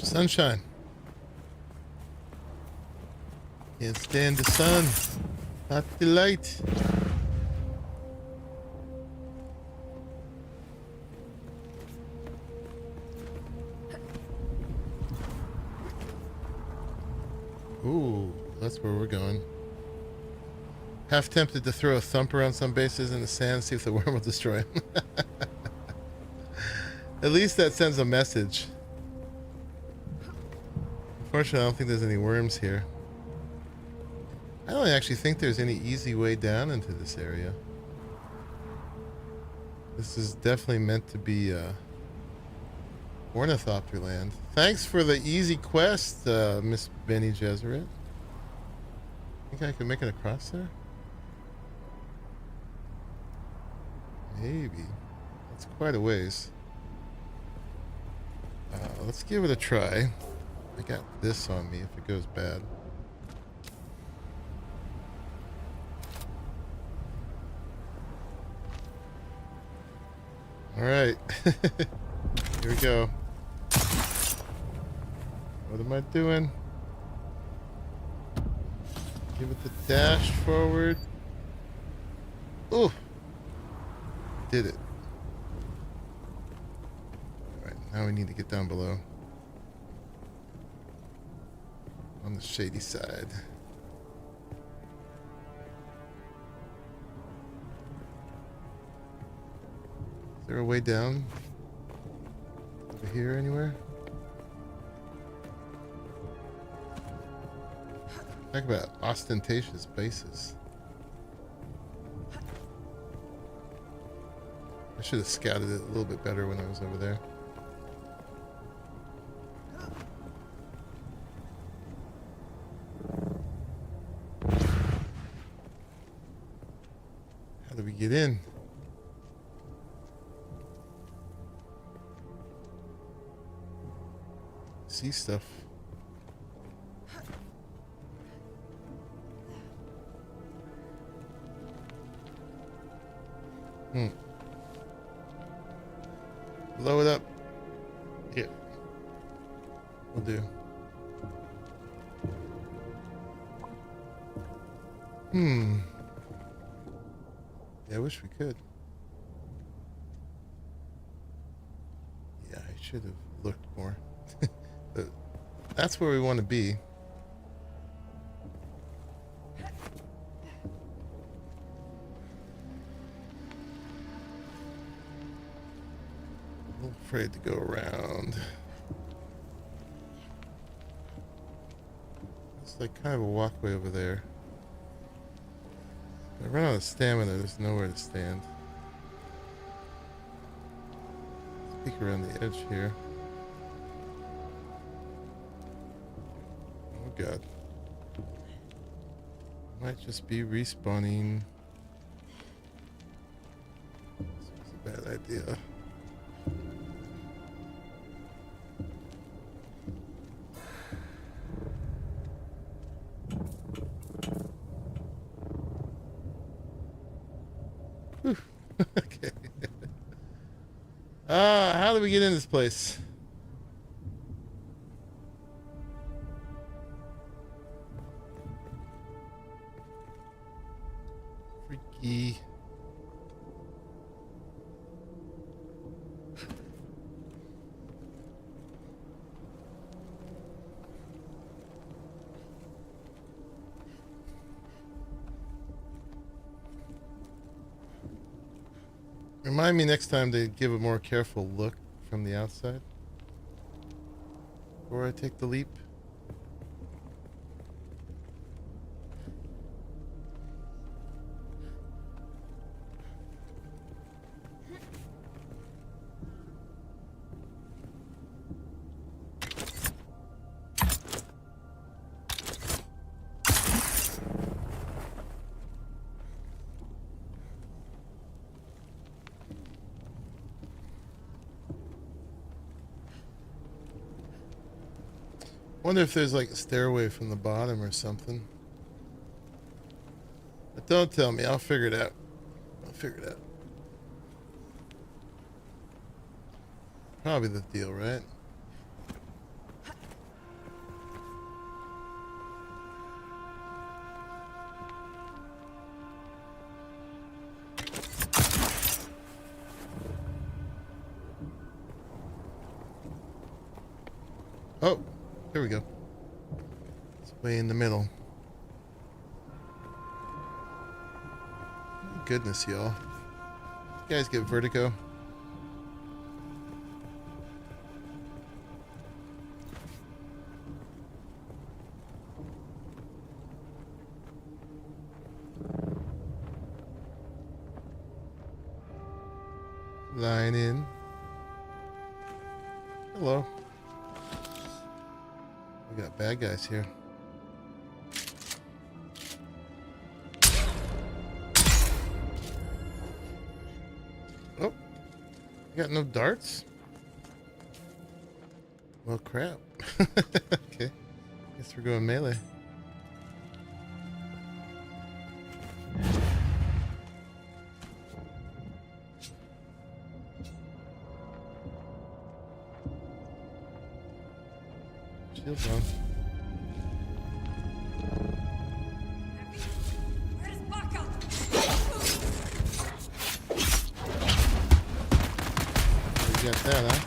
Sunshine. Can't stand the sun. Not the light. Ooh, that's where we're going. Half tempted to throw a thumper on some bases in the sand, see if the worm will destroy them. At least that sends a message. Unfortunately, I don't think there's any worms here. I don't actually think there's any easy way down into this area. This is definitely meant to be ornithopter land. Thanks for the easy quest, Miss Benny Jesuit. Think I can make it across there? Maybe. That's quite a ways. Let's give it a try. I got this on me if it goes bad. All right. Here we go. What am I doing? Give it the dash forward. Ooh! Did it. Alright, now we need to get down below. On the shady side. Is there a way down? Over here anywhere? Talk about ostentatious bases. I should have scouted it a little bit better when I was over there. How do we get in? See stuff. Blow it up. Yeah. Will do. Yeah, I wish we could. Yeah, I should have looked more. But that's where we want to be. I'm afraid to go around. It's like kind of a walkway over there. If I run out of stamina, there's nowhere to stand. Let's peek around the edge here. Oh god. Might just be respawning. This was a bad idea. Okay. How do we get in this place? Freaky. Remind me next time to give a more careful look from the outside before I take the leap. Wonder if there's like a stairway from the bottom or something. But don't tell me, I'll figure it out. I'll figure it out. Probably the deal, right? Oh, there we go. It's way in the middle. Goodness, y'all. You guys get vertigo? Line in. Hello. We got bad guys here. Oh, you got no darts? Well, crap. Okay, guess we're going melee. Shields on. You got that, huh?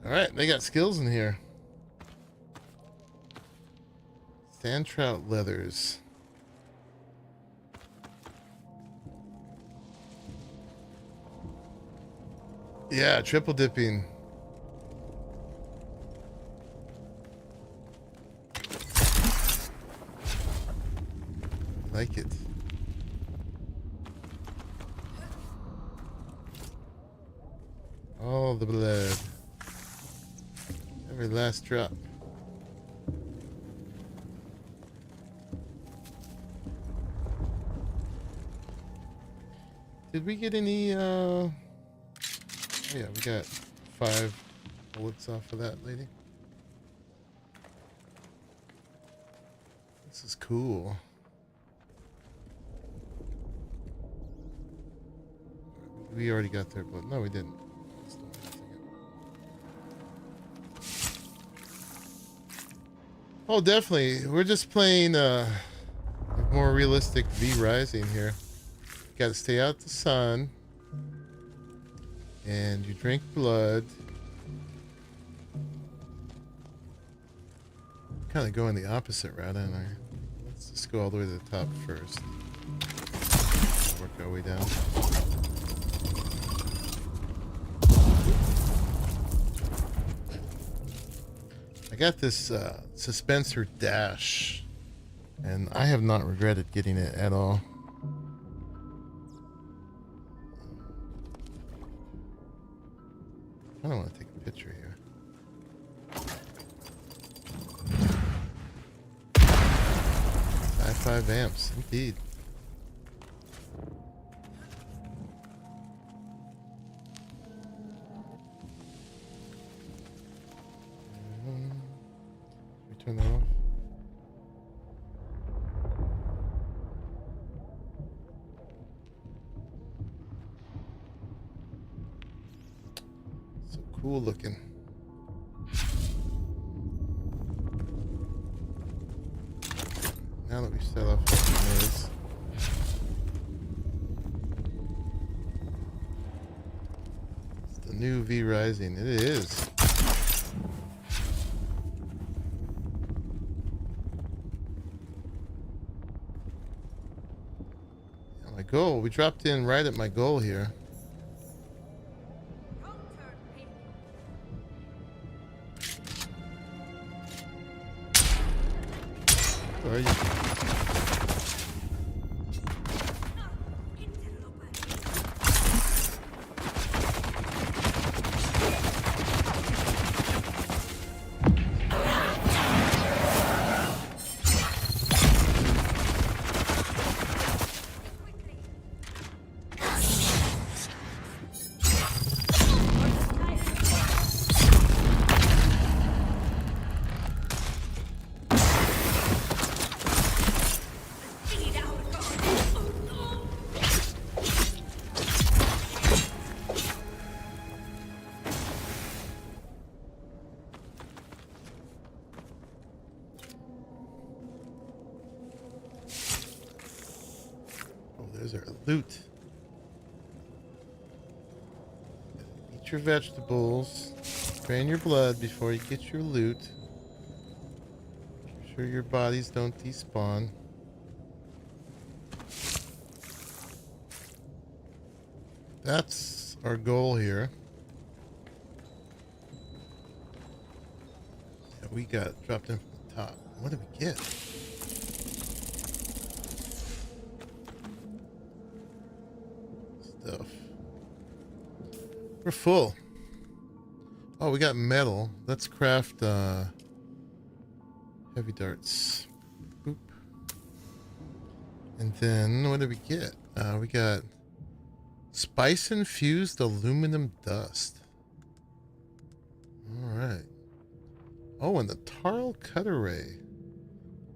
Alright, they got skills in here. Sand trout leathers. Yeah, triple dipping. Like it. All the blood. Every last drop. Did we get any, oh yeah, we got 5 bullets off of that lady. This is cool. We already got their blood. No, we didn't. Oh, definitely. We're just playing more realistic V Rising here. Got to stay out the sun. And you drink blood. Kind of going the opposite route, aren't I? Let's just go all the way to the top first. Work our way down. I got this Suspensor Dash, and I have not regretted getting it at all. I don't want to take a picture here. i5 amps, indeed. Turn that off. So cool looking. Now that we set off that noise. It's the new V Rising. It is. Goal. We dropped in right at my goal here. Where are you? There's our loot. Eat your vegetables. Drain your blood before you get your loot. Make sure your bodies don't despawn. That's our goal here. Yeah, we got dropped in from the top. What did we get? Stuff. We're full. Oh, we got metal. Let's craft heavy darts. Boop. And then what did we get? We got Spice infused aluminum dust. All right. Oh, and the Tarl cut array.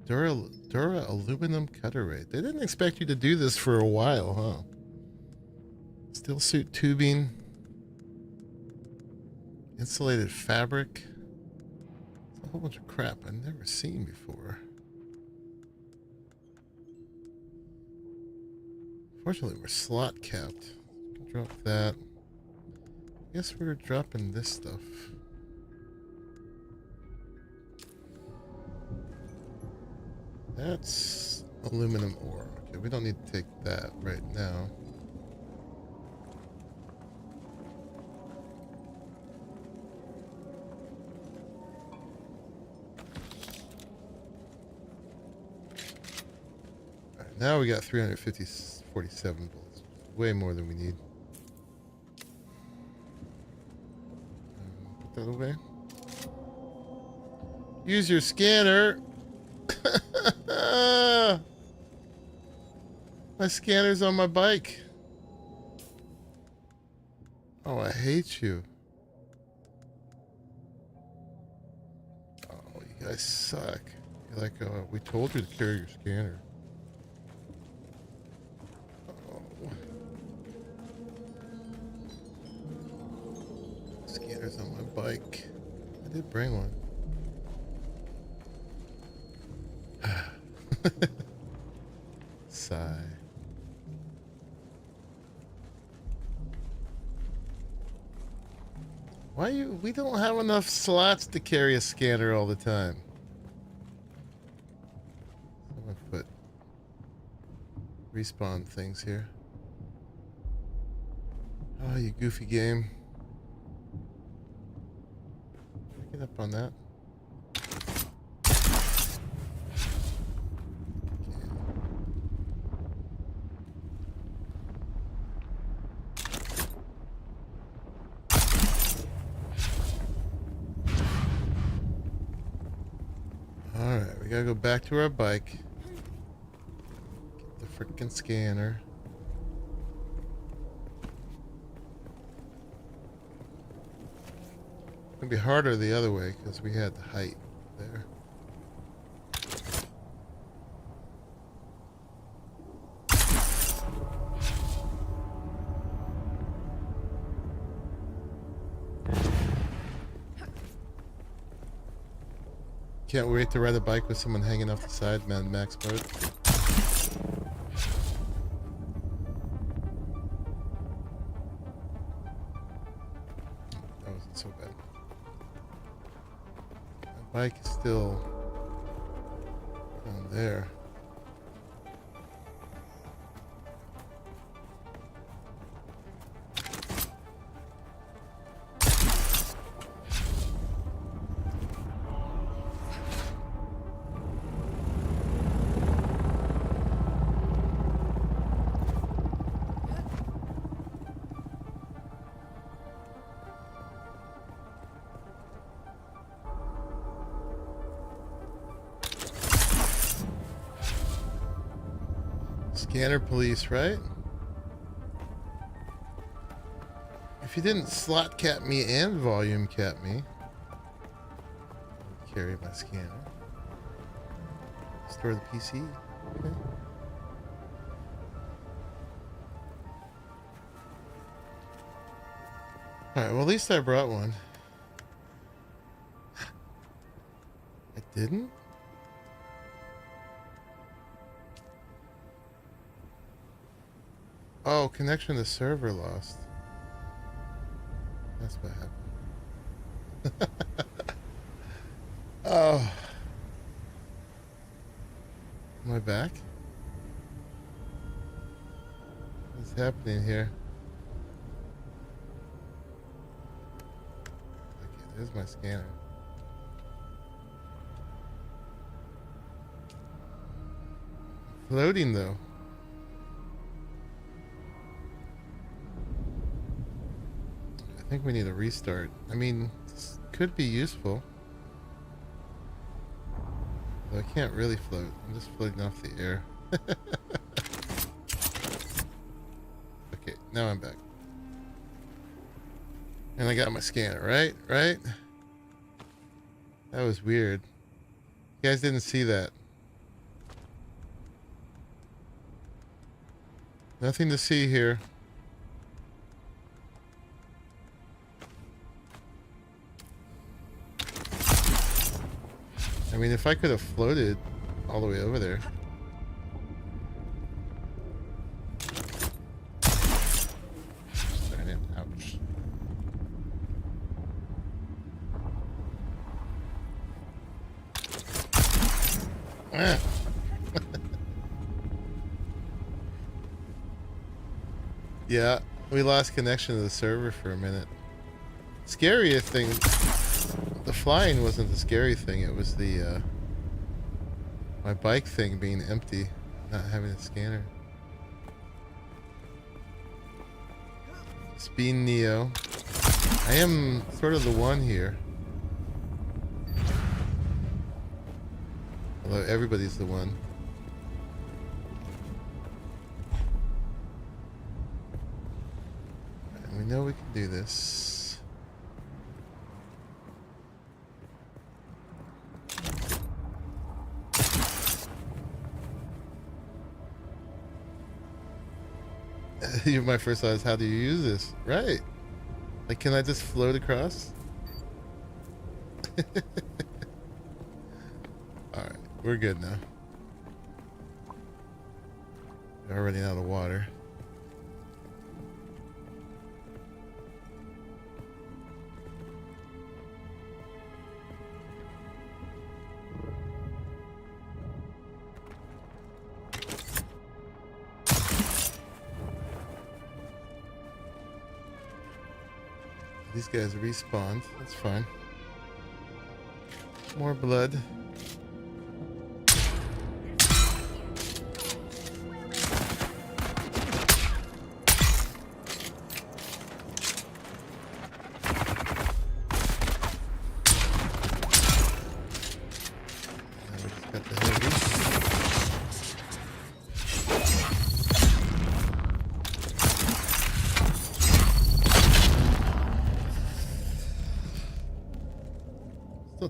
Dura aluminum cut array. They didn't expect you to do this for a while, huh? Steel suit tubing. Insulated fabric. It's a whole bunch of crap I've never seen before. Fortunately, we're slot capped. Drop that. Guess we're dropping this stuff. That's aluminum ore. Okay, we don't need to take that right now. All right, now we got 347 bullets. Way more than we need. Put that away. Use your scanner. My scanner's on my bike. Oh, I hate you. Oh, you guys suck. You're like, we told you to carry your scanner. Oh. Scanner's on my bike. I did bring one. Sigh. Why we don't have enough slots to carry a scanner all the time. I'm gonna put respawn things here. Oh, you goofy game. Pick it up on that. We gotta go back to our bike. Get the frickin' scanner. It's gonna be harder the other way because we had the height there. Can't wait to ride a bike with someone hanging off the side, man. Max mode. That wasn't so bad. My bike is still down there. Scanner police, right? If you didn't slot cap me and volume cap me, I'd carry my scanner. Store the PC. Okay. Alright, well at least I brought one. I didn't? Oh, connection to server lost. That's what happened. Oh. Am I back? What's happening here? Okay, there's my scanner. Floating though. I think we need a restart. I mean, this could be useful. But I can't really float. I'm just floating off the air. Okay, now I'm back. And I got my scanner, right? Right? That was weird. You guys didn't see that. Nothing to see here. I mean, if I could have floated all the way over there. Darn it, ouch. Ah. Yeah, we lost connection to the server for a minute. Scariest thing, the flying wasn't the scary thing, it was the my bike thing being empty, not having a scanner. Speed Neo. I am sort of the one here. Although everybody's the one. And we know we can do this. My first thought is, how do you use this? Right. Like, can I just float across? Alright, we're good now. We're already out of water. These guys respawned. That's fine. More blood.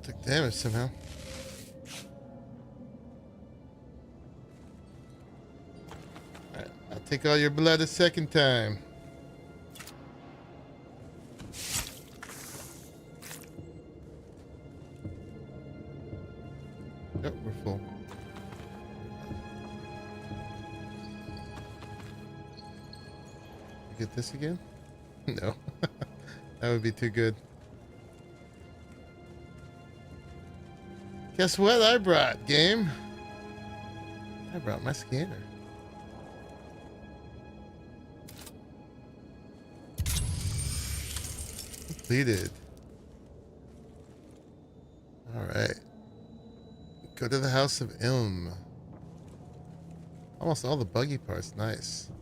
Took damage somehow. Alright, I'll take all your blood a second time. Oh, we're full. Get this again? No. That would be too good. Guess what I brought, game? I brought my scanner. Completed. Alright. Go to the House of Ilm. Almost all the buggy parts, nice.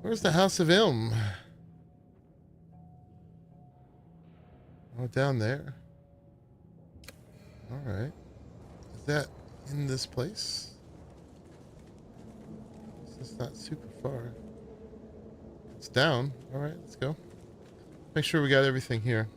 Where's the House of Ilm? Oh, down there. Alright. Is that in this place? It's not super far. It's down. Alright, let's go. Make sure we got everything here.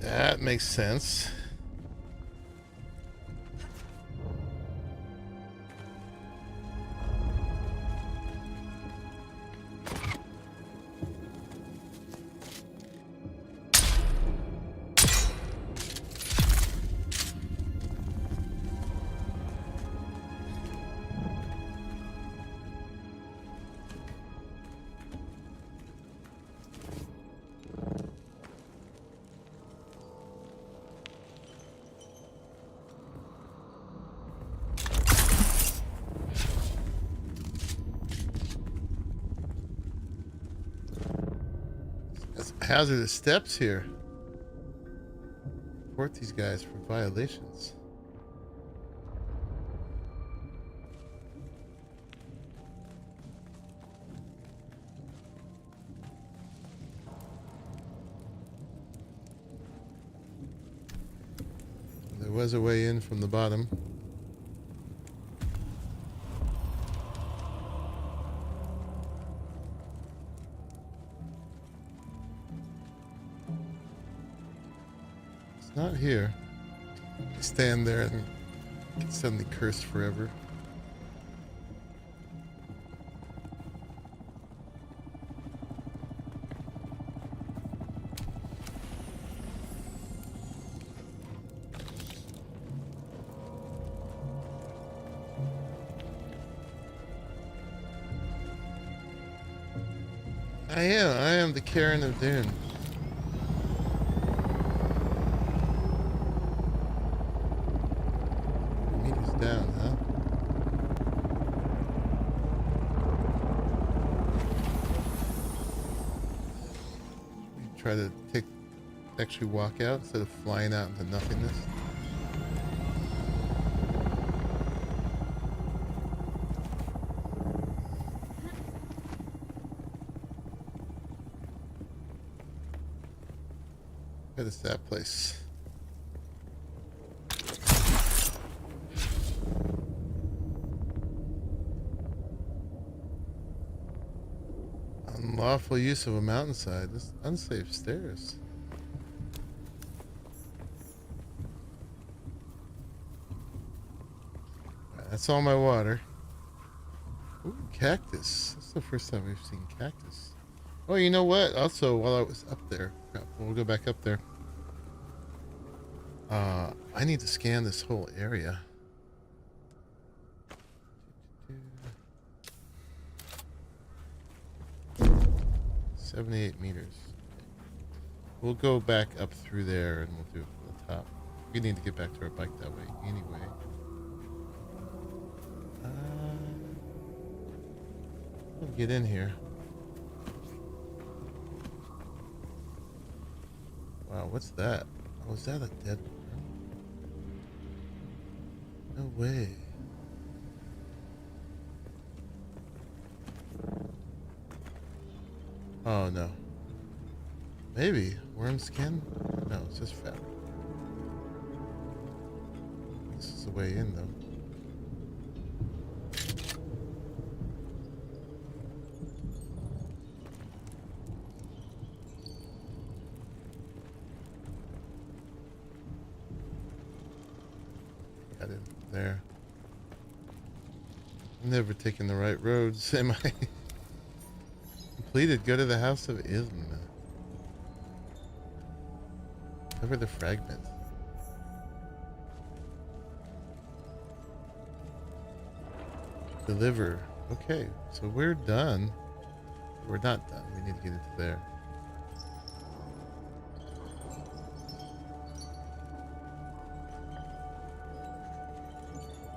That makes sense. hazardous steps here. Report these guys for violations. There was a way in from the bottom. Not here. You stand there and get suddenly cursed forever. I am the Karen of Dune. Down, huh? We try to actually walk out instead of flying out into nothingness. What is that place? Unlawful use of a mountainside. This unsafe stairs. That's all my water. Ooh, cactus. That's the first time we've seen cactus. Oh, you know what? Also, while I was up there, we'll go back up there. I need to scan this whole area. 78 meters. We'll go back up through there and we'll do it from the top. We need to get back to our bike that way anyway. We'll get in here. Wow, what's that? Oh, is that a dead one? No way. Oh no. Maybe worm skin? No, it's just fabric. This is the way in though. Got it there. I'm never taking the right roads, am I? Completed. Go to the House of Ism. Cover the fragment. Deliver. Okay, so we're done. We're not done. We need to get into there.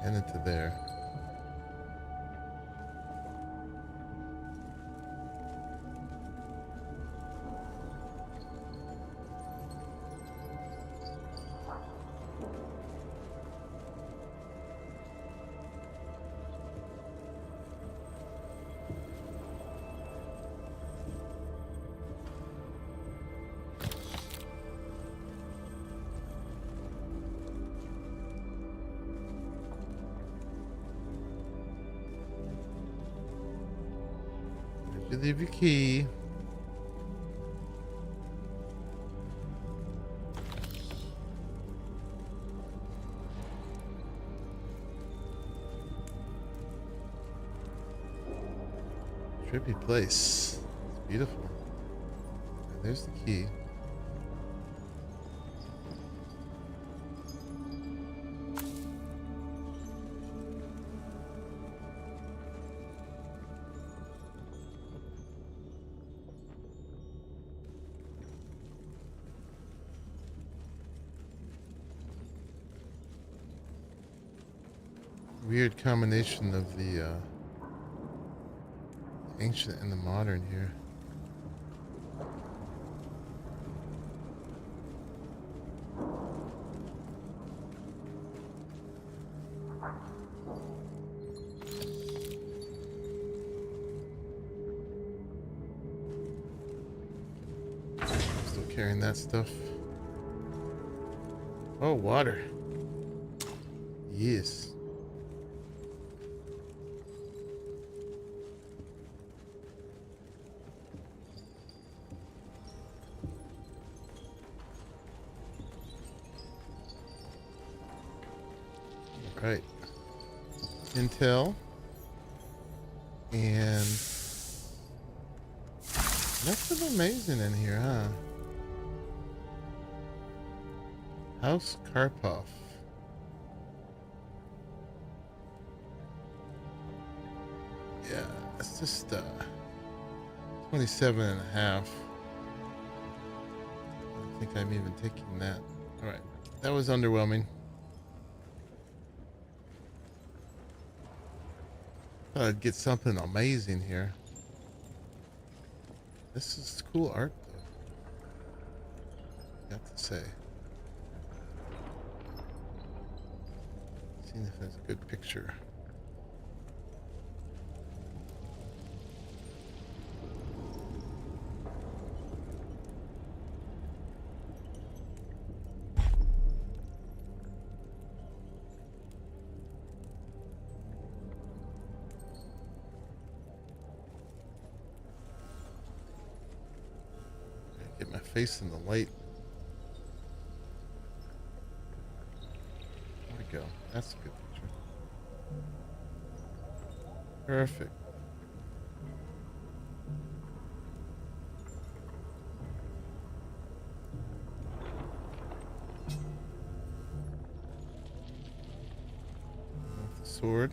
And into there. Leave your key. Trippy place. It's beautiful. There's the key. Weird combination of the ancient and the modern here. carrying that stuff. Oh, water. Yes. Right. Intel. And nothing amazing in here, huh? House Karpov. Yeah, it's just 27 and a half. I think I'm even taking that. All right, that was underwhelming. Thought I'd get something amazing here. This is cool art, though. Got to say. Seeing if there's a good picture. Get my face in the light. There we go. That's a good picture. Perfect. The sword.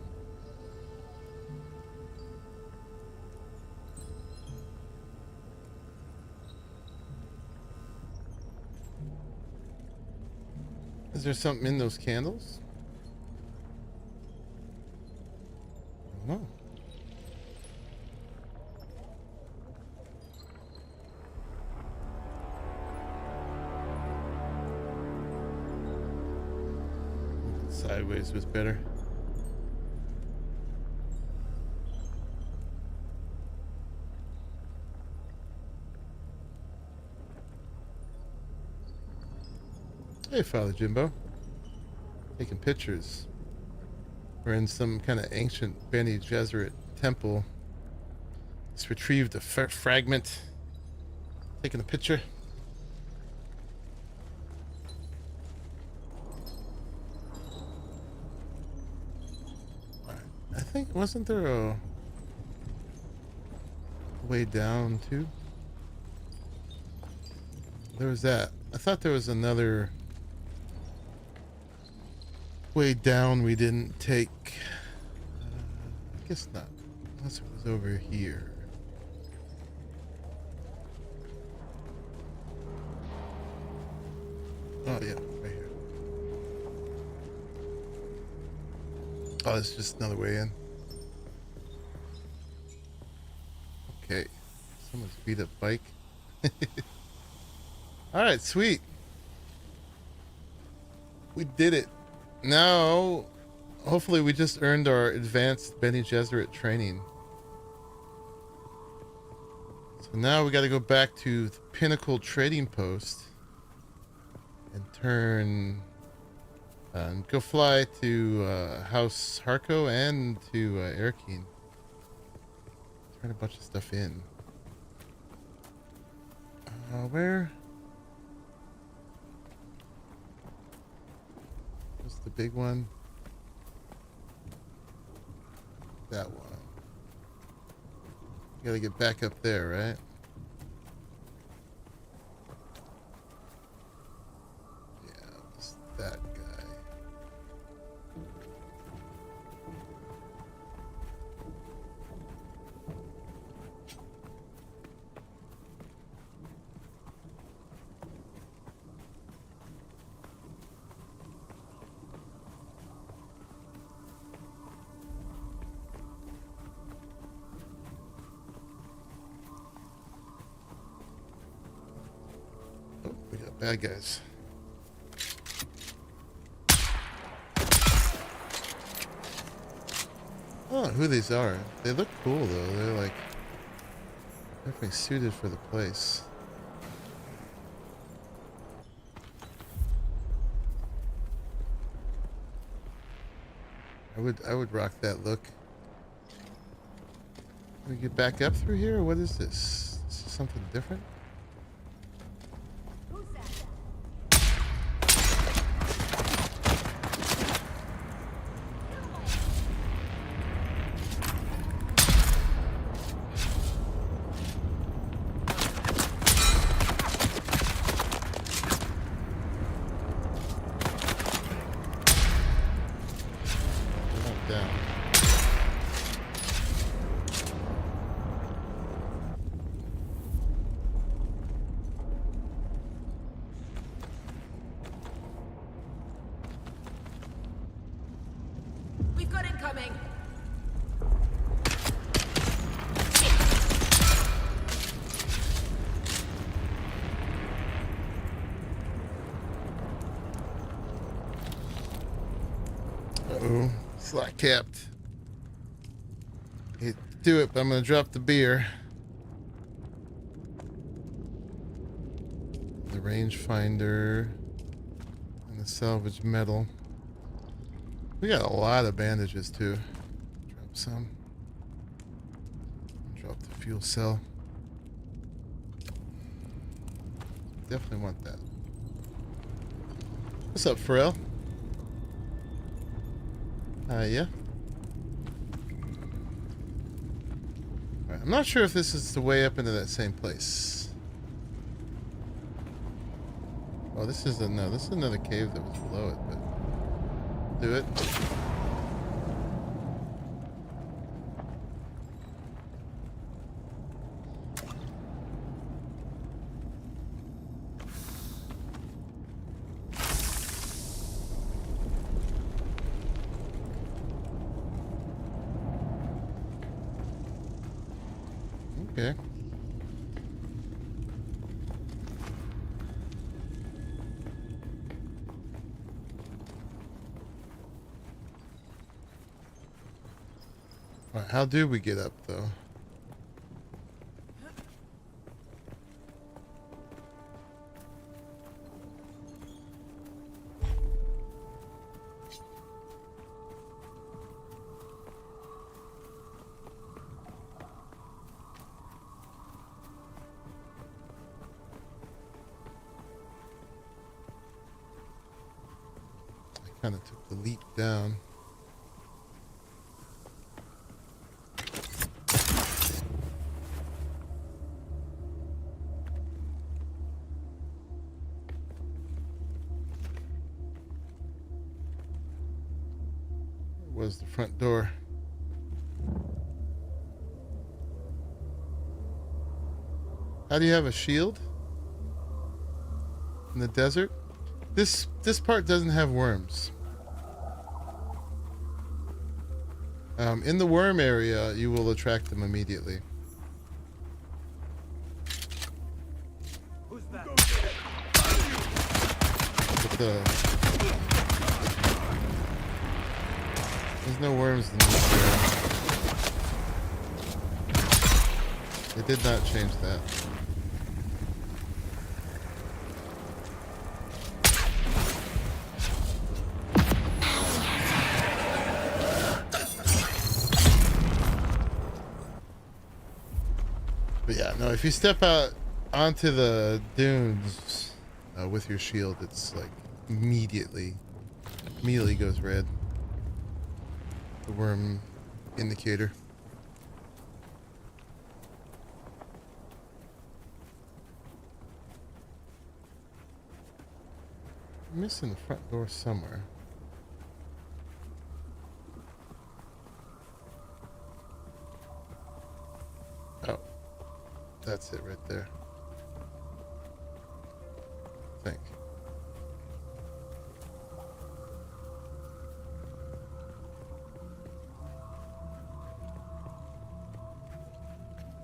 Is there something in those candles? No. Sideways was better. Hey, Father Jimbo. Taking pictures. We're in some kind of ancient Bene Gesserit temple. Just retrieved a fragment. Taking a picture. I think, wasn't there a way down too? There was that. I thought there was another way down we didn't take. I guess not. Unless it was over here. Oh yeah, right here. Oh, it's just another way in. Okay. Someone's beat up bike. Alright, sweet. We did it. Now, hopefully we just earned our advanced Bene Gesserit training. So now we got to go back to the Pinnacle Trading Post and turn go fly to House Harko and to Erkine. Turn a bunch of stuff in. Where? What's the big one? That one. You gotta get back up there, right? Yeah, just that guy. Bad guys. I don't know who these are. They look cool though. They're like definitely suited for the place. I would rock that look. Can we get back up through here, or what is this? This is something different? We've got incoming. Uh-oh. Slack capped. Hate to do it, but I'm gonna drop the beer. The rangefinder and the salvage metal. We got a lot of bandages too. Drop some. Drop the fuel cell. Definitely want that. What's up, Pharrell? Yeah. Alright, I'm not sure if this is the way up into that same place. Oh, this is another cave that was below it, but do it. Okay. All right, how do we get up, though? Kind of took the leap down. Where was the front door? How do you have a shield in the desert? This part doesn't have worms. In the worm area, you will attract them immediately. Who's that? But, there's no worms in this area. They did not change that. But yeah, no, if you step out onto the dunes with your shield, it's like immediately goes red. The worm indicator. I'm missing the front door somewhere. Oh. That's it right there. I think.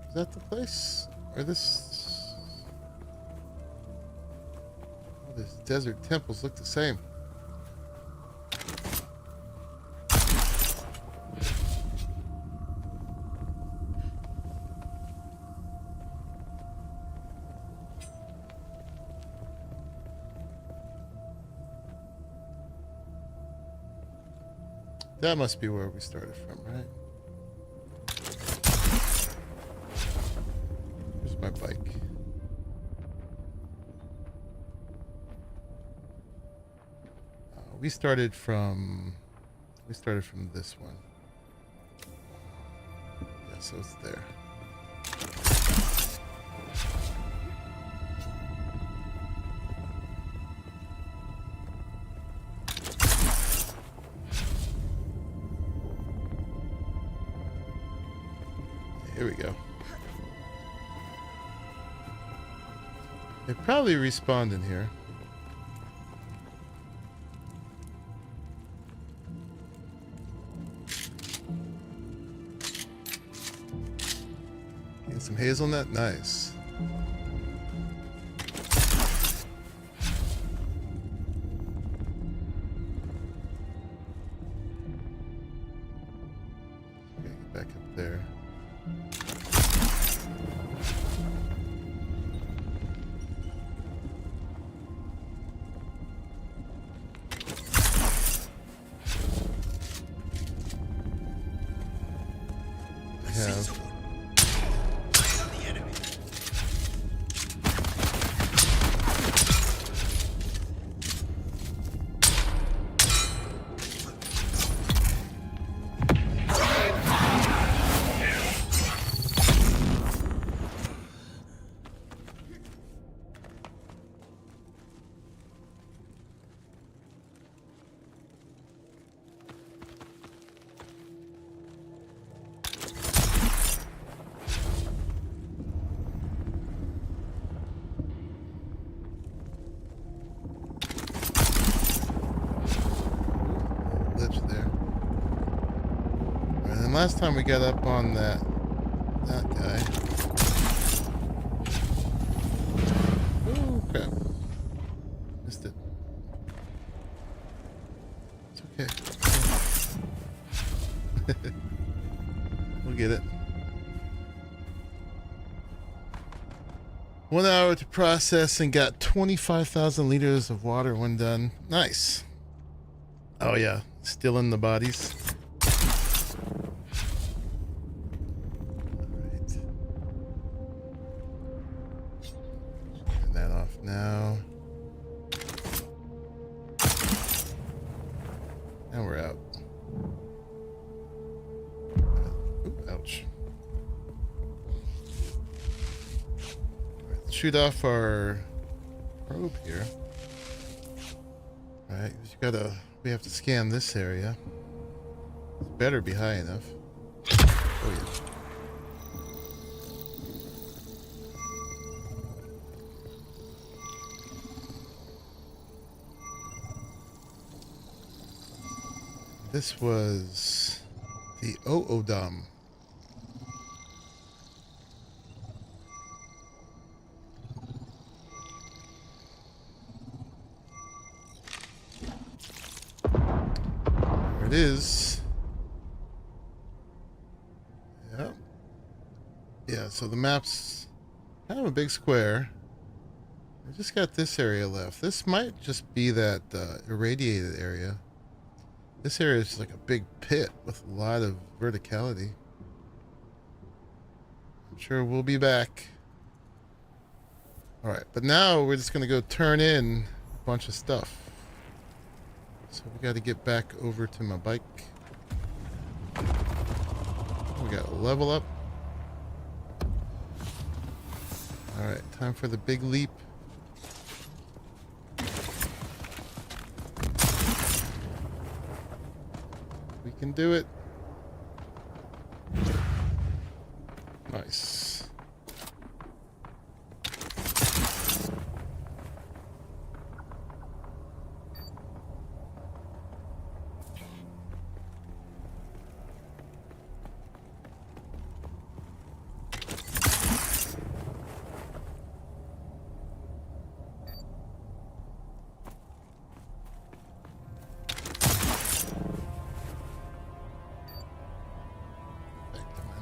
Is that the place? Or this? All these desert temples look the same. That must be where we started from, right? Here's my bike. We started from this one. Yeah, so it's there. Here we go. They probably respawned in here. Getting some hazelnut, nice. Okay, get back up there. Last time we got up on that guy. Oh crap. Missed it. It's okay. We'll get it. 1 hour to process and got 25,000 liters of water when done. Nice. Oh yeah, still in the bodies. Now, and we're out. Ooh, ouch. Right, let's shoot off our probe here. All right, we have to scan this area. It better be high enough. Oh yeah. This was the Oodom. There it is. Yep. Yeah, so the map's kind of a big square. I just got this area left. This might just be that irradiated area. This area is like a big pit with a lot of verticality. I'm sure we'll be back. Alright, but now we're just going to go turn in a bunch of stuff. So we got to get back over to my bike. We got to level up. Alright, time for the big leap. Can do it. Nice.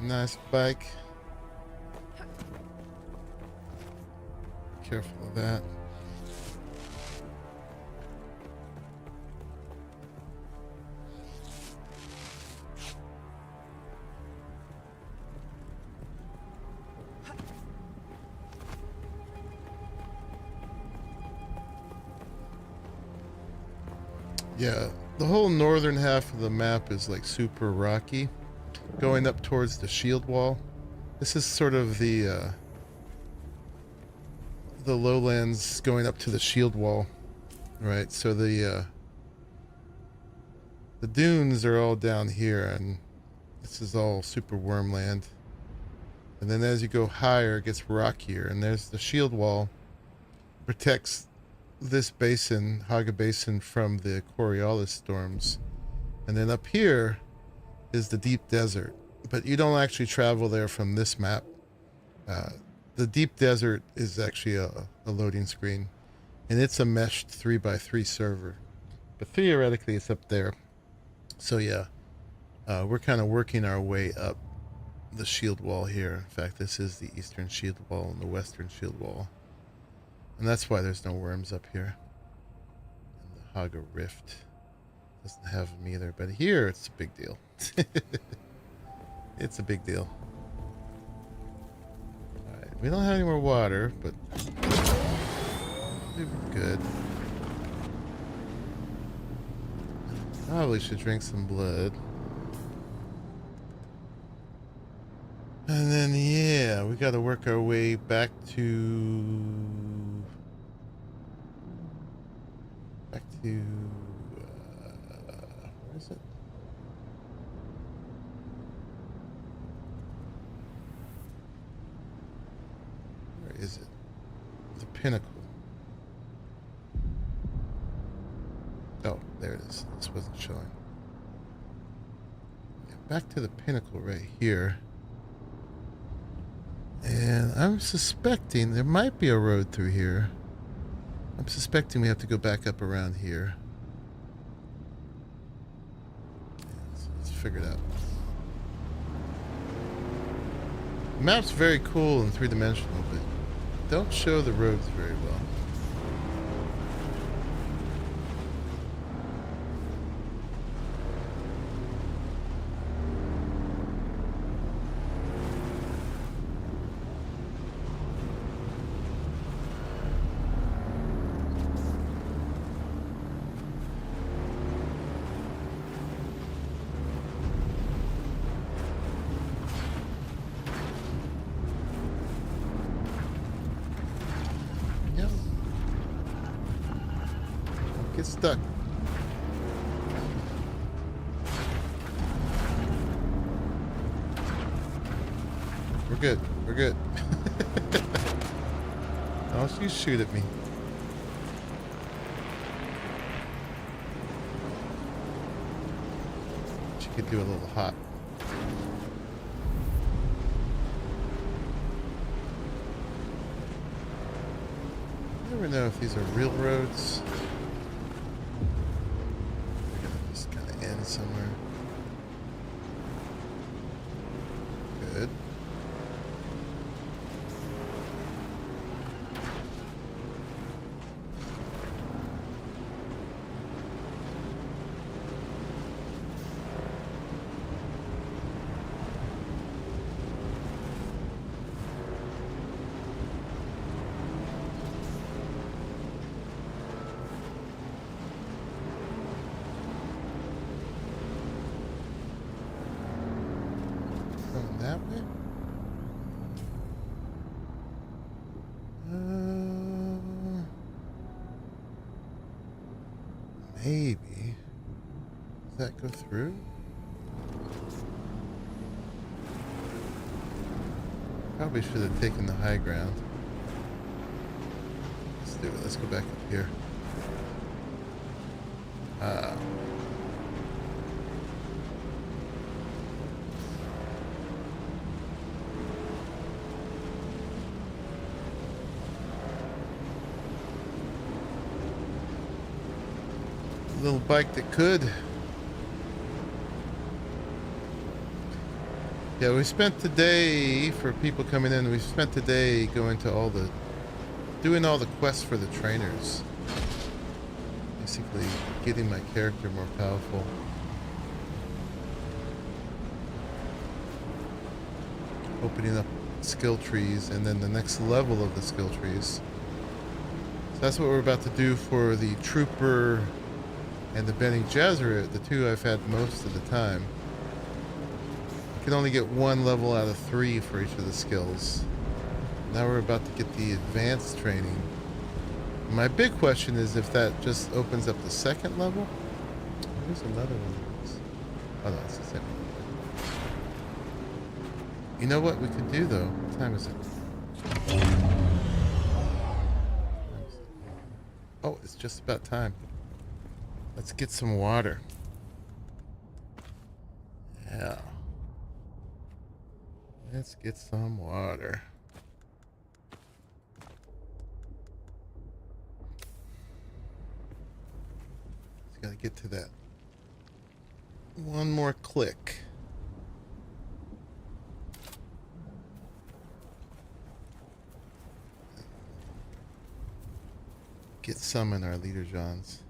Nice bike. Careful of that. Yeah, the whole northern half of the map is like super rocky, going up towards the shield wall. This is sort of the lowlands going up to the shield wall, right? So the dunes are all down here, and this is all super worm land. And then as you go higher, it gets rockier, and there's the shield wall, protects this basin, Haga Basin, from the Coriolis storms. And then up here is the deep desert, but you don't actually travel there from this map. The deep desert is actually a loading screen, and it's a meshed 3x3 server, but theoretically it's up there. So yeah, we're kind of working our way up the shield wall here. In fact, this is the eastern shield wall and the western shield wall, and that's why there's no worms up here. And the Haga Rift doesn't have them either, but here it's a big deal. It's a big deal. We don't have any more water, but we're good. Probably should drink some blood. And then, yeah, we got to work our way back to... where is it? Where is it? The pinnacle. Oh, there it is. This wasn't showing. Yeah, back to the pinnacle right here. And I'm suspecting there might be a road through here. I'm suspecting we have to go back up around here. Yeah, let's figure it out. The map's very cool and three-dimensional, but don't show the roads very well. Get stuck. We're good. We're good. Don't you shoot at me. She could do a little hot. You never know if these are real roads. Somewhere. Good. That way? Maybe. Does that go through? Probably should have taken the high ground. Let's do it. Let's go back up here. Little bike that could. Yeah, we spent the day, for people coming in, we spent the day going to doing all the quests for the trainers. Basically getting my character more powerful. Opening up skill trees, and then the next level of the skill trees. So that's what we're about to do for the trooper and the Bene Gesserit, the two I've had most of the time. You can only get 1 level out of 3 for each of the skills. Now we're about to get the advanced training. My big question is if that just opens up the 2nd level. There's another one of those. Oh no, it's the same one. You know what we could do though? What time is it? Oh, it's just about time. Let's get some water. Yeah. Let's get some water. Just gotta get to that. One more click. Get some in our leader Johns.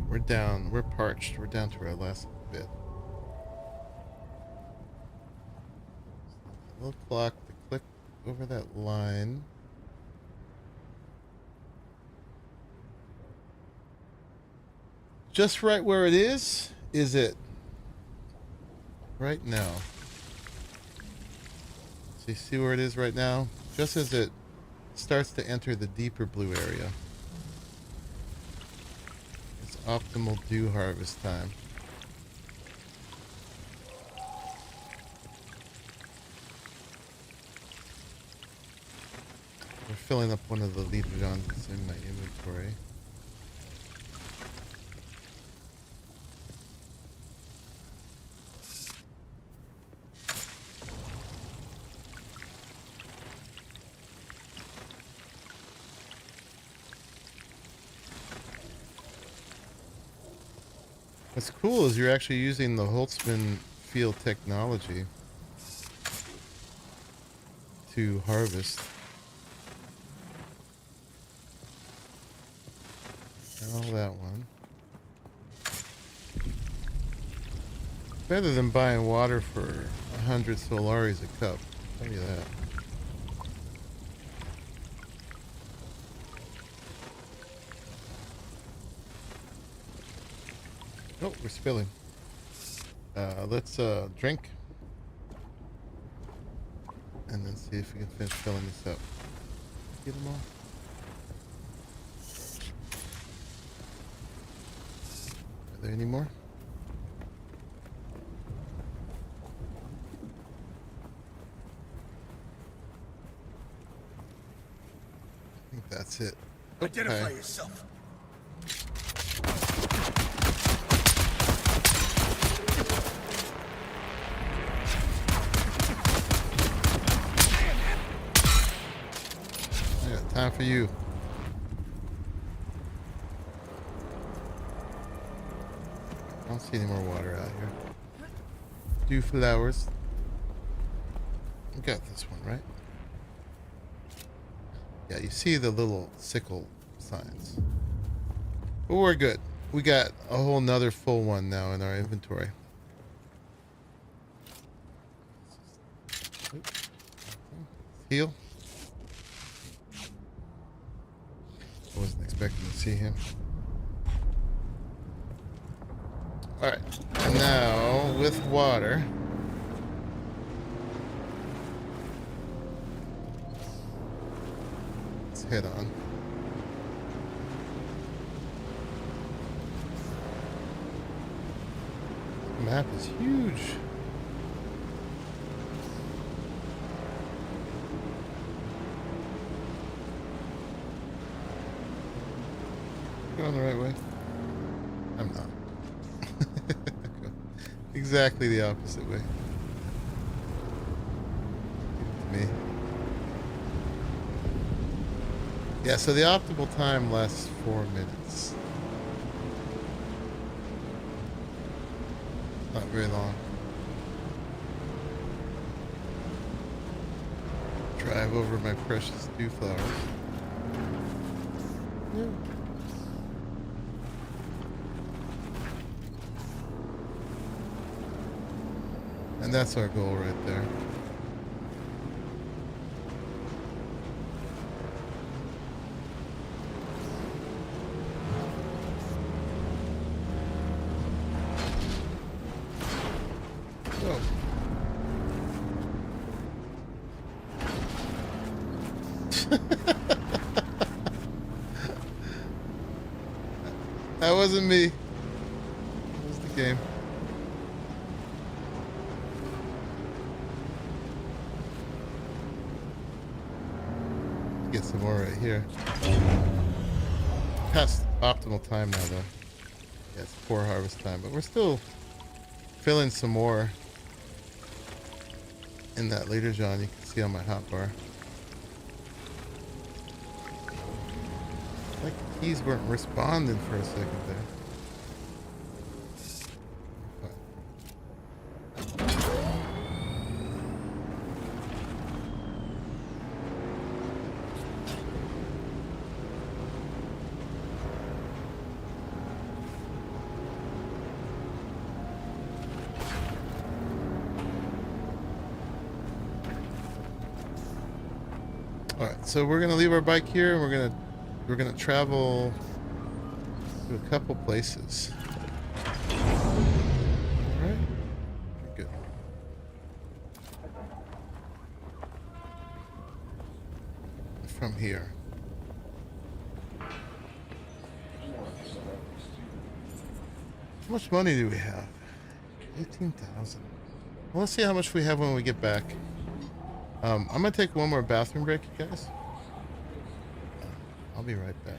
We're down, we're parched, we're down to our last bit. Little clock to click over that line. Just right where it is it? Right now. So you see where it is right now? Just as it starts to enter the deeper blue area. It's optimal dew harvest time. We're filling up one of the leader johns that's in my inventory. What's cool is you're actually using the Holtzman field technology to harvest. All that one. Better than buying water for 100 Solaris a cup. I'll tell you that. Oh, we're spilling. Let's drink. And then see if we can finish filling this up. Get them all. Are there any more? I think that's it. Identify yourself. Time for you. I don't see any more water out here. Dew flowers. We got this one, right? Yeah, you see the little sickle signs. But we're good. We got a whole nother full one now in our inventory. Heal. I wasn't expecting to see him. Alright, now with water. Let's head on. The map is huge. Going the right way? I'm not. Exactly the opposite way. Give it to me. Yeah, so the optimal time lasts 4 minutes. Not very long. Drive over my precious dew flowers. Yeah. And that's our goal right there. Oh. That wasn't me. That was the game. Get some more right here. Past optimal time now, though. Yeah, it's poor harvest time, but we're still filling some more in that later, John. You can see on my hotbar. Like the keys weren't responding for a second there. Alright, so we're gonna leave our bike here and we're gonna travel to a couple places. Alright. Good. From here. How much money do we have? 18,000. Well, let's see how much we have when we get back. I'm gonna take one more bathroom break, you guys. I'll be right back.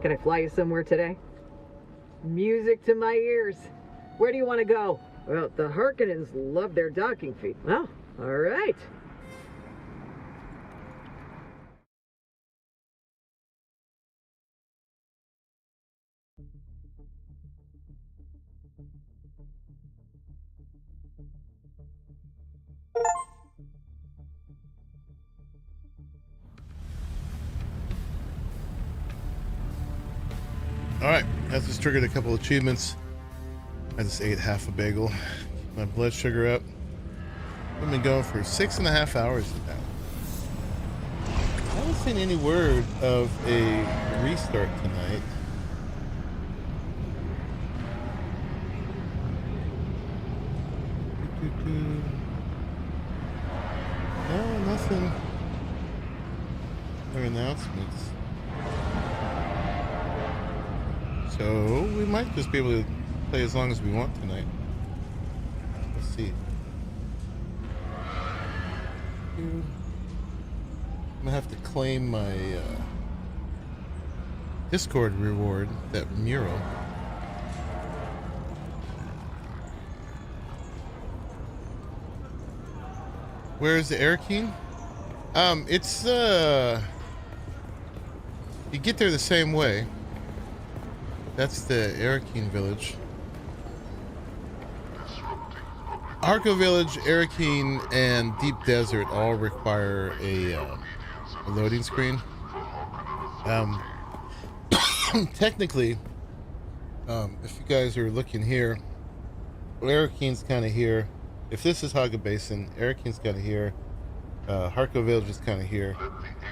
Can I fly you somewhere today? Music to my ears. Where do you want to go? Well, the Harkonnens love their docking feet. Well, all right. Alright, that just triggered a couple achievements. I just ate half a bagel. My blood sugar up. I've been going for 6.5 hours now. I haven't seen any word of a restart tonight. No, nothing. No announcements. So we might just be able to play as long as we want tonight. Let's see. I'm gonna have to claim my Discord reward, that mural. Where's the Arrakis? It's you get there the same way. That's the Arrakis village. Arco Village, Arrakis, and Deep Desert all require a loading screen. Technically, if you guys are looking here, Arrakis kind of here. If this is Haga Basin, Arrakis kind of here. Harco Village is kind of here.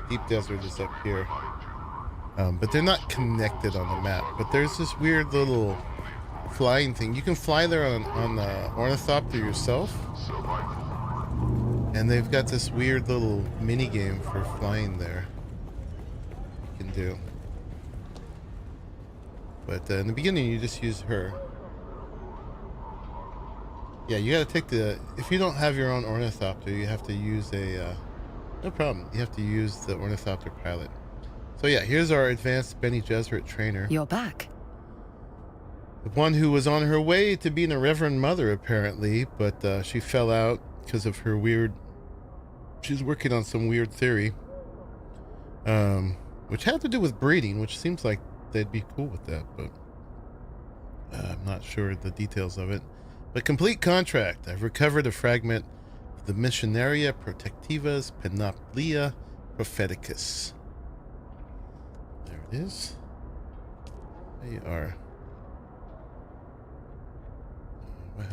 Deep Desert is up here. But they're not connected on the map. But there's this weird little flying thing. You can fly there on the ornithopter yourself. And they've got this weird little mini game for flying there. You can do. But in the beginning, you just use her. Yeah, you gotta take the... If you don't have your own ornithopter, you have to use a... no problem. You have to use the ornithopter pilot. So yeah, here's our advanced Bene Gesserit trainer. You're back. The one who was on her way to being a Reverend Mother, apparently, but she fell out because of her weird... She's working on some weird theory. Which had to do with breeding, which seems like they'd be cool with that, but... I'm not sure the details of it. But complete contract. I've recovered a fragment of the Missionaria Protectivas Panoplia Propheticus. There it is. There you are.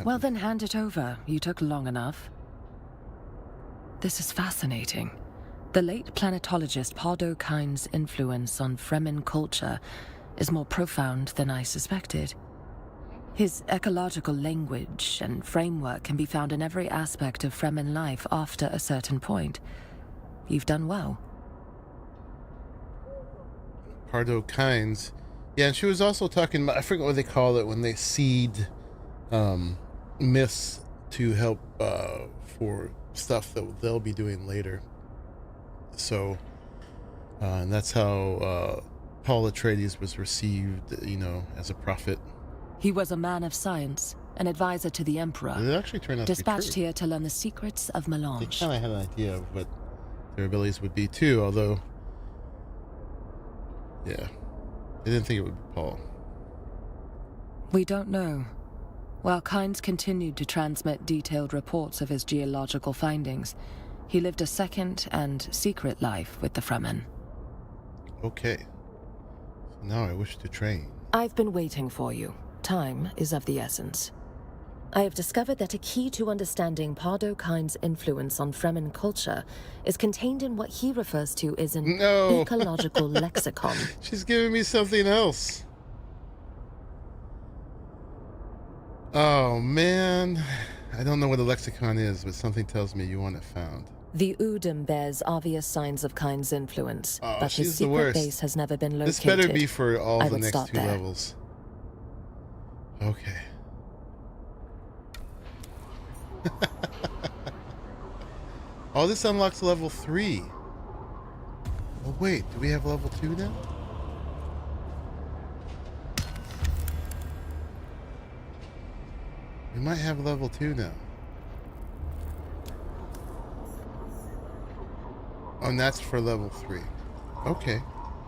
Well, then hand it over. You took long enough. This is fascinating. The late planetologist Pardo Kine's influence on Fremen culture is more profound than I suspected. His ecological language and framework can be found in every aspect of Fremen life after a certain point. You've done well. Pardo Kines. Yeah, and she was also talking about, I forget what they call it when they seed myths to help for stuff that they'll be doing later. So, and that's how Paul Atreides was received, you know, as a prophet. He was a man of science, an advisor to the Emperor. It actually turned out to be dispatched true. here to learn the secrets of melange. They kind of had an idea of what their abilities would be too, although, yeah, they didn't think it would be Paul. We don't know. While Kynes continued to transmit detailed reports of his geological findings, he lived a second and secret life with the Fremen. Okay. So now I wish to train. I've been waiting for you. Time is of the essence. I have discovered that a key to understanding Pardo Kine's influence on Fremen culture is contained in what he refers to as an ecological lexicon. She's giving me something else. Oh, man. I don't know what a lexicon is, but something tells me you want it found. The Udum bears obvious signs of Kine's influence, but his she's the secret worst. base has never been located. This better be for all I the would next start 2 there. levels. Okay. Oh, this unlocks level 3. Oh, wait. Do we have level 2 now? We might have level 2 now. Oh, and that's for level 3. Okay.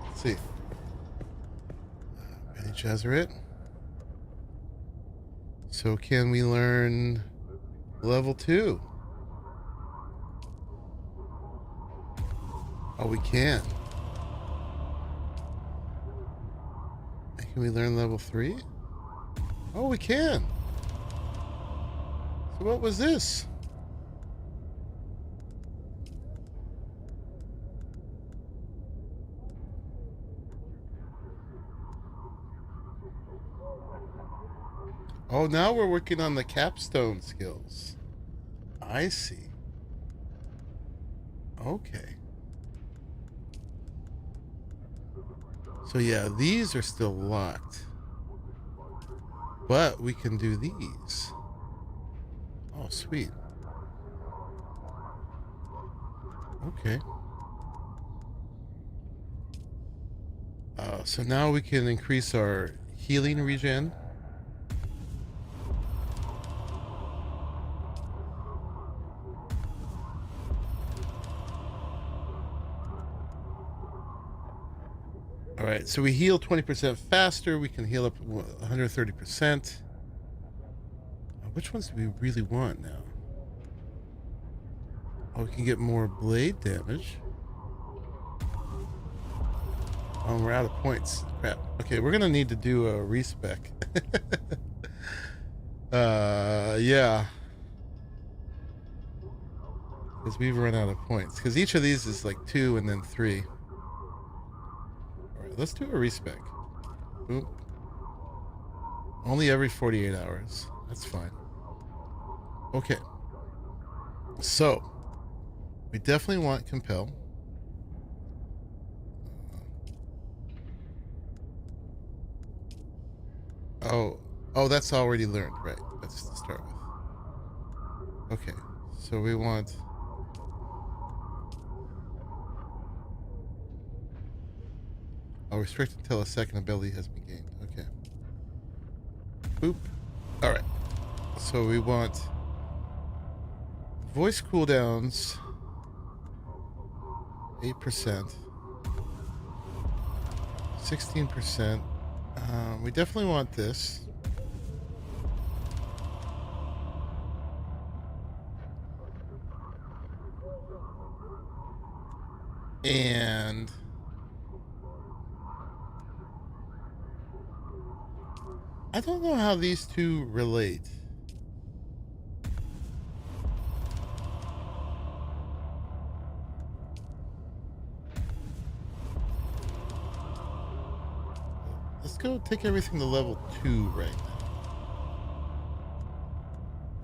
Let's see. Bene Gesserit. So can we learn level 2? Oh, we can. And can we learn level 3? Oh, we can. So what was this? Oh, now we're working on the capstone skills. I see. Okay. So yeah, these are still locked. But we can do these. Oh, sweet. Okay. So now we can increase our healing regen. All right, so we heal 20% faster. We can heal up 130%. Which ones do we really want now? Oh, we can get more blade damage. Oh, we're out of points. Crap. Okay, we're gonna need to do a respec. Yeah. Because we've run out of points. Because each of these is like 2 and then 3. Alright, let's do a respec. Boop. Only every 48 hours. That's fine. Okay. So, we definitely want compel. Oh, that's already learned, right? That's to start with. Okay, so we want... Oh, restrict until a second ability has been gained. Okay. Boop. Alright. So we want... voice cooldowns... 8%. 16%. We definitely want this. And I don't know how these two relate. Let's go take everything to level 2 right now.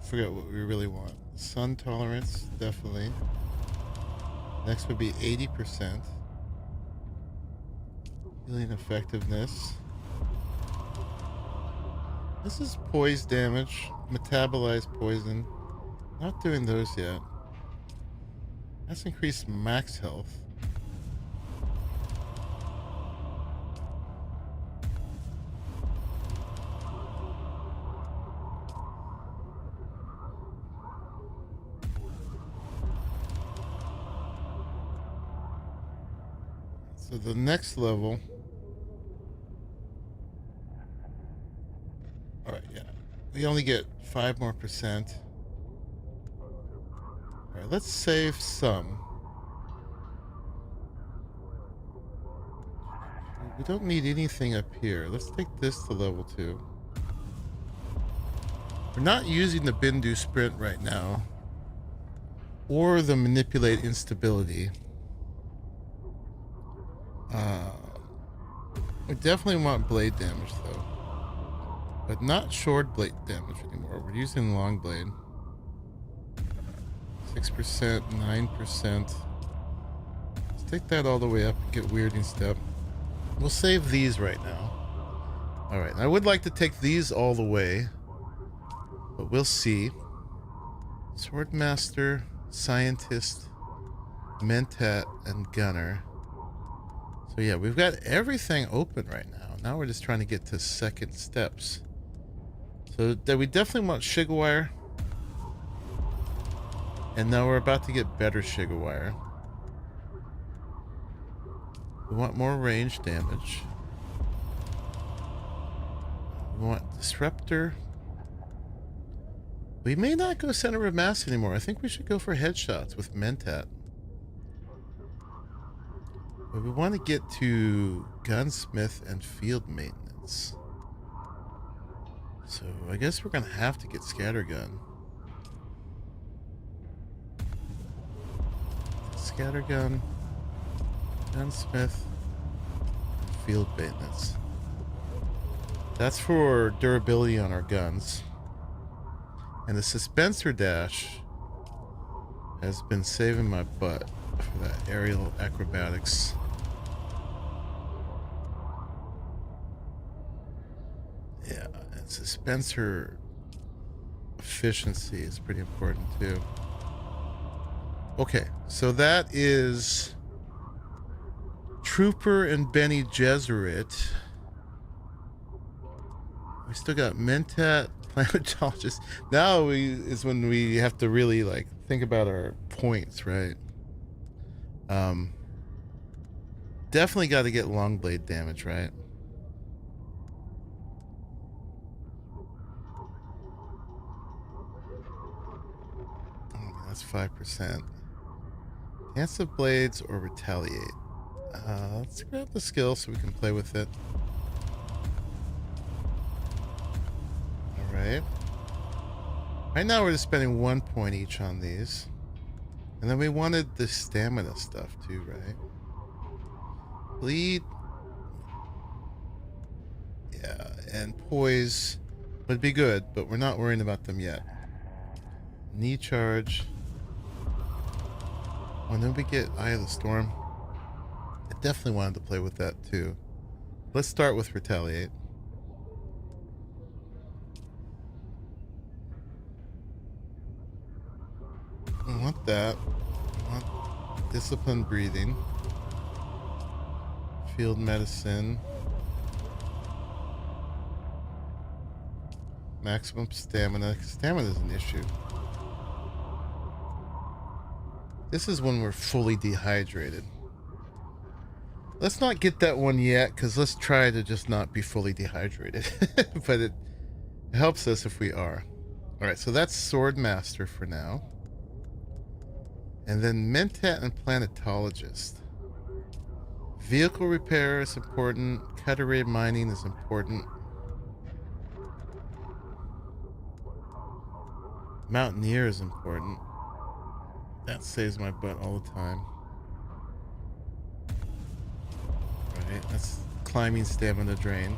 Forget what we really want. Sun tolerance, definitely. Next would be 80%. Healing effectiveness. This is poise damage. Metabolize poison. Not doing those yet. Let's increase max health. So the next level. All right, yeah. We only get 5% more. All right, let's save some. We don't need anything up here. Let's take this to level 2. We're not using the Bindu Sprint right now. Or the Manipulate Instability. We definitely want blade damage though, but not short blade damage anymore. We're using long blade. 6%, 9%. Let's take that all the way up and get weirding step. We'll save these right now. All right, I would like to take these all the way, but we'll see. Swordmaster, Scientist, Mentat, and Gunner. So yeah, we've got everything open right now. Now we're just trying to get to second steps. So we definitely want Shiga wire. And now we're about to get better Shiga wire. We want more range damage. We want disruptor. We may not go center of mass anymore. I think we should go for headshots with Mentat. But we want to get to gunsmith and field maintenance. So I guess we're gonna have to get scattergun. Scattergun, gunsmith, field maintenance. That's for durability on our guns. And the suspenser dash has been saving my butt for that aerial acrobatics. Yeah, and suspenser efficiency is pretty important too. Okay, so that is Trooper and Benny Gesserit. We still got Mentat, Planetologist. Now is when we have to really like think about our points, right? Definitely got to get long blade damage, right? That's 5%. Dance of blades or retaliate. Let's grab the skill so we can play with it. Alright. Right now we're just spending 1 point each on these. And then we wanted the stamina stuff too, right? Bleed. Yeah, and poise would be good, but we're not worrying about them yet. Knee charge. Oh, and then we get Eye of the Storm. I definitely wanted to play with that too. Let's start with retaliate. I want that. I want disciplined breathing. Field medicine. Maximum stamina. Stamina is an issue. This is when we're fully dehydrated. Let's not get that one yet, because let's try to just not be fully dehydrated. But it helps us if we are. Alright, so that's Sword Master for now. And then Mentat and Planetologist. Vehicle repair is important. Cutaway mining is important. Mountaineer is important. That saves my butt all the time. Alright, that's climbing stamina drain.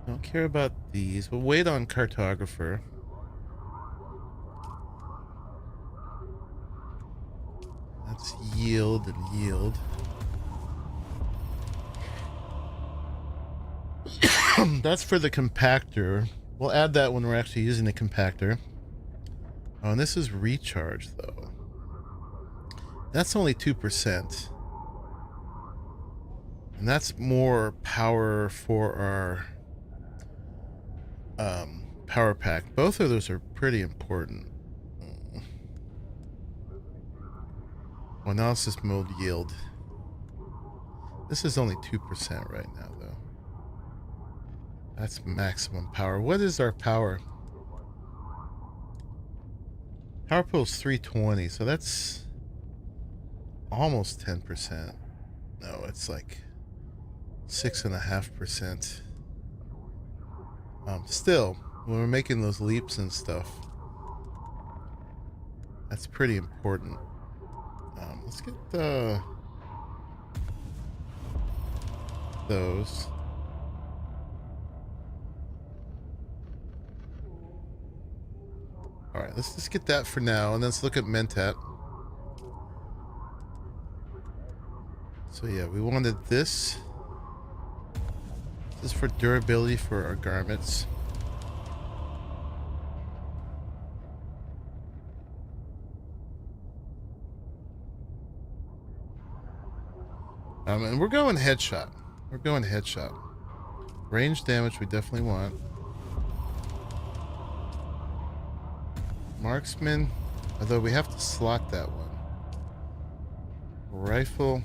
Don't care about these. We'll wait on cartographer. That's yield and yield. That's for the compactor. We'll add that when we're actually using the compactor. Oh, and this is recharge, though. That's only 2%. And that's more power for our power pack. Both of those are pretty important. Analysis mode yield. This is only 2% right now, though. That's maximum power. What is our power? Power pool's 320, so that's almost 10%. No, it's like 6.5%. Still, when we're making those leaps and stuff, that's pretty important. Let's get those. Alright, let's just get that for now, and let's look at Mentat. So yeah, we wanted this. This is for durability for our garments. And we're going headshot. We're going headshot. Range damage we definitely want. Marksman, although we have to slot that one. Rifle,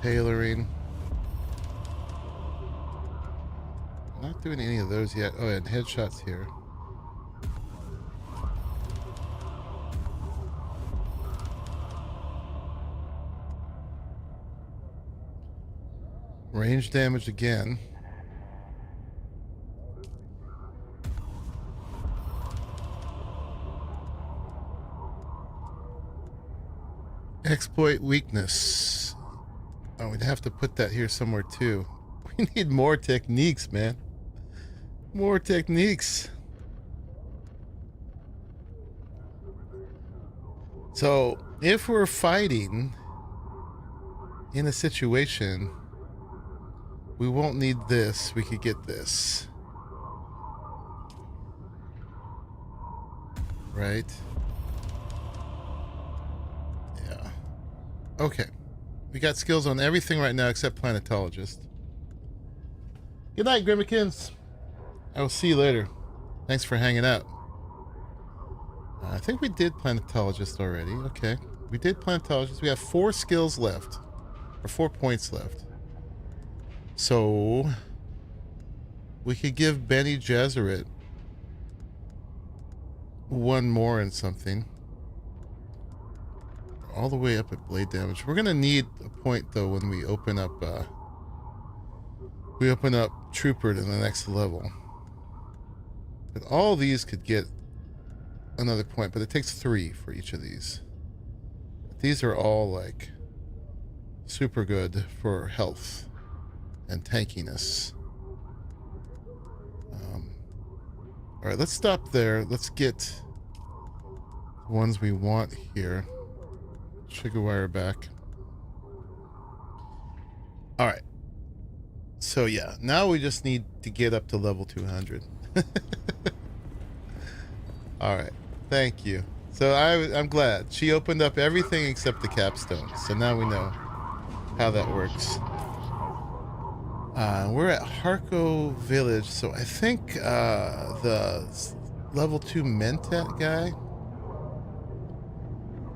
tailoring. Not doing any of those yet. Oh, and headshots here. Range damage again. Exploit weakness. Oh, we'd have to put that here somewhere too. We need more techniques, man. More techniques. So, if we're fighting in a situation, we won't need this. We could get this. Right? Yeah. Okay. We got skills on everything right now except planetologist. Good night, Grimmikins. I will see you later. Thanks for hanging out. I think we did planetologist already. Okay. We did planetologist. We have 4 skills left. Or 4 points left. So we could give Benny Gesserit 1 more and something. All the way up at blade damage. We're gonna need a point though when we open up Trooper to the next level. But all these could get another point, but it takes 3 for each of these. But these are all like super good for health and tankiness. All right, let's stop there. Let's get the ones we want here. Sugar wire back. All right. So yeah, now we just need to get up to level 200. All right. Thank you. So I'm glad she opened up everything except the capstone. So now we know how that works. We're at Harko Village, so I think the level 2 Mentat guy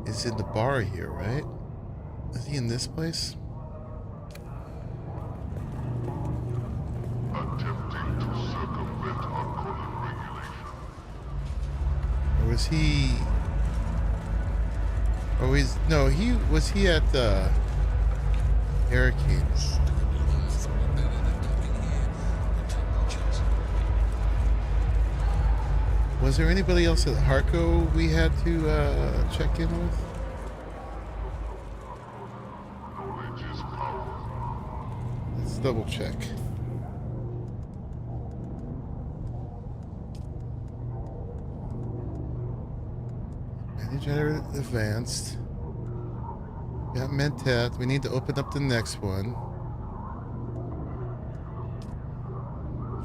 is in the bar here, right? Is he in this place? Or was he... Or was... No, was he at Arrakis? Was there anybody else at Harko we had to check in with? Let's double check. Manager advanced. Got Mentat. We need to open up the next one.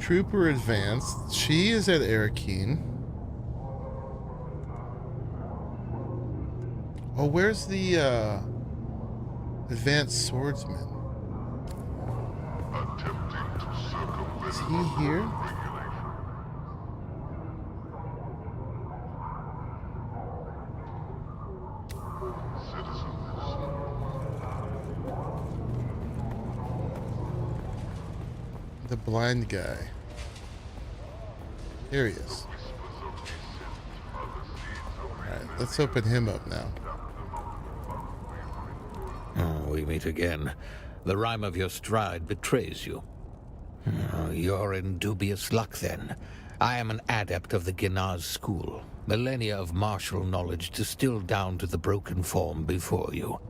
Trooper advanced. She is at Arrakis. Oh, where's the advanced swordsman? Is he here? The blind guy. There he is. Alright, let's open him up now. Oh, we meet again. The rhyme of your stride betrays you. Oh, you're in dubious luck, then. I am an adept of the Ginaz school. Millennia of martial knowledge distilled down to the broken form before you.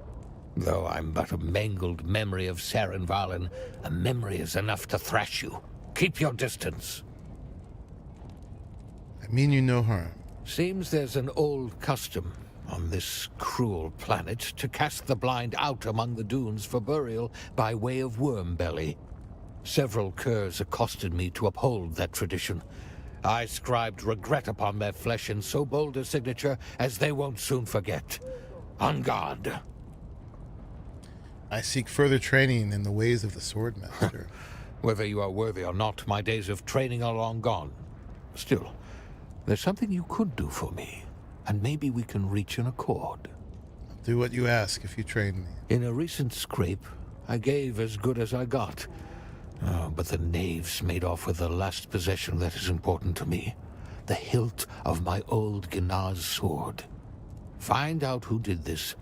Though I'm but a mangled memory of Saren Valen, a memory is enough to thrash you. Keep your distance. I mean you no harm. Seems there's an old custom on this cruel planet to cast the blind out among the dunes for burial by way of worm belly. Several curs accosted me to uphold that tradition. I scribed regret upon their flesh in so bold a signature as they won't soon forget. On guard. I seek further training in the ways of the Swordmaster. Whether you are worthy or not, my days of training are long gone. Still, There's something you could do for me, and maybe we can reach an accord. I'll do what you ask if you train me. In a recent scrape, I gave as good as I got. But the knaves made off with the last possession that is important to me. The hilt of my old Gnaz sword. Find out who did this,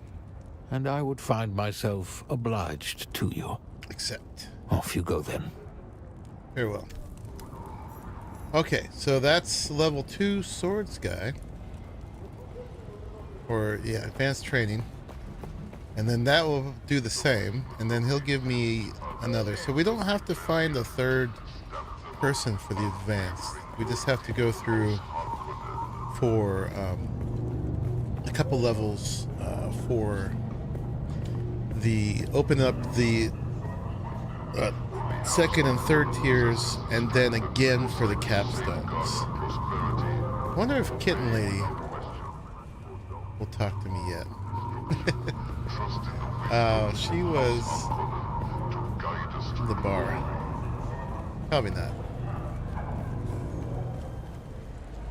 and I would find myself obliged to you. Accept. Off you go then. Very well. Okay, so that's level 2 swords guy. Or, yeah, advanced training. And then that will do the same, and then he'll give me another. So we don't have to find a third person for the advanced. We just have to go through for a couple levels for the open up the second and third tiers, and then again for the capstones. I wonder if Kitten Lady will talk to me yet. She was in the bar. Probably not.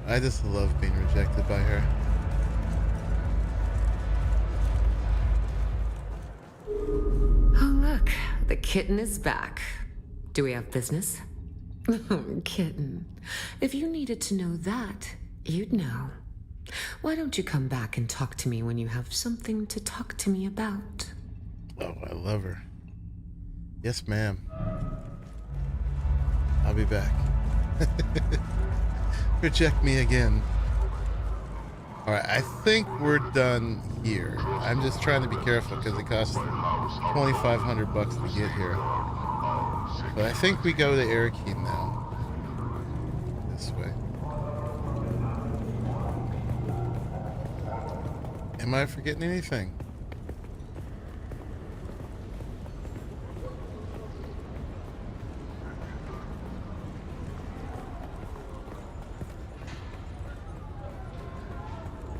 I just love being rejected by her. Oh, look. The kitten is back. Do we have business? Kitten. If you needed to know that, you'd know. Why don't you come back and talk to me when you have something to talk to me about? Oh, I love her. Yes, ma'am. I'll be back. Reject me again. Alright, I think we're done here. I'm just trying to be careful because it costs $2,500 to get here. But I think we go to Arrakis now. This way. Am I forgetting anything?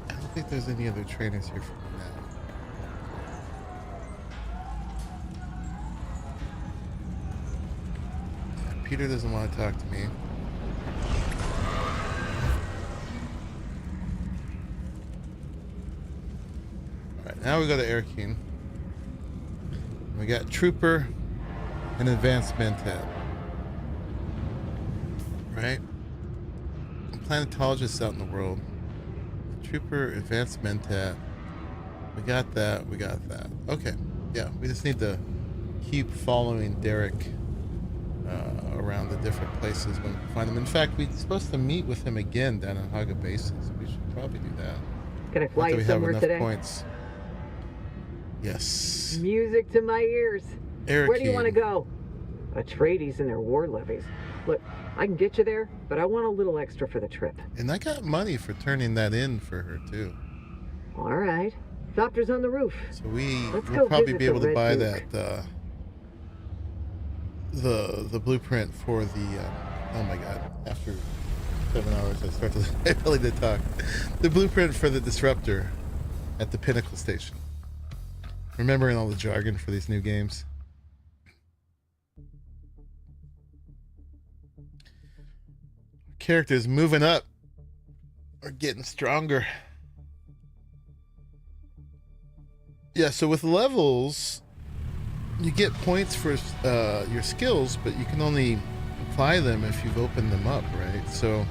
I don't think there's any other trainers here for me now. Yeah, Peter doesn't want to talk to me. Alright, now we go to Arrakis. We got Trooper and Advanced Mentat. Right? Planetologists out in the world. Trooper, Advanced Mentat. We got that, we got that. Okay, yeah, we just need to keep following Derek around the different places when we find him. In fact, we're supposed to meet with him again down in Haga Bases. We should probably do that. Can I fly you somewhere today? Points. Yes. Music to my ears. Arrakis. Where do you want to go? Atreides and their war levies. Look, I can get you there, but I want a little extra for the trip. And I got money for turning that in for her, too. All right. Doctor's on the roof. So we'll probably be able to buy that, the blueprint for the, oh my god, after 7 hours I start to, I really did talk. The blueprint for the disruptor at the Pinnacle Station. Remembering all the jargon for these new games. Characters moving up are getting stronger. Yeah, so with levels, you get points for your skills, but you can only apply them if you've opened them up, right? So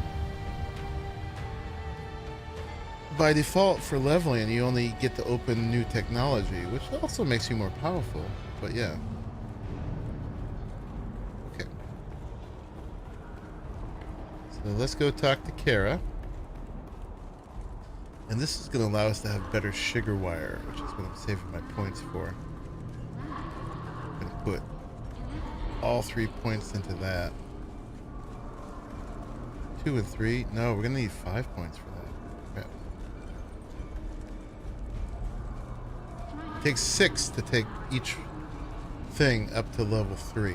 by default for leveling, you only get to open new technology, which also makes you more powerful, but yeah. Okay. So let's go talk to Kara. And this is going to allow us to have better sugar wire, which is what I'm saving my points for. I'm going to put all 3 points into that. 2 and 3. No, we're going to need 5 points for that. Crap. It takes 6 to take each thing up to level 3.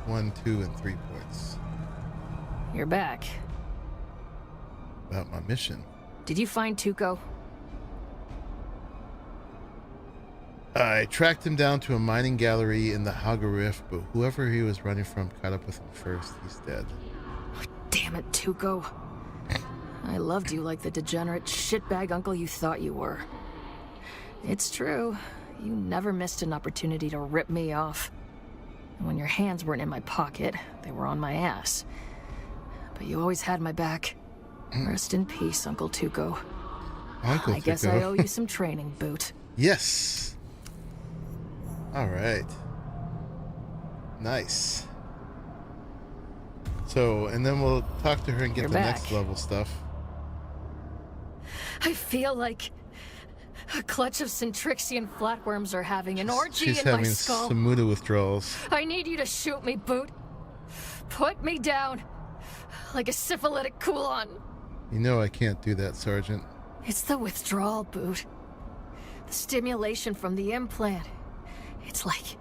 1, 2, and 3 points. You're back. About my mission. Did you find Tuco? I tracked him down to a mining gallery in the Haga Rift, but whoever he was running from caught up with him first. He's dead. Damn it, Tuco. I loved you like the degenerate shitbag uncle you thought you were. It's true. You never missed an opportunity to rip me off. And when your hands weren't in my pocket, they were on my ass. But you always had my back. Rest in peace, Uncle Tuco. Uncle I guess Tuco. I owe you some training, Boot. Yes. All right. Nice. So, and then we'll talk to her and get You're the back. next level stuff. I feel like a clutch of Centrixian flatworms are having an orgy She's in my having skull. some mood withdrawals. I need you to shoot me, Boot. Put me down like a syphilitic Kulon. You know I can't do that, Sergeant. It's the withdrawal, Boot. The stimulation from the implant. It's like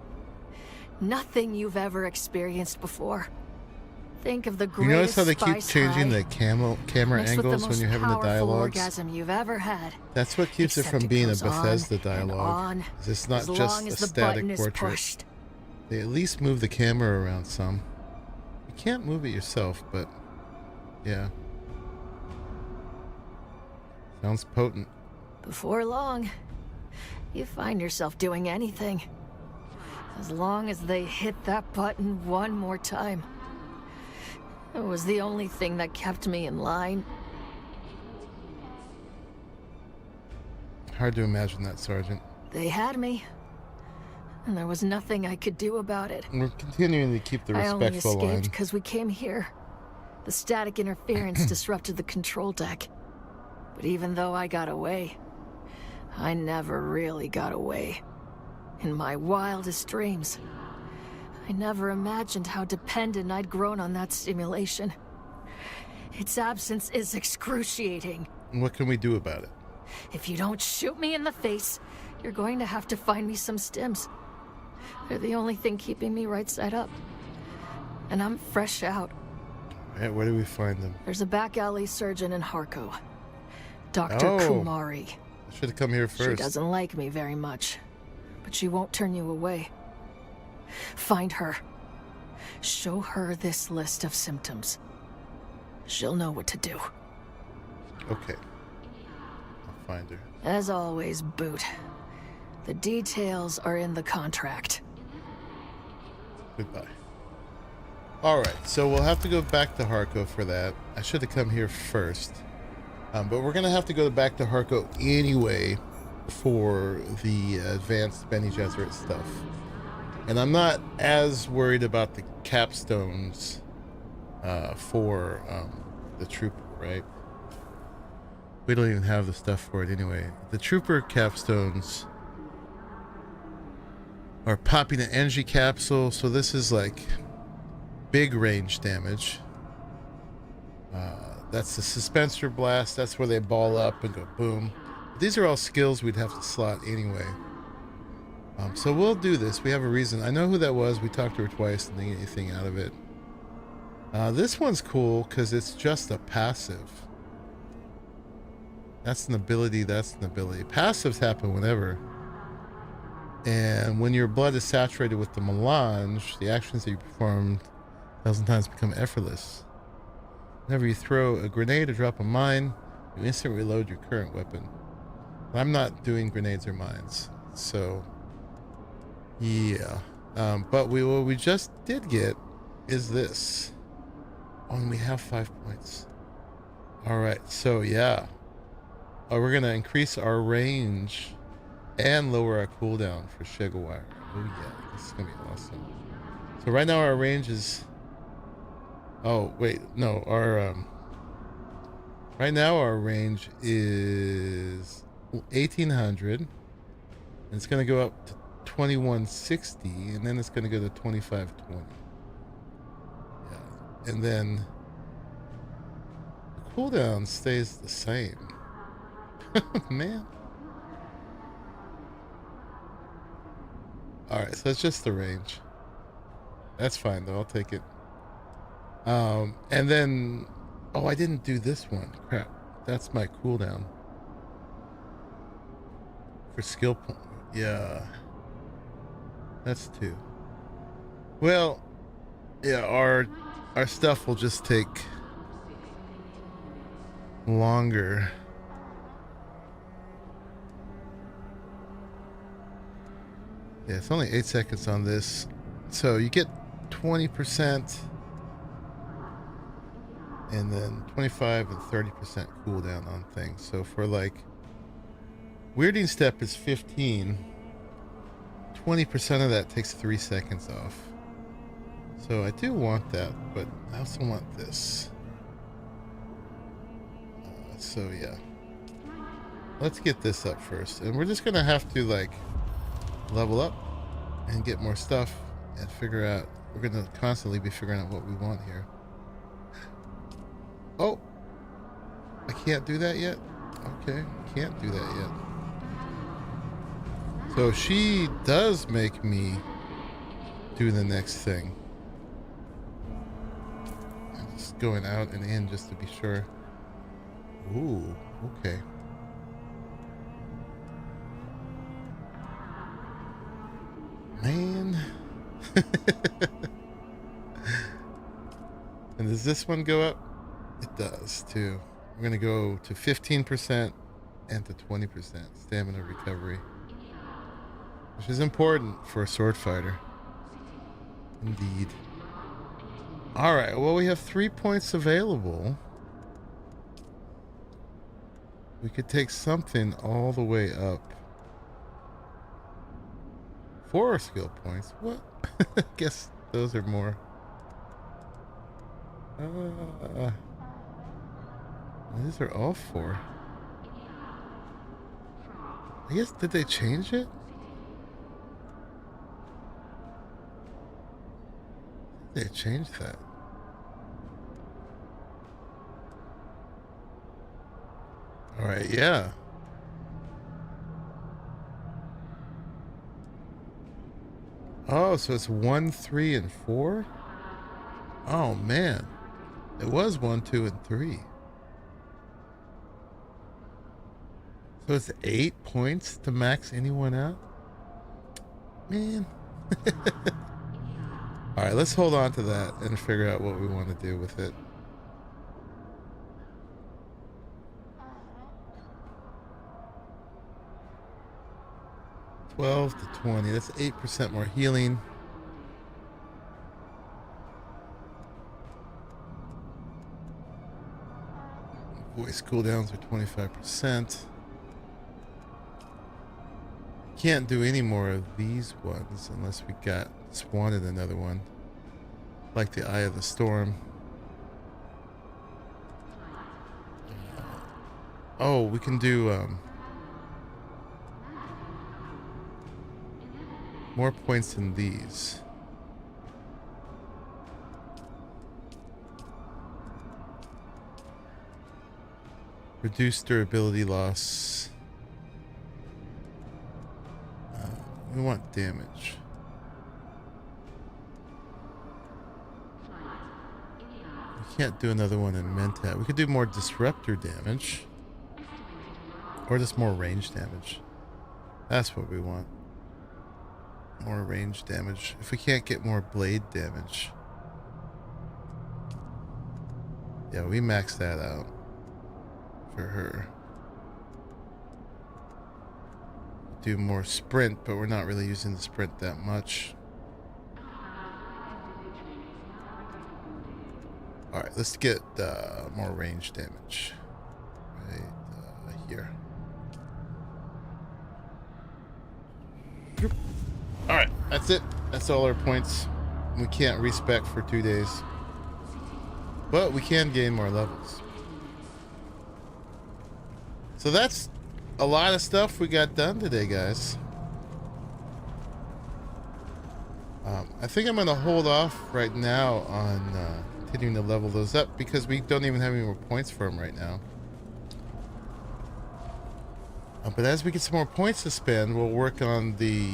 nothing you've ever experienced before. Think of the You greatest notice how they keep spice changing high, the camera mixed with the angles when most you're having the powerful dialogues? orgasm you've ever had. That's what keeps it Except from being a goes on Bethesda and dialogue. on, It's not as just long a as the static button is portrait. pushed. They at least move the camera around some. You can't move it yourself, but yeah. Sounds potent. Before long, you find yourself doing anything. As long as they hit that button one more time. It was the only thing that kept me in line. Hard to imagine that, Sergeant. They had me, and there was nothing I could do about it. We're continuing to keep the I only respectful escaped line. because we came here. The static interference disrupted the control deck. But even though I got away, I never really got away. In my wildest dreams, I never imagined how dependent I'd grown on that stimulation. Its absence is excruciating. What can we do about it? If you don't shoot me in the face, you're going to have to find me some stims. They're the only thing keeping me right side up. And I'm fresh out. Right, where do we find them? There's a back alley surgeon in Harco. Dr. Oh. Kumari. I should have come here She first. doesn't like me very much, but she won't turn you away. Find her. Show her this list of symptoms. She'll know what to do. Okay. I'll find her. As always, Boot. The details are in the contract. Goodbye. Alright, so we'll have to go back to Harco for that. I should have come here first. But we're going to have to go back to Harco anyway for the advanced Bene Gesserit stuff. And I'm not as worried about the capstones for the trooper, right? We don't even have the stuff for it anyway. The trooper capstones are popping an energy capsule, so this is like big range damage. That's the suspensor blast. That's where they ball up and go boom. These are all skills we'd have to slot anyway. So we'll do this. We have a reason. I know who that was. We talked to her twice and didn't get anything out of it. This one's cool because it's just a passive. That's an ability. That's an ability. Passives happen whenever. And when your blood is saturated with the melange, the actions that you performed 1,000 times become effortless. Whenever you throw a grenade or drop a mine, you instantly reload your current weapon. I'm not doing grenades or mines, so yeah. But what we just did get is this. Oh, and we have 5 points. All right, so yeah. We're gonna increase our range and lower our cooldown for Shegawire. Oh yeah, this is gonna be awesome. So right now our range is. Oh wait, no. Our right now our range is 1800, and it's gonna go up to 2160, and then it's gonna go to 2520. Yeah, and then the cooldown stays the same. Man. All right, so that's just the range. That's fine though. I'll take it. And then, oh, I didn't do this one. Crap. That's my cooldown. For skill point. Yeah. That's 2. Well, yeah, our stuff will just take longer. Yeah, it's only 8 seconds on this. So you get 20% and then 25 and 30% cooldown on things. So for like weirding step is 15. 20% of that takes 3 seconds off. So I do want that, but I also want this. So yeah. Let's get this up first. And we're just gonna have to like level up and get more stuff and figure out. We're gonna constantly be figuring out what we want here. Oh, I can't do that yet. Okay, can't do that yet. So she does make me do the next thing. I'm just going out and in just to be sure. Ooh, okay. Man. And does this one go up? It does too. We're gonna go to 15% and to 20% stamina recovery, which is important for a sword fighter. Indeed. Alright, well, we have 3 points available. We could take something all the way up. 4 skill points. What? I guess those are more. These are all 4. I guess, did they change it? They changed that. Alright, yeah. Oh, so it's 1, 3, and 4? Oh, man. It was 1, 2, and 3. So it's 8 points to max anyone out? Man. Alright, let's hold on to that and figure out what we want to do with it. $12 to $20. That's 8% more healing. Voice cooldowns are 25%. Can't do any more of these ones unless we got wanted another one, like the Eye of the Storm. Oh, we can do more points than these. Reduced durability loss. We want damage. We can't do another one in Mentat. We could do more disruptor damage. Or just more range damage. That's what we want. More range damage. If we can't get more blade damage. Yeah, we maxed that out for her. Do more sprint, but we're not really using the sprint that much. Alright, let's get more range damage. Right here. Alright, that's it. That's all our points. We can't respec for 2 days. But we can gain more levels. So that's a lot of stuff we got done today, guys. I think I'm going to hold off right now on continuing to level those up because we don't even have any more points for them right now. But as we get some more points to spend, we'll work on the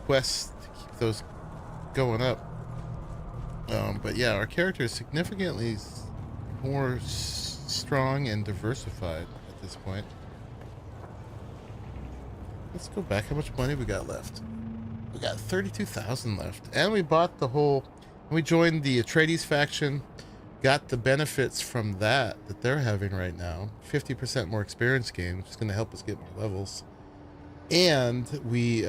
quests to keep those going up. But yeah, our character is significantly more strong and diversified at this point. Let's go back. How much money we got left? We got 32,000 left, and we bought the whole. We joined the Atreides faction got the benefits from that they're having right now. 50% more experience gain, which is going to help us get more levels. And we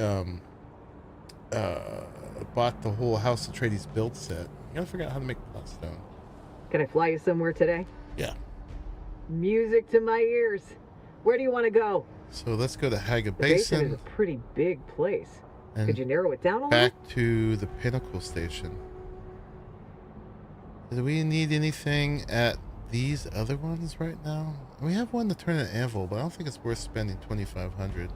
bought the whole House Atreides build set. You gotta figure out how to make plot stone. Can I fly you somewhere today? Yeah. Music to my ears. Where do you want to go? So let's go to Haga The basin Basin. is a pretty big place. And Could you narrow it down a little? back to the Pinnacle Station. Do we need anything at these other ones right now? We have one to turn an anvil, but I don't think it's worth spending 2,500.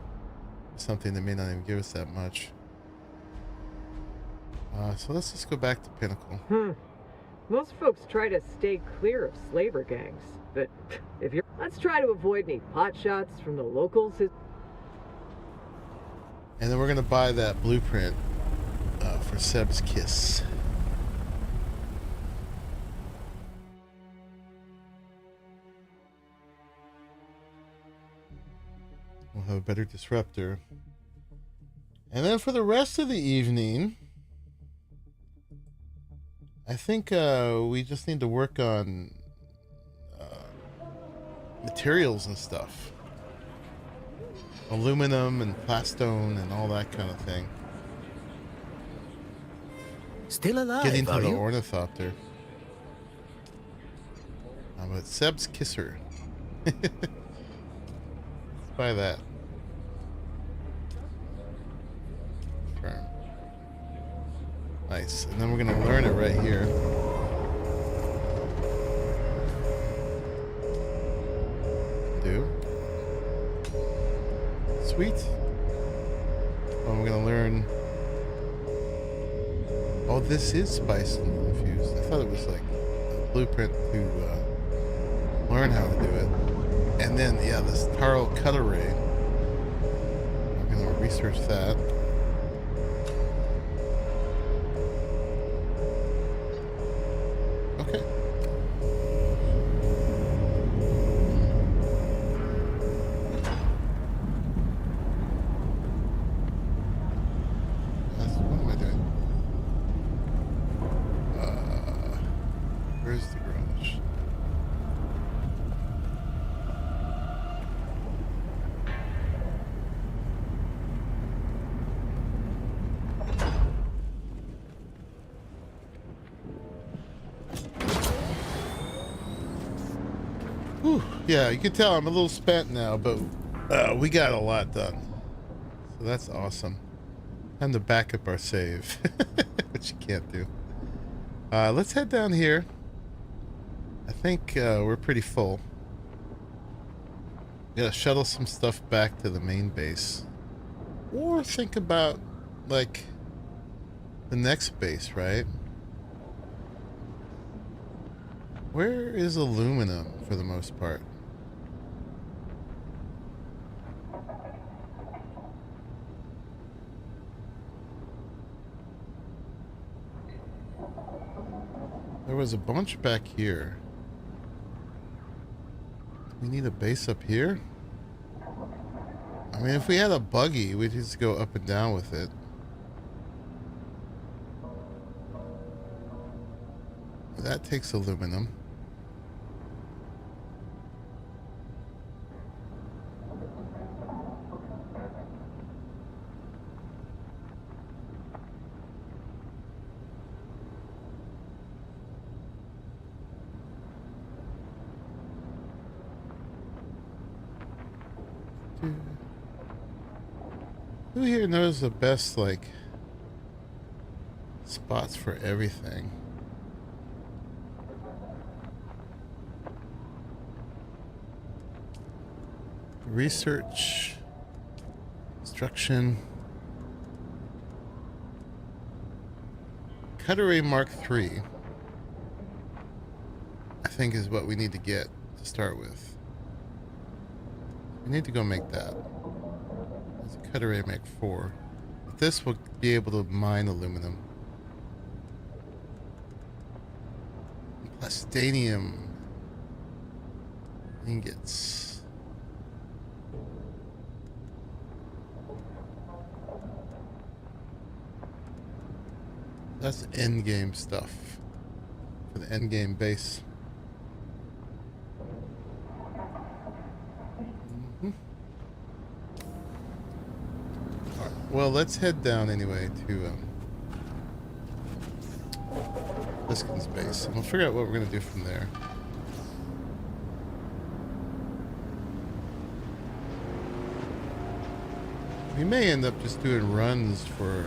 Something that may not even give us that much. So let's just go back to Pinnacle. Most folks try to stay clear of slaver gangs, but if you're... Let's try to avoid any pot shots from the locals. And then we're going to buy that blueprint for Seb's Kiss. We'll have a better disruptor. And then for the rest of the evening, I think we just need to work on materials and stuff. Aluminum and plastone and all that kind of thing. Still alive, Getting to are the you? ornithopter. But Seb's Kisser. Let's buy that. Confirm. Nice. And then we're going to learn it right here. Do. Sweet. Oh, we're going to learn. Oh, this is spice infused. I thought it was like a blueprint to learn how to do it. And then, yeah, this Taro cut array. I'm going to research that. Okay. What am I doing? Where's the garage? Whew. Yeah, you can tell I'm a little spent now, but we got a lot done. So that's awesome. Time to back up our save, which you can't do. Let's head down here. I think we're pretty full. Gotta shuttle some stuff back to the main base. Or think about, like, the next base, right? Where is aluminum for the most part? There was a bunch back here. We need a base up here? I mean, if we had a buggy, we'd just go up and down with it. That takes aluminum. Who here knows the best, like, spots for everything? Research, instruction, Cutaway Mark III, I think is what we need to get to start with. We need to go make that. There's a Cutaway Mark IV. But this will be able to mine aluminum. Plastanium ingots. That's endgame stuff for the endgame base. Well, let's head down anyway to Liskin's base, and we'll figure out what we're gonna do from there. We may end up just doing runs for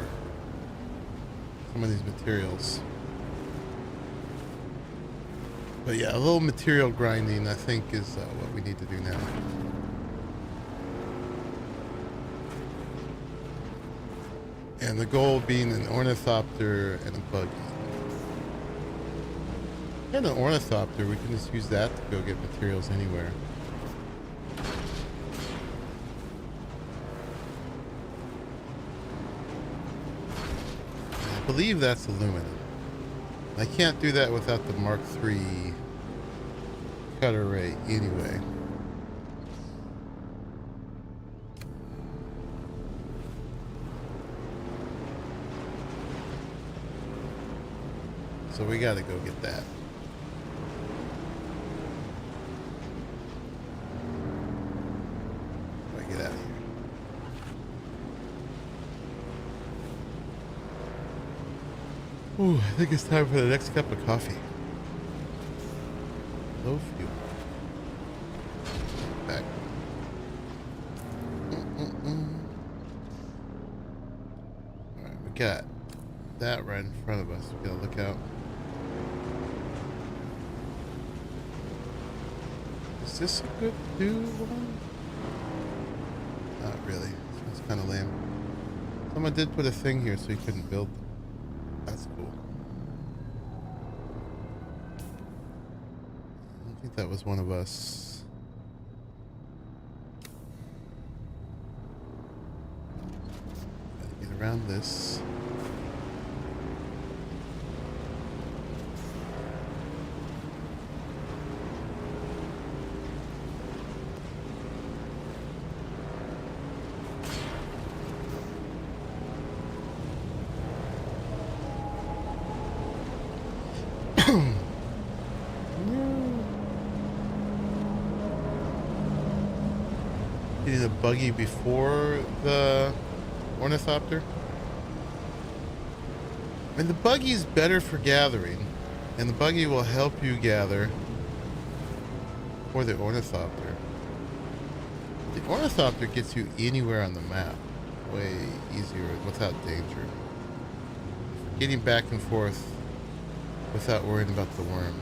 some of these materials. But yeah, a little material grinding, I think, is what we need to do now. And the goal being an ornithopter and a buggy. And an ornithopter, we can just use that to go get materials anywhere. I believe that's aluminum. I can't do that without the Mark III cutter ray anyway. So we gotta go get that. Get out of here. Ooh, I think it's time for the next cup of coffee. Low fuel. Back. Alright, we got that right in front of us. We gotta look out. Is this a good do one? Not really. It's kind of lame. Someone did put a thing here so you couldn't build them. That's cool. I don't think that was one of us. Gotta get around this. Getting a buggy before the ornithopter. I mean, the buggy is better for gathering, and the buggy will help you gather for the ornithopter. The ornithopter gets you anywhere on the map way easier without danger. Getting back and forth without worrying about the worm.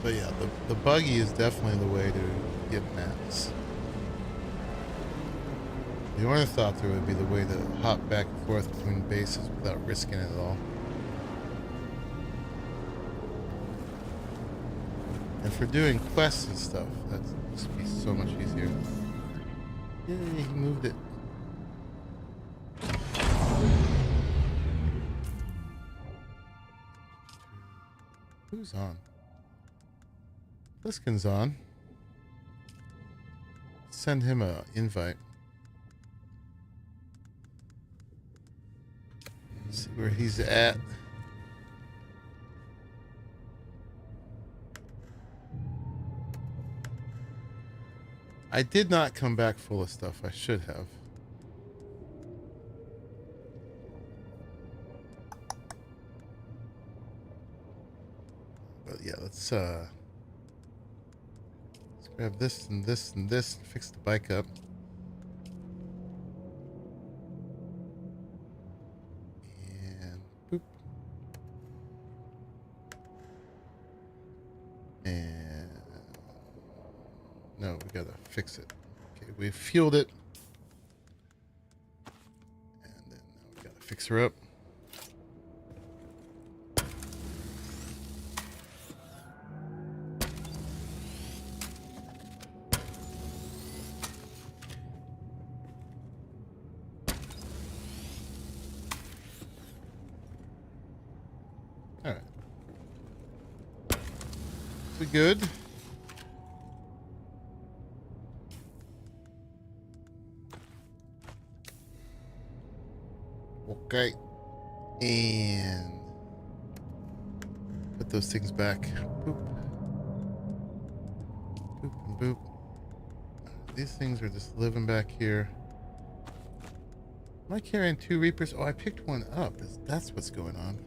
But yeah, the buggy is definitely the way to get maps. The ornithopter would be the way to hop back and forth between bases without risking it at all. And for doing quests and stuff, that's just be so much easier. Yay, he moved it. Who's on? Bliskin's on. Send him an invite. See where he's at. I did not come back full of stuff. I should have. But yeah, let's grab this and this and this and fix the bike up. And boop. And no, we gotta fix it. Okay, we fueled it. And then now we gotta fix her up. We good? Okay. And put those things back. Boop. Boop and boop. These things are just living back here. Am I carrying 2 Reapers? Oh, I picked one up. That's what's going on.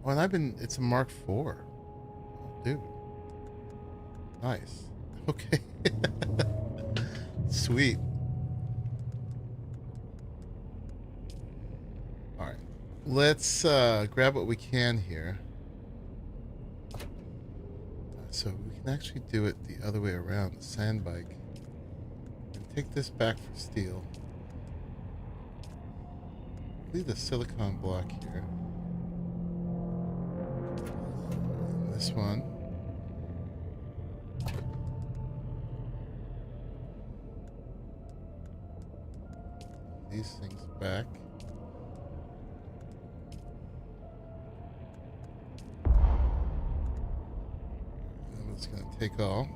Oh, and it's a Mark IV. Oh, dude. Nice. Okay. Sweet. All right. Let's grab what we can here. So we can actually do it the other way around, the sand bike. And take this back for steel. Leave the silicon block here. And this one. These things back. And I'm just going to take all.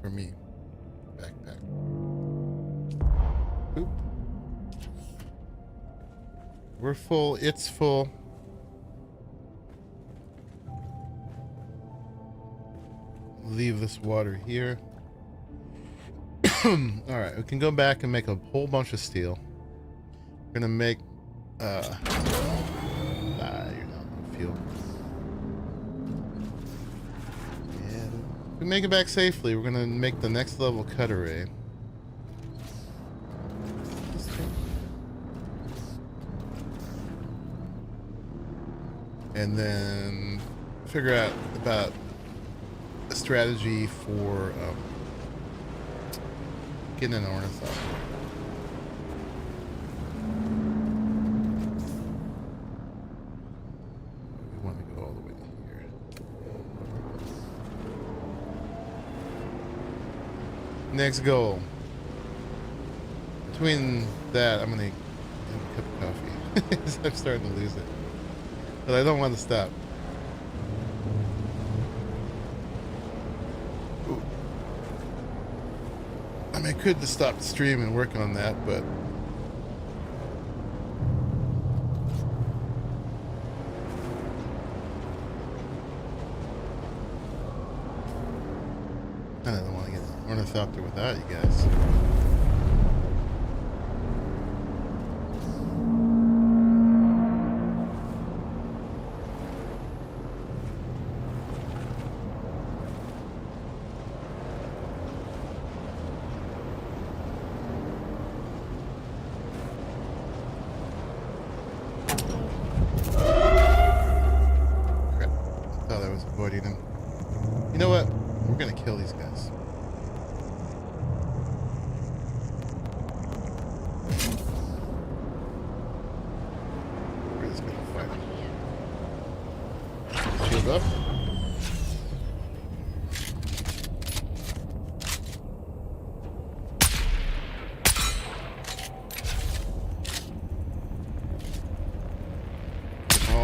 For me. Backpack. Boop. We're full. It's full. Leave this water here. Alright, we can go back and make a whole bunch of steel. We're gonna make you're not gonna fuel. Yeah. If we make it back safely, we're gonna make the next level cut array. And then figure out about a strategy for getting an ornithopter. We want to go all the way to here. Next goal. Between that, I'm gonna have a cup of coffee. I'm starting to lose it. But I don't want to stop. Ooh. I mean, I could just stop the stream and work on that, but I don't want to get an ornithopter without you guys.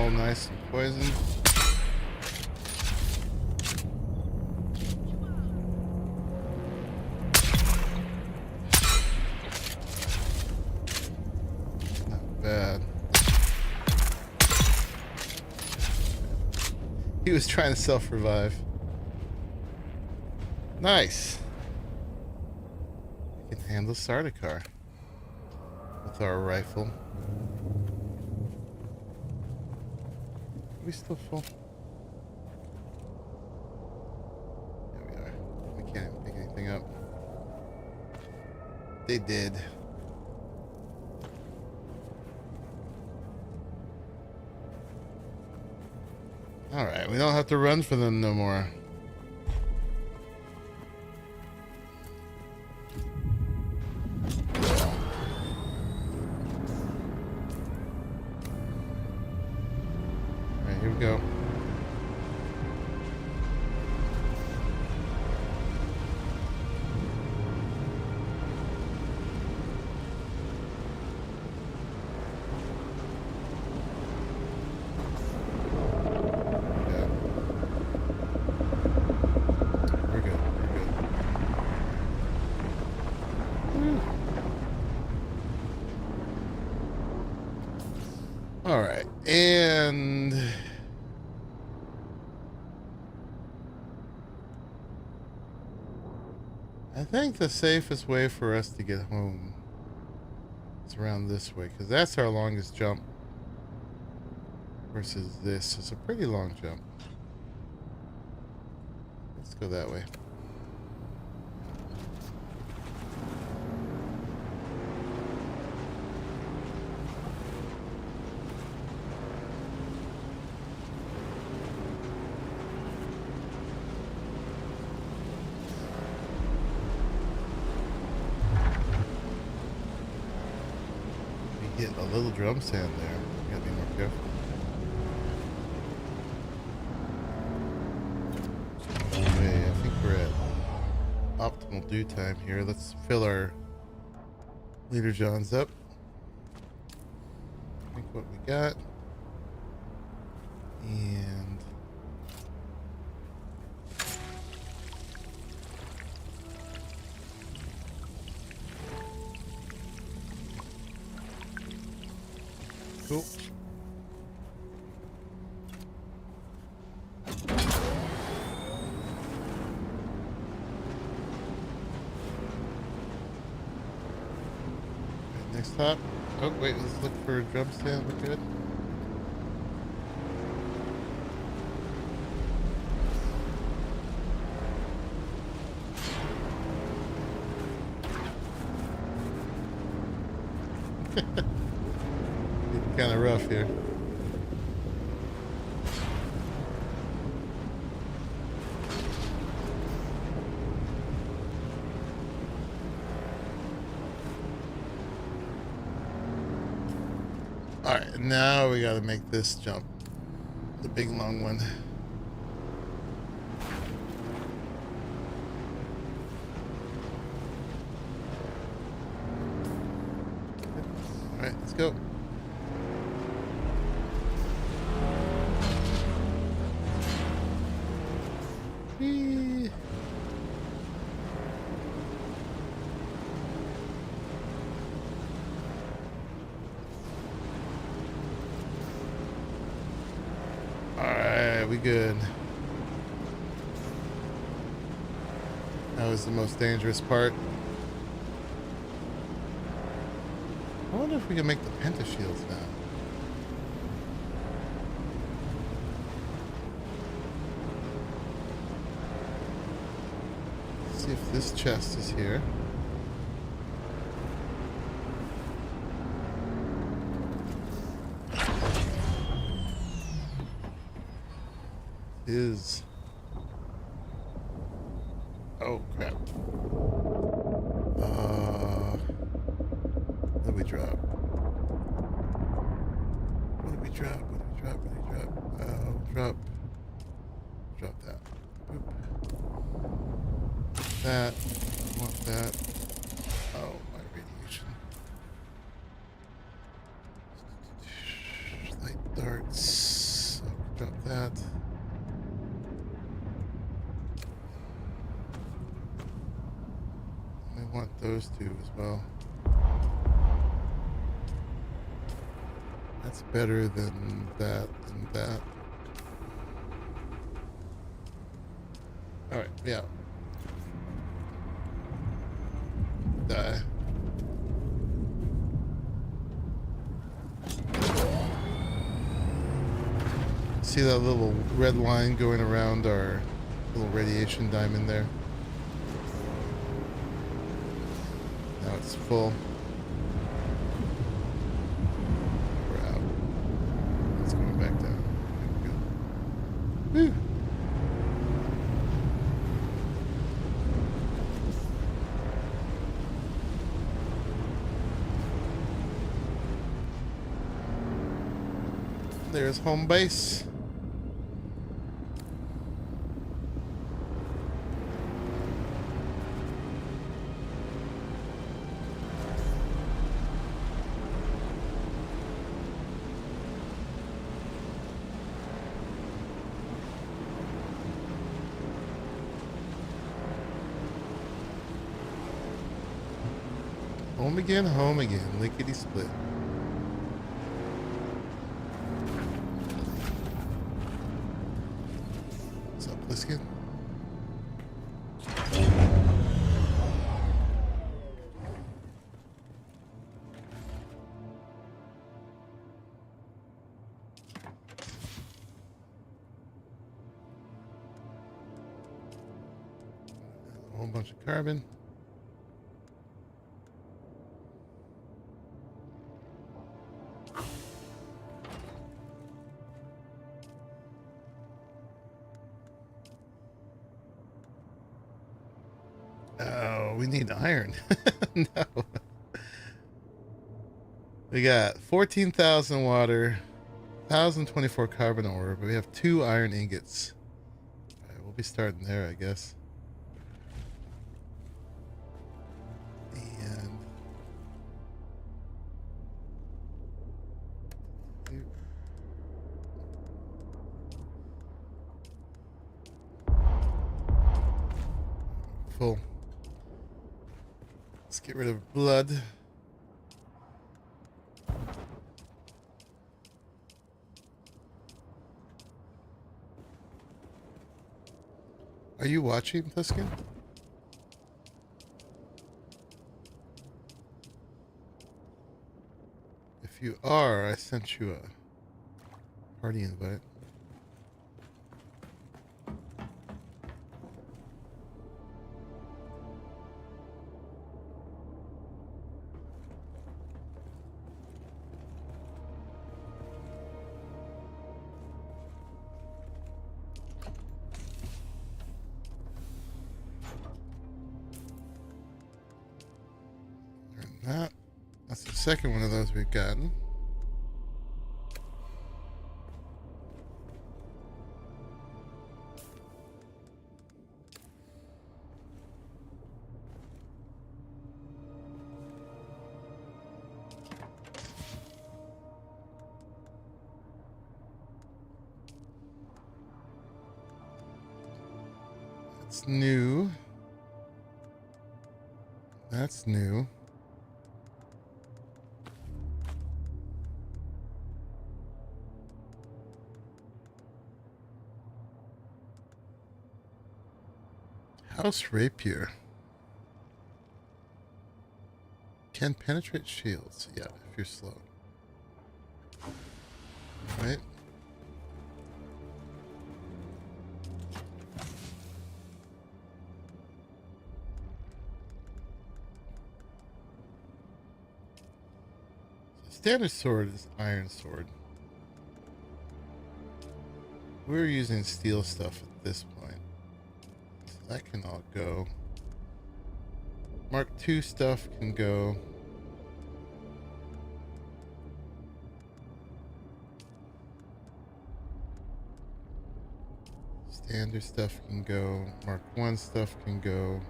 Nice and poisoned. Not bad. He was trying to self-revive. Nice. We can handle Sardaukar with our rifle. We still full? There we are. We can't pick anything up. They did. Alright, we don't have to run for them no more. Here we go. All right, and I think the safest way for us to get home is around this way, because that's our longest jump versus this. It's a pretty long jump. Let's go that way. Get a little drum stand there. You gotta be more careful. Anyway, I think we're at optimal dew time here. Let's fill our leader johns up. I think what we got. And cool. Right, next stop. Oh wait, let's look for a drum stand. We're good. Kind of rough here. All right, now we got to make this jump, the big long one. All right, let's go. We good. That was the most dangerous part. I wonder if we can make the pentashields now. Let's see if this chest is here. Is oh crap. What did we drop? What did we drop? What did we drop? What did we drop? Drop that. Oop. That. I want that. Oh, my radiation. Light darts. Oh, drop that. Want those two as well. That's better than that and that. All right, yeah. Die. See that little red line going around our little radiation diamond there? Now it's full. We're out. It's going back down. Woo! There's home base. Home again, lickety split. Tuscan. A whole bunch of carbon. Oh, we need iron. No. We got 14,000 water, 1,024 carbon ore, but we have 2 iron ingots. All right, we'll be starting there, I guess. And full. Let's get rid of blood. Are you watching, Tuscan? If you are, I sent you a party invite. That's the second one of those we've gotten. That's new. That's new. House rapier. Can penetrate shields. Yeah, if you're slow. Right? So standard sword is iron sword. We're using steel stuff at this point. That can all go. Mark II stuff can go. Standard stuff can go. Mark I stuff can go.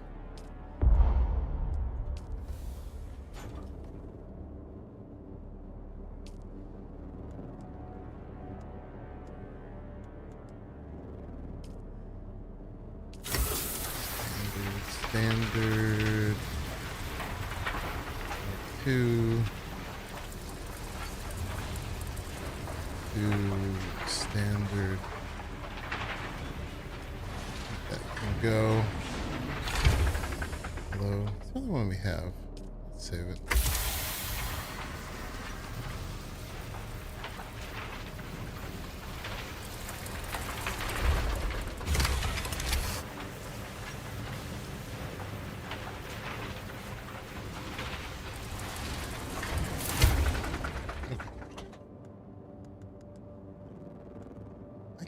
Standard 2 standard. That can go. Hello. It's the only one we have. Let's save it.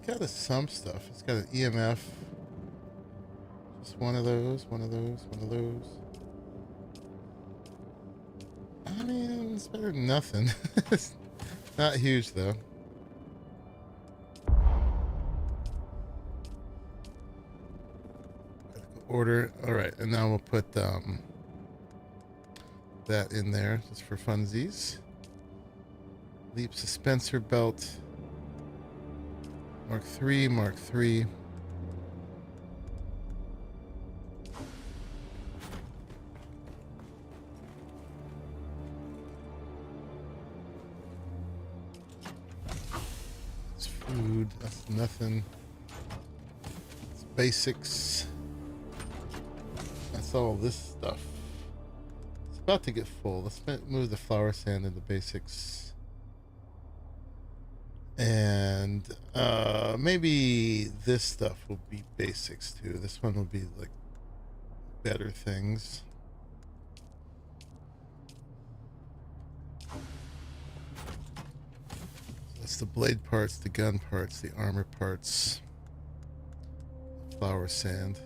Got some stuff. It's got an EMF. Just one of those, one of those, one of those. I mean, it's better than nothing. It's not huge though. Order. All right, and now we'll put that in there just for funsies. Leap suspensor belt. Mark III, Mark III. It's food, that's nothing. It's basics. That's all this stuff. It's about to get full. Let's move the flower sand into basics. And maybe this stuff will be basics too. This one will be like better things. That's the blade parts, the gun parts, the armor parts, flower sand.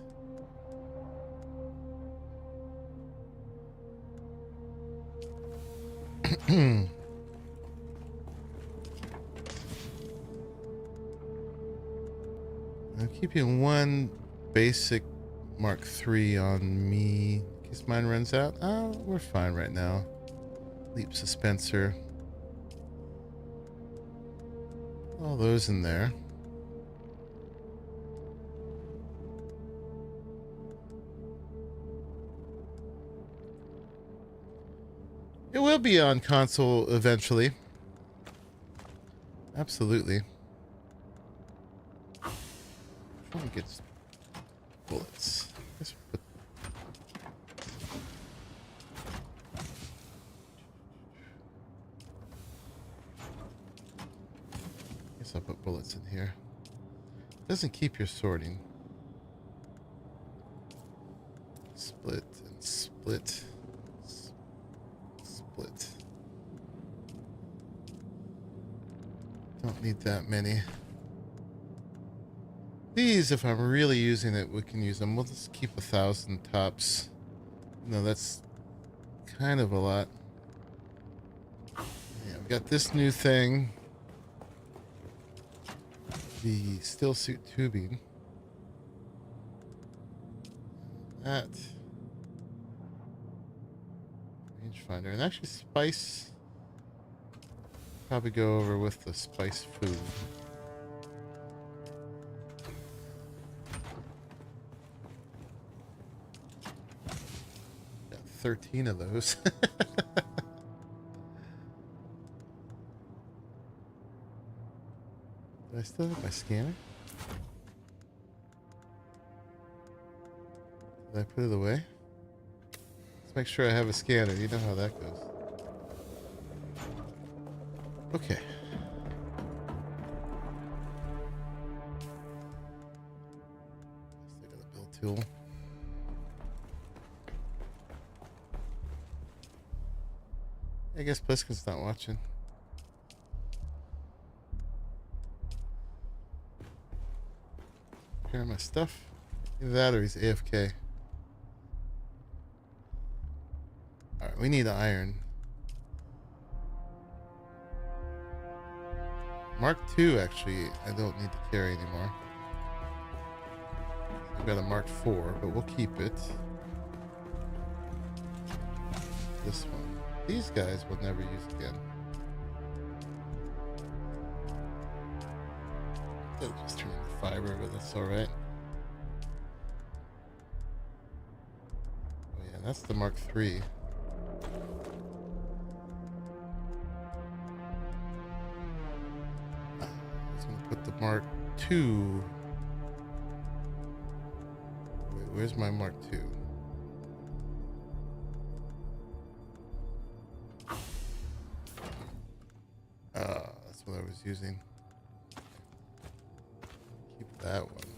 I'm keeping one basic Mark III on me in case mine runs out. Oh, we're fine right now. Leap suspenser. All those in there. It will be on console eventually. Absolutely. Trying to get bullets. Guess I'll put bullets in here. Doesn't keep your sorting. Split and split. Split. Don't need that many. These, if I'm really using it, we can use them. We'll just keep 1,000 tops. No, that's kind of a lot. Yeah, I've got this new thing. The still suit tubing. That. Rangefinder. And actually spice. Probably go over with the spice food. Got 13 of those. Do I still have my scanner? Did I put it away? Let's make sure I have a scanner. You know how that goes. Okay. Still got a build tool. I guess Bliskin's not watching. Prepare my stuff. Either that or he's AFK. Alright, we need iron. Mark II, actually, I don't need to carry anymore. I've got a Mark IV, but we'll keep it. This one. These guys we'll never use again. They'll just turn into fiber, but that's alright. Oh yeah, that's the Mark III. Put the Mark II. Wait, where's my Mark II? That's what I was using. Keep that one.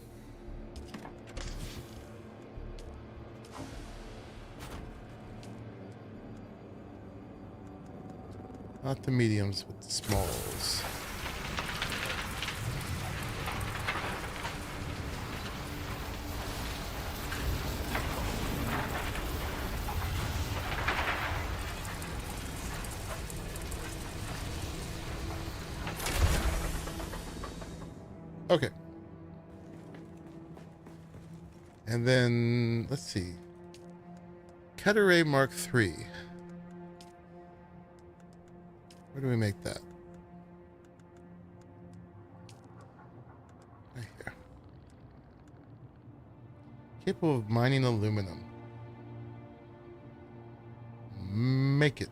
Not the mediums, but the smalls. Okay. And then, let's see. Cut array Mark III. Where do we make that? Right here. Capable of mining aluminum. Make it.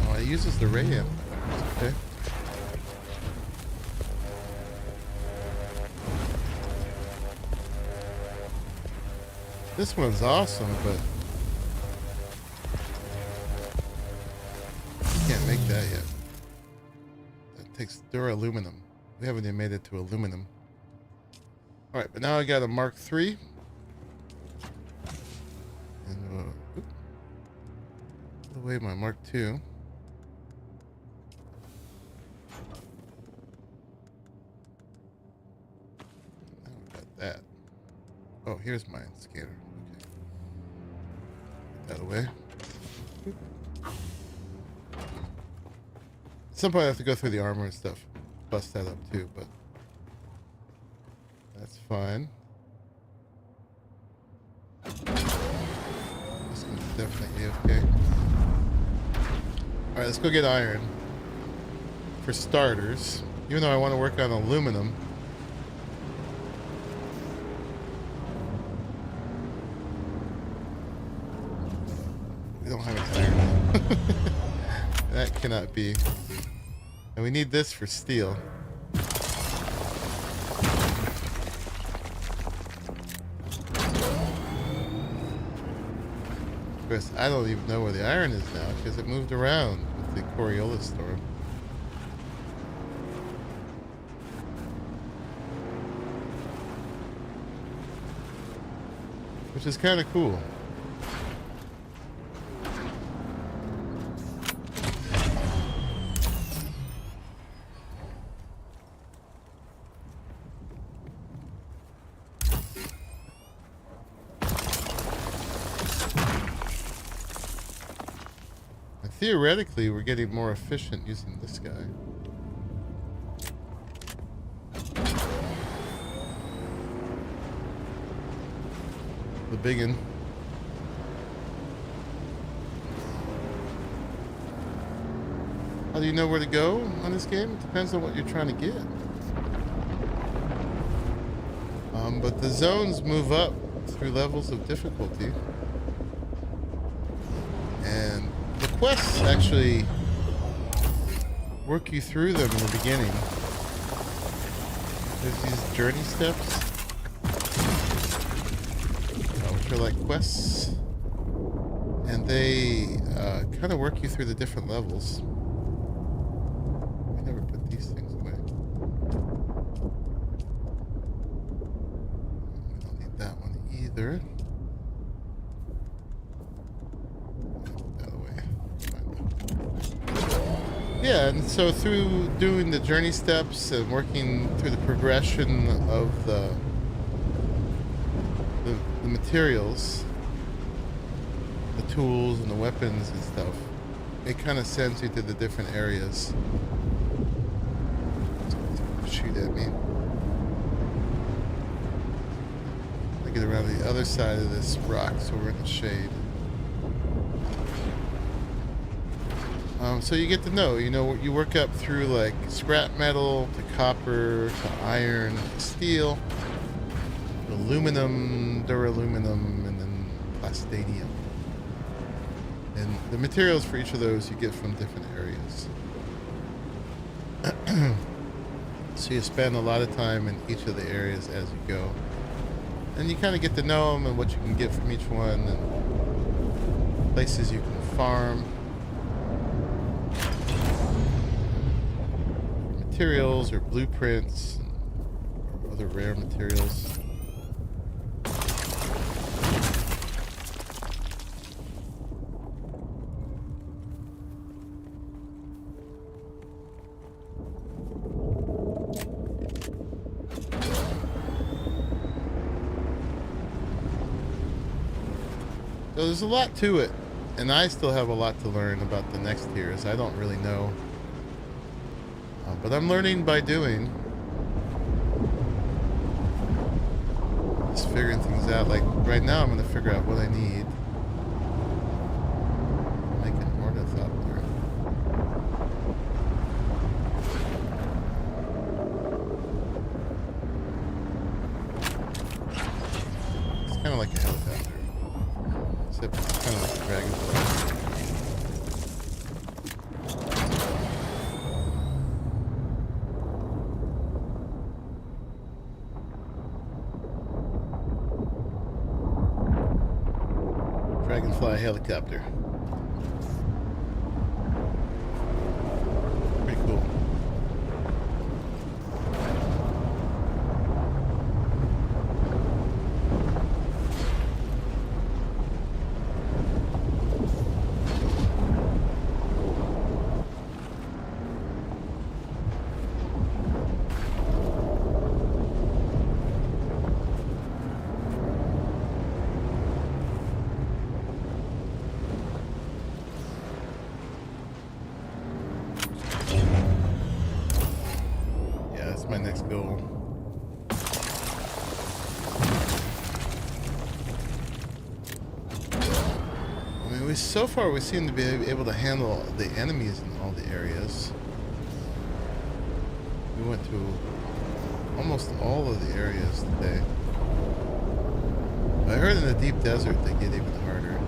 Oh, it uses the ray amplifiers. Okay. This one's awesome, but can't make that yet. That takes duraluminum. We haven't even made it to aluminum. All right, but now I got a Mark III. And put away my Mark II. Now we got that. Oh, here's my scanner. Okay. Put that away. At some point I have to go through the armor and stuff. Bust that up too, but that's fine. This one's definitely AFK. Alright, let's go get iron. For starters. Even though I want to work on aluminum. We don't have any iron. That cannot be. And we need this for steel. Of course, I don't even know where the iron is now because it moved around with the Coriolis storm. Which is kind of cool. Theoretically, we're getting more efficient using this guy. The biggin. How do you know where to go on this game? It depends on what you're trying to get. But the zones move up through levels of difficulty. And the quests actually work you through them in the beginning. There's these journey steps, which are like quests, and they kind of work you through the different levels. I never put these things away. We don't need that one either. Yeah, and so through doing the journey steps and working through the progression of the materials, the tools and the weapons and stuff, it kind of sends you to the different areas. Shoot at me. I get around the other side of this rock so we're in the shade. So you get to know, you work up through like scrap metal to copper to iron to steel, to aluminum, duraluminum, and then plastadium. And the materials for each of those you get from different areas. So you spend a lot of time in each of the areas as you go. And you kind of get to know them and what you can get from each one and places you can farm. Materials or blueprints or other rare materials. So there's a lot to it, and I still have a lot to learn about the next tiers. I don't really know. But I'm learning by doing. Just figuring things out. Like right now I'm gonna figure out what I need. Make an ornithopter. It's kind of like a helicopter. Except it's kind of like a dragonfly. Dragonfly helicopter. Pretty cool. My next goal. I mean, so far we seem to be able to handle the enemies in all the areas. We went through almost all of the areas today. I heard in the deep desert they get even harder.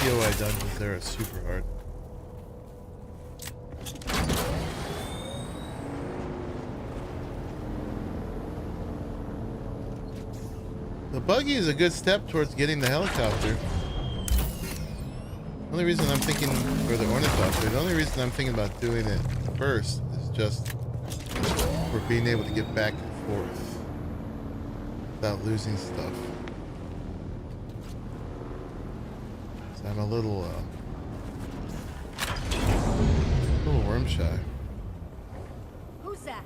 POI dungeons there are super hard. The buggy is a good step towards getting the helicopter. The only reason I'm thinking, or the ornithopter, the only reason I'm thinking about doing it first is just for being able to get back and forth without losing stuff. I'm a little worm shy. Who's that?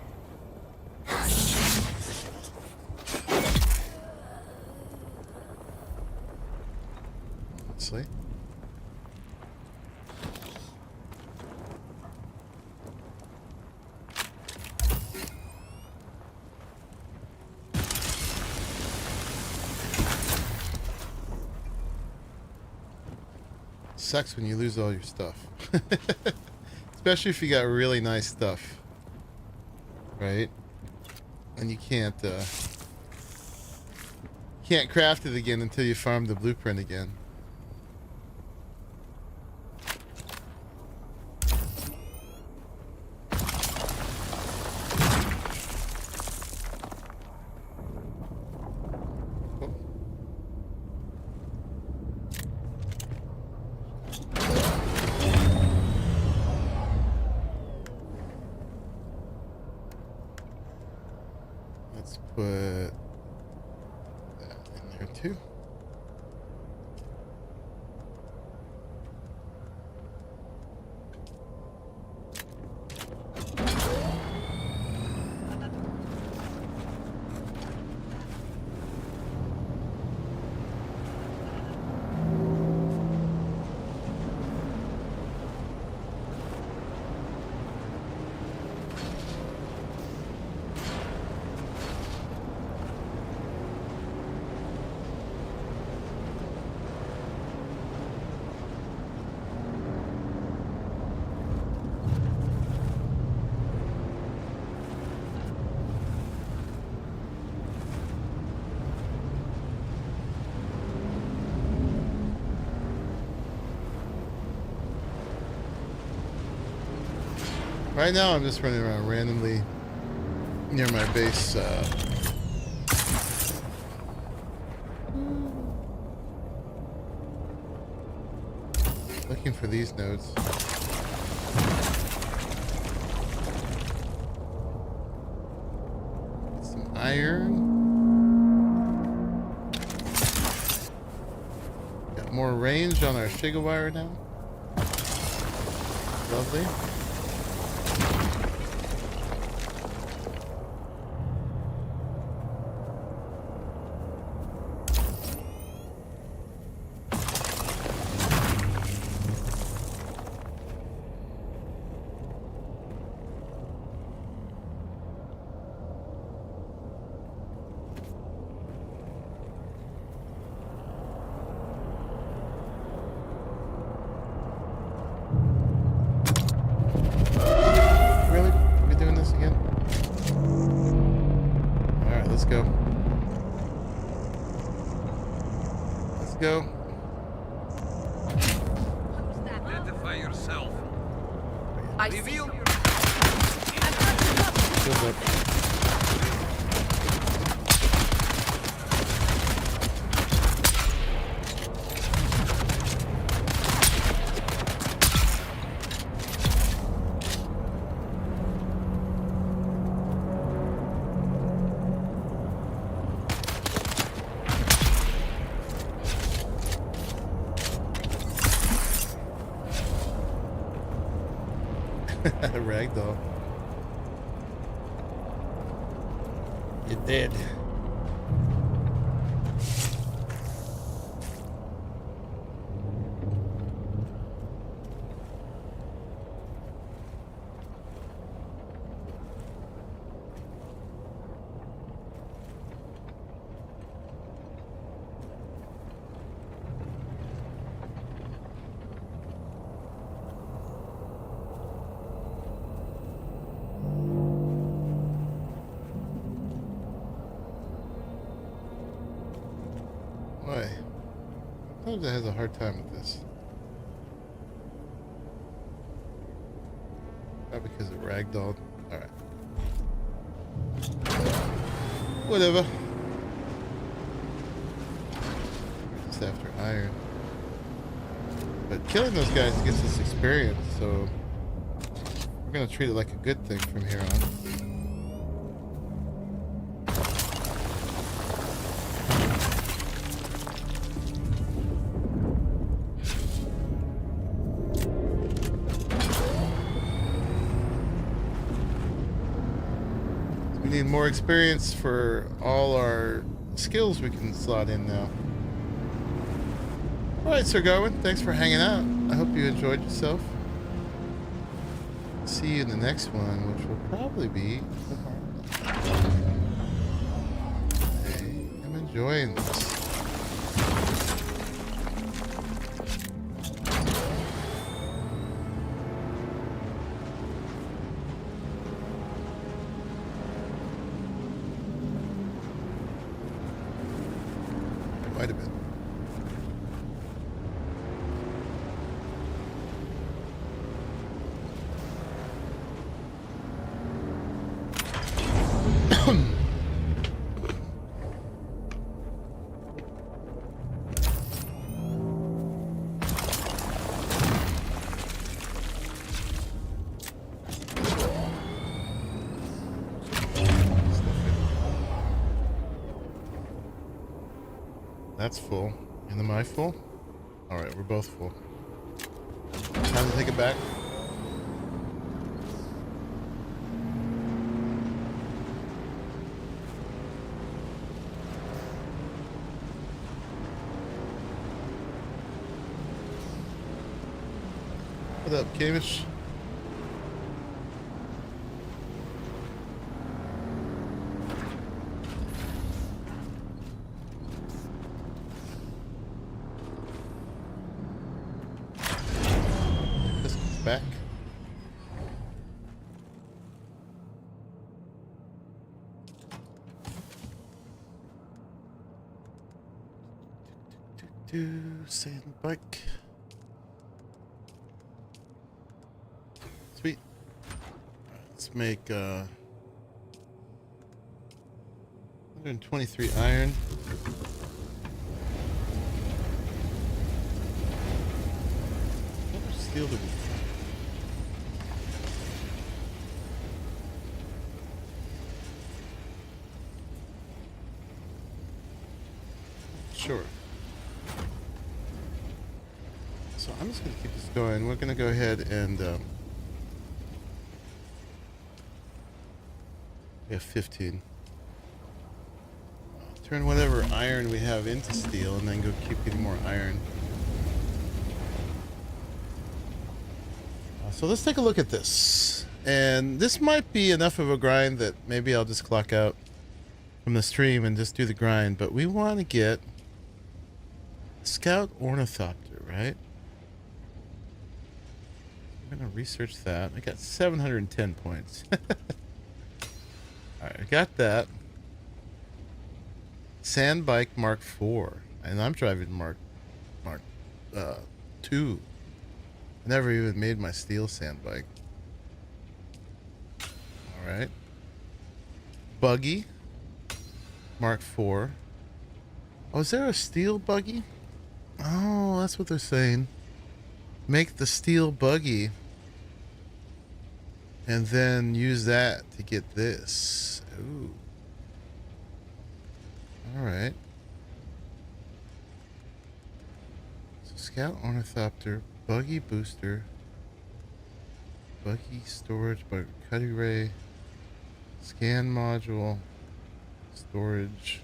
See? Sucks when you lose all your stuff. Especially if you got really nice stuff. Right? And you can't craft it again until you farm the blueprint again. Put that in there too. Right now I'm just running around randomly near my base. Looking for these nodes. Some iron. Got more range on our Shigawire now. Lovely. Identify yourself. yourself. I Reveal see. your... Good luck. Ragdoll. It did. Why? Sometimes it has a hard time with this. Not because it ragdolled. Alright. Whatever. Just after iron. But killing those guys gets us experience, so we're gonna treat it like a good thing from here on. We need more experience for all our skills we can slot in now. Alright, Sir Garwin, thanks for hanging out. I hope you enjoyed yourself. See you in the next one, which will probably be tomorrow. Hey, I'm enjoying this. Might have been. That's full. And am I full? Alright, we're both full. Time to take it back. What up, Kamish? Back. Sand bike. Sweet. Let's make 123 iron. How much steel do we have? Sure. So I'm just going to keep this going. We're going to go ahead and we have 15. Turn whatever iron we have into steel and then go keep getting more iron. So let's take a look at this. And this might be enough of a grind that maybe I'll just clock out from the stream and just do the grind. But we want to get Scout Ornithopter, right? I'm going to research that. I got 710 points. Alright, I got that. Sand Bike Mark IV. And I'm driving Mark 2. Never even made my steel sand bike. Alright. Buggy. Mark IV. Oh, is there a steel buggy? Oh, that's what they're saying. Make the steel buggy. And then use that to get this. Ooh. Alright. So scout ornithopter, buggy booster, buggy storage, but cutting ray, scan module, storage.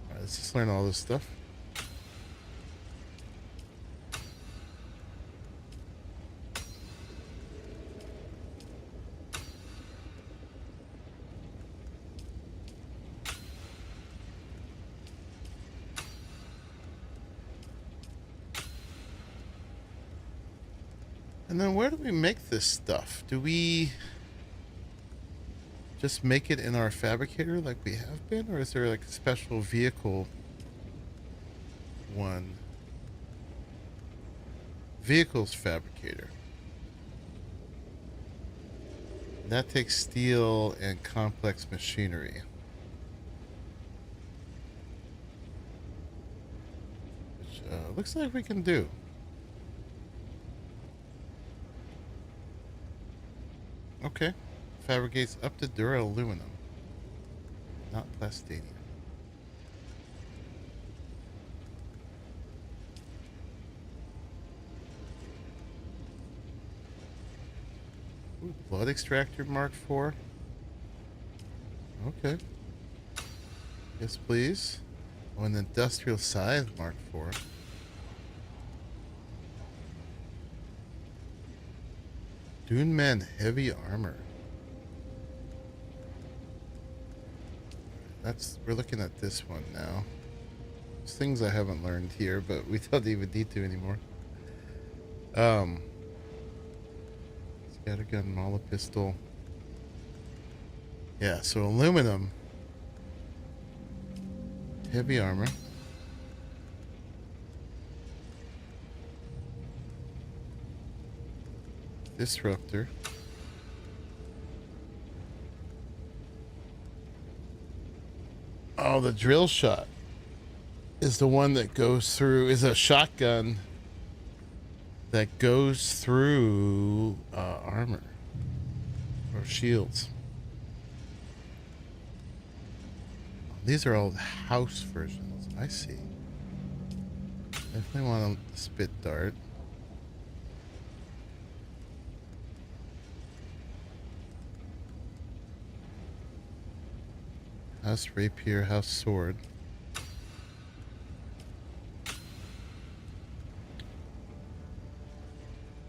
Alright, let's just learn all this stuff. And then where do we make this stuff? Do we just make it in our fabricator like we have been? Or is there like a special vehicle one? Vehicles fabricator. And that takes steel and complex machinery. Which looks like we can do. Okay. Fabricates up to duraluminum, not plastadium. Ooh, blood extractor Mark IV. Okay. Yes, please. Oh, an industrial scythe Mark IV. Dune Man heavy armor. We're looking at this one now. There's things I haven't learned here, but we don't even need to anymore. Scattergun, Mala pistol. Yeah, so aluminum. Heavy armor. Disruptor. Oh, the drill shot is the one that goes through, is a shotgun that goes through armor or shields. These are all house versions. I see. Definitely want a spit dart. House rapier, house sword.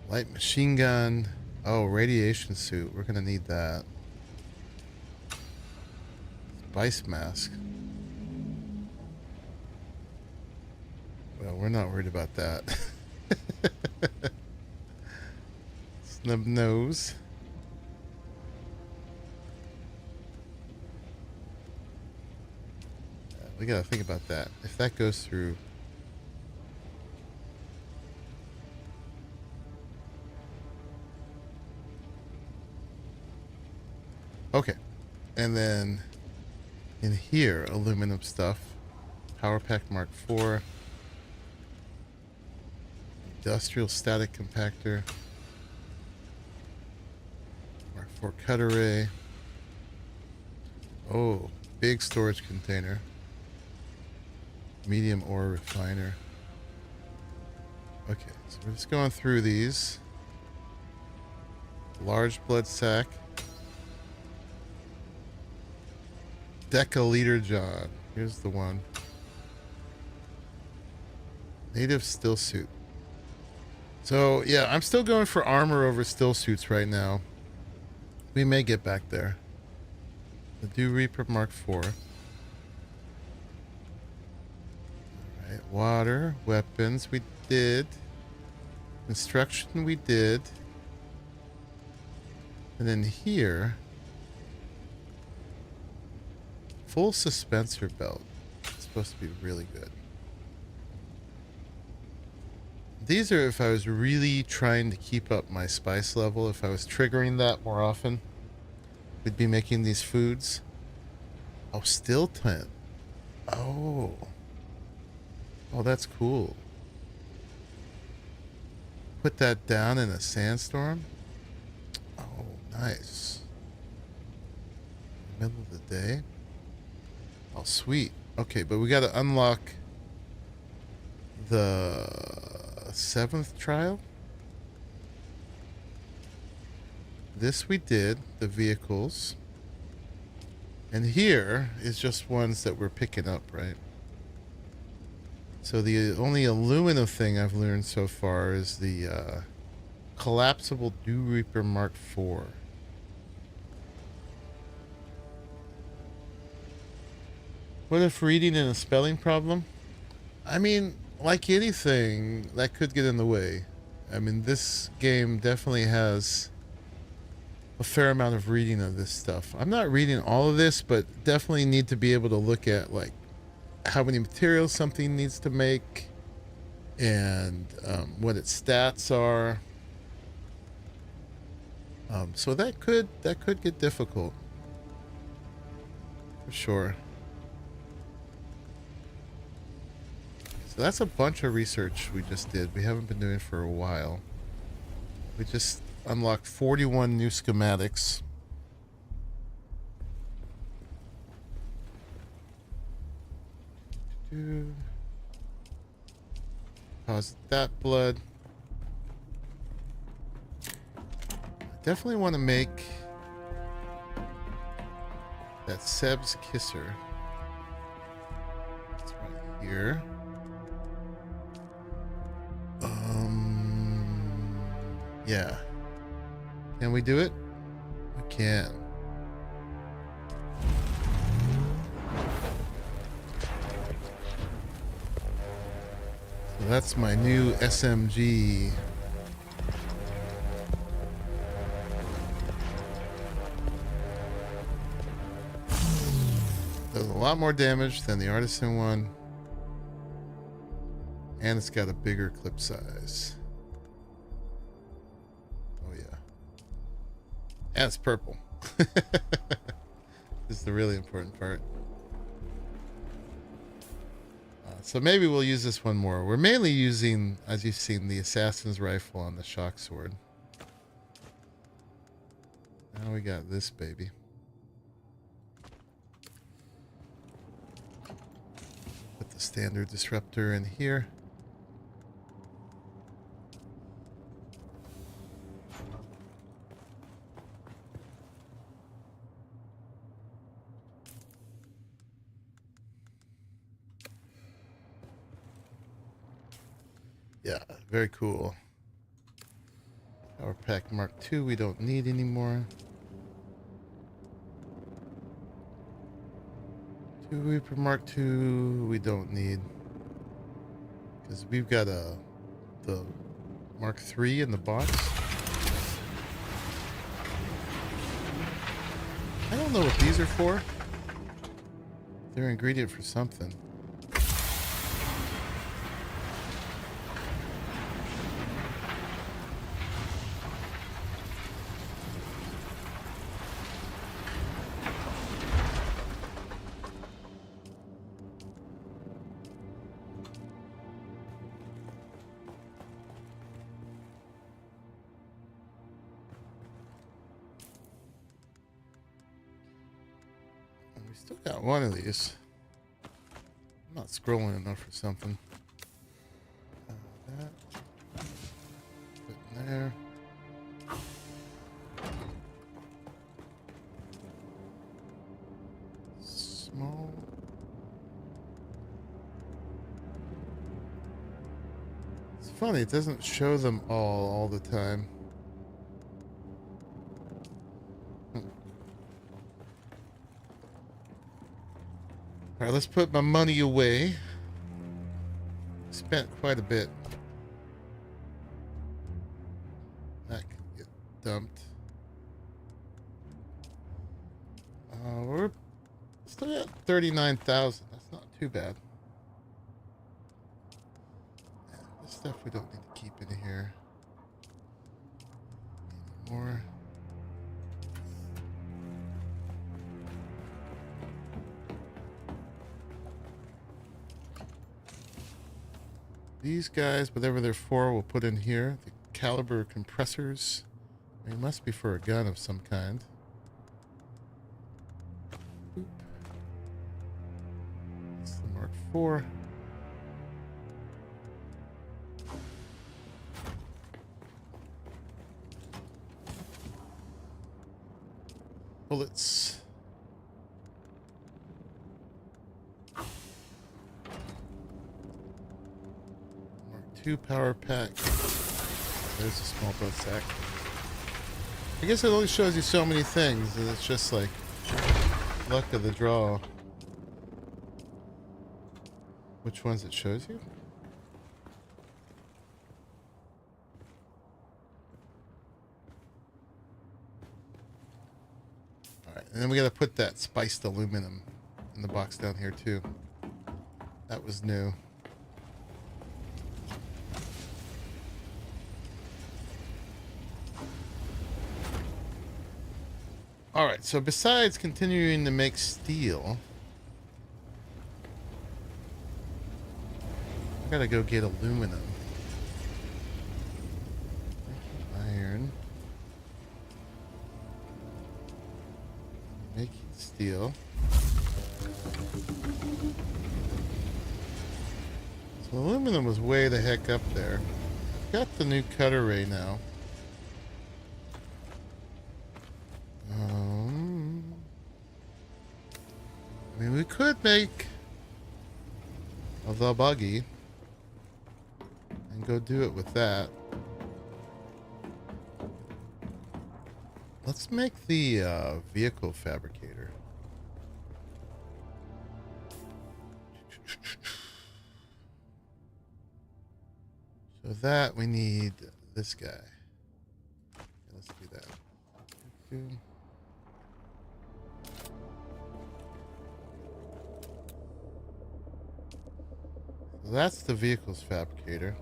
Light machine gun. Oh, radiation suit. We're gonna need that. Spice mask. Well, we're not worried about that. Snub nose. We gotta think about that. If that goes through. Okay. And then in here, aluminum stuff. Power pack Mark IV. Industrial static compactor. Mark IV cut array. Oh, big storage container. Medium ore refiner. Okay, so we're just going through these. Large blood sac. Decaliter John. Here's the one. Native still suit. So yeah, I'm still going for armor over still suits right now. We may get back there. The Dew Reaper Mark IV. Water, weapons, we did. Construction, we did. And then here, full suspensor belt. It's supposed to be really good. these are if I was really trying to keep up my spice level. If I was triggering that more often, we'd be making these foods. Oh, still tent. Oh. Oh, that's cool. Put that down in a sandstorm. Oh, nice. Middle of the day. Oh, sweet. Okay, but we got to unlock the 7th trial. This we did, the vehicles. And here is just ones that we're picking up, right? So the only aluminum thing I've learned so far is the collapsible Dew Reaper Mark IV. What if reading in a spelling problem? I mean, like anything, that could get in the way. I mean, this game definitely has a fair amount of reading of this stuff. I'm not reading all of this, but definitely need to be able to look at, like, how many materials something needs to make and what its stats are. So that could get difficult for sure. So that's a bunch of research we just did. We haven't been doing for a while. We just unlocked 41 new schematics. Deposit that blood. I definitely want to make that Seb's Kisser. It's right here. Yeah. Can we do it? We can. So that's my new SMG. Does a lot more damage than the Artisan one. And it's got a bigger clip size. Oh yeah. And it's purple. This is the really important part. So maybe we'll use this one more. We're mainly using, as you've seen, the Assassin's Rifle on the Shock Sword. Now we got this baby. Put the standard disruptor in here. Yeah, very cool. Power Pack Mark II we don't need anymore. Dew Reaper Mark II we don't need. Because we've got the Mark III in the box. I don't know what these are for. They're an ingredient for something. Still got one of these. I'm not scrolling enough or something. That. Put in there. Small. It's funny, it doesn't show them all the time. All right, let's put my money away. Spent quite a bit. That could get dumped. We're still at 39,000. That's not too bad. This stuff we don't need to keep in here anymore. These guys, whatever they're for, we'll put in here. The caliber compressors. They must be for a gun of some kind. It's the Mark IV. Bullets. Two power pack. There's a small boat sack. I guess it only shows you so many things, and it's just like luck of the draw. Which ones it shows you? Alright, and then we gotta put that spiced aluminum in the box down here too. That was new. Alright, so besides continuing to make steel, I gotta go get aluminum. Iron. Making steel. So aluminum was way the heck up there. Got the new cutter ray now. I mean, we could make the buggy and go do it with that. Let's make the vehicle fabricator. So that we need this guy. Okay, let's do that. So that's the vehicles fabricator.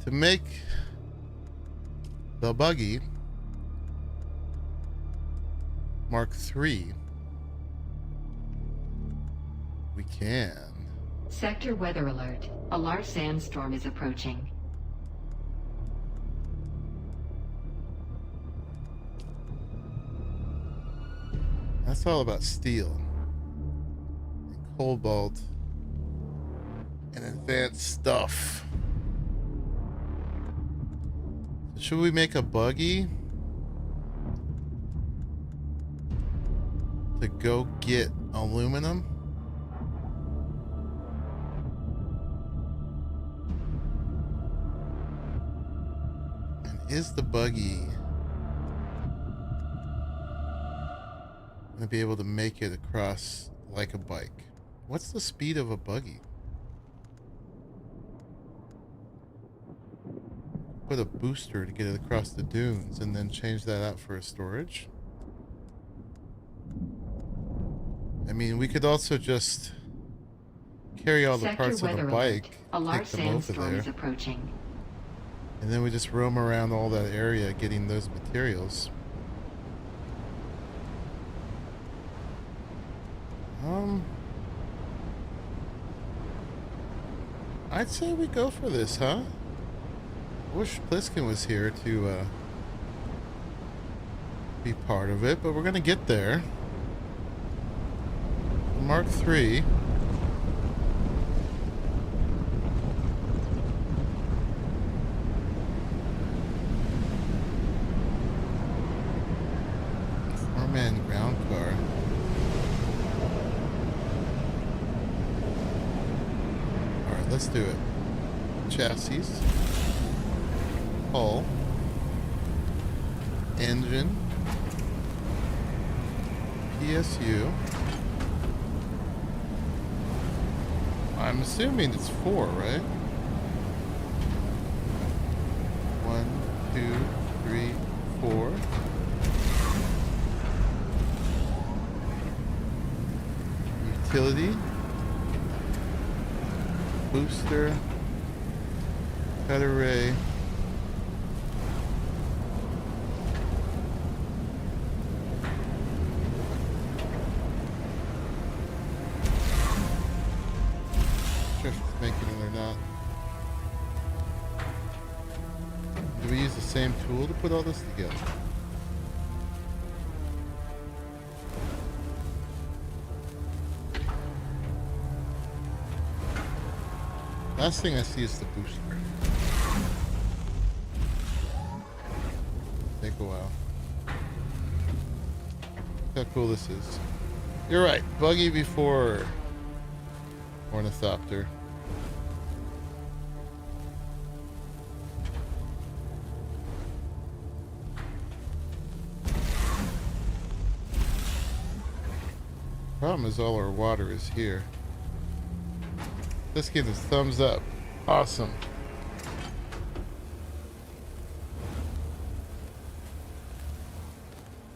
To make the buggy Mark III, we can. Sector weather alert. A large sandstorm is approaching. That's all about steel and cobalt and advanced stuff. So should we make a buggy to go get aluminum? And is the buggy to be able to make it across like a bike? What's the speed of a buggy? Put a booster to get it across the dunes and then change that out for a storage. I mean, we could also just carry all the parts of the bike, take them over there, and then we just roam around all that area getting those materials. I'd say we go for this, huh? I wish Pliskin was here to be part of it, but we're gonna get there. Mark III. Four-man ground car. Alright, let's do it. Chassis. Hull. Engine. PSU. I'm assuming it's 4, right? 1, 2, utility. Booster. Cut array. Sure if it's making it or not. Do we use the same tool to put all this together? Last thing I see is the booster. Take a while. Look how cool this is. You're right. Buggy before ornithopter. Problem is all our water is here. Let's give this thumbs up. Awesome.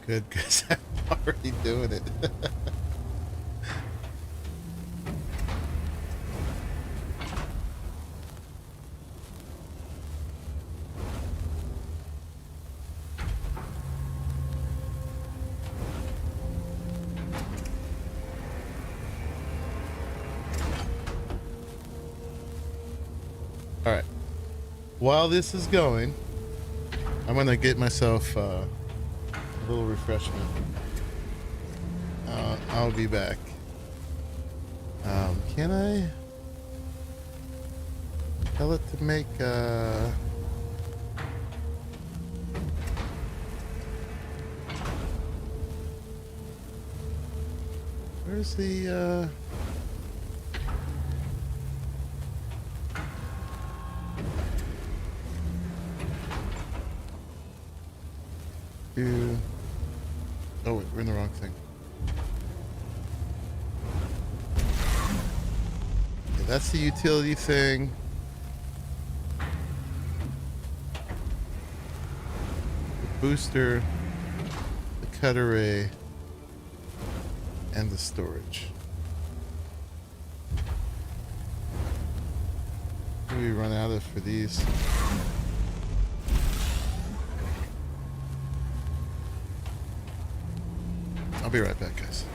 Good, because I'm already doing it. All right. While this is going, I'm gonna get myself a little refreshment. I'll be back. Can I tell it to make where's the oh wait, we're in the wrong thing. Okay, that's the utility thing. The booster, the cut array, and the storage. What do we run out of for these? I'll be right back, guys.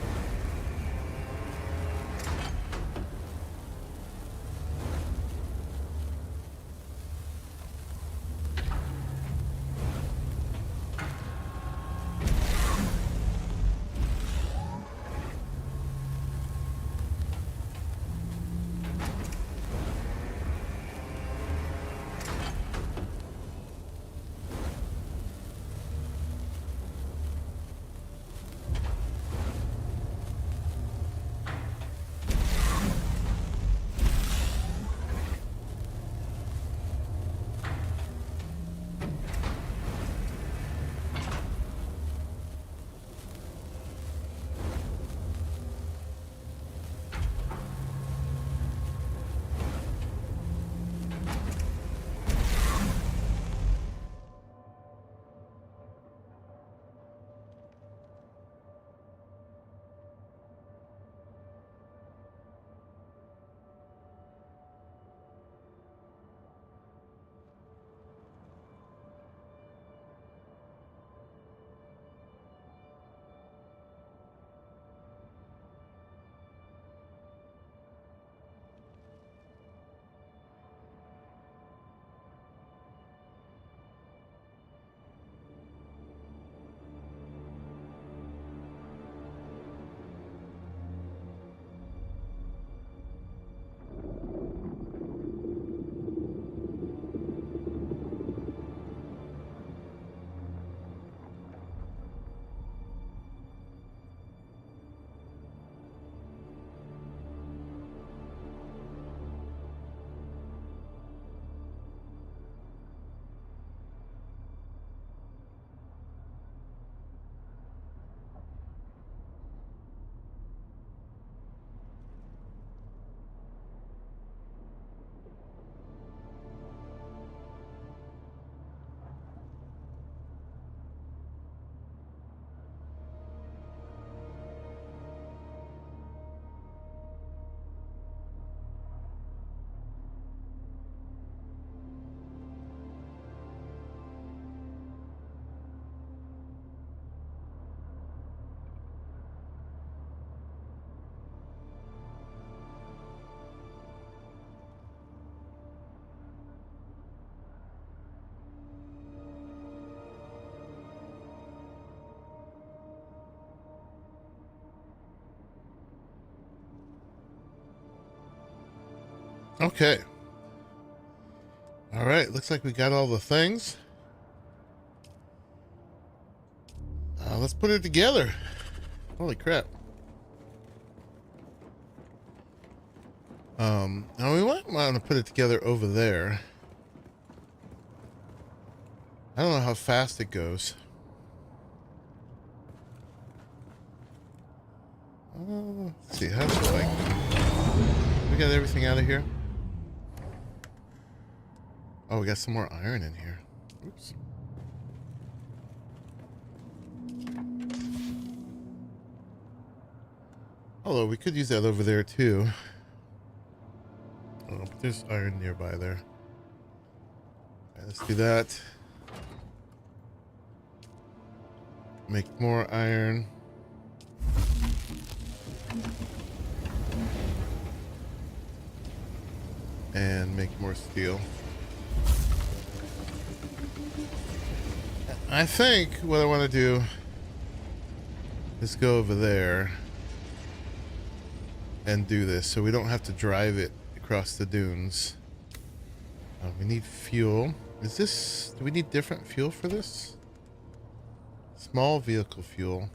Okay. All right. Looks like we got all the things. Let's put it together. Holy crap. Now we might want to put it together over there. I don't know how fast it goes. Let's see, how's it like? We got everything out of here? Oh, we got some more iron in here. Oops. Although we could use that over there too. Oh, but there's iron nearby there. Okay, let's do that. Make more iron. And make more steel. I think what I want to do is go over there and do this so we don't have to drive it across the dunes. We need fuel. Is this... do we need different fuel for this? Small vehicle fuel.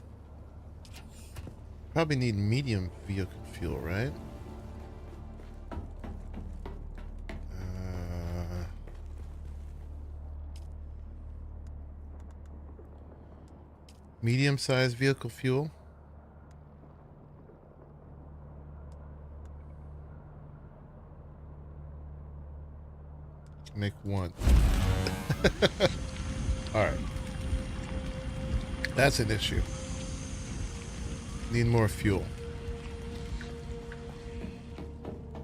Probably need medium vehicle fuel, right? Medium-sized vehicle fuel. Make one. All right. That's an issue. Need more fuel.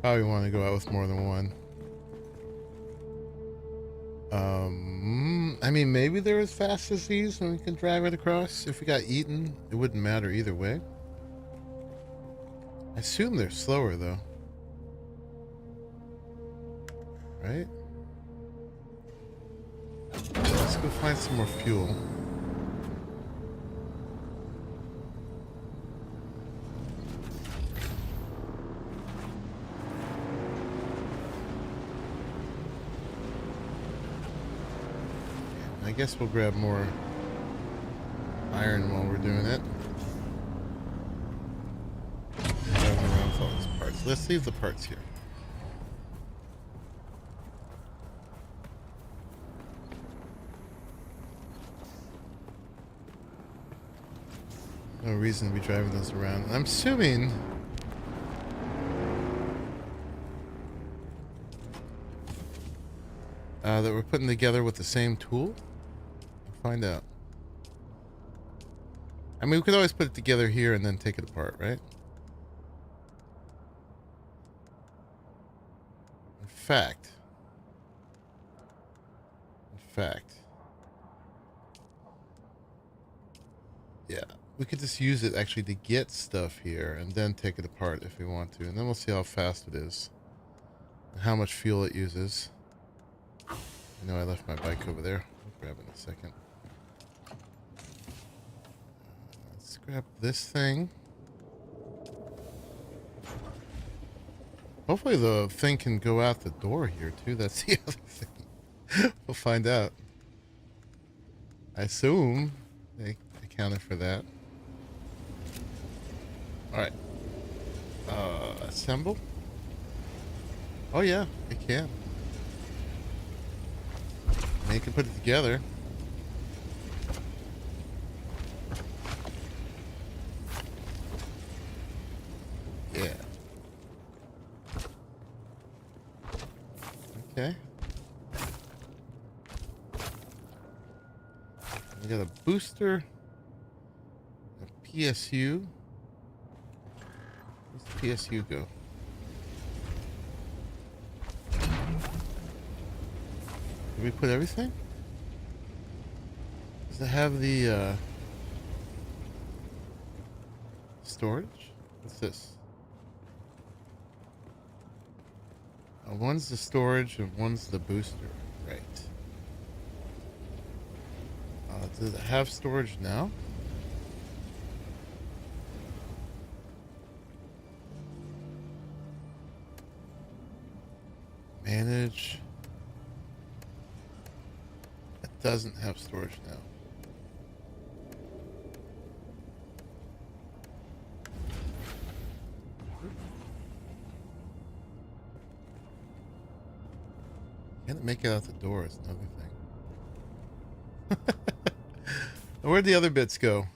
Probably want to go out with more than one. I mean, maybe they're as fast as these and we can drive it across. If we got eaten, it wouldn't matter either way. I assume they're slower though. Right? Let's go find some more fuel. I guess we'll grab more iron while we're doing it. Driving around with all these parts. Let's leave the parts here. No reason to be driving those around. I'm assuming that we're putting together with the same tool. We'll find out. I mean, we could always put it together here and then take it apart, right? In fact, yeah, we could just use it actually to get stuff here and then take it apart if we want to, and then we'll see how fast it is and how much fuel it uses. I know I left my bike over there. I'll grab it in a second. Let's grab this thing. Hopefully the thing can go out the door here too. That's the other thing. We'll find out. I assume they accounted for that. Alright. Assemble? Oh yeah, it can. And you can put it together. Yeah. Okay. We got a booster, a PSU. Where's the PSU go? Did we put everything? Does it have the storage? What's this? One's the storage and one's the booster. Right. Does it have storage now? Manage. It doesn't have storage now. Can't make it out the door is another thing. Where'd the other bits go?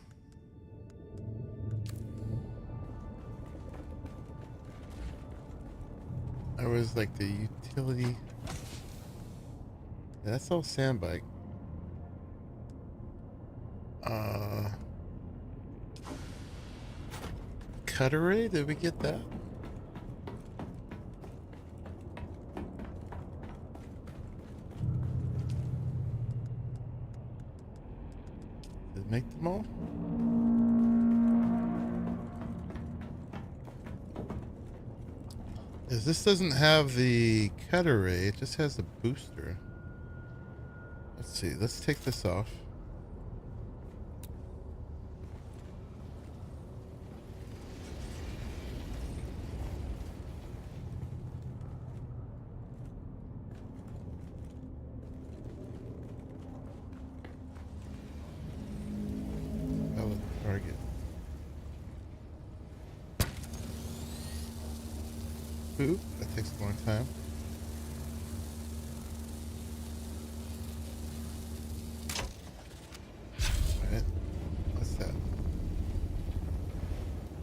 There was like the utility. Yeah, that's all sandbike. Cut array? Did we get that? Did it make them all? This doesn't have the cut array, it just has the booster. Let's see, let's take this off. Target. Oop, that takes a long time. Alright, what's that?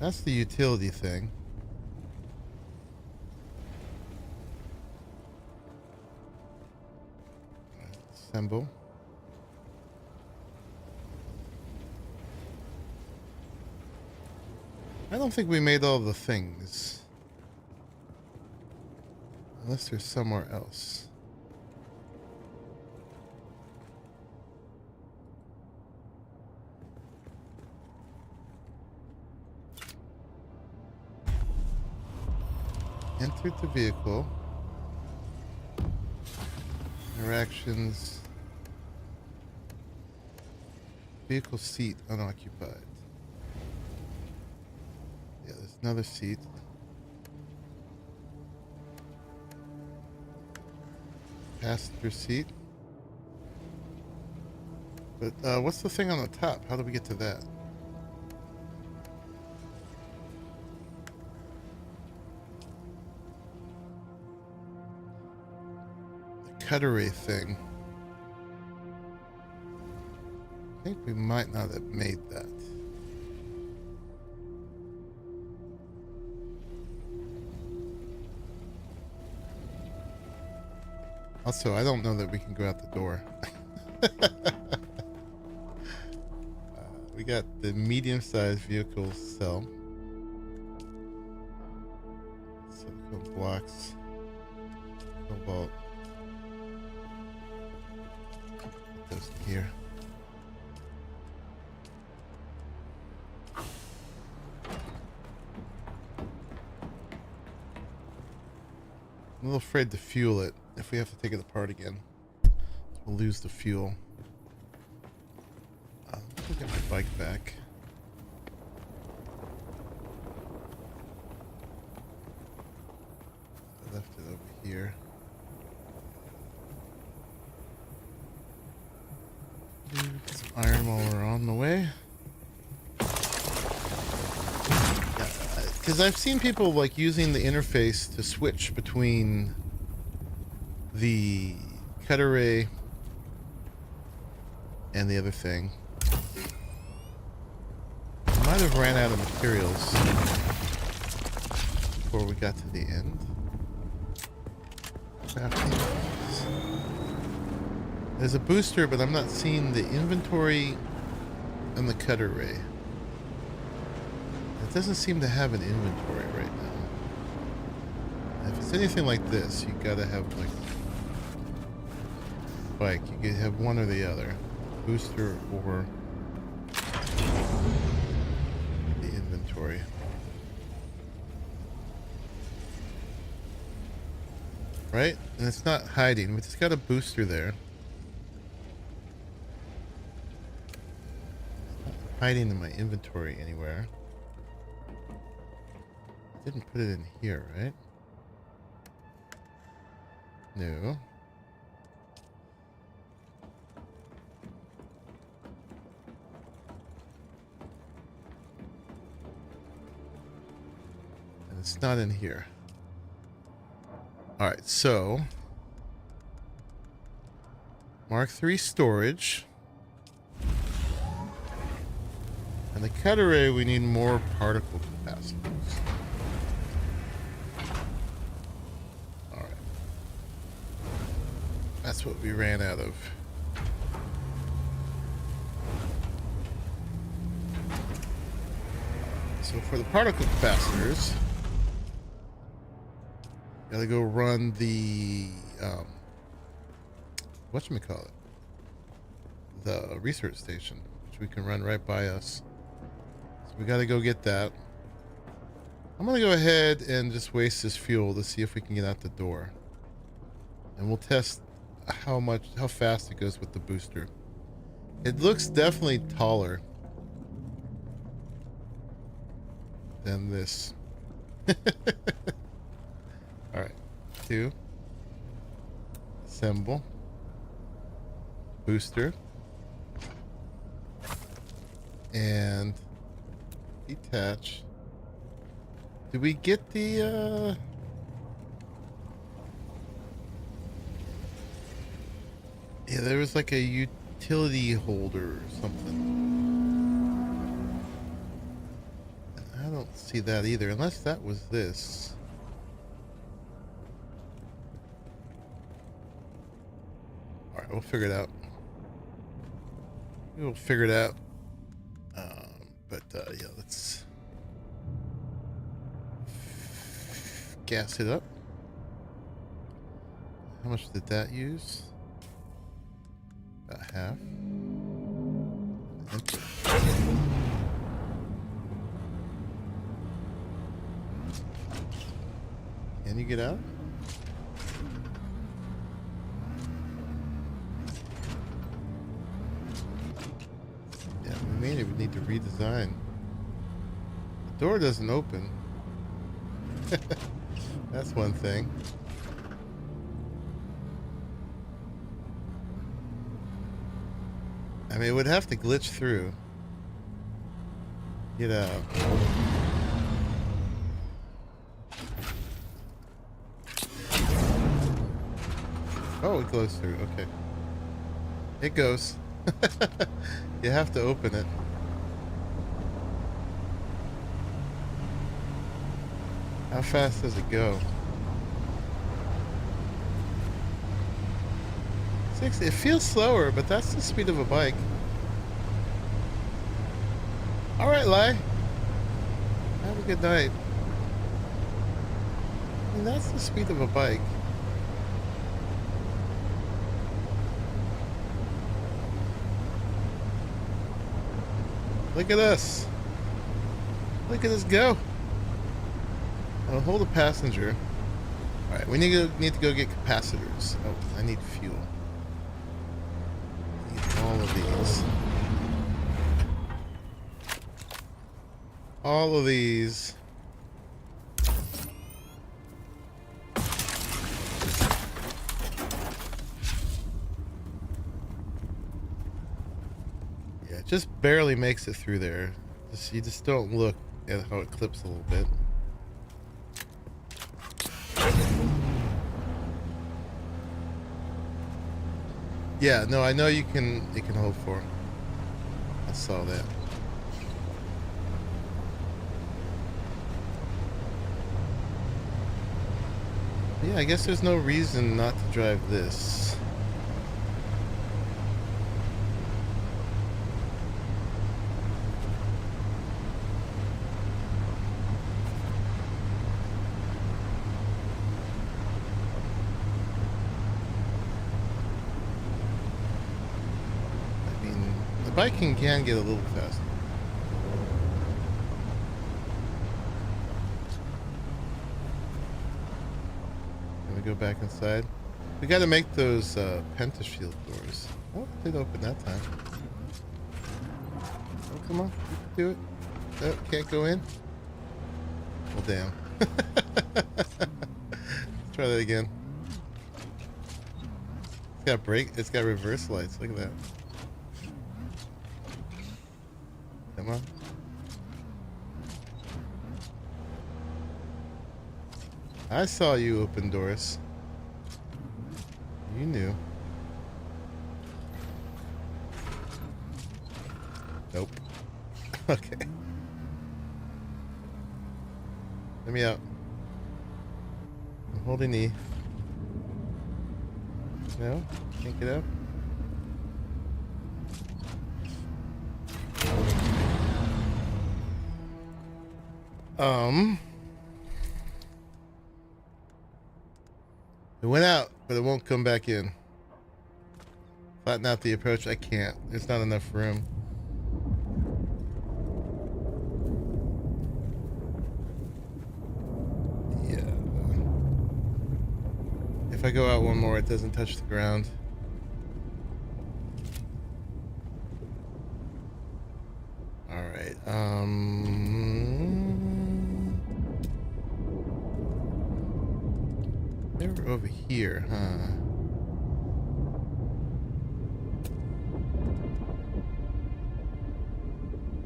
That's the utility thing. Right, assemble. I don't think we made all the things. Unless there's somewhere else. Entered the vehicle. Interactions. Vehicle seat unoccupied. Yeah, there's another seat. Passenger seat. But what's the thing on the top? How do we get to that? The cutlery thing. I think we might not have made that. Also, I don't know that we can go out the door. We got the medium-sized vehicle cell. Silicone blocks. Cobalt. Put those in here. I'm a little afraid to fuel it. If we have to take it apart again, we'll lose the fuel. I'll get my bike back. I left it over here. Get some iron while we're on the way. Because I've seen people like using the interface to switch between the cut array and the other thing. I might have ran out of materials before we got to the end. There's a booster, but I'm not seeing the inventory and the cut array. It doesn't seem to have an inventory right now. If it's anything like this, you gotta have like bike. You can have one or the other, booster or the inventory. Right? And it's not hiding. We just got a booster there. It's not hiding in my inventory anywhere. Didn't put it in here, right? No. And it's not in here. All right, so Mark III storage. And the cut array, we need more particle capacitors. All right. That's what we ran out of. So for the particle capacitors, gotta go run the whatchamacallit, the research station, which we can run right by us. So we gotta go get that. I'm gonna go ahead and just waste this fuel to see if we can get out the door, and we'll test how fast it goes with the booster. It looks definitely taller than this. All right, 2, assemble, booster, and detach. Did we get the yeah, there was like a utility holder or something. I don't see that either, unless that was this. All right, we'll figure it out. We'll figure it out. Yeah, let's gas it up. How much did that use? About half. Enter. Can you get out? Yeah, we may even need to redesign. The door doesn't open. That's one thing. I mean, it would have to glitch through. Get out. Oh, it goes through. Okay. It goes. You have to open it. How fast does it go? 60. It feels slower, but that's the speed of a bike. All right, Lai. Have a good night. I mean, that's the speed of a bike. Look at us. Look at us go. I'll hold a passenger. All right, we need to go get capacitors. Oh, I need fuel. I need all of these. All of these. Yeah, it just barely makes it through there. You just don't look at how it clips a little bit. Yeah, no, I know it can hold 4. I saw that. Yeah, I guess there's no reason not to drive this. Biking can get a little faster. Can we go back inside? We got to make those pentashield doors. Oh, it did open that time. Oh, come on, you can do it. Oh, can't go in. Well, damn. Let's try that again. got brake. It's got reverse lights. Look at that. Come on. I saw you open doors. You knew. Nope. Okay. Let me out. I'm holding E. No? Can't get out? It went out, but it won't come back in. Flatten out the approach. I can't. There's not enough room. Yeah. If I go out one more, it doesn't touch the ground. All right. They were over here, huh?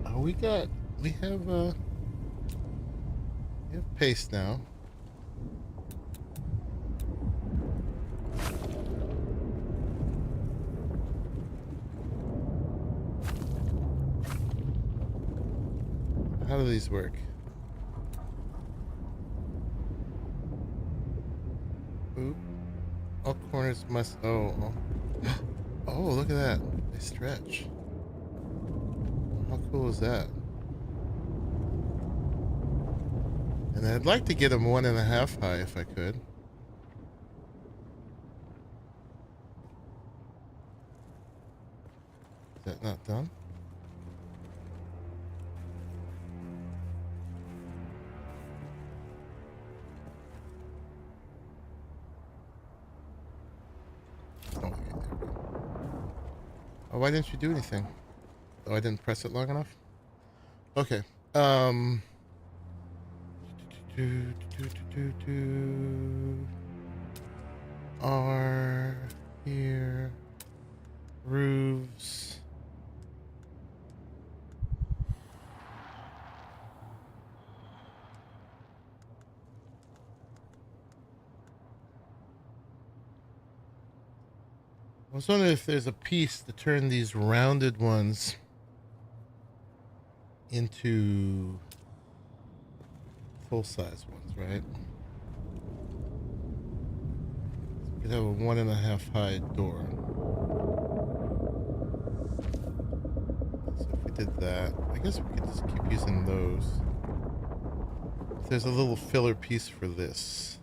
Oh, we have paste now. How do these work? Oop. All corners must... Oh, look at that. They stretch. How cool is that? And I'd like to get them 1.5 high if I could. Is that not done? Oh, why didn't you do anything? Oh, I didn't press it long enough? Okay. R here. Roofs. I was wondering if there's a piece to turn these rounded ones into full-size ones, right? So we could have a 1.5 high door. So if we did that, I guess we could just keep using those. There's a little filler piece for this.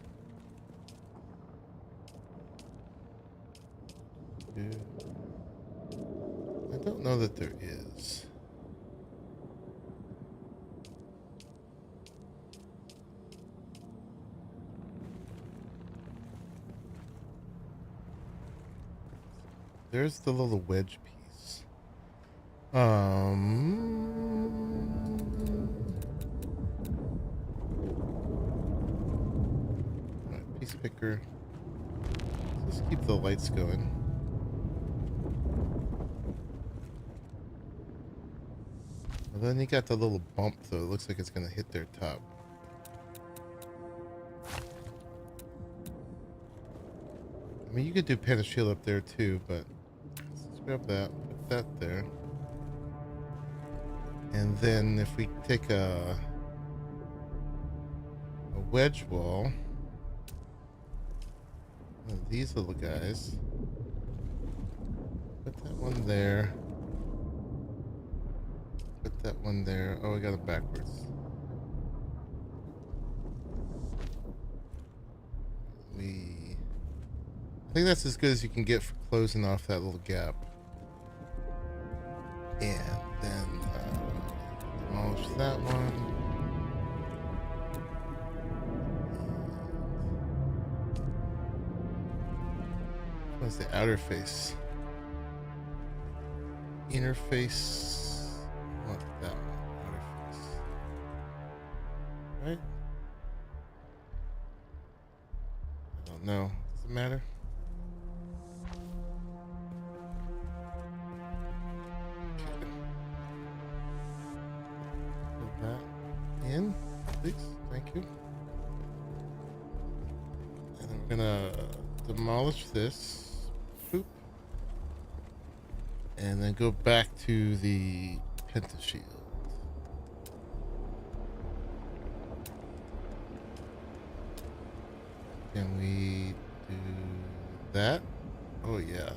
I don't know that there is. There's the little wedge piece. Alright, piece picker. Let's just keep the lights going. And then you got the little bump, though. It looks like it's going to hit their top. I mean, you could do pan and shield up there, too, but let's grab that. Put that there. And then if we take a wedge wall, one of these little guys, put that one there. Put that one there. Oh, I got it backwards. I think that's as good as you can get for closing off that little gap. And then demolish that one. What's the outer face? Inner face. What that one? Outer face. Right? I don't know. Does it matter? Gonna demolish this. Boop. And then go back to the pentashield. Can we do that? Oh yeah.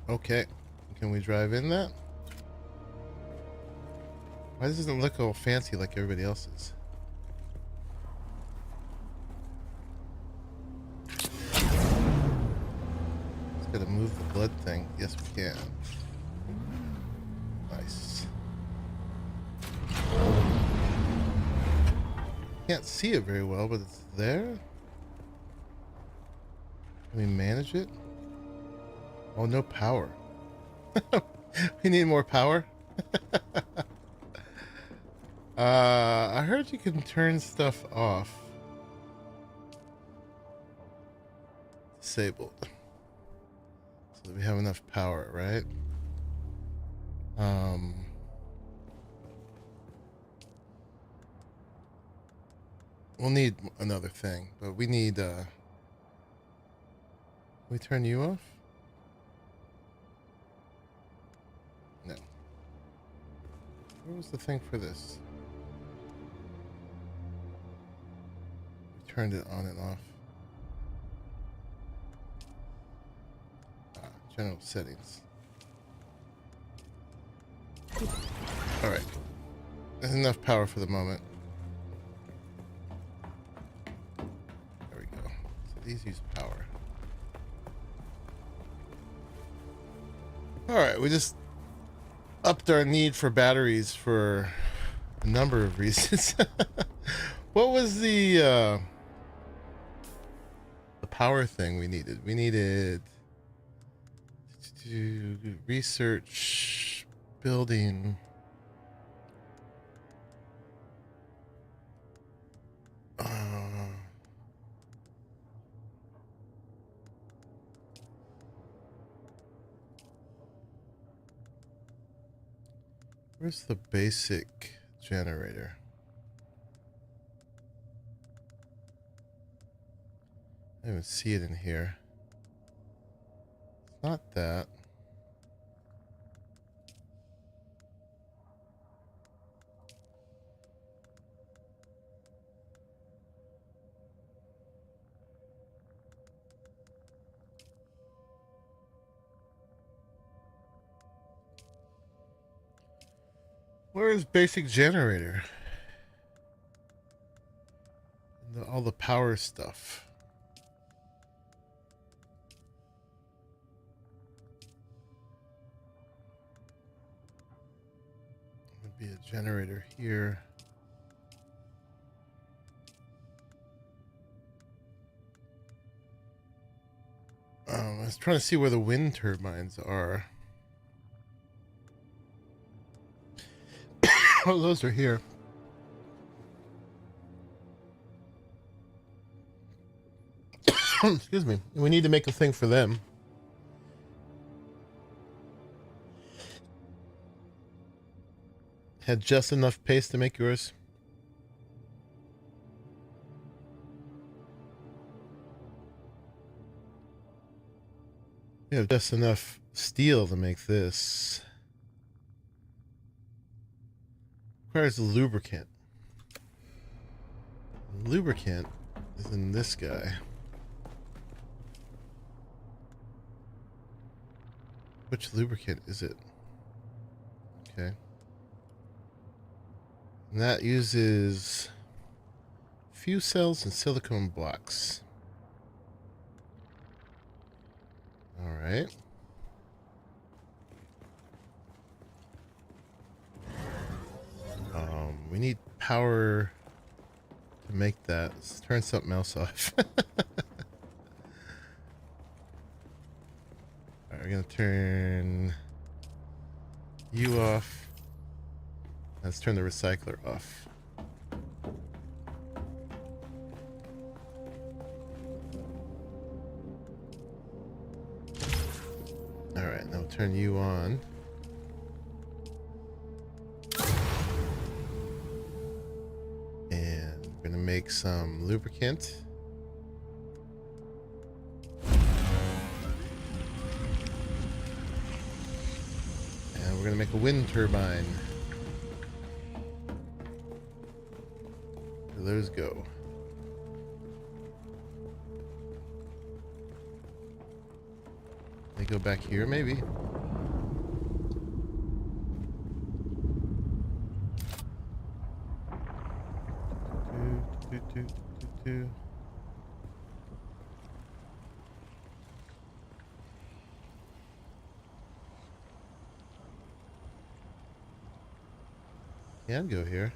Okay. Can we drive in that? Why doesn't it look all fancy like everybody else's? Just gotta move the blood thing. Yes, we can. Nice. Can't see it very well, but it's there. Can we manage it? Oh, no power. We need more power. I heard you can turn stuff off. Disabled. So that we have enough power, right? We'll need another thing, but we need, can we turn you off? No. Where was the thing for this? We turned it on and off. General settings. Alright. There's enough power for the moment. There we go. So these use power. Alright, we just upped our need for batteries for a number of reasons. What was the power thing we needed? We needed to research building. Where's the basic generator? I don't even see it in here. It's not that. Where is basic generator? All the power stuff. Would be a generator here. I was trying to see where the wind turbines are. Oh, those are here. Excuse me. We need to make a thing for them. Had just enough pace to make yours. We have just enough steel to make this. Requires a lubricant. Lubricant is in this guy. Which lubricant is it? Okay. And that uses fuse cells and silicone blocks. All right. We need power to make that. Let's turn something else off. Alright, we're gonna turn you off. Let's turn the recycler off. Alright, now turn you on. make some lubricant. And we're gonna make a wind turbine. Where those go? They go back here, maybe. Can go here.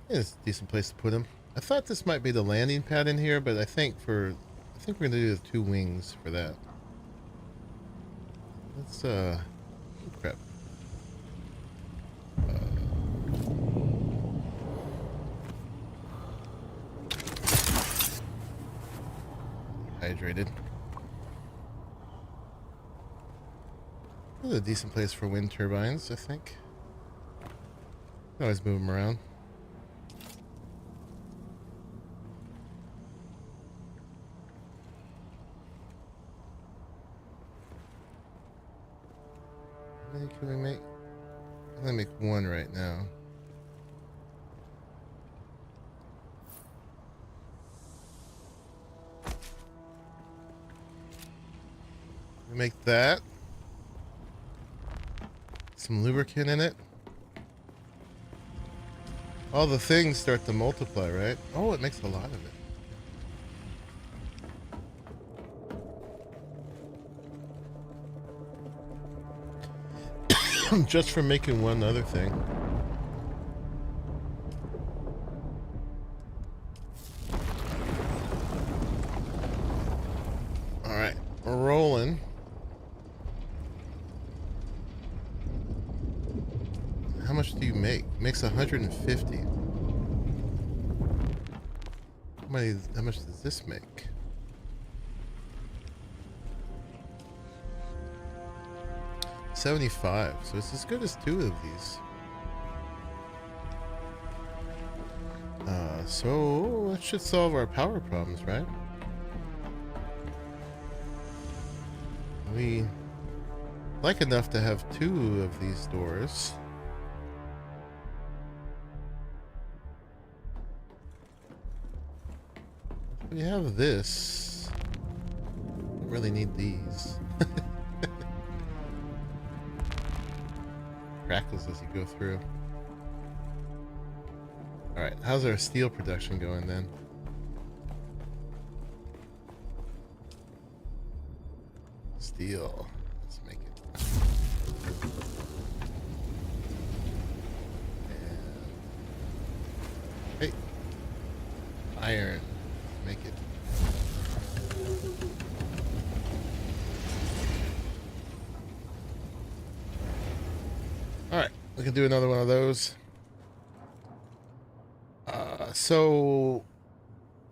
Yeah, it's a decent place to put him. I thought this might be the landing pad in here, but I think we're gonna do the 2 wings for that. Let's oh crap. Hydrated. This is a decent place for wind turbines, I think. Always move them around. How many can we make? I'm gonna make 1 right now. We make that. Some lubricant in it. All the things start to multiply, right? Oh, it makes a lot of it. Just for making one other thing. Alright, we're rolling. How much do you make? It makes 150. How much does this make? $75. So it's as good as 2 of these. So that should solve our power problems, right? We like enough to have 2 of these doors. We have this. Don't really need these. Crackles as you go through. Alright, how's our steel production going then? Steel. Let's make it. And hey. Iron. Make it. Alright, we can do another one of those. So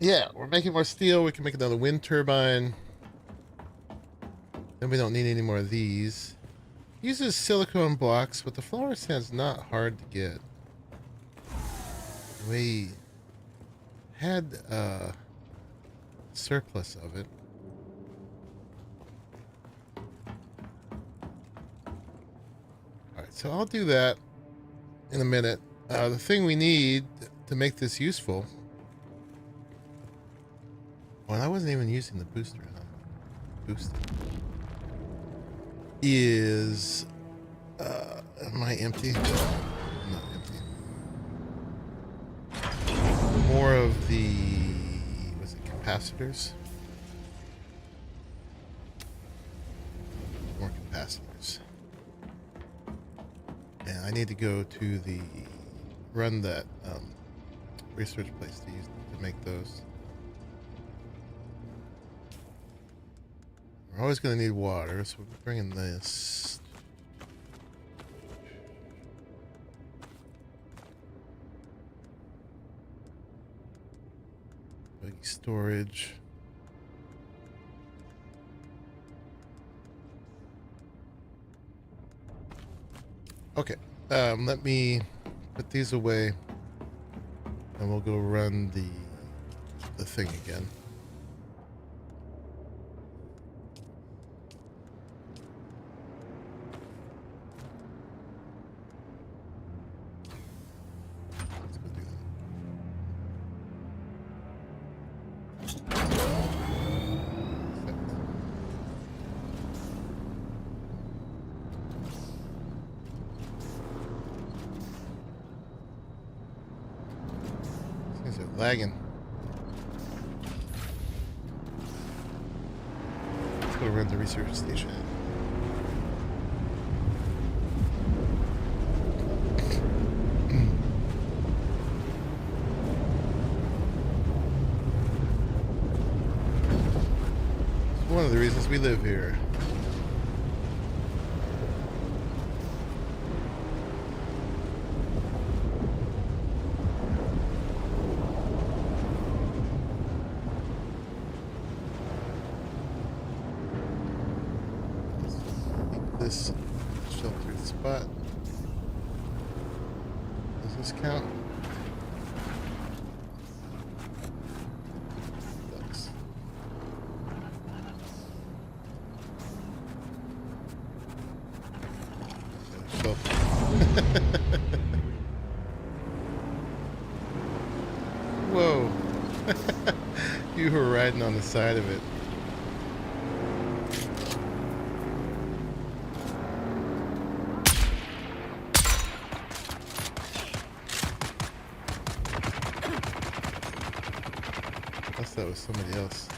yeah, we're making more steel. We can make another wind turbine. Then we don't need any more of these. Uses silicone blocks, but the flower sand's not hard to get. We had surplus of it. Alright, so I'll do that in a minute. The thing we need to make this useful... Well, I wasn't even using the booster. Booster. Is... am I empty? I'm not empty. More of the... was it capacitors? More capacitors. And I need to go to the... run that research place to make those. We're always going to need water, so we're bringing this. Big storage. Okay, let me Put these away, and we'll go run the thing again. Lagging. Let's go run the research station. It's one of the reasons we live here. This sheltered spot. Does this count? Ducks. Shelter. Whoa. You were riding on the side of it. That was somebody else.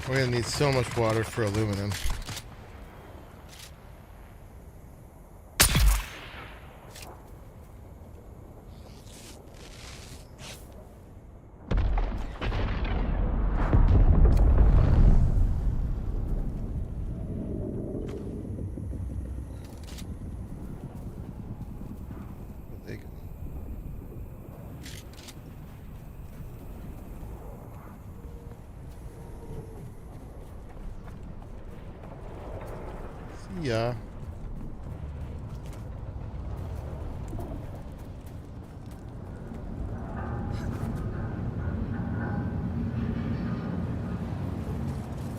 We're gonna need so much water for aluminum. Yeah.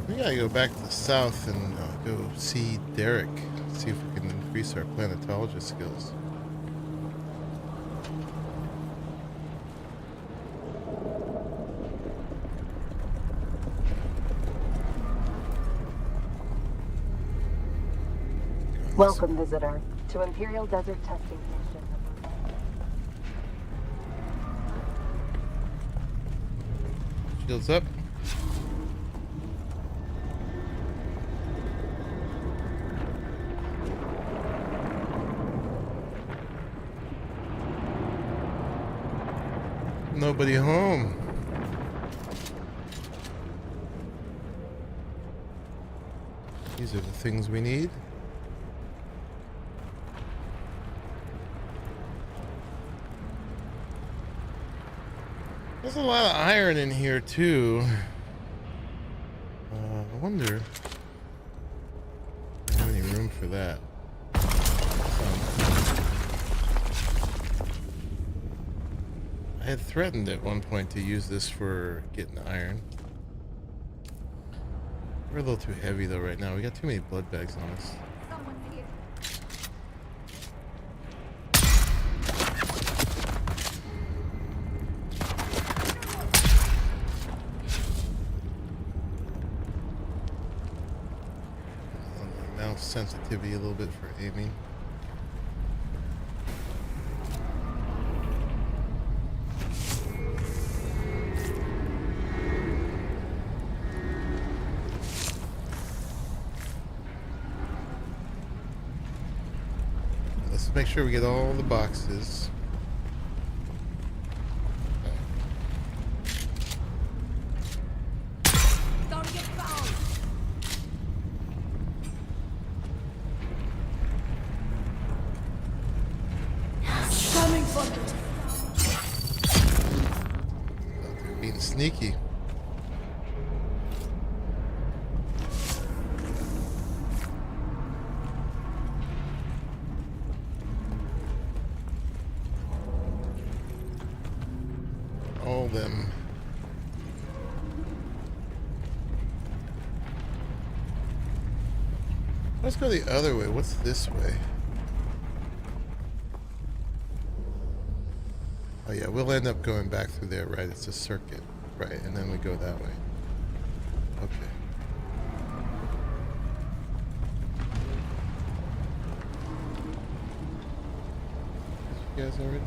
We gotta go back to the south and go see Derek, see if we can increase our planetologist skills. Welcome, visitor, to Imperial Desert Testing Station. Shields up. Nobody home. These are the things we need. There's a lot of iron in here too. I wonder if I have any room for that. I had threatened at one point to use this for getting iron. We're a little too heavy though right now. We got too many blood bags on us. Sensitivity a little bit for aiming. Let's make sure we get all the boxes. sneaky. All them. Let's go the other way. What's this way? Oh yeah, we'll end up going back through there, right? It's a circuit, right? And then we go that way. Okay. You guys already?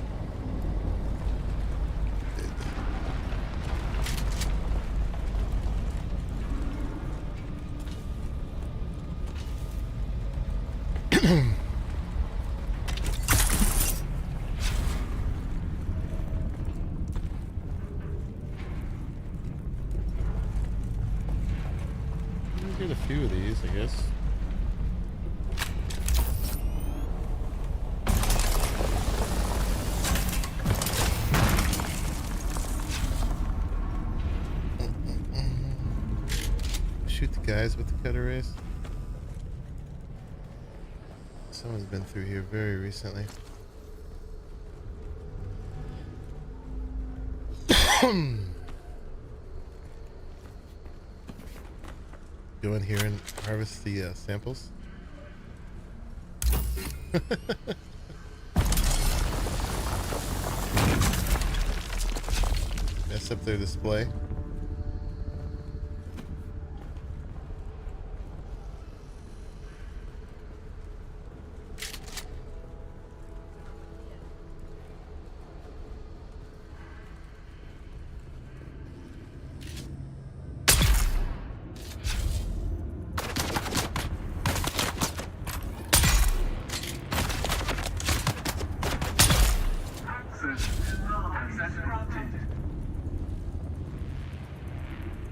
Get a few of these, I guess. Shoot the guys with the cutter race. Someone's been through here very recently. Go in here and harvest the samples. Mess up their display.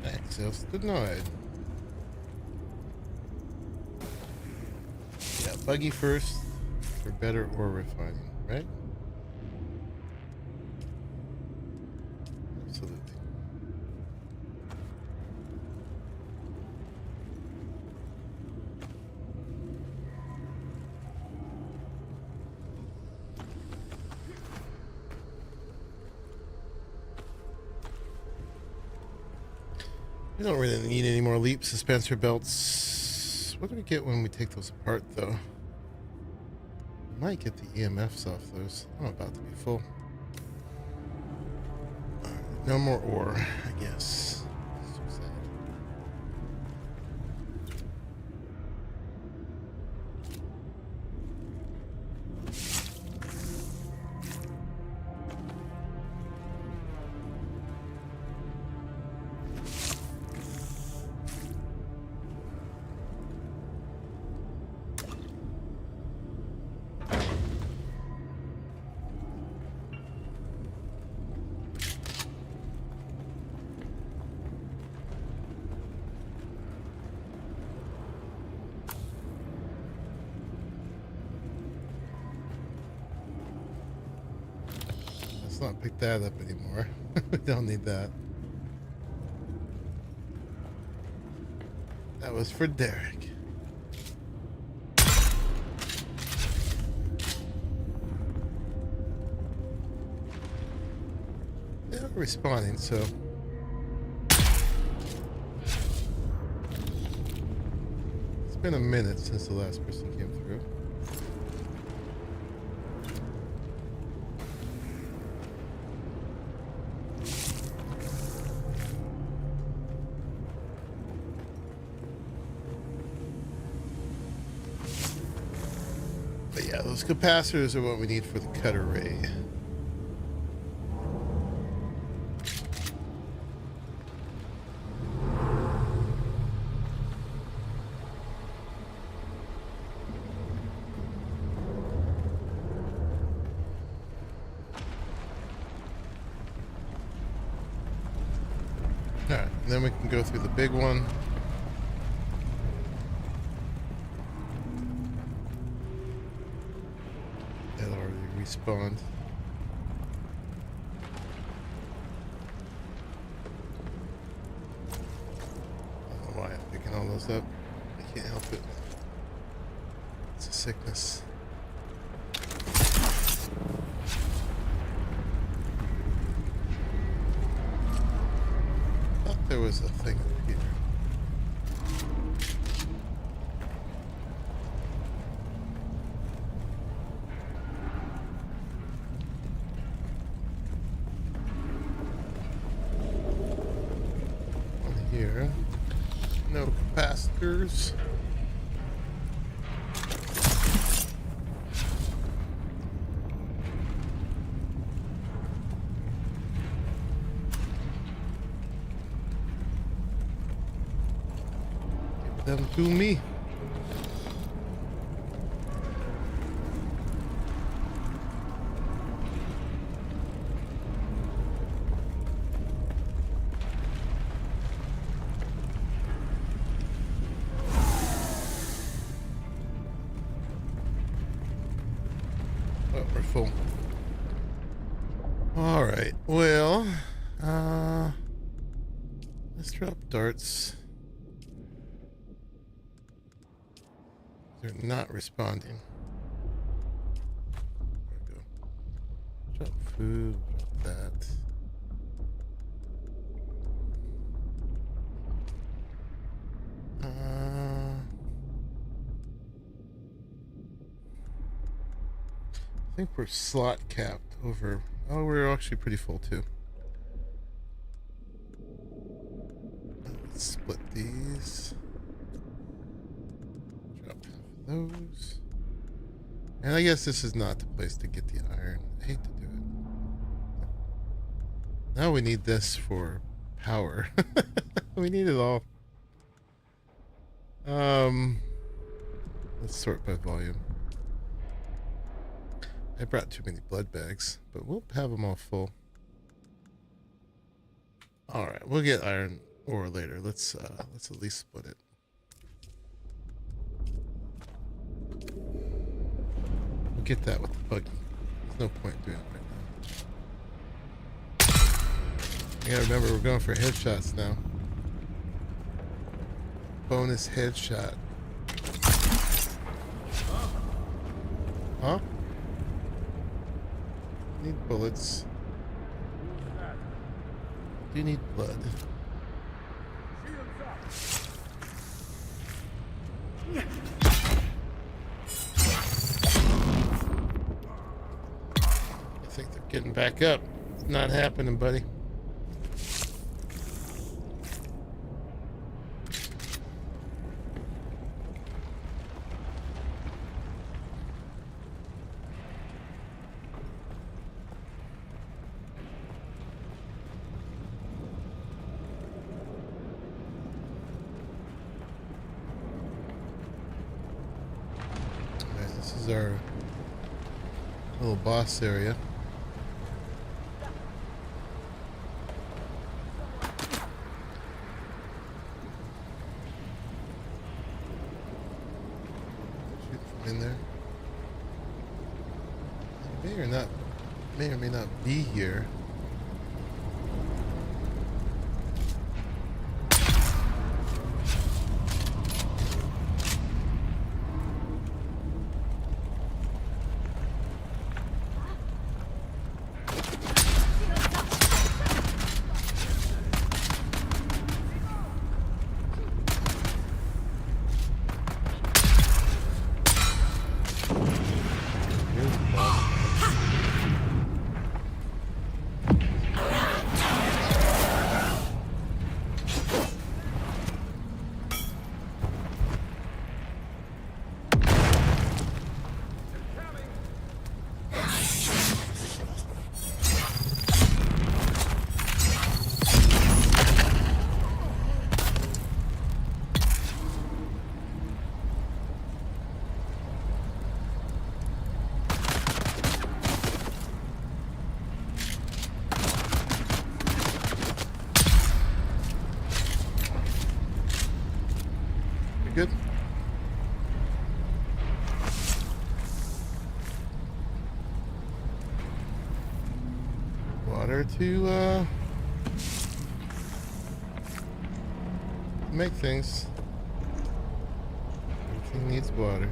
Access denied. Yeah, buggy first for better ore refining, right? Absolutely. We don't really need any more leap suspensor belts. What do we get when we take those apart, though? Might get the EMFs off those. I'm about to be full. No more ore, I guess. So sad. Let's not pick that up anymore. We don't need that. That was for Derek. They're responding, so it's been a minute since the last person came through. But yeah, those capacitors are what we need for the cut array. Alright, and then we can go through the big one. That already respawned. all those up. I can't help it. It's a sickness. Thought there was a thing up here. Here, no capacitors. Give them to me. Full. All right. Well, let's drop darts. They're not responding. There we go. Drop food. Drop that. I think we're slot capped over. Oh, we're actually pretty full too. Let's split these. Drop half of those. And I guess this is not the place to get the iron. I hate to do it. Now we need this for power. We need it all. Let's sort by volume. I brought too many blood bags, but we'll have them all full. All right, we'll get iron ore later. Let's at least split it. We'll get that with the buggy. There's no point doing it right now. You gotta remember, we're going for headshots now. Bonus headshot. Huh? Need bullets. Do need blood. I think they're getting back up. It's not happening, buddy. Our little boss area. Shoot from in there. It may or may not be here. Good. Water to make things. Everything needs water.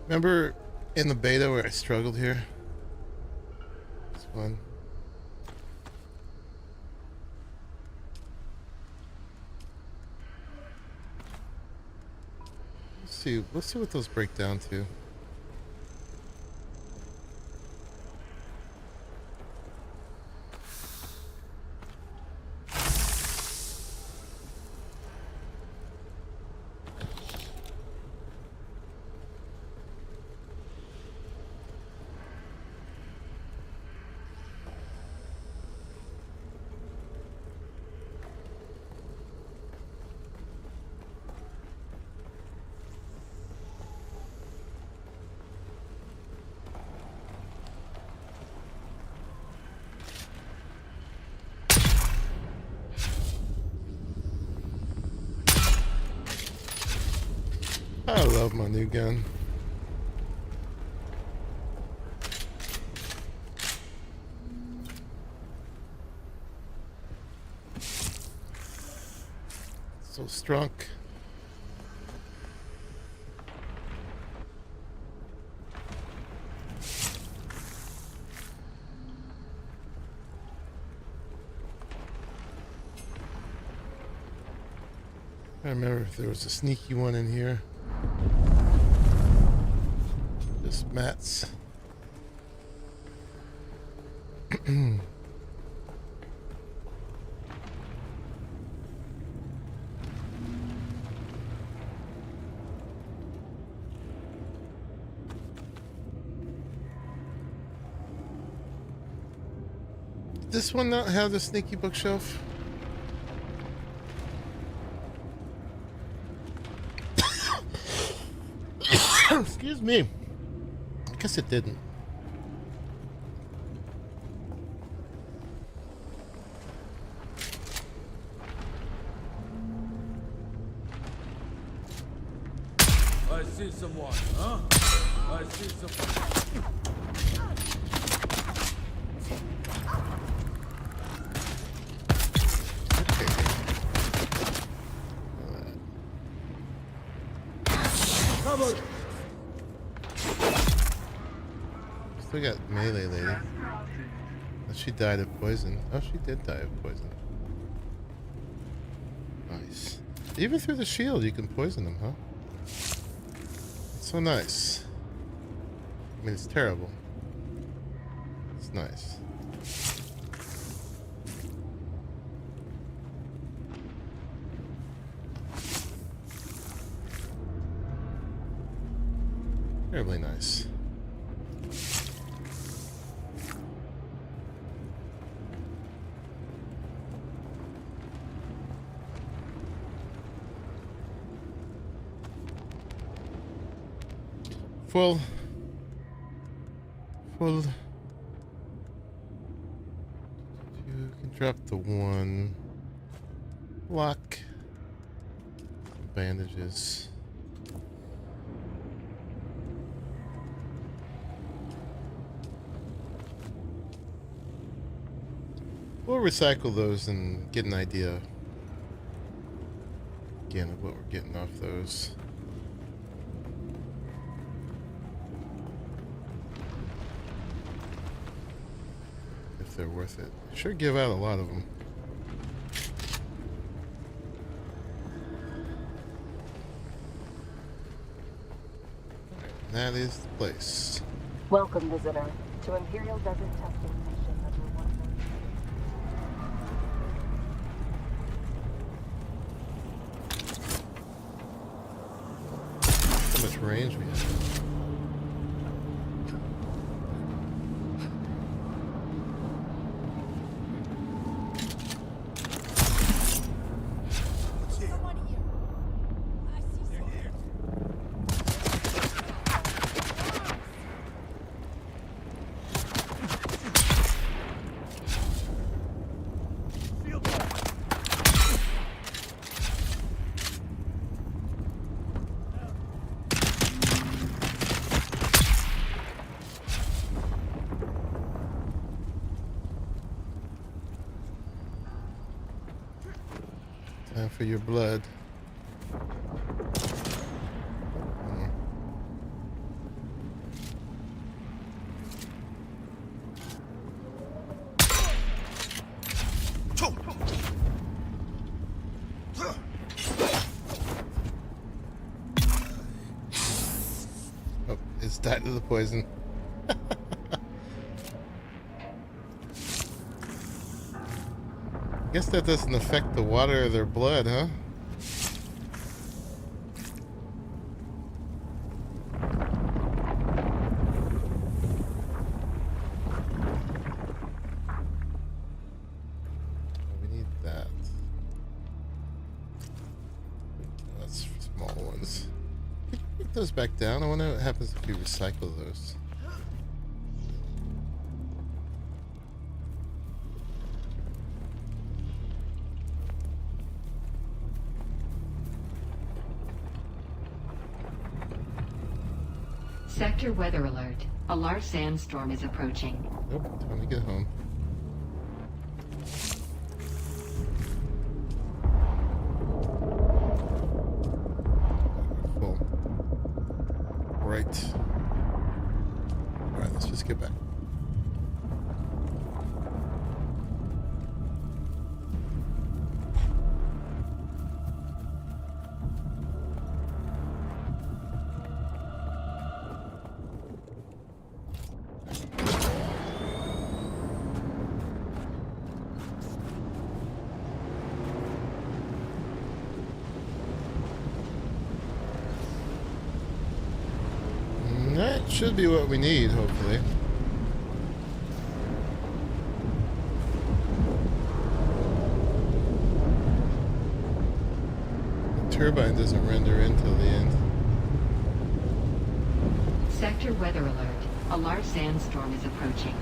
Remember in the beta where I struggled here? This one. Let's see what those break down to. I love my new gun. So strong. I remember if there was a sneaky one in here. Just mats. Did this one not have the sneaky bookshelf? Excuse me. I guess it didn't. I see someone, huh? I see someone. Okay. Still got melee lady. Oh, she died of poison. Oh, she did die of poison. Nice. Even through the shield, you can poison them, huh? It's so nice. I mean, it's terrible. It's nice. Terribly nice. Full. You can drop the one. Lock. Bandages. We'll recycle those and get an idea again of what we're getting off those. If they're worth it. Sure give out a lot of them. That is the place. Welcome, visitor, to Imperial Desert Testing Station number 1. range we have. Time for your blood. Oh, it's died to the poison. Guess that doesn't affect the water or their blood, huh? We need that. That's small ones. Can you put those back down? I wonder what happens if you recycle those. Sector weather alert. A large sandstorm is approaching. Nope, time to get home. Full. Right. Alright, let's just get back. That should be what we need, hopefully. The turbine doesn't render until the end. Sector weather alert. A large sandstorm is approaching.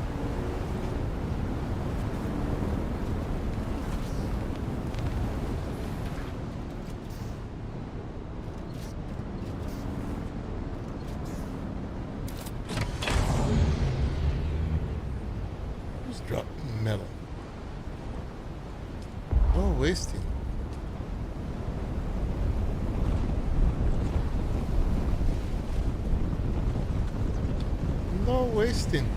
Drop metal. No wasting. No wasting.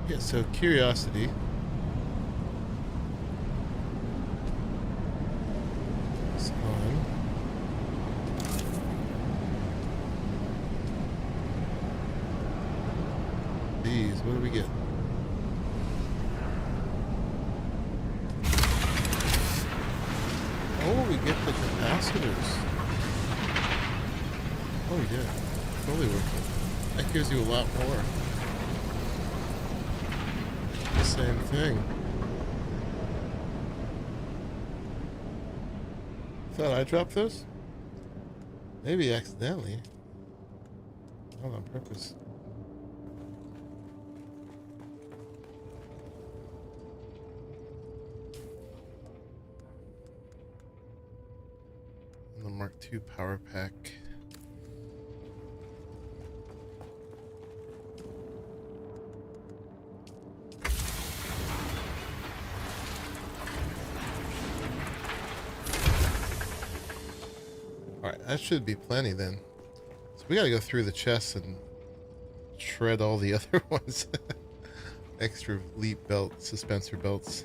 Yeah, so curiosity. It's on. These, what do we get? Oh, we get the capacitors. Oh yeah, totally worth it. That gives you a lot more. Same thing. Thought I dropped those? Maybe accidentally. Not on purpose. And the Mark II power pack. Alright, that should be plenty then. So we gotta go through the chests and shred all the other ones. Extra leap belt, suspensor belts.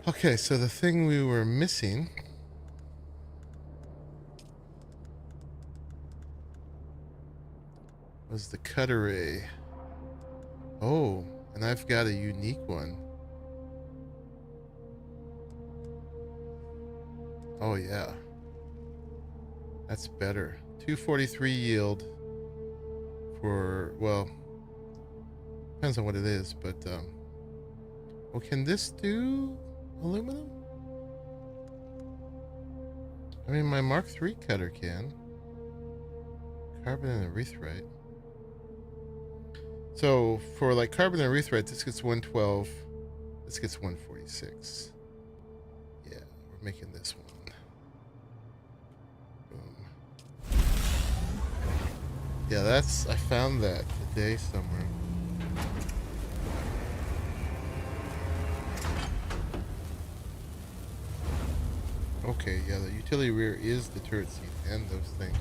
Okay, so the thing we were missing Was the cut array. Oh, and I've got a unique one. Oh yeah. That's better. 243 yield for, well, depends on what it is, but well, can this do aluminum? I mean, my Mark III cutter can. Carbon and erythrite. So for like carbon and erythrite, this gets 112. This gets 146. Yeah, we're making this one. Boom. Yeah, that's, I found that today somewhere. Okay, yeah, the utility rear is the turret seat and those things.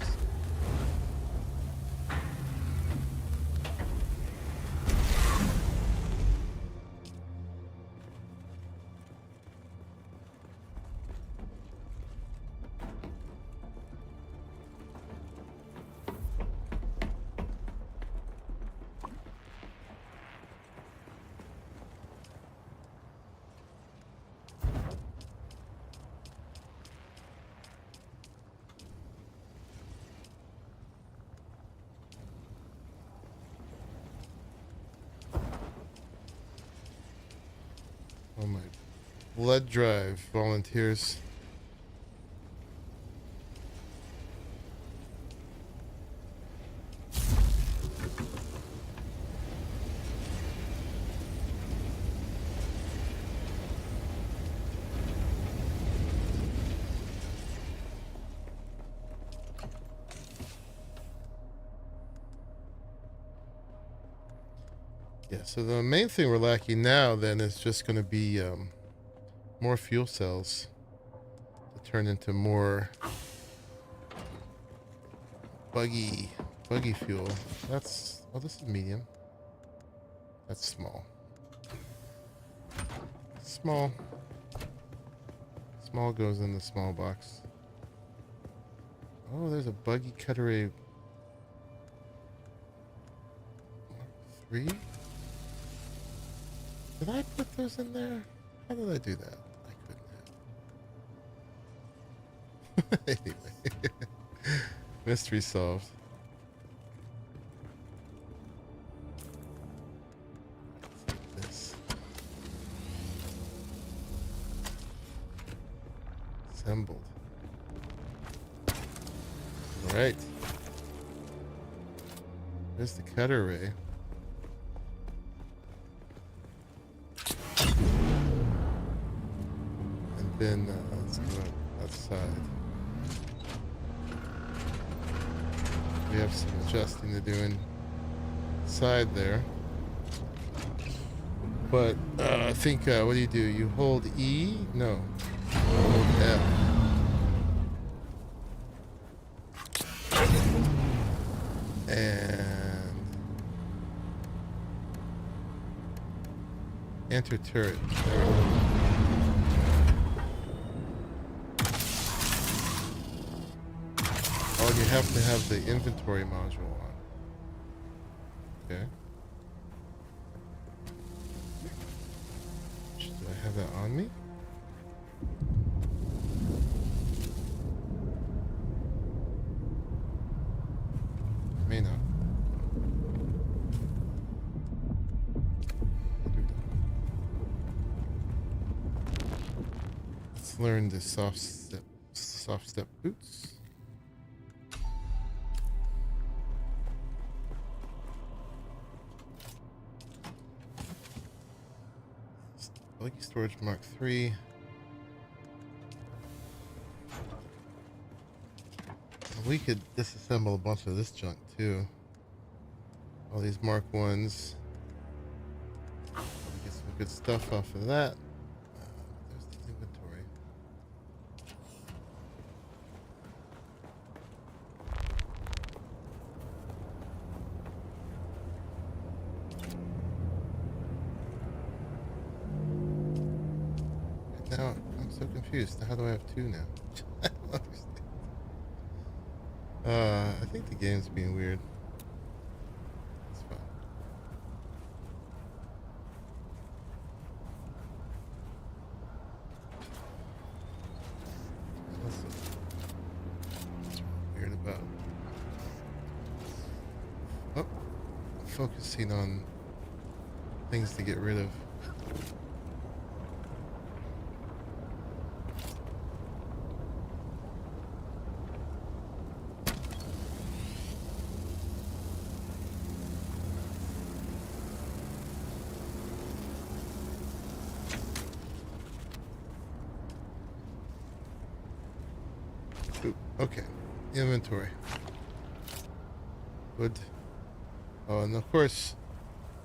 Oh my blood drive volunteers. Yeah, so the main thing we're lacking now then is just going to be more fuel cells to turn into more buggy fuel. That's, oh, this is medium. That's small. Small goes in the small box. Oh, there's a buggy cut array. Mark III? Did I put those in there? How did I do that? I couldn't have. Anyway. Mystery solved. This. Assembled. Alright. There's the cutter array. Then let's go outside. We have some adjusting to do inside there. But I think, what do? You hold E? No. Hold F. And enter turret. There we go. Oh, you have to have the inventory module on. Okay. Do I have that on me? May not. Let's learn the soft step boots. Lucky storage Mark III. We could disassemble a bunch of this junk too. All these Mark I's. Get some good stuff off of that. There's the inventory. Now I'm so confused. How do I have two now? I don't understand. I think the game's being weird. focusing on things to get rid of. Okay, inventory. Good. Oh, and of course,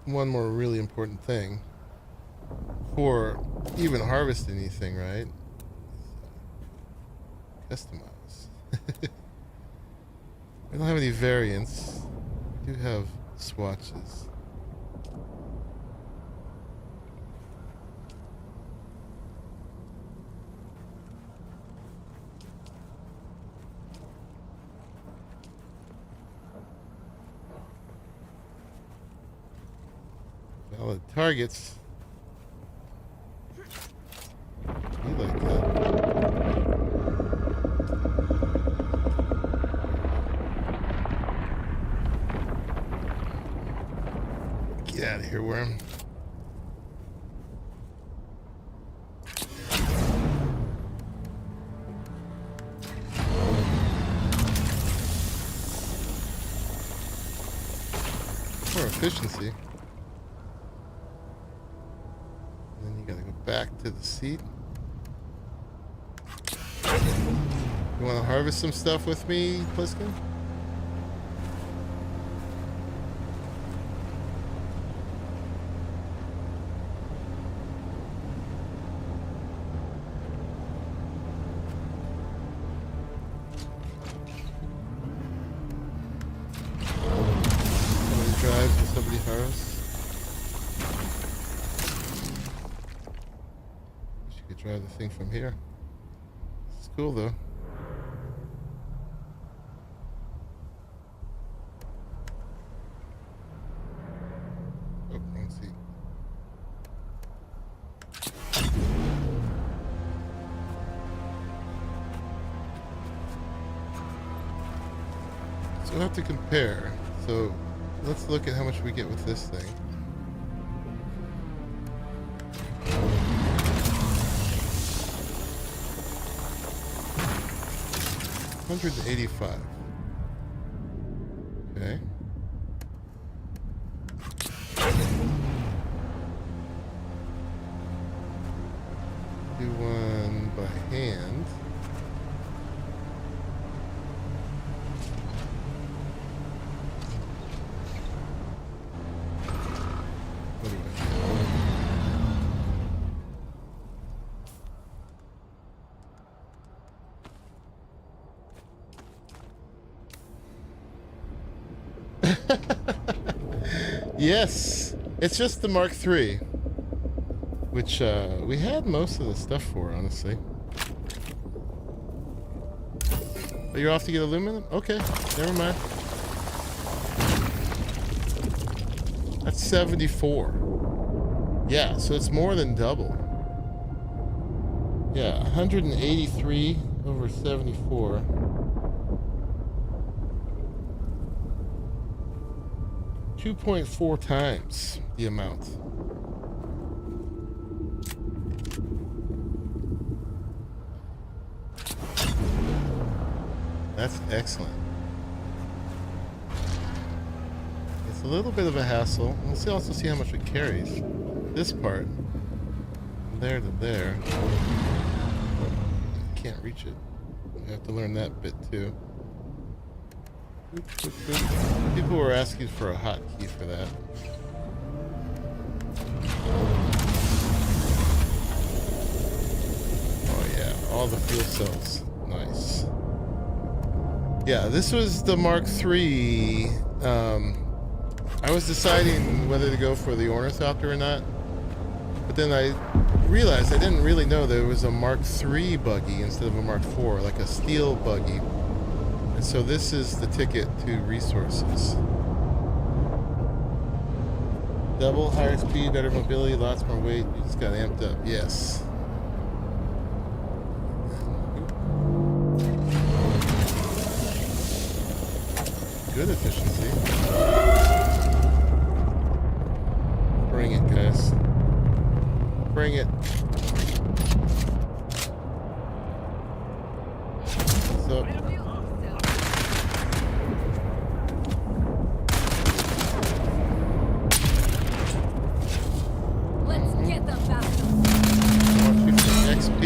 one more really important thing for even harvesting anything, right? Customize. We don't have any variants. We do have swatches. Valid targets. You like that. Get out of here, worm. More efficiency. Back to the seat. You want to harvest some stuff with me, Pliskin? Somebody drive and somebody harvest. Drive the thing from here. It's cool though. Oh, wrong seat. So we'll have to compare. So let's look at how much we get with this thing. 185. Okay. Do one by hand. What do we have? Yes, it's just the Mark III, which we had most of the stuff for, honestly. Oh, you're off to get aluminum? Okay, never mind. That's 74. Yeah, so it's more than double. Yeah, 183 over 74. 2.4 times the amount. That's excellent. It's a little bit of a hassle. Let's also see how much it carries. This part, from there to there. Can't reach it. I have to learn that bit too. People were asking for a hotkey for that. Oh yeah, all the fuel cells. Nice. Yeah, this was the Mark III. I was deciding whether to go for the ornithopter or not, but then I realized I didn't really know there was a Mark III buggy instead of a Mark IV, like a steel buggy. And so this is the ticket to resources. Double, higher speed, better mobility, lots more weight. You just got amped up. Yes. Good efficiency. Bring it. What's up? Let's get them back. More 15 XP.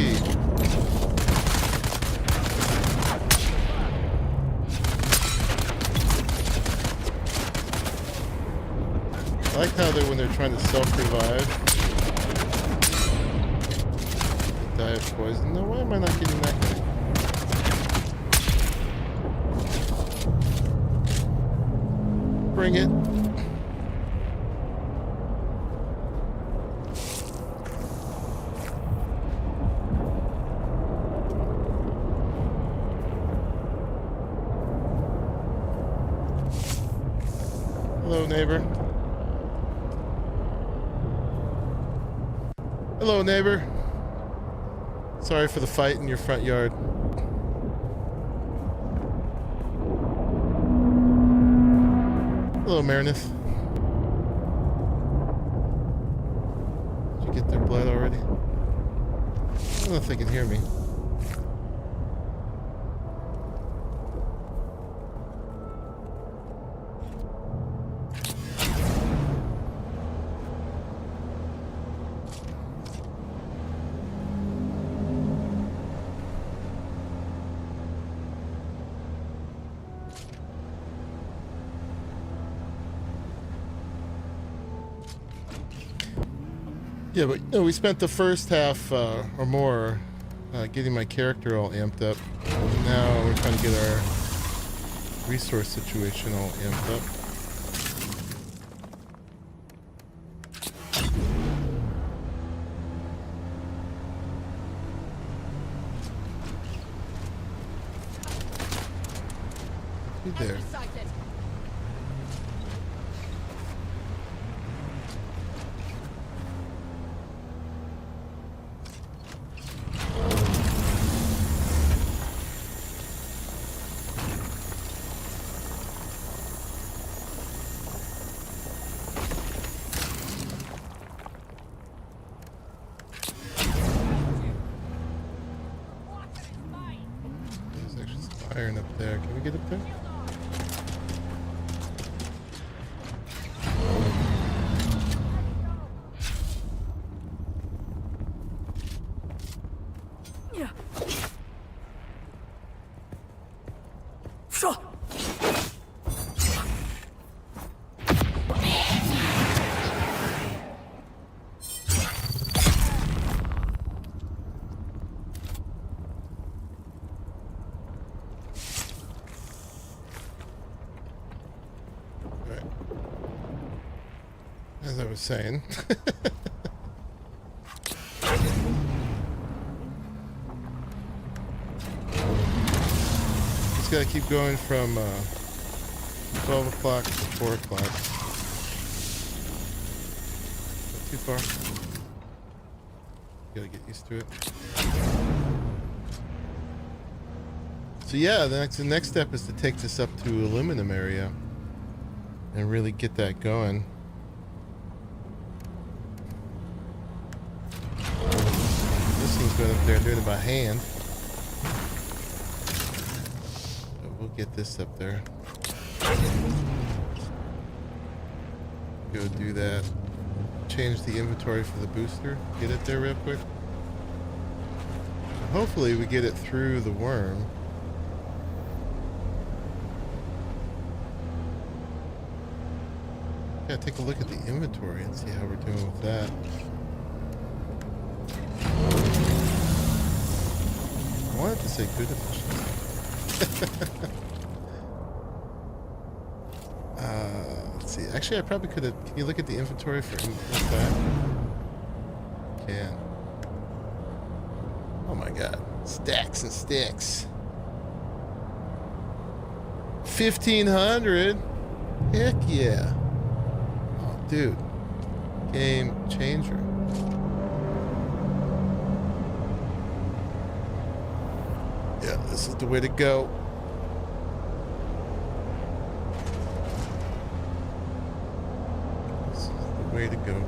I like how when they're trying to self-revive, they die of poison. No, why am I not getting that guy? Bring it. Hello, neighbor. Hello, neighbor. Sorry for the fight in your front yard. Hello, Meredith. Did you get their blood already? I don't know if they can hear me. Yeah, but you know, we spent the first half or more getting my character all amped up. Now we're trying to get our resource situation all amped up. Who's there? Iron up there. Can we get up there? Yeah. As I was saying. Just gotta keep going from 12 o'clock to 4 o'clock. Not too far. Gotta get used to it. So yeah, the next step is to take this up to aluminum area and really get that going. Going up there doing it by hand. But we'll get this up there. Go do that. Change the inventory for the booster. Get it there real quick. Hopefully we get it through the worm. Yeah, take a look at the inventory and see how we're doing with that. I wanted to say good efficiency. Let's see. Actually, I probably could have. Can you look at the inventory for that? Can. Oh my god. Stacks and sticks. 1,500. Heck yeah. Oh, dude. Game changer. Yeah, this is the way to go. This is the way to go.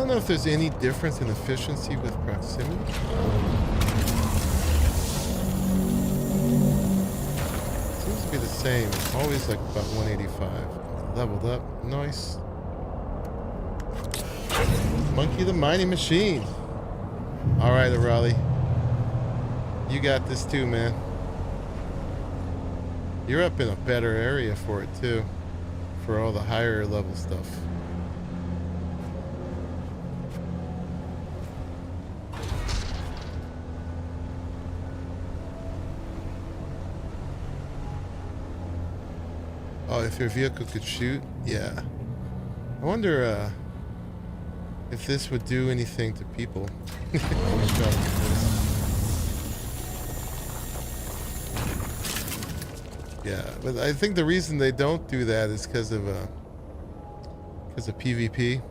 don't know if there's any difference in efficiency with proximity. Seems to be the same. Always like about 185. Leveled up. Nice. Monkey the mining machine. Alright, Raleigh. You got this too, man. You're up in a better area for it too. For all the higher level stuff. Oh, if your vehicle could shoot? Yeah. I wonder if this would do anything to people. Yeah, but I think the reason they don't do that is because of PvP.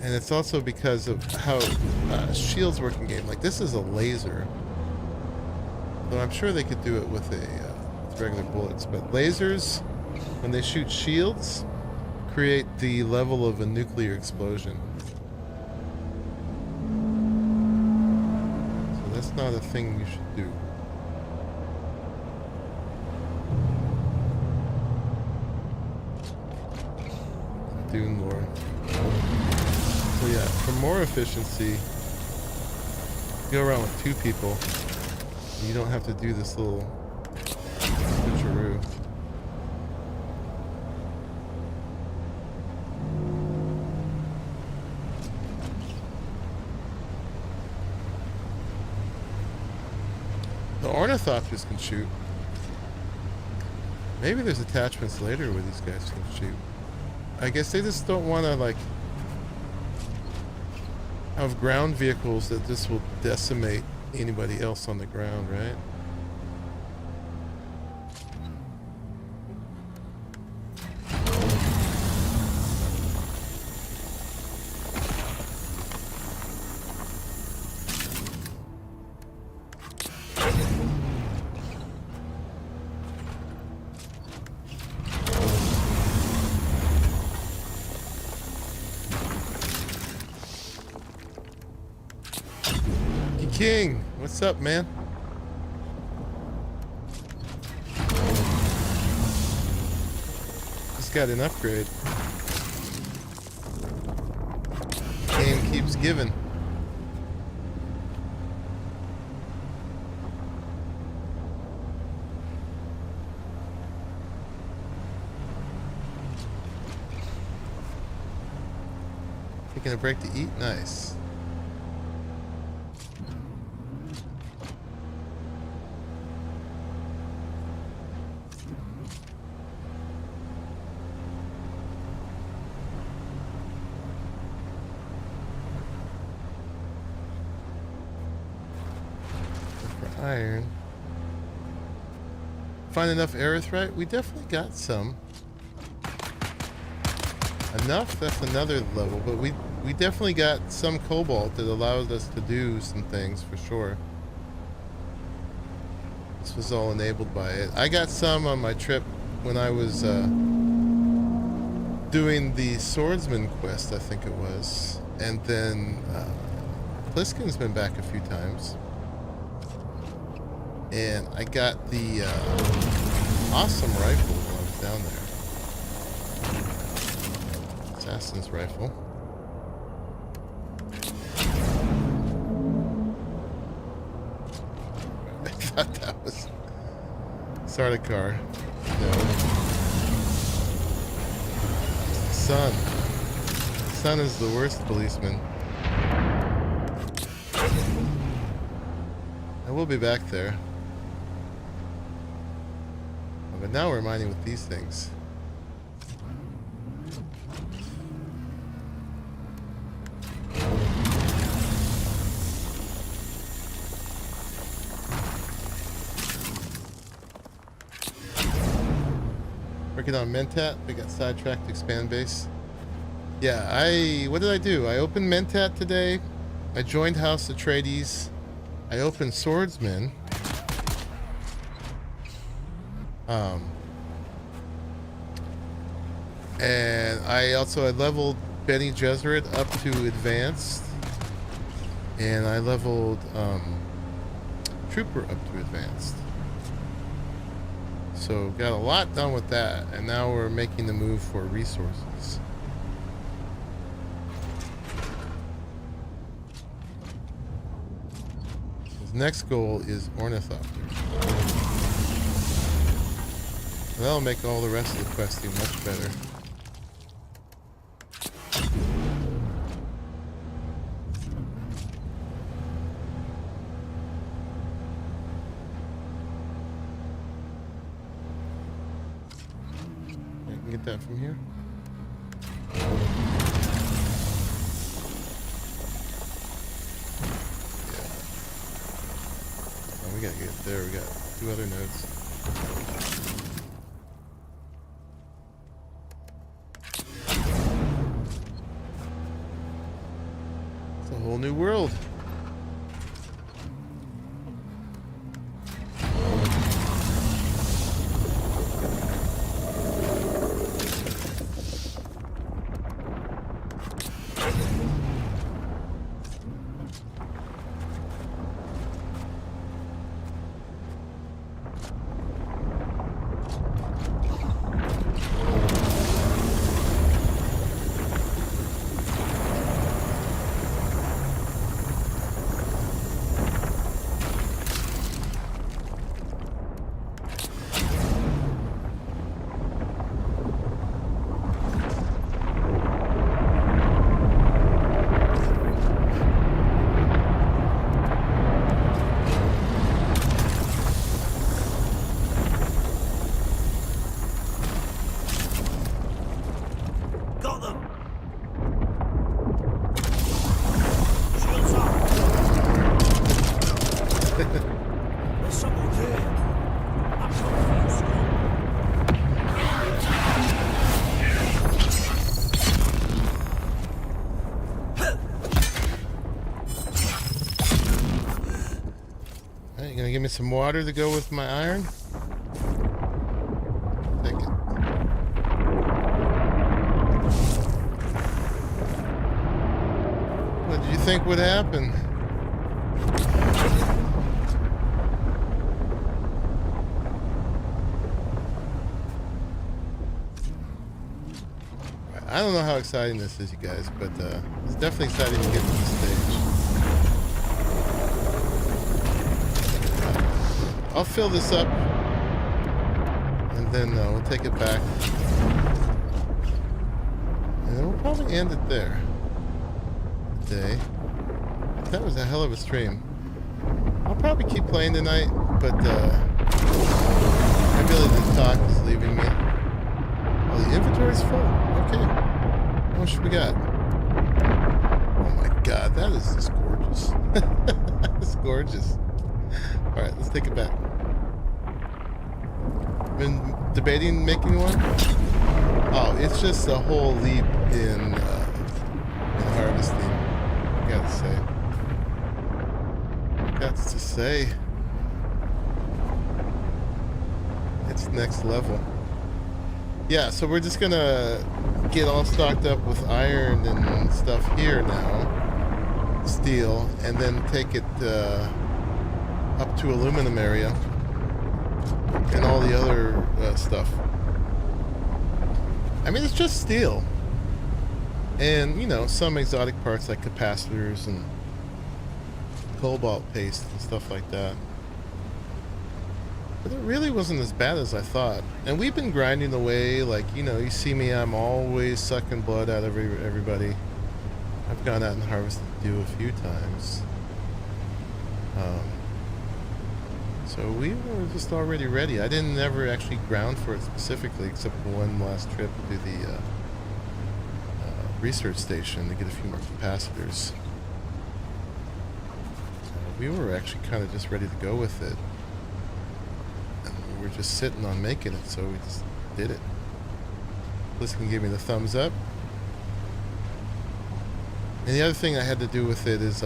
And it's also because of how shields work in game. Like, this is a laser. So I'm sure they could do it with regular bullets. But lasers, when they shoot shields, create the level of a nuclear explosion. So that's not a thing you should do. Dune lore. So yeah, for more efficiency, go around with 2 people. You don't have to do this little switcheroo. The ornithopters can shoot. Maybe there's attachments later where these guys can shoot. I guess they just don't want to, like, have ground vehicles that just will decimate anybody else on the ground, right? King, what's up, man? Just got an upgrade. Game keeps giving. Taking a break to eat? Nice. Iron. Find enough aerithrite? We definitely got some. Enough? That's another level, but we definitely got some cobalt that allows us to do some things for sure. This was all enabled by it. I got some on my trip when I was doing the swordsman quest, I think it was. And then Pliskin's been back a few times. And I got the awesome rifle when I was down there. Assassin's rifle. I thought that was Sardaukar. No. Sun. Sun is the worst policeman. I will be back there. But now we're mining with these things. Working on Mentat. We got sidetracked to expand base. Yeah, what did I do? I opened Mentat today. I joined House Atreides. I opened Swordsman. And I leveled Bene Gesserit up to advanced, and I leveled Trooper up to advanced. So got a lot done with that, and now we're making the move for resources. His next goal is ornithopter. That'll make all the rest of the questing much better. Get that from here. Yeah. Oh, we gotta get there. We got 2 other nodes. It's a whole new world. Give me some water to go with my iron. Take it. What did you think would happen? I don't know how exciting this is, you guys, but it's definitely exciting to get to this stage. I'll fill this up, and then we'll take it back, and then we'll probably end it there today. That was a hell of a stream. I'll probably keep playing tonight, but my ability to talk is leaving me. Oh, the inventory's full. Okay. How much we got? Oh my god, that is just gorgeous. That's gorgeous. Alright, let's take it back. Been debating making one? Oh, it's just a whole leap in harvesting. I got to say. It's next level. Yeah, so we're just gonna get all stocked up with iron and stuff here now. Steel, and then take it up to aluminum area and all the other stuff. I mean, it's just steel and, you know, some exotic parts like capacitors and cobalt paste and stuff like that. But it really wasn't as bad as I thought. And we've been grinding away, like, you know, you see me, I'm always sucking blood out of everybody. I've gone out and harvested dew a few times. So we were just already ready. I didn't ever actually ground for it specifically, except for one last trip to the research station to get a few more capacitors. We were actually kind of just ready to go with it. And we were just sitting on making it, so we just did it. Bluesky gave me the thumbs up. And the other thing I had to do with it is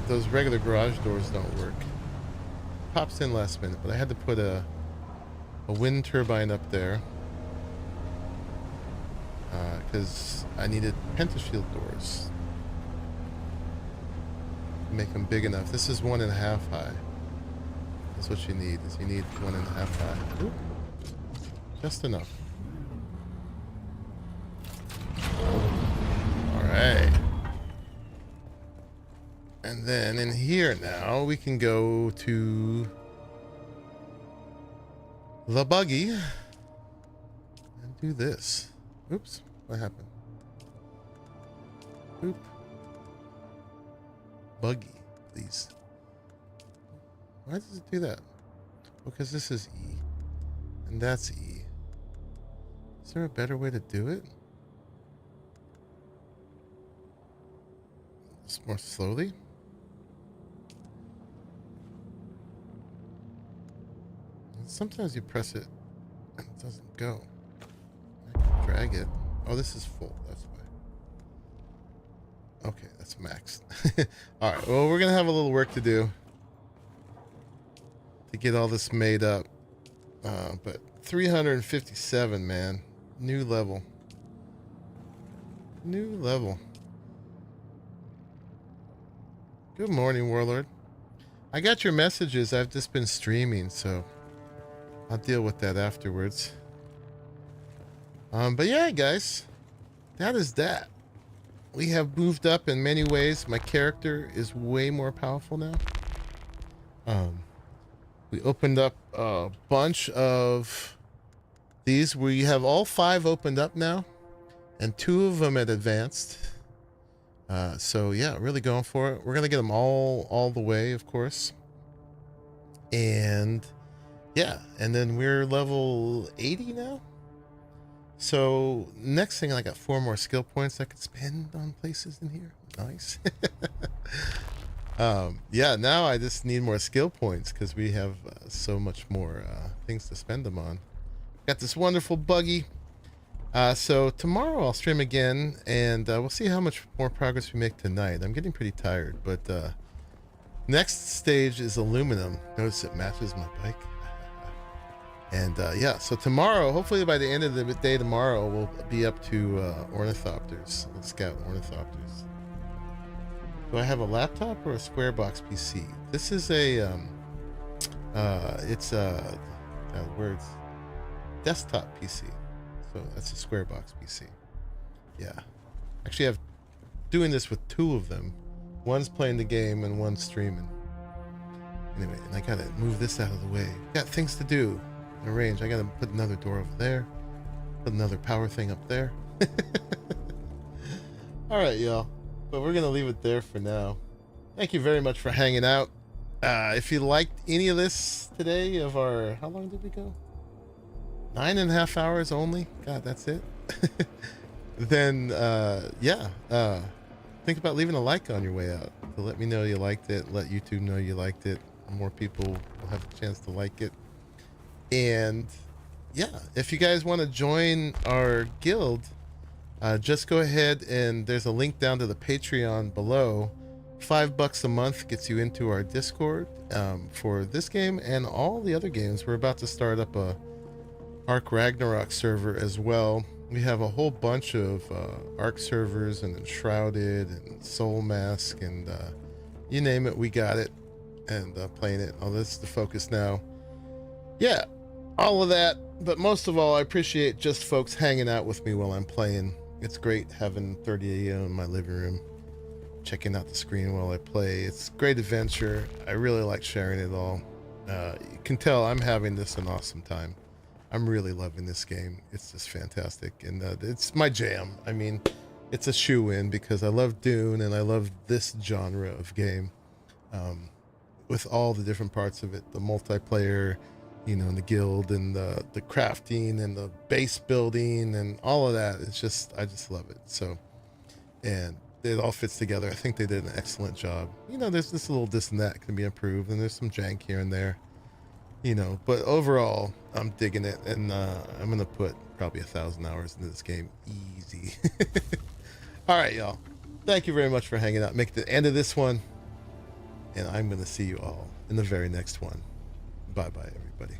those regular garage doors don't work. Pops in last minute, but I had to put a wind turbine up there because I needed pentashield doors. Make them big enough. This is 1.5 high. That's what you need. Is you need 1.5 high. Oop. Just enough. All right. And then in here now we can go to the buggy and do this. Oops, what happened? Oop. Buggy, please. Why does it do that? Because this is E and that's E. Is there a better way to do it? Just more slowly? Sometimes you press it and it doesn't go. I can drag it. Oh, this is full. That's why. Okay, that's maxed. All right. Well, we're going to have a little work to do to get all this made up. But 357, man. New level. New level. Good morning, Warlord. I got your messages. I've just been streaming, so I'll deal with that afterwards. But yeah, guys, that is that. We have moved up in many ways. My character is way more powerful now. We opened up a bunch of these. We have all 5 opened up now, and 2 of them at advanced. So yeah, really going for it. We're gonna get them all the way, of course. And yeah, and then we're level 80 now. So next thing, I got 4 more skill points I could spend on places in here. Nice. Yeah, now I just need more skill points because we have so much more things to spend them on. Got this wonderful buggy. So tomorrow I'll stream again, and we'll see how much more progress we make tonight. I'm getting pretty tired, but next stage is aluminum. Notice it matches my bike. And yeah, so tomorrow, hopefully by the end of the day tomorrow, we'll be up to ornithopters. We'll scout ornithopters. Do I have a laptop or a square box PC? This is a it's a words desktop PC. So that's a square box PC. Yeah. Actually, I'm doing this with 2 of them. One's playing the game and one's streaming. Anyway, and I gotta move this out of the way. Got things to do. Arrange. I gotta put another door over there. Put another power thing up there. All right, y'all. But we're gonna leave it there for now. Thank you very much for hanging out. If you liked any of this today of our, how long did we go? 9.5 hours only. God, that's it. Then yeah, think about leaving a like on your way out to let me know you liked it. Let YouTube know you liked it. More people will have a chance to like it. And yeah, if you guys want to join our guild, just go ahead and there's a link down to the Patreon below. $5 a month gets you into our Discord for this game and all the other games. We're about to start up a Ark Ragnarok server as well. We have a whole bunch of Ark servers and Enshrouded and Soul Mask and you name it, we got it. And playing it. Oh, this is the focus now. Yeah, all of that. But most of all, I appreciate just folks hanging out with me while I'm playing. It's great having 30 AM in my living room, checking out the screen while I play. It's a great adventure. I really like sharing it all. You can tell I'm having this an awesome time. I'm really loving this game. It's just fantastic. And it's my jam. I mean, it's a shoe-in because I love Dune and I love this genre of game. With all the different parts of it, the multiplayer, you know, and the guild and the crafting and the base building and all of that. It's just, I just love it. So, and it all fits together. I think they did an excellent job. You know, there's this little this and that can be improved, and there's some jank here and there, you know, but overall I'm digging it, and I'm gonna put probably 1,000 hours into this game easy. All right, y'all, thank you very much for hanging out. Make the end of this one, and I'm gonna see you all in the very next one. Bye bye, everybody.